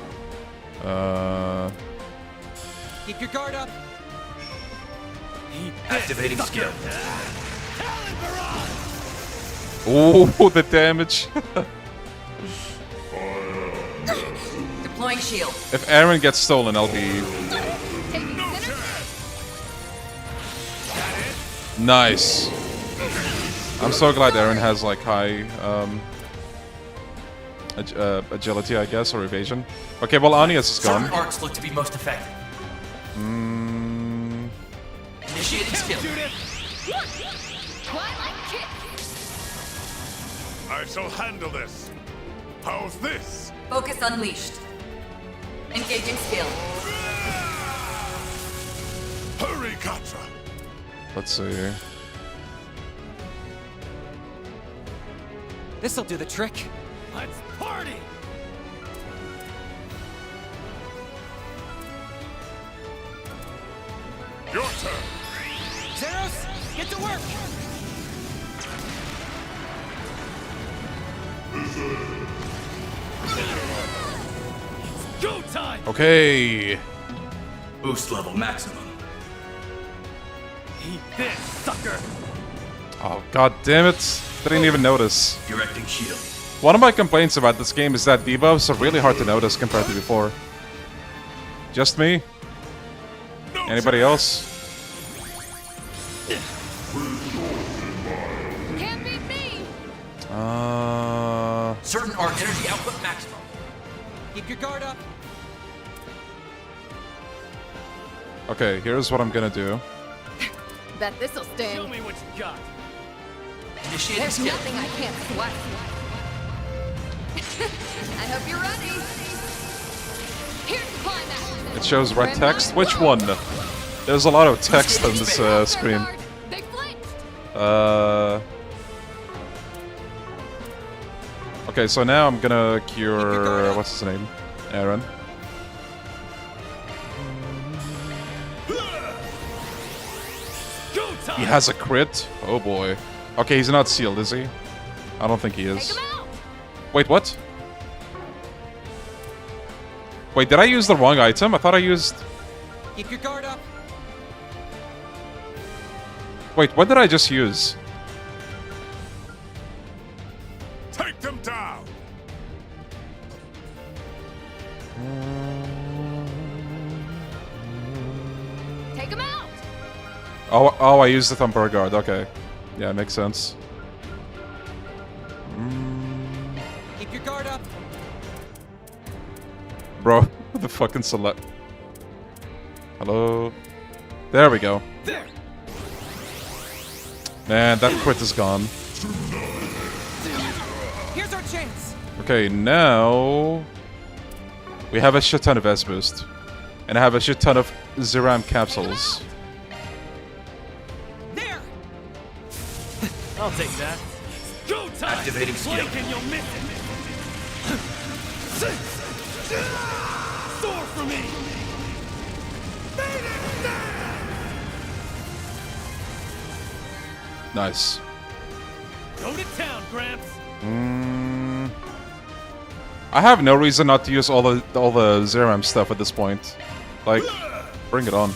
Speaker 3: Keep your guard up.
Speaker 8: Activating skill.
Speaker 1: Oh, the damage.
Speaker 7: Deploying shield.
Speaker 1: If Aaron gets stolen, I'll be... Nice. I'm so glad Aaron has like high agility, I guess, or evasion. Okay, well, Anius is gone.
Speaker 8: Certain arcs look to be most effective. Initiating skill.
Speaker 22: I shall handle this. How's this?
Speaker 7: Focus unleashed. Engaging skill.
Speaker 22: Hurry, Katra.
Speaker 1: Let's see here.
Speaker 3: This'll do the trick.
Speaker 8: Let's party!
Speaker 22: Your turn.
Speaker 3: Zeros, get to work.
Speaker 8: Go time!
Speaker 1: Okay.
Speaker 8: Boost level maximum. Eat this, sucker!
Speaker 1: Oh, god damn it. Didn't even notice.
Speaker 8: Directing shield.
Speaker 1: One of my complaints about this game is that debuffs are really hard to notice compared to before. Just me? Anybody else?
Speaker 4: Can't beat me.
Speaker 8: Certain arc energy output maximum.
Speaker 3: Keep your guard up.
Speaker 1: Okay, here's what I'm gonna do.
Speaker 4: Bet this'll sting.
Speaker 8: Show me what you got. Initiating
Speaker 4: There's
Speaker 8: skill.
Speaker 4: nothing I can't sweat. I hope you're ready. Here's the climax.
Speaker 1: It shows red text. Which one? There's a lot of text on this screen.
Speaker 4: Big flick.
Speaker 1: Okay, so now I'm gonna cure... what's his name? Aaron. He has a crit? Oh boy. Okay, he's not sealed, is he? I don't think he is. Wait, what? Wait, did I use the wrong item? I thought I used...
Speaker 3: Keep your guard up.
Speaker 1: Wait, what did I just use?
Speaker 22: Take them down.
Speaker 4: Take him out.
Speaker 1: Oh, I used the Thumper Guard. Okay. Yeah, makes sense.
Speaker 3: Keep your guard up.
Speaker 1: Bro, the fucking select. Hello? There we go.
Speaker 8: There.
Speaker 1: Man, that crit is gone.
Speaker 3: Here's our chance.
Speaker 1: Okay, now... we have a shit ton of S-Boost. And I have a shit ton of Zeram capsules.
Speaker 3: There.
Speaker 10: I'll take that.
Speaker 8: Go time! Activating skill.
Speaker 10: Blink and you'll miss it.
Speaker 8: Soar for me!
Speaker 1: Nice.
Speaker 8: Go to town, Gramps!
Speaker 1: I have no reason not to use all the Zeram stuff at this point. Like, bring it on.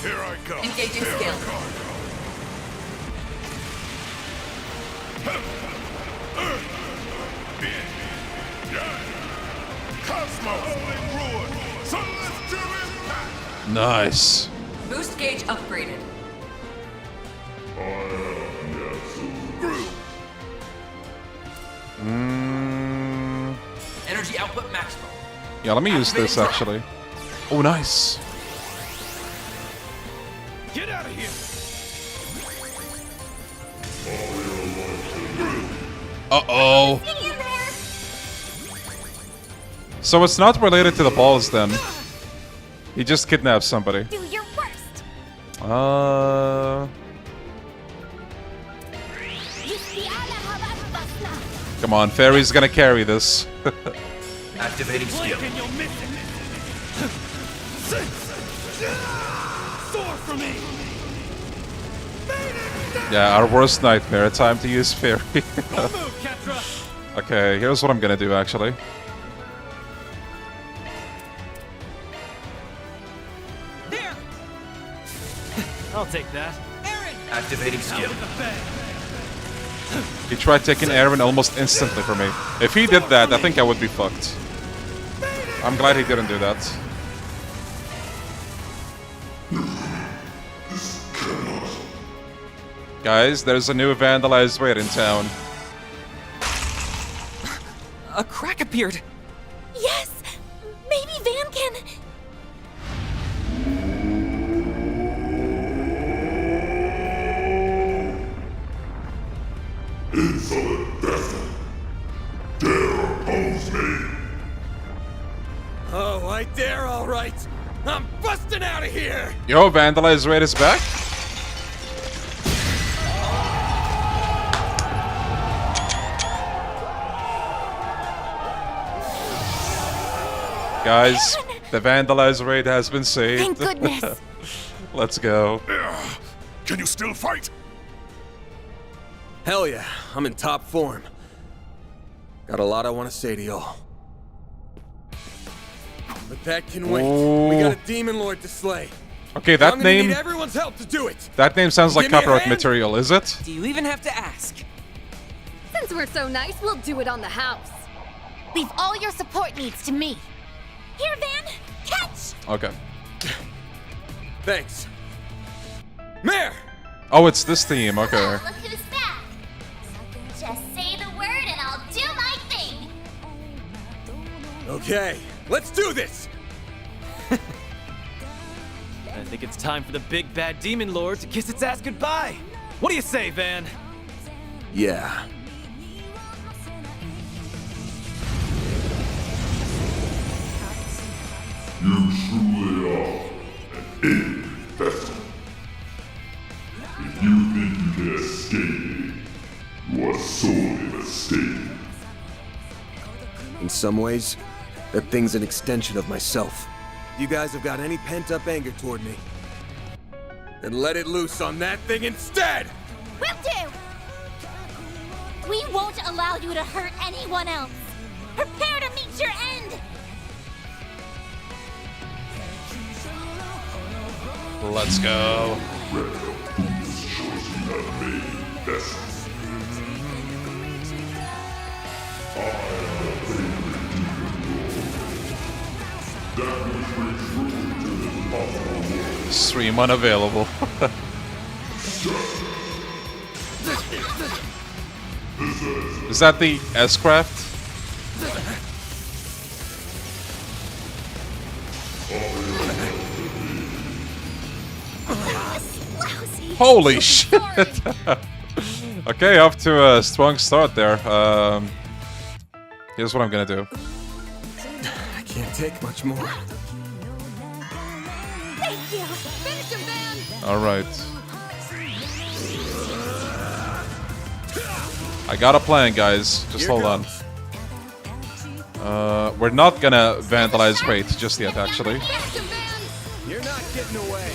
Speaker 22: Here I come.
Speaker 7: Engaging skill.
Speaker 1: Nice.
Speaker 7: Boost gauge upgraded.
Speaker 3: Energy output maximum.
Speaker 1: Yeah, let me use this actually. Oh, nice.
Speaker 17: Get out of here!
Speaker 1: Uh-oh. So it's not related to the balls then. He just kidnapped somebody.
Speaker 5: Do your worst.
Speaker 1: Come on, Fairy's gonna carry this.
Speaker 3: Activating skill.
Speaker 17: Soar for me!
Speaker 1: Yeah, our worst nightmare. Time to use Fairy. Okay, here's what I'm gonna do actually.
Speaker 10: I'll take that.
Speaker 3: Activating skill.
Speaker 1: He tried taking Aaron almost instantly for me. If he did that, I think I would be fucked. I'm glad he didn't do that. Guys, there's a new vandalized raid in town.
Speaker 18: A crack appeared.
Speaker 13: Yes! Maybe Van can...
Speaker 22: Insolent bastard! Dare oppose me?
Speaker 17: Oh, I dare, all right. I'm busting out of here.
Speaker 1: Yo, vandalized raid is back. Guys, the vandalized raid has been saved.
Speaker 13: Thank goodness.
Speaker 1: Let's go.
Speaker 11: Can you still fight?
Speaker 21: Hell yeah, I'm in top form. Got a lot I want to say to y'all. But that can wait. We got a demon lord to slay.
Speaker 1: Okay, that
Speaker 21: I'm gonna
Speaker 1: name.
Speaker 21: need everyone's help to do it.
Speaker 1: That name sounds like
Speaker 21: Give me a
Speaker 1: copyright
Speaker 21: hand?
Speaker 1: material, is it?
Speaker 18: Do you even have to ask?
Speaker 4: Since we're so nice, we'll do it on the house.
Speaker 9: Leave all your support needs to me.
Speaker 5: Here, Van. Catch!
Speaker 1: Okay.
Speaker 21: Thanks. Mare!
Speaker 1: Oh, it's this theme. Okay.
Speaker 5: Look who's back. Just say the word and I'll do my thing.
Speaker 21: Okay, let's do this!
Speaker 10: I think it's time for the big bad demon lord to kiss its ass goodbye. What do you say, Van?
Speaker 21: Yeah.
Speaker 22: You truly are an idiot vessel. If you think you can escape me, you are sorely mistaken.
Speaker 21: In some ways, that thing's an extension of myself. You guys have got any pent-up anger toward me, then let it loose on that thing instead!
Speaker 5: Will do! We won't allow you to hurt anyone else. Prepare to meet your end!
Speaker 1: Let's go. Stream unavailable. Is that the S-Craft? Holy shit! Okay, off to a strong start there. Here's what I'm gonna do.
Speaker 21: I can't take much more.
Speaker 5: Thank you! Finish him, Van!
Speaker 1: Alright. I got a plan, guys. Just hold on. We're not gonna vandalize Crate just yet, actually.
Speaker 21: You're not getting away.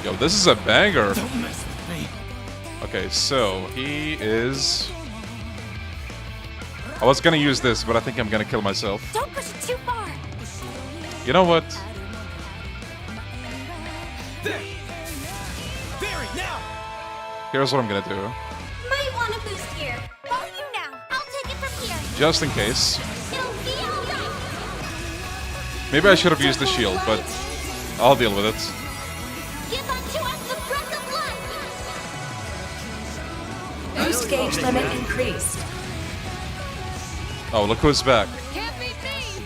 Speaker 1: Yo, this is a banger. Okay, so he is... I was gonna use this, but I think I'm gonna kill myself.
Speaker 5: Don't push it too far!
Speaker 1: You know what?
Speaker 17: There! Barry, now!
Speaker 1: Here's what I'm gonna do.
Speaker 5: I want a boost here. All you now. I'll take it from here.
Speaker 1: Just in case.
Speaker 5: It'll be alright.
Speaker 1: Maybe I should have used the shield, but I'll deal with it.
Speaker 5: Give unto us the breath of life.
Speaker 13: Boost gauge limit increased.
Speaker 1: Oh, look who's back.
Speaker 4: Can't beat me!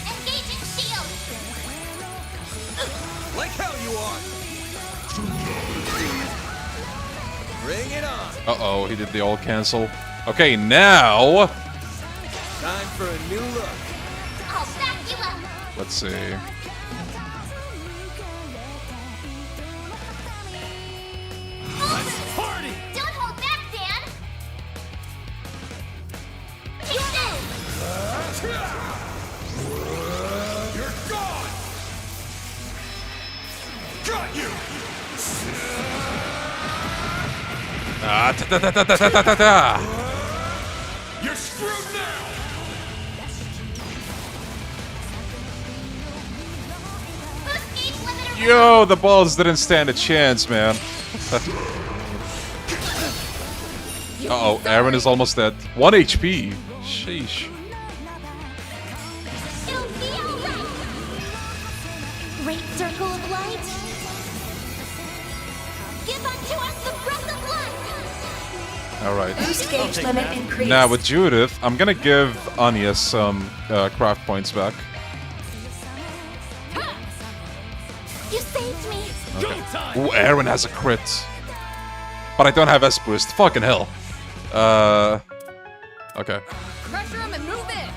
Speaker 5: Engaging shield.
Speaker 17: Like how you are. Bring it on.
Speaker 1: Uh-oh, he did the all cancel. Okay, now...
Speaker 17: Time for a new look.
Speaker 5: I'll back you up.
Speaker 1: Let's see.
Speaker 17: Party!
Speaker 5: Don't hold back, Dan.
Speaker 17: You're gone! Got you!
Speaker 1: Ah, ta ta ta ta ta ta ta ta.
Speaker 17: You're screwed now!
Speaker 1: Yo, the balls didn't stand a chance, man. Uh-oh, Aaron is almost dead. 1 HP. Sheesh.
Speaker 5: Great circle of light. Give unto us the breath of life.
Speaker 1: Alright.
Speaker 13: Boost gauge limit increased.
Speaker 1: Now with Judith, I'm gonna give Anya some craft points back.
Speaker 5: You saved me.
Speaker 1: Okay. Ooh, Aaron has a crit. But I don't have S-boost. Fucking hell. Okay.
Speaker 4: Pressure him and move in!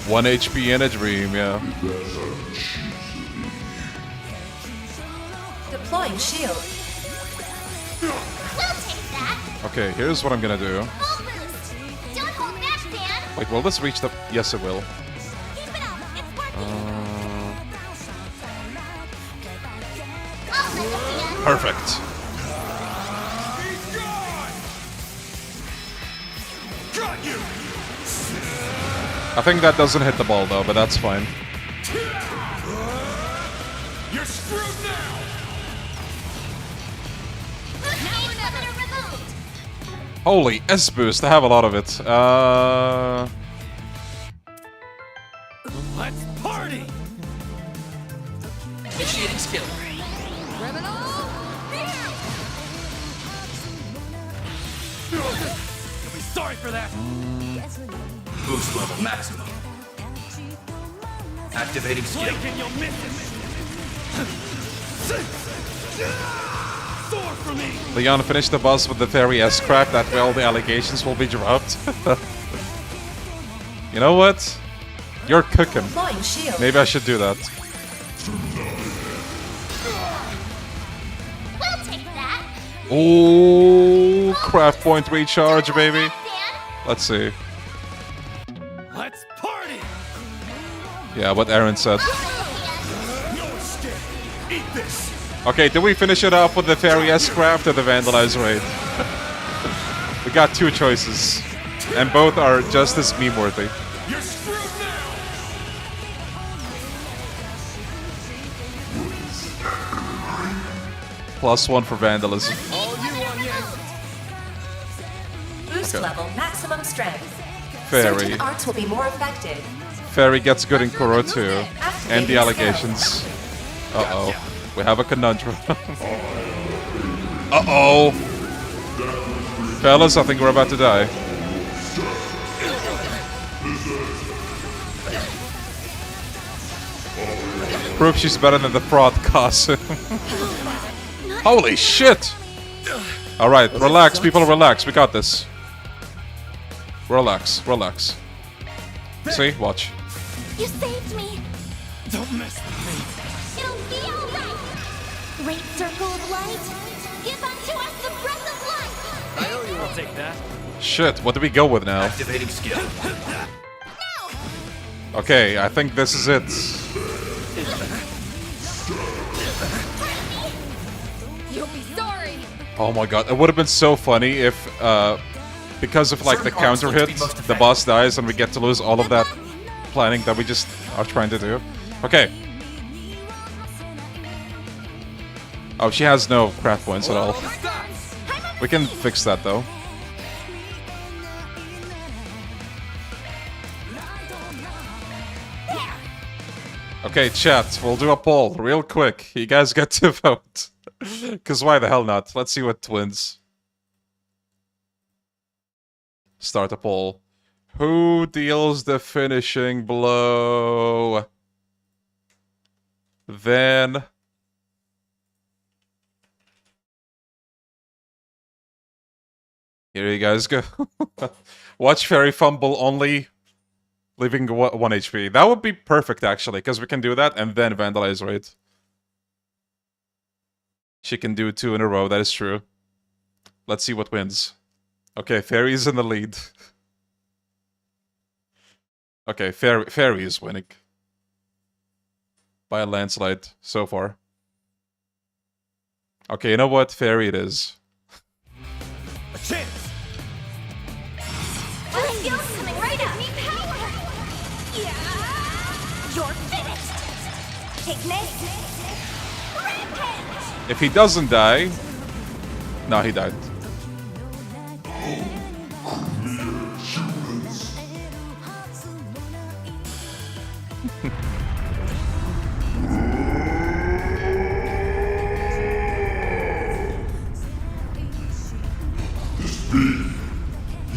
Speaker 1: 1 HP in a dream, yeah.
Speaker 13: Deploying shield.
Speaker 5: We'll take that.
Speaker 1: Okay, here's what I'm gonna do.
Speaker 5: Full boost. Don't hold back, Dan.
Speaker 1: Wait, will this reach the... Yes, it will.
Speaker 5: Keep it up. It's working. I'll let it be.
Speaker 1: Perfect.
Speaker 17: Got you!
Speaker 1: I think that doesn't hit the ball though, but that's fine.
Speaker 17: You're screwed now!
Speaker 5: Boost gauge limiter removed.
Speaker 1: Holy S-boost, I have a lot of it.
Speaker 17: Let's party!
Speaker 3: Initiating skill.
Speaker 4: Criminal!
Speaker 17: You'll be sorry for that.
Speaker 3: Boost level maximum. Activating skill.
Speaker 17: Blink and you'll miss it. Sword for me!
Speaker 1: Leon, finish the boss with the fairy S-craft, that way all the allegations will be dropped. You know what? You're cooking.
Speaker 13: Deploying shield.
Speaker 1: Maybe I should do that.
Speaker 5: We'll take that.
Speaker 1: Ooh, craft point recharge, baby. Let's see.
Speaker 17: Let's party!
Speaker 1: Yeah, what Aaron said.
Speaker 17: No escape! Eat this!
Speaker 1: Okay, do we finish it off with the Fairy S-Craft or the Vandalize Raid? We got two choices. And both are just as meme-worthy.
Speaker 17: You're screwed now!
Speaker 1: +1 for Vandalism.
Speaker 17: All you on you!
Speaker 13: Boost
Speaker 1: Okay.
Speaker 13: level maximum strength.
Speaker 1: Fairy.
Speaker 13: Certain arts will be more effective.
Speaker 1: Fairy gets good in Kuro too. And the allegations. Uh-oh. We have a conundrum. Uh-oh. Fellas, I think we're about to die. Proof she's better than the fraud costume. Holy shit! Alright, relax, people, relax. We got this. Relax, relax. See? Watch.
Speaker 5: You saved me.
Speaker 17: Don't mess with me.
Speaker 5: It'll be alright. Great circle of light. Give unto us the breath of life.
Speaker 17: I owe you. I'll take that.
Speaker 1: Shit, what do we go with now?
Speaker 3: Activating skill.
Speaker 1: Okay, I think this is it.
Speaker 4: You'll be sorry!
Speaker 1: Oh my god, it would have been so funny if, because of like the counter hit, the boss dies and we get to lose all of that planning that we just are trying to do. Okay. Oh, she has no craft points at all. We can fix that though. Okay, chat, we'll do a poll real quick. You guys get to vote. Because why the hell not? Let's see what wins. Start a poll. Who deals the finishing blow? Then... Here you guys go. Watch Fairy fumble only, leaving 1 HP. That would be perfect, actually, because we can do that and then Vandalize, right? She can do 2 in a row, that is true. Let's see what wins. Okay, Fairy's in the lead. Okay, Fairy is winning. By a landslide, so far. Okay, you know what? Fairy it is.
Speaker 3: A chance!
Speaker 5: I feel coming right at me, power! Yeah! You're finished! Take this! Rampage!
Speaker 1: If he doesn't die... No, he died.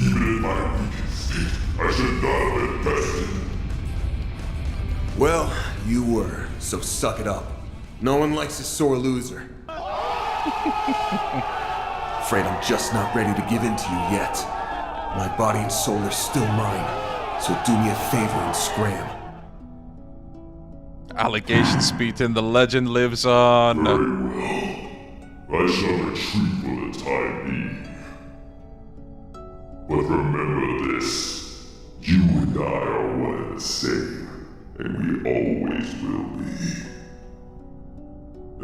Speaker 22: Even in my weakest state, I should not have been bested.
Speaker 21: Well, you were, so suck it up. No one likes a sore loser. Afraid I'm just not ready to give in to you yet. My body and soul are still mine, so do me a favor and scram.
Speaker 1: Allegation speed and the legend lives on.
Speaker 22: I shall retreat for the time being. But remember this, you and I are one and the same, and we always will be.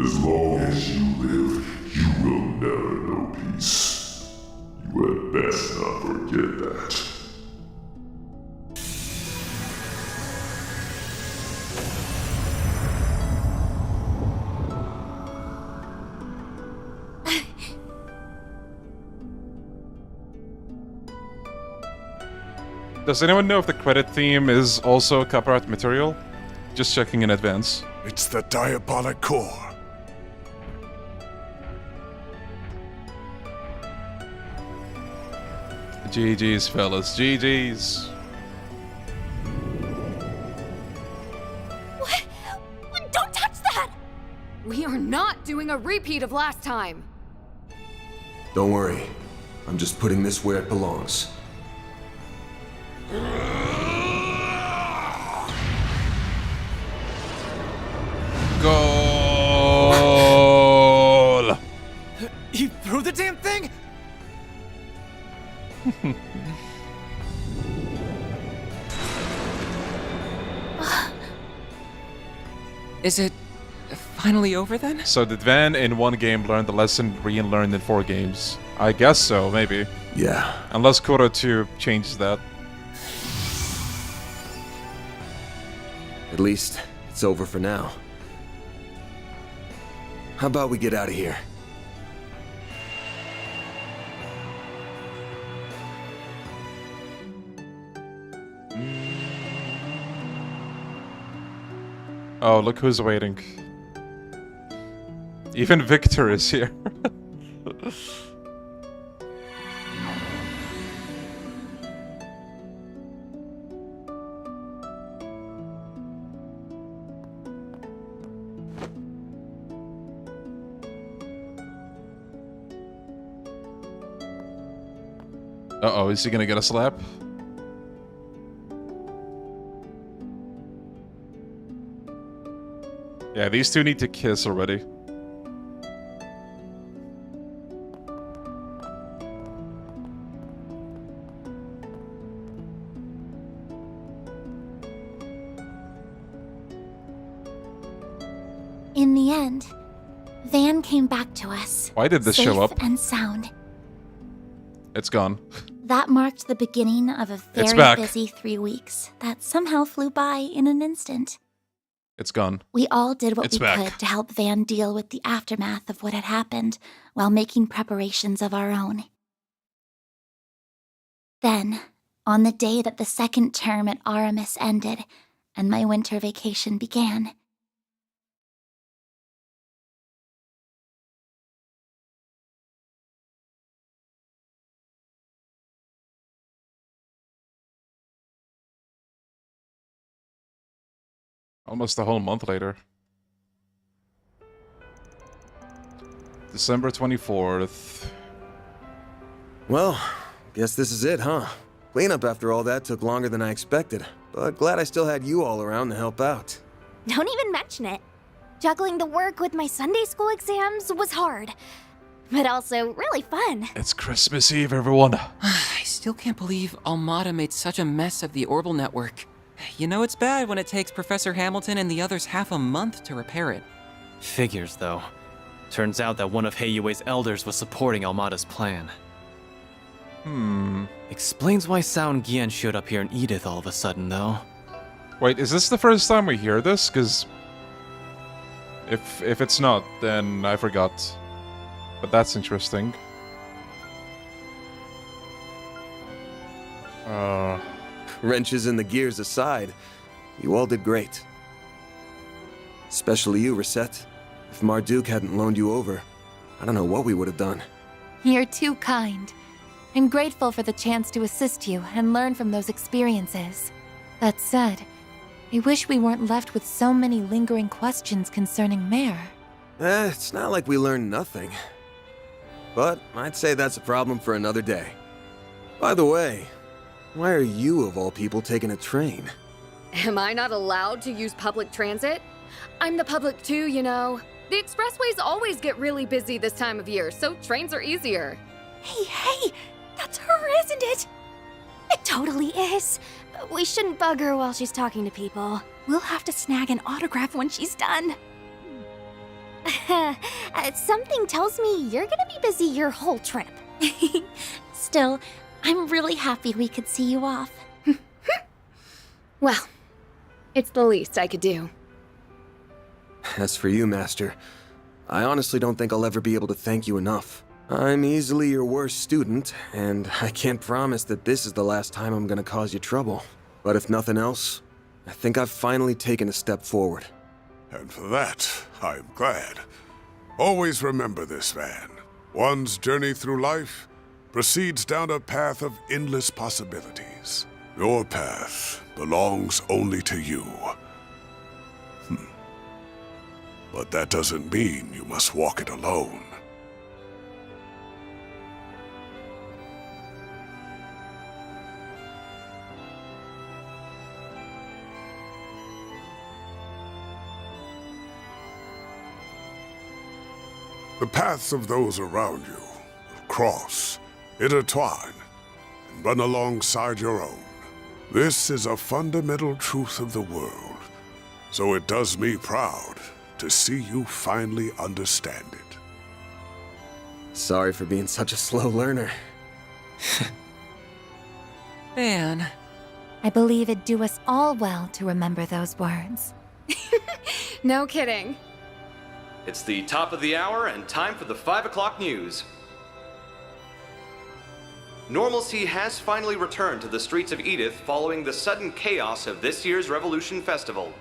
Speaker 22: As long as you live, you will never know peace. You had best not forget that.
Speaker 1: Does anyone know if the credit theme is also copyright material? Just checking in advance.
Speaker 11: It's the diabolic core.
Speaker 1: GG's, fellas. GG's.
Speaker 4: What? Don't touch that! We are not doing a repeat of last time.
Speaker 21: Don't worry, I'm just putting this where it belongs.
Speaker 1: Goal!
Speaker 3: You threw the damn thing?
Speaker 18: Is it finally over then?
Speaker 1: So did Van in 1 game learn the lesson Rian learned in 4 games? I guess so, maybe.
Speaker 21: Yeah.
Speaker 1: Unless Kuro 2 changes that.
Speaker 21: At least, it's over for now. How about we get out of here?
Speaker 1: Oh, look who's waiting. Even Victor is here. Uh-oh, is he gonna get a slap? Yeah, these two need to kiss already.
Speaker 9: In the end, Van came back to us.
Speaker 1: Why did this show up?
Speaker 9: Safe and sound.
Speaker 1: It's gone.
Speaker 9: That marked the beginning of a
Speaker 1: It's
Speaker 9: very
Speaker 1: back.
Speaker 9: busy 3 weeks that somehow flew by in an instant.
Speaker 1: It's gone.
Speaker 9: We all did what
Speaker 1: It's
Speaker 9: we
Speaker 1: back.
Speaker 9: could to help Van deal with the aftermath of what had happened while making preparations of our own. Then, on the day that the second term at Aramis ended and my winter vacation began,
Speaker 1: Almost a whole month later. December 24th.
Speaker 21: Well, guess this is it, huh? Cleanup after all that took longer than I expected, but glad I still had you all around to help out.
Speaker 5: Don't even mention it. Juggling the work with my Sunday school exams was hard, but also really fun.
Speaker 1: It's Christmas Eve, everyone.
Speaker 18: I still can't believe Almada made such a mess of the Orbital network. You know it's bad when it takes Professor Hamilton and the others half a month to repair it.
Speaker 10: Figures, though. Turns out that one of Heiyue's elders was supporting Almada's plan. Explains why Sound Gian showed up here in Edith all of a sudden, though.
Speaker 1: Wait, is this the first time we hear this? Because if it's not, then I forgot. But that's interesting.
Speaker 21: Wrenches in the gears aside, you all did great. Especially you, Reset. If Marduk hadn't loaned you over, I don't know what we would have done.
Speaker 20: You're too kind. I'm grateful for the chance to assist you and learn from those experiences. That said, I wish we weren't left with so many lingering questions concerning Mare.
Speaker 21: It's not like we learned nothing. But I'd say that's a problem for another day. By the way, why are you, of all people, taking a train?
Speaker 4: Am I not allowed to use public transit? I'm the public too, you know. The expressways always get really busy this time of year, so trains are easier.
Speaker 5: Hey, that's her, isn't it? It totally is. We shouldn't bug her while she's talking to people. We'll have to snag an autograph when she's done. Something tells me you're gonna be busy your whole trip.
Speaker 9: still, I'm really happy we could see you off.
Speaker 4: Well, it's the least I could do.
Speaker 21: As for you, Master, I honestly don't think I'll ever be able to thank you enough. I'm easily your worst student, and I can't promise that this is the last time I'm gonna cause you trouble. But if nothing else, I think I've finally taken a step forward.
Speaker 11: And for that, I am glad. Always remember this, Van. One's journey through life proceeds down a path of endless possibilities. Your path belongs only to you. But that doesn't mean you must walk it alone. The paths of those around you will cross, intertwine, and run alongside your own. This is a fundamental truth of the world, so it does me proud to see you finally understand it.
Speaker 21: Sorry for being such a slow learner.
Speaker 18: Man.
Speaker 20: I believe it'd do us all well to remember those words.
Speaker 4: No kidding.
Speaker 10: It's the top of the hour and time for the 5 o'clock news. Normalcy has finally returned to the streets of Edith following the sudden chaos of this year's Revolution Festival.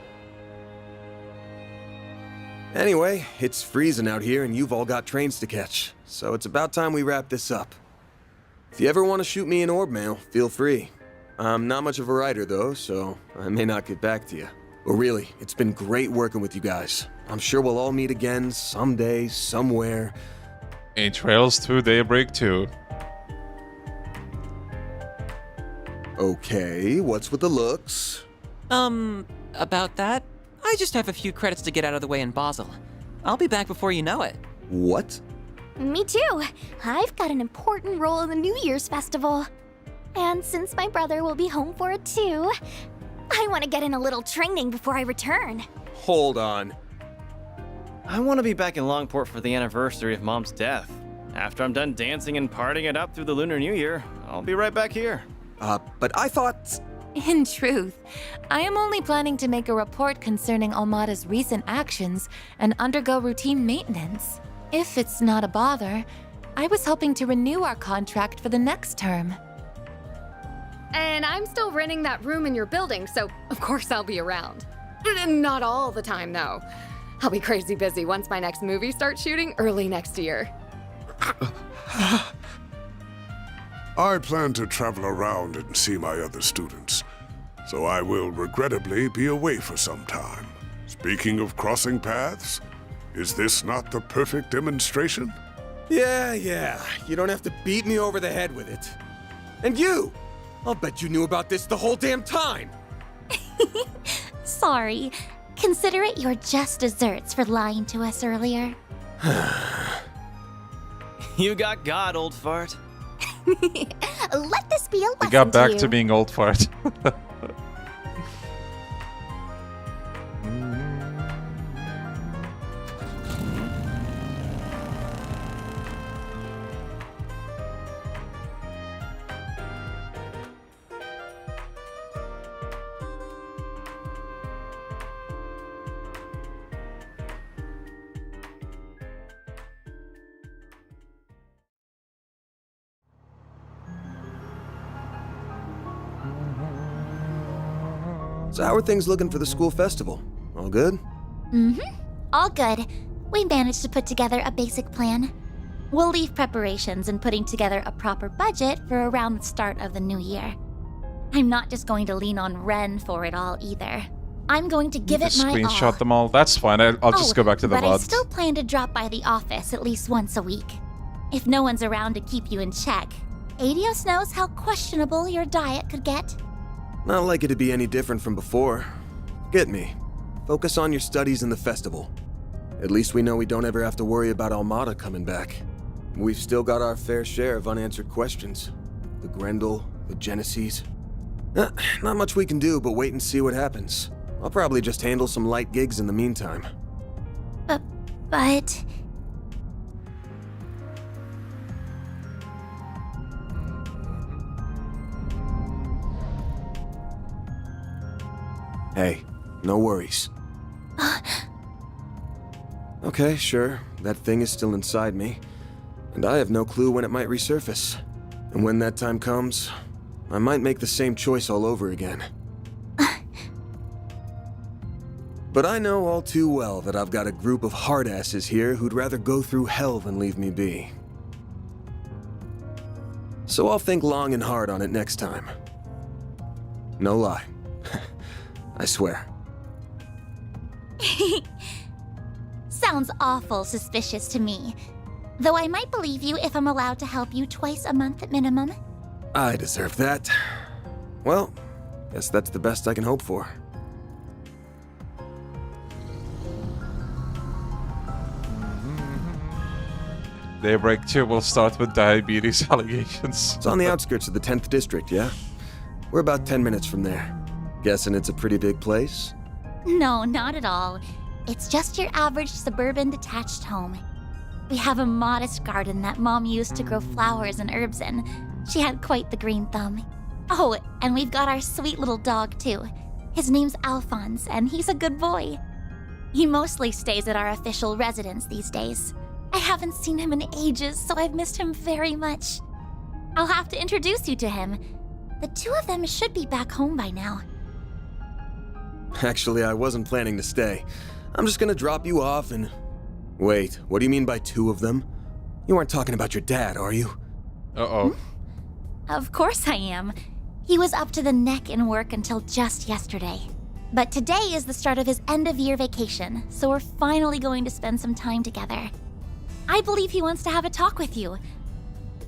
Speaker 21: Anyway, it's freezing out here and you've all got trains to catch, so it's about time we wrap this up. If you ever want to shoot me an orb mail, feel free. I'm not much of a writer though, so I may not get back to you. But really, it's been great working with you guys. I'm sure we'll all meet again someday, somewhere.
Speaker 1: In Trails Through Daybreak 2.
Speaker 21: Okay, what's with the looks?
Speaker 18: About that, I just have a few credits to get out of the way in Basel. I'll be back before you know it.
Speaker 21: What?
Speaker 5: Me too. I've got an important role in the New Year's festival. And since my brother will be home for it too, I want to get in a little training before I return.
Speaker 21: Hold on.
Speaker 10: I want to be back in Longport for the anniversary of Mom's death. After I'm done dancing and partying it up through the Lunar New Year, I'll be right back here.
Speaker 21: But I thought...
Speaker 20: In truth, I am only planning to make a report concerning Almada's recent actions and undergo routine maintenance. If it's not a bother, I was hoping to renew our contract for the next term.
Speaker 4: And I'm still renting that room in your building, so of course I'll be around. Not all the time, though. I'll be crazy busy once my next movie starts shooting early next year.
Speaker 11: I plan to travel around and see my other students, so I will regrettably be away for some time. Speaking of crossing paths, is this not the perfect demonstration?
Speaker 21: Yeah, you don't have to beat me over the head with it. And you! I'll bet you knew about this the whole damn time!
Speaker 9: Sorry. Consider it your just desserts for lying to us earlier.
Speaker 10: You got God, old fart.
Speaker 9: Let this be a lesson
Speaker 1: We got back
Speaker 9: to
Speaker 1: to
Speaker 9: you.
Speaker 1: being old fart.
Speaker 21: So how are things looking for the school festival? All good?
Speaker 9: Mm-hmm. All good. We managed to put together a basic plan. We'll leave preparations and putting together a proper budget for around the start of the new year. I'm not just going to lean on Ren for it all either. I'm going to give it my all.
Speaker 1: Screenshot them all. That's fine. I'll just go back to the
Speaker 9: but I
Speaker 1: VOD.
Speaker 9: still plan to drop by the office at least once a week. If no one's around to keep you in check, Adios knows how questionable your diet could get.
Speaker 21: Not like it'd be any different from before. Get me. Focus on your studies and the festival. At least we know we don't ever have to worry about Almada coming back. We've still got our fair share of unanswered questions. The Grendel, the Genesees. Not much we can do but wait and see what happens. I'll probably just handle some light gigs in the meantime.
Speaker 9: But...
Speaker 21: Hey, no worries. Okay, sure. That thing is still inside me. And I have no clue when it might resurface. And when that time comes, I might make the same choice all over again. But I know all too well that I've got a group of hardasses here who'd rather go through hell than leave me be. So I'll think long and hard on it next time. No lie. I swear.
Speaker 9: Sounds awful suspicious to me. Though I might believe you if I'm allowed to help you twice a month at minimum.
Speaker 21: I deserve that. Well, guess that's the best I can hope for.
Speaker 1: Daybreak 2 will start with diabetes allegations.
Speaker 21: It's on the outskirts of the 10th district, yeah? We're about 10 minutes from there. Guessing it's a pretty big place?
Speaker 9: No, not at all. It's just your average suburban detached home. We have a modest garden that Mom used to grow flowers and herbs in. She had quite the green thumb. Oh, and we've got our sweet little dog, too. His name's Alphonse, and he's a good boy. He mostly stays at our official residence these days. I haven't seen him in ages, so I've missed him very much. I'll have to introduce you to him. The two of them should be back home by now.
Speaker 21: Actually, I wasn't planning to stay. I'm just gonna drop you off and... Wait, what do you mean by two of them? You aren't talking about your dad, are you?
Speaker 1: Uh-oh.
Speaker 9: Of course I am. He was up to the neck in work until just yesterday. But today is the start of his end-of-year vacation, so we're finally going to spend some time together. I believe he wants to have a talk with you.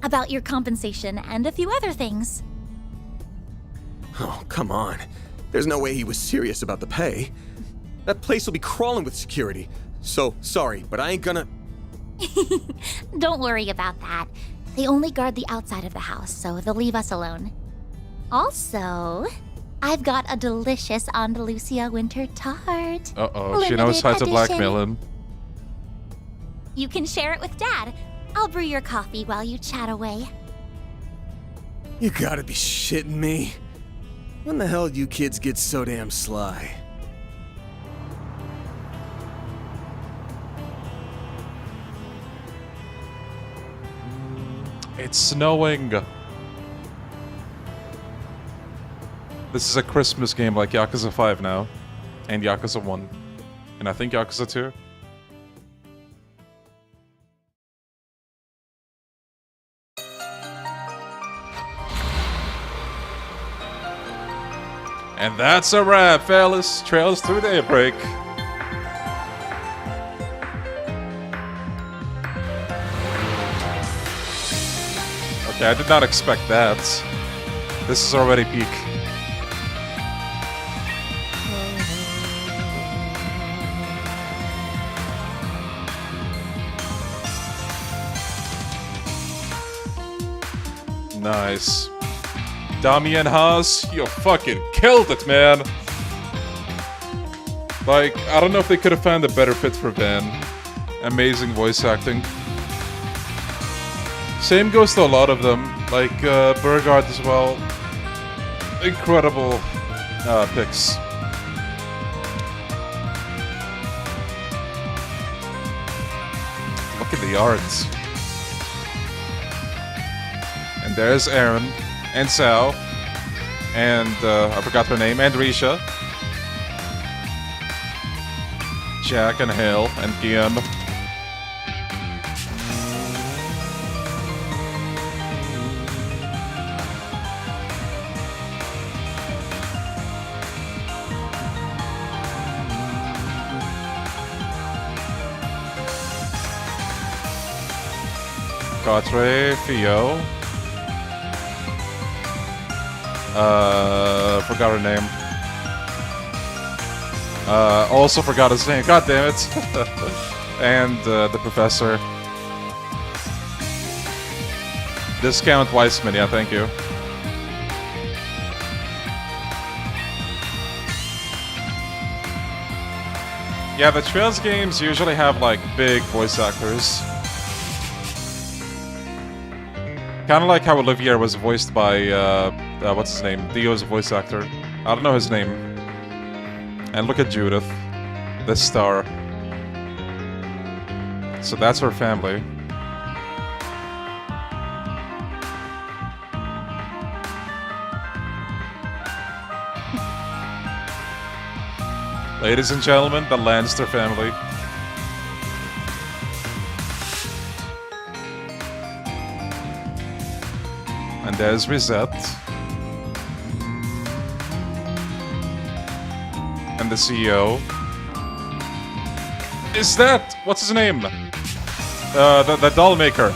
Speaker 9: About your compensation and a few other things.
Speaker 21: Oh, come on. There's no way he was serious about the pay. That place will be crawling with security. So, sorry, but I ain't gonna...
Speaker 9: Don't worry about that. They only guard the outside of the house, so they'll leave us alone. Also, I've got a delicious Andalusia winter tart.
Speaker 1: Uh-oh, she knows how to blackmail him.
Speaker 9: You can share it with Dad. I'll brew your coffee while you chat away.
Speaker 21: You gotta be shitting me. When the hell do you kids get so damn sly?
Speaker 1: It's snowing. This is a Christmas game like Yakuza 5 now. And Yakuza 1. And I think Yakuza 2. And that's a wrap, fellas. Trails through Daybreak. Okay, I did not expect that. This is already peak. Nice. Dami and Haas, you fucking killed it, man. Like, I don't know if they could have found a better fit for Van. Amazing voice acting. Same goes to a lot of them, like Burgard as well. Incredible picks. Look at the arts. And there's Aaron, and Sal, and I forgot her name, and Risha. Jack and Hale, and Guillaume. Quatre, Theo. Forgot her name. Also forgot his name. God damn it. And the professor. Discount Weissman, yeah, thank you. Yeah, the Trails games usually have like big voice actors. Kind of like how Olivier was voiced by, what's his name? Dio's voice actor. I don't know his name. And look at Judith. This star. So that's her family. Ladies and gentlemen, the Lannister family. And there's Rizette. And the CEO. Is that... what's his name? The doll maker.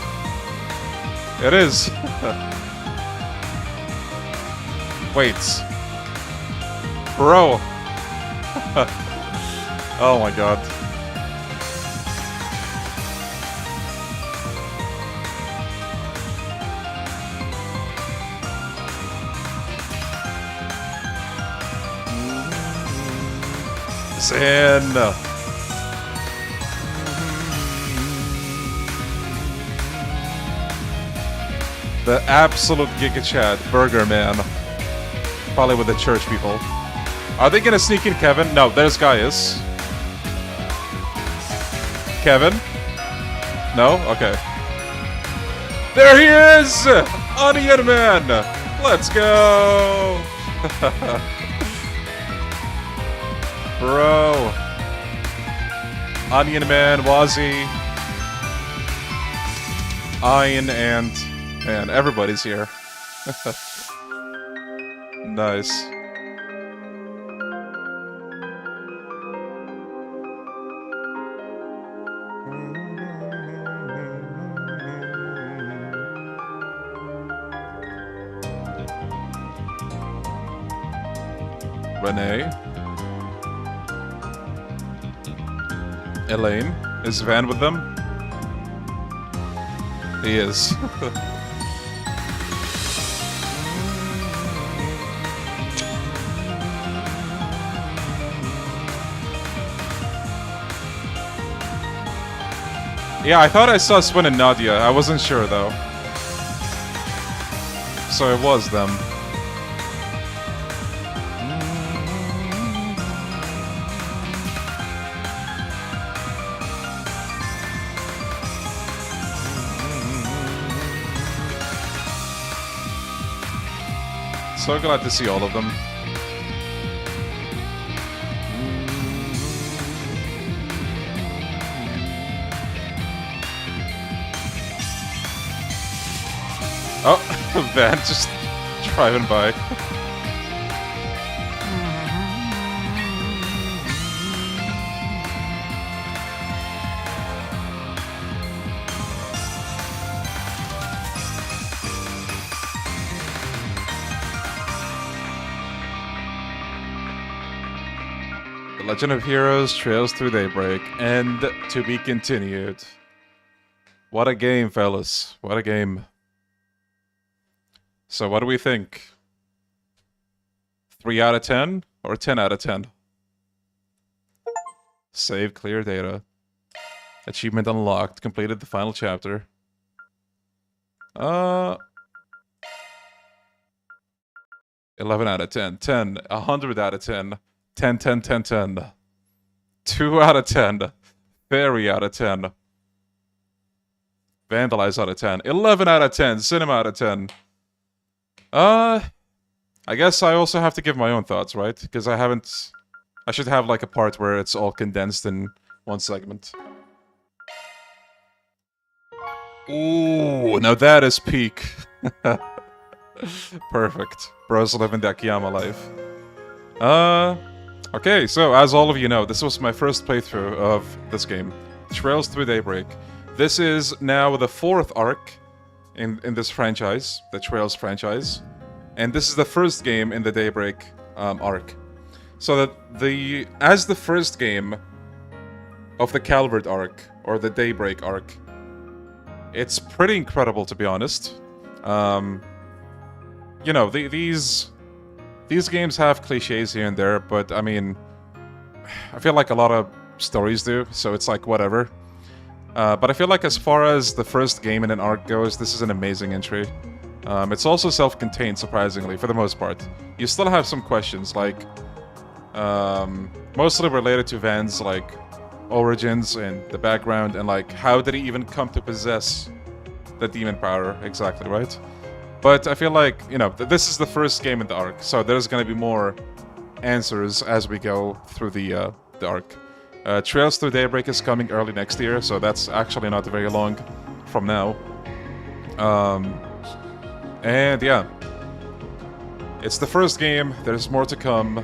Speaker 1: It is. Wait. Bro. Oh my god. Sin. The absolute Giga Chad Burger Man. Probably with the church people. Are they gonna sneak in Kevin? No, there's Gaius. Kevin? No? Okay. There he is! Onion Man! Let's go! Bro. Onion Man, Wazzy. Ian and... man, everybody's here. Nice. Renee. Elaine. Is Van with them? He is. Yeah, I thought I saw Swin and Nadia. I wasn't sure though. So it was them. So glad to see all of them. Oh, van just driving by. The Legend of Heroes Trails Through Daybreak, and to be continued. What a game, fellas. What a game. So what do we think? 3 out of 10 or 10 out of 10? Save clear data. Achievement unlocked. Completed the final chapter. 11 out of 10. 10. 100 out of 10. 10, 10, 10, 10. 2 out of 10. Fairy out of 10. Vandalize out of 10. 11 out of 10. Cinema out of 10. I guess I also have to give my own thoughts, right? Because I haven't... I should have like a part where it's all condensed in one segment. Ooh, now that is peak. Perfect. Bros living the Akiyama life. Okay, so as all of you know, this was my first playthrough of this game. Trails Through Daybreak. This is now the 4th arc in this franchise, the Trails franchise. And this is the first game in the Daybreak arc. So that as the first game of the Calvert arc, or the Daybreak arc, it's pretty incredible, to be honest. You know, these games have cliches here and there, but I mean, I feel like a lot of stories do, so it's like whatever. But I feel like as far as the first game in an arc goes, this is an amazing entry. It's also self-contained, surprisingly, for the most part. You still have some questions, like, mostly related to Van's, like, origins and the background, and, like, how did he even come to possess the demon power exactly, right? But I feel like, you know, this is the first game in the arc, so there's gonna be more answers as we go through the arc. Trails Through Daybreak is coming early next year, so that's actually not very long from now. And yeah, it's the first game, there's more to come,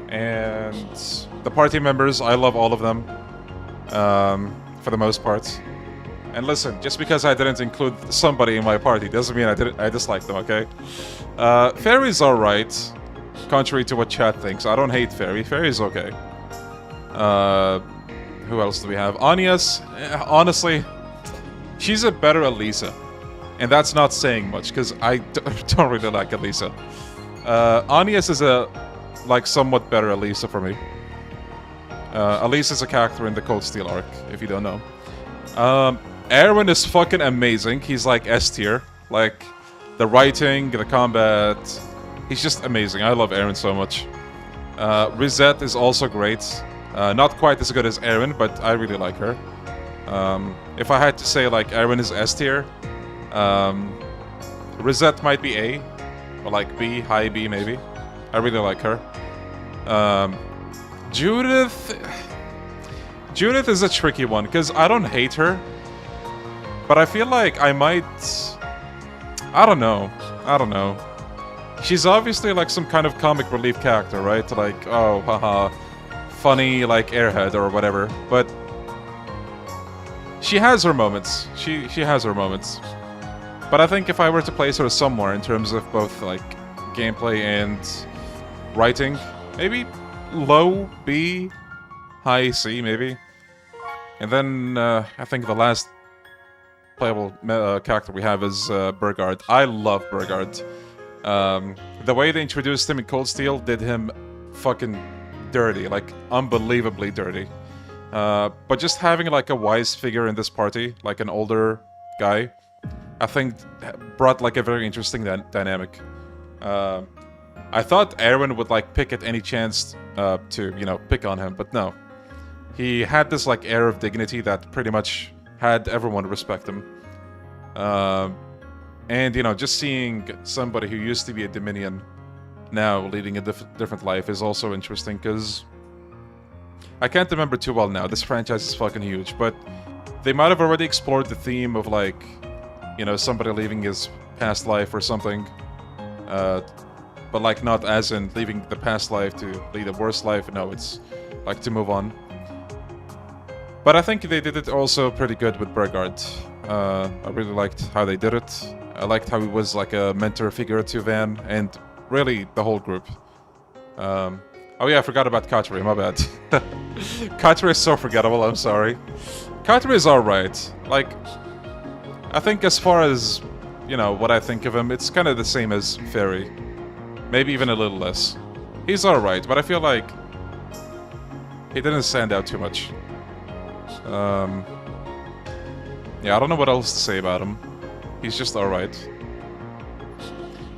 Speaker 1: and the party members, I love all of them, for the most part. And listen, just because I didn't include somebody in my party doesn't mean I dislike them, okay? Fairy's alright, contrary to what chat thinks. I don't hate Fairy, Fairy's okay. Who else do we have? Anya's, honestly, she's a better Elisa. And that's not saying much, because I don't really like Elisa. Anya's is a, like, somewhat better Elisa for me. Elisa's a character in the Cold Steel arc, if you don't know. Aaron is fucking amazing. He's like S tier. Like, the writing, the combat, he's just amazing. I love Aaron so much. Rizette is also great. Not quite as good as Aaron, but I really like her. If I had to say, like, Aaron is S tier, Rizette might be A, or like B, high B maybe. I really like her. Judith is a tricky one, because I don't hate her, but I feel like I might... I don't know. She's obviously like some kind of comic relief character, right? Like, oh, haha, funny, like airhead or whatever, but she has her moments. She has her moments. But I think if I were to place her somewhere in terms of both like gameplay and writing, maybe low B, high C maybe. And then I think the last playable character we have is Burgard. I love Burgard. The way they introduced him in Cold Steel did him fucking dirty, like unbelievably dirty. But just having like a wise figure in this party, like an older guy, I think brought like a very interesting dynamic. I thought Aaron would like pick at any chance to, you know, pick on him, but no. He had this like air of dignity that pretty much had everyone respect him. And, you know, just seeing somebody who used to be a Dominion now leading a different life is also interesting, because I can't remember too well now. This franchise is fucking huge, but they might have already explored the theme of, like, you know, somebody leaving his past life or something. But, like, not as in leaving the past life to lead a worse life. No, it's, like, to move on. But I think they did it also pretty good with Burgard. I really liked how they did it. I liked how he was like a mentor figure to Van, and really the whole group. Oh yeah, I forgot about Katri, my bad. Katri is so forgettable, I'm sorry. Katri is alright. Like, I think as far as, you know, what I think of him, it's kind of the same as Fairy. Maybe even a little less. He's alright, but I feel like he didn't stand out too much. Yeah, I don't know what else to say about him. He's just alright.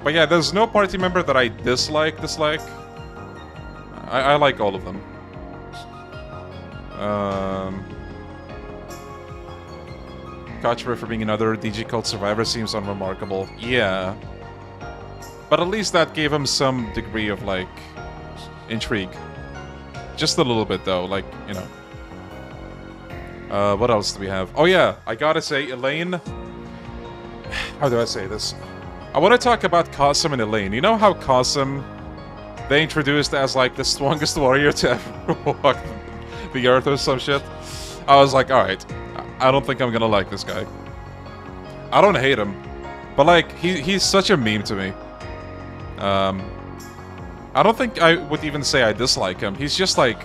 Speaker 1: But yeah, there's no party member that I dislike. I like all of them. Kachra for being another DG Cult survivor seems unremarkable. Yeah. But at least that gave him some degree of, like, intrigue. Just a little bit, though, like, you know. What else do we have? Oh yeah, I gotta say, Elaine... How do I say this? I want to talk about Qasim and Elaine. You know how Qasim, they introduced as like the strongest warrior to ever walk the earth or some shit? I was like, alright, I don't think I'm gonna like this guy. I don't hate him, but like, he's such a meme to me. I don't think I would even say I dislike him. He's just like,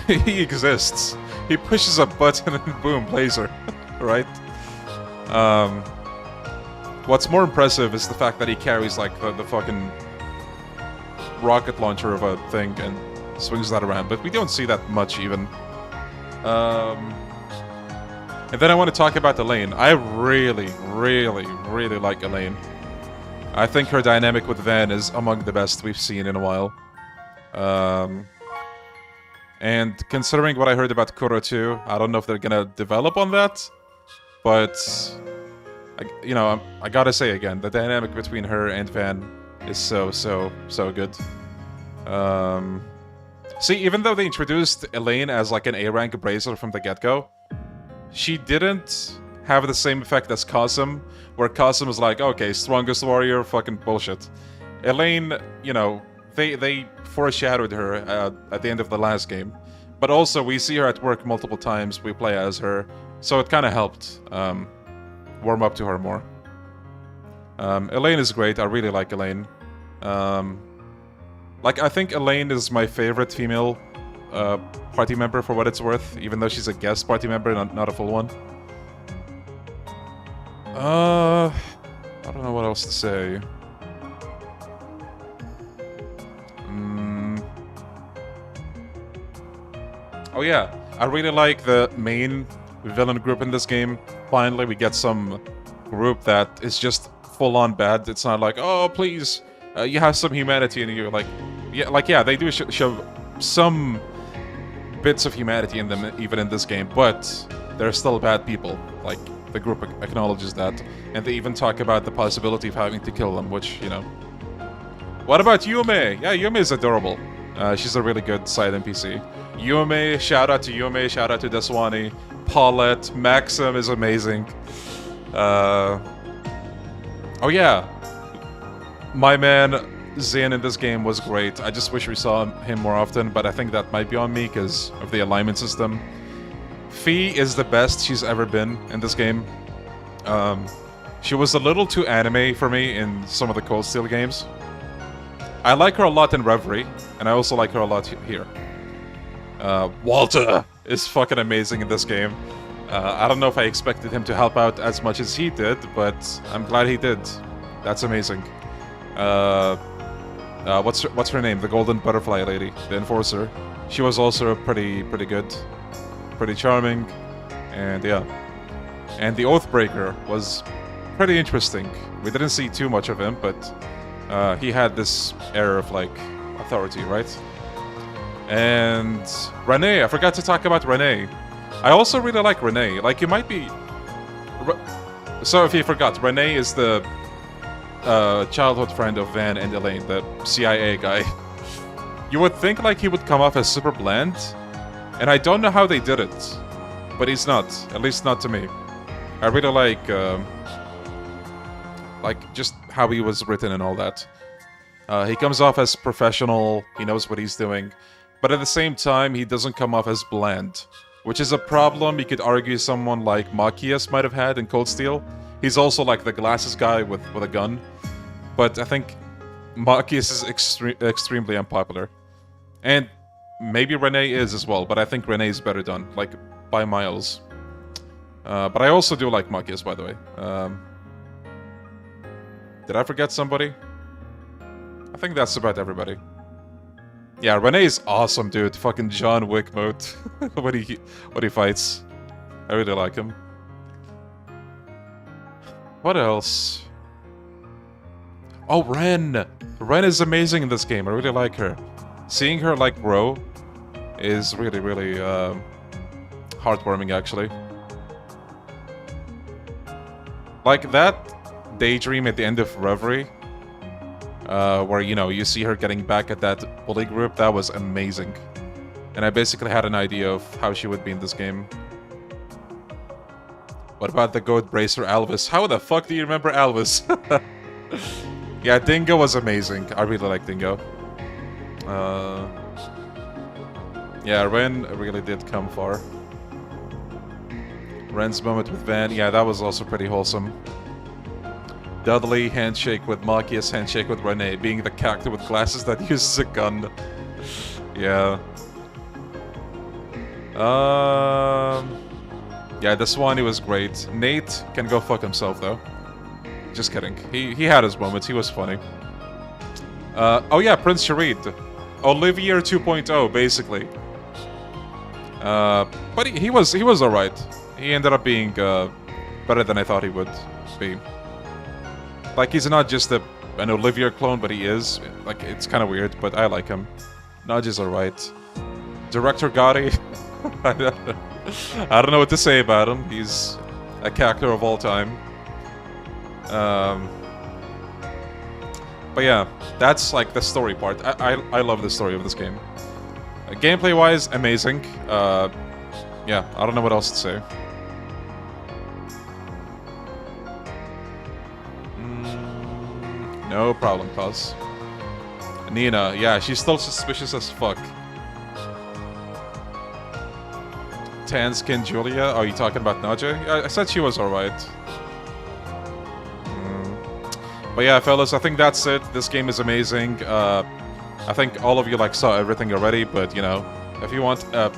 Speaker 1: he exists. He pushes a button and boom, laser, right? What's more impressive is the fact that he carries like the fucking rocket launcher of a thing and swings that around, but we don't see that much even. And then I want to talk about Elaine. I really like Elaine. I think her dynamic with Van is among the best we've seen in a while. And considering what I heard about Kuro too, I don't know if they're gonna develop on that, but you know, I gotta say again, the dynamic between her and Van is so good. See, even though they introduced Elaine as like an A-rank Bracer from the get-go, she didn't have the same effect as Qasim, where Qasim was like, okay, strongest warrior, fucking bullshit. Elaine, you know, they foreshadowed her at the end of the last game. But also, we see her at work multiple times, we play as her, so it kind of helped warm up to her more. Elaine is great, I really like Elaine. Like, I think Elaine is my favorite female party member for what it's worth, even though she's a guest party member, not a full one. I don't know what else to say. Oh yeah, I really like the main villain group in this game. Finally, we get some group that is just full-on bad. It's not like, oh, please, you have some humanity in you. Like, yeah, they do show some bits of humanity in them, even in this game, but they're still bad people. Like, the group acknowledges that, and they even talk about the possibility of having to kill them, which, you know. What about Yume? Yeah, Yume is adorable. She's a really good side NPC. Yume, shout out to Yume, shout out to Deswani. Paulette, Maxim is amazing. Oh yeah, my man Zin in this game was great. I just wish we saw him more often, but I think that might be on me because of the alignment system. Fee is the best she's ever been in this game. She was a little too anime for me in some of the Cold Steel games. I like her a lot in Reverie, and I also like her a lot here. Walter is fucking amazing in this game. I don't know if I expected him to help out as much as he did, but I'm glad he did. That's amazing. What's her name? The Golden Butterfly lady, the Enforcer. She was also pretty good. pretty charming, and yeah. And the Oathbreaker was pretty interesting. We didn't see too much of him, but he had this air of like authority, right? And Renee, I forgot to talk about Renee. I also really like Renee. Like, you might be... So if you forgot, Renee is the childhood friend of Van and Elaine, the CIA guy. You would think like he would come off as super bland, and I don't know how they did it, but he's not. At least not to me. I really like just how he was written and all that. He comes off as professional. He knows what he's doing, but at the same time, he doesn't come off as bland, which is a problem you could argue someone like Machias might have had in Cold Steel. He's also like the glasses guy with a gun, but I think Machias is extremely unpopular. And maybe Renee is as well, but I think Renee is better done, like, by miles. But I also do like Machias, by the way. Did I forget somebody? I think that's about everybody. Yeah, Renee is awesome, dude. Fucking John Wick mode when he fights. I really like him. What else? Oh, Ren! Ren is amazing in this game. I really like her. Seeing her, like, grow is really, really heartwarming, actually. Like, that daydream at the end of Reverie, where, you know, you see her getting back at that bully group, that was amazing. And I basically had an idea of how she would be in this game. What about the goat bracer Alvis? How the fuck do you remember Alvis? Yeah, Dingo was amazing. I really like Dingo. Yeah, Ren really did come far. Ren's moment with Van, yeah, that was also pretty wholesome. Dudley, handshake with Machias, handshake with Renee, being the character with glasses that uses a gun. Yeah. Yeah, the Swanee was great. Nate can go fuck himself, though. Just kidding. He had his moments. He was funny. Oh yeah, Prince Sharid. Olivier 2.0, basically. But he was alright. He ended up being better than I thought he would be. Like, he's not just an Olivier clone, but he is. Like, it's kind of weird, but I like him. Nudge is alright. Director Gotti. I don't know what to say about him. He's a character of all time. But yeah, that's like the story part. I love the story of this game. Gameplay-wise, amazing. Yeah, I don't know what else to say. No problem, cuz. Nina, yeah, she's still suspicious as fuck. Tan skin Julia? Are you talking about Naja? I said she was alright. But yeah, fellas, I think that's it. This game is amazing. I think all of you like saw everything already, but you know, if you want a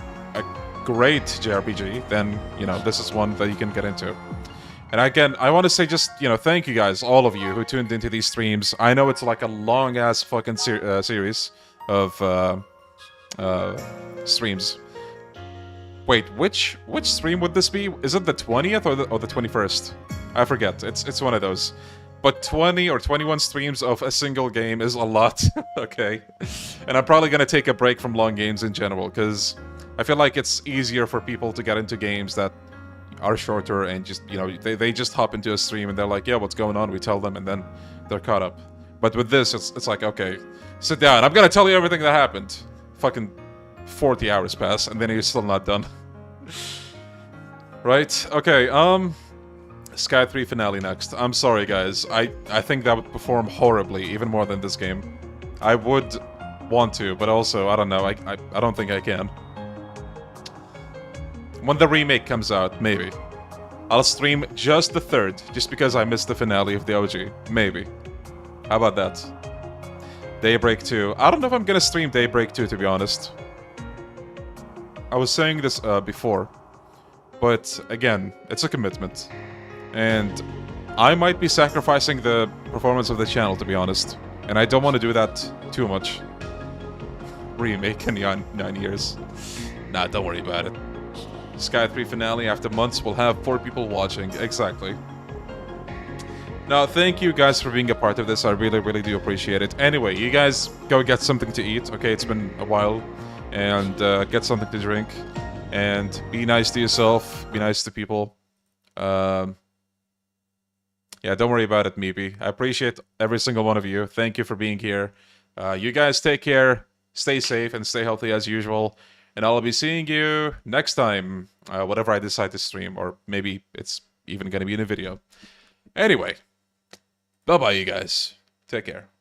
Speaker 1: great JRPG, then you know this is one that you can get into. And again, I want to say just, you know, thank you guys, all of you who tuned into these streams. I know it's like a long-ass fucking series of streams. Wait, which stream would this be? Is it the 20th or the 21st? I forget. It's one of those. But 20 or 21 streams of a single game is a lot, okay? And I'm probably gonna take a break from long games in general, because I feel like it's easier for people to get into games that are shorter and just, you know, they just hop into a stream and they're like, yeah, what's going on? We tell them and then they're caught up. But with this, it's like, okay, sit down. I'm gonna tell you everything that happened. Fucking 40 hours pass and then you're still not done. Right? Okay, Sky 3 finale next. I'm sorry, guys. I think that would perform horribly, even more than this game. I would want to, but also, I don't know. I don't think I can. When the remake comes out, maybe. I'll stream just the 3rd, just because I missed the finale of the OG. Maybe. How about that? Daybreak 2. I don't know if I'm gonna stream Daybreak 2, to be honest. I was saying this before. But, again, it's a commitment. And I might be sacrificing the performance of the channel, to be honest. And I don't want to do that too much. Remake in 9 years. Nah, don't worry about it. Sky 3 finale after months. We'll have 4 people watching. Exactly. No, thank you guys for being a part of this. I really, really do appreciate it. Anyway, you guys go get something to eat. Okay, it's been a while. And get something to drink. And be nice to yourself. Be nice to people. Yeah, don't worry about it, Meepy. I appreciate every single one of you. Thank you for being here. You guys take care. Stay safe and stay healthy as usual. And I'll be seeing you next time. Whatever I decide to stream. Or maybe it's even going to be in a video. Anyway. Bye-bye, you guys. Take care.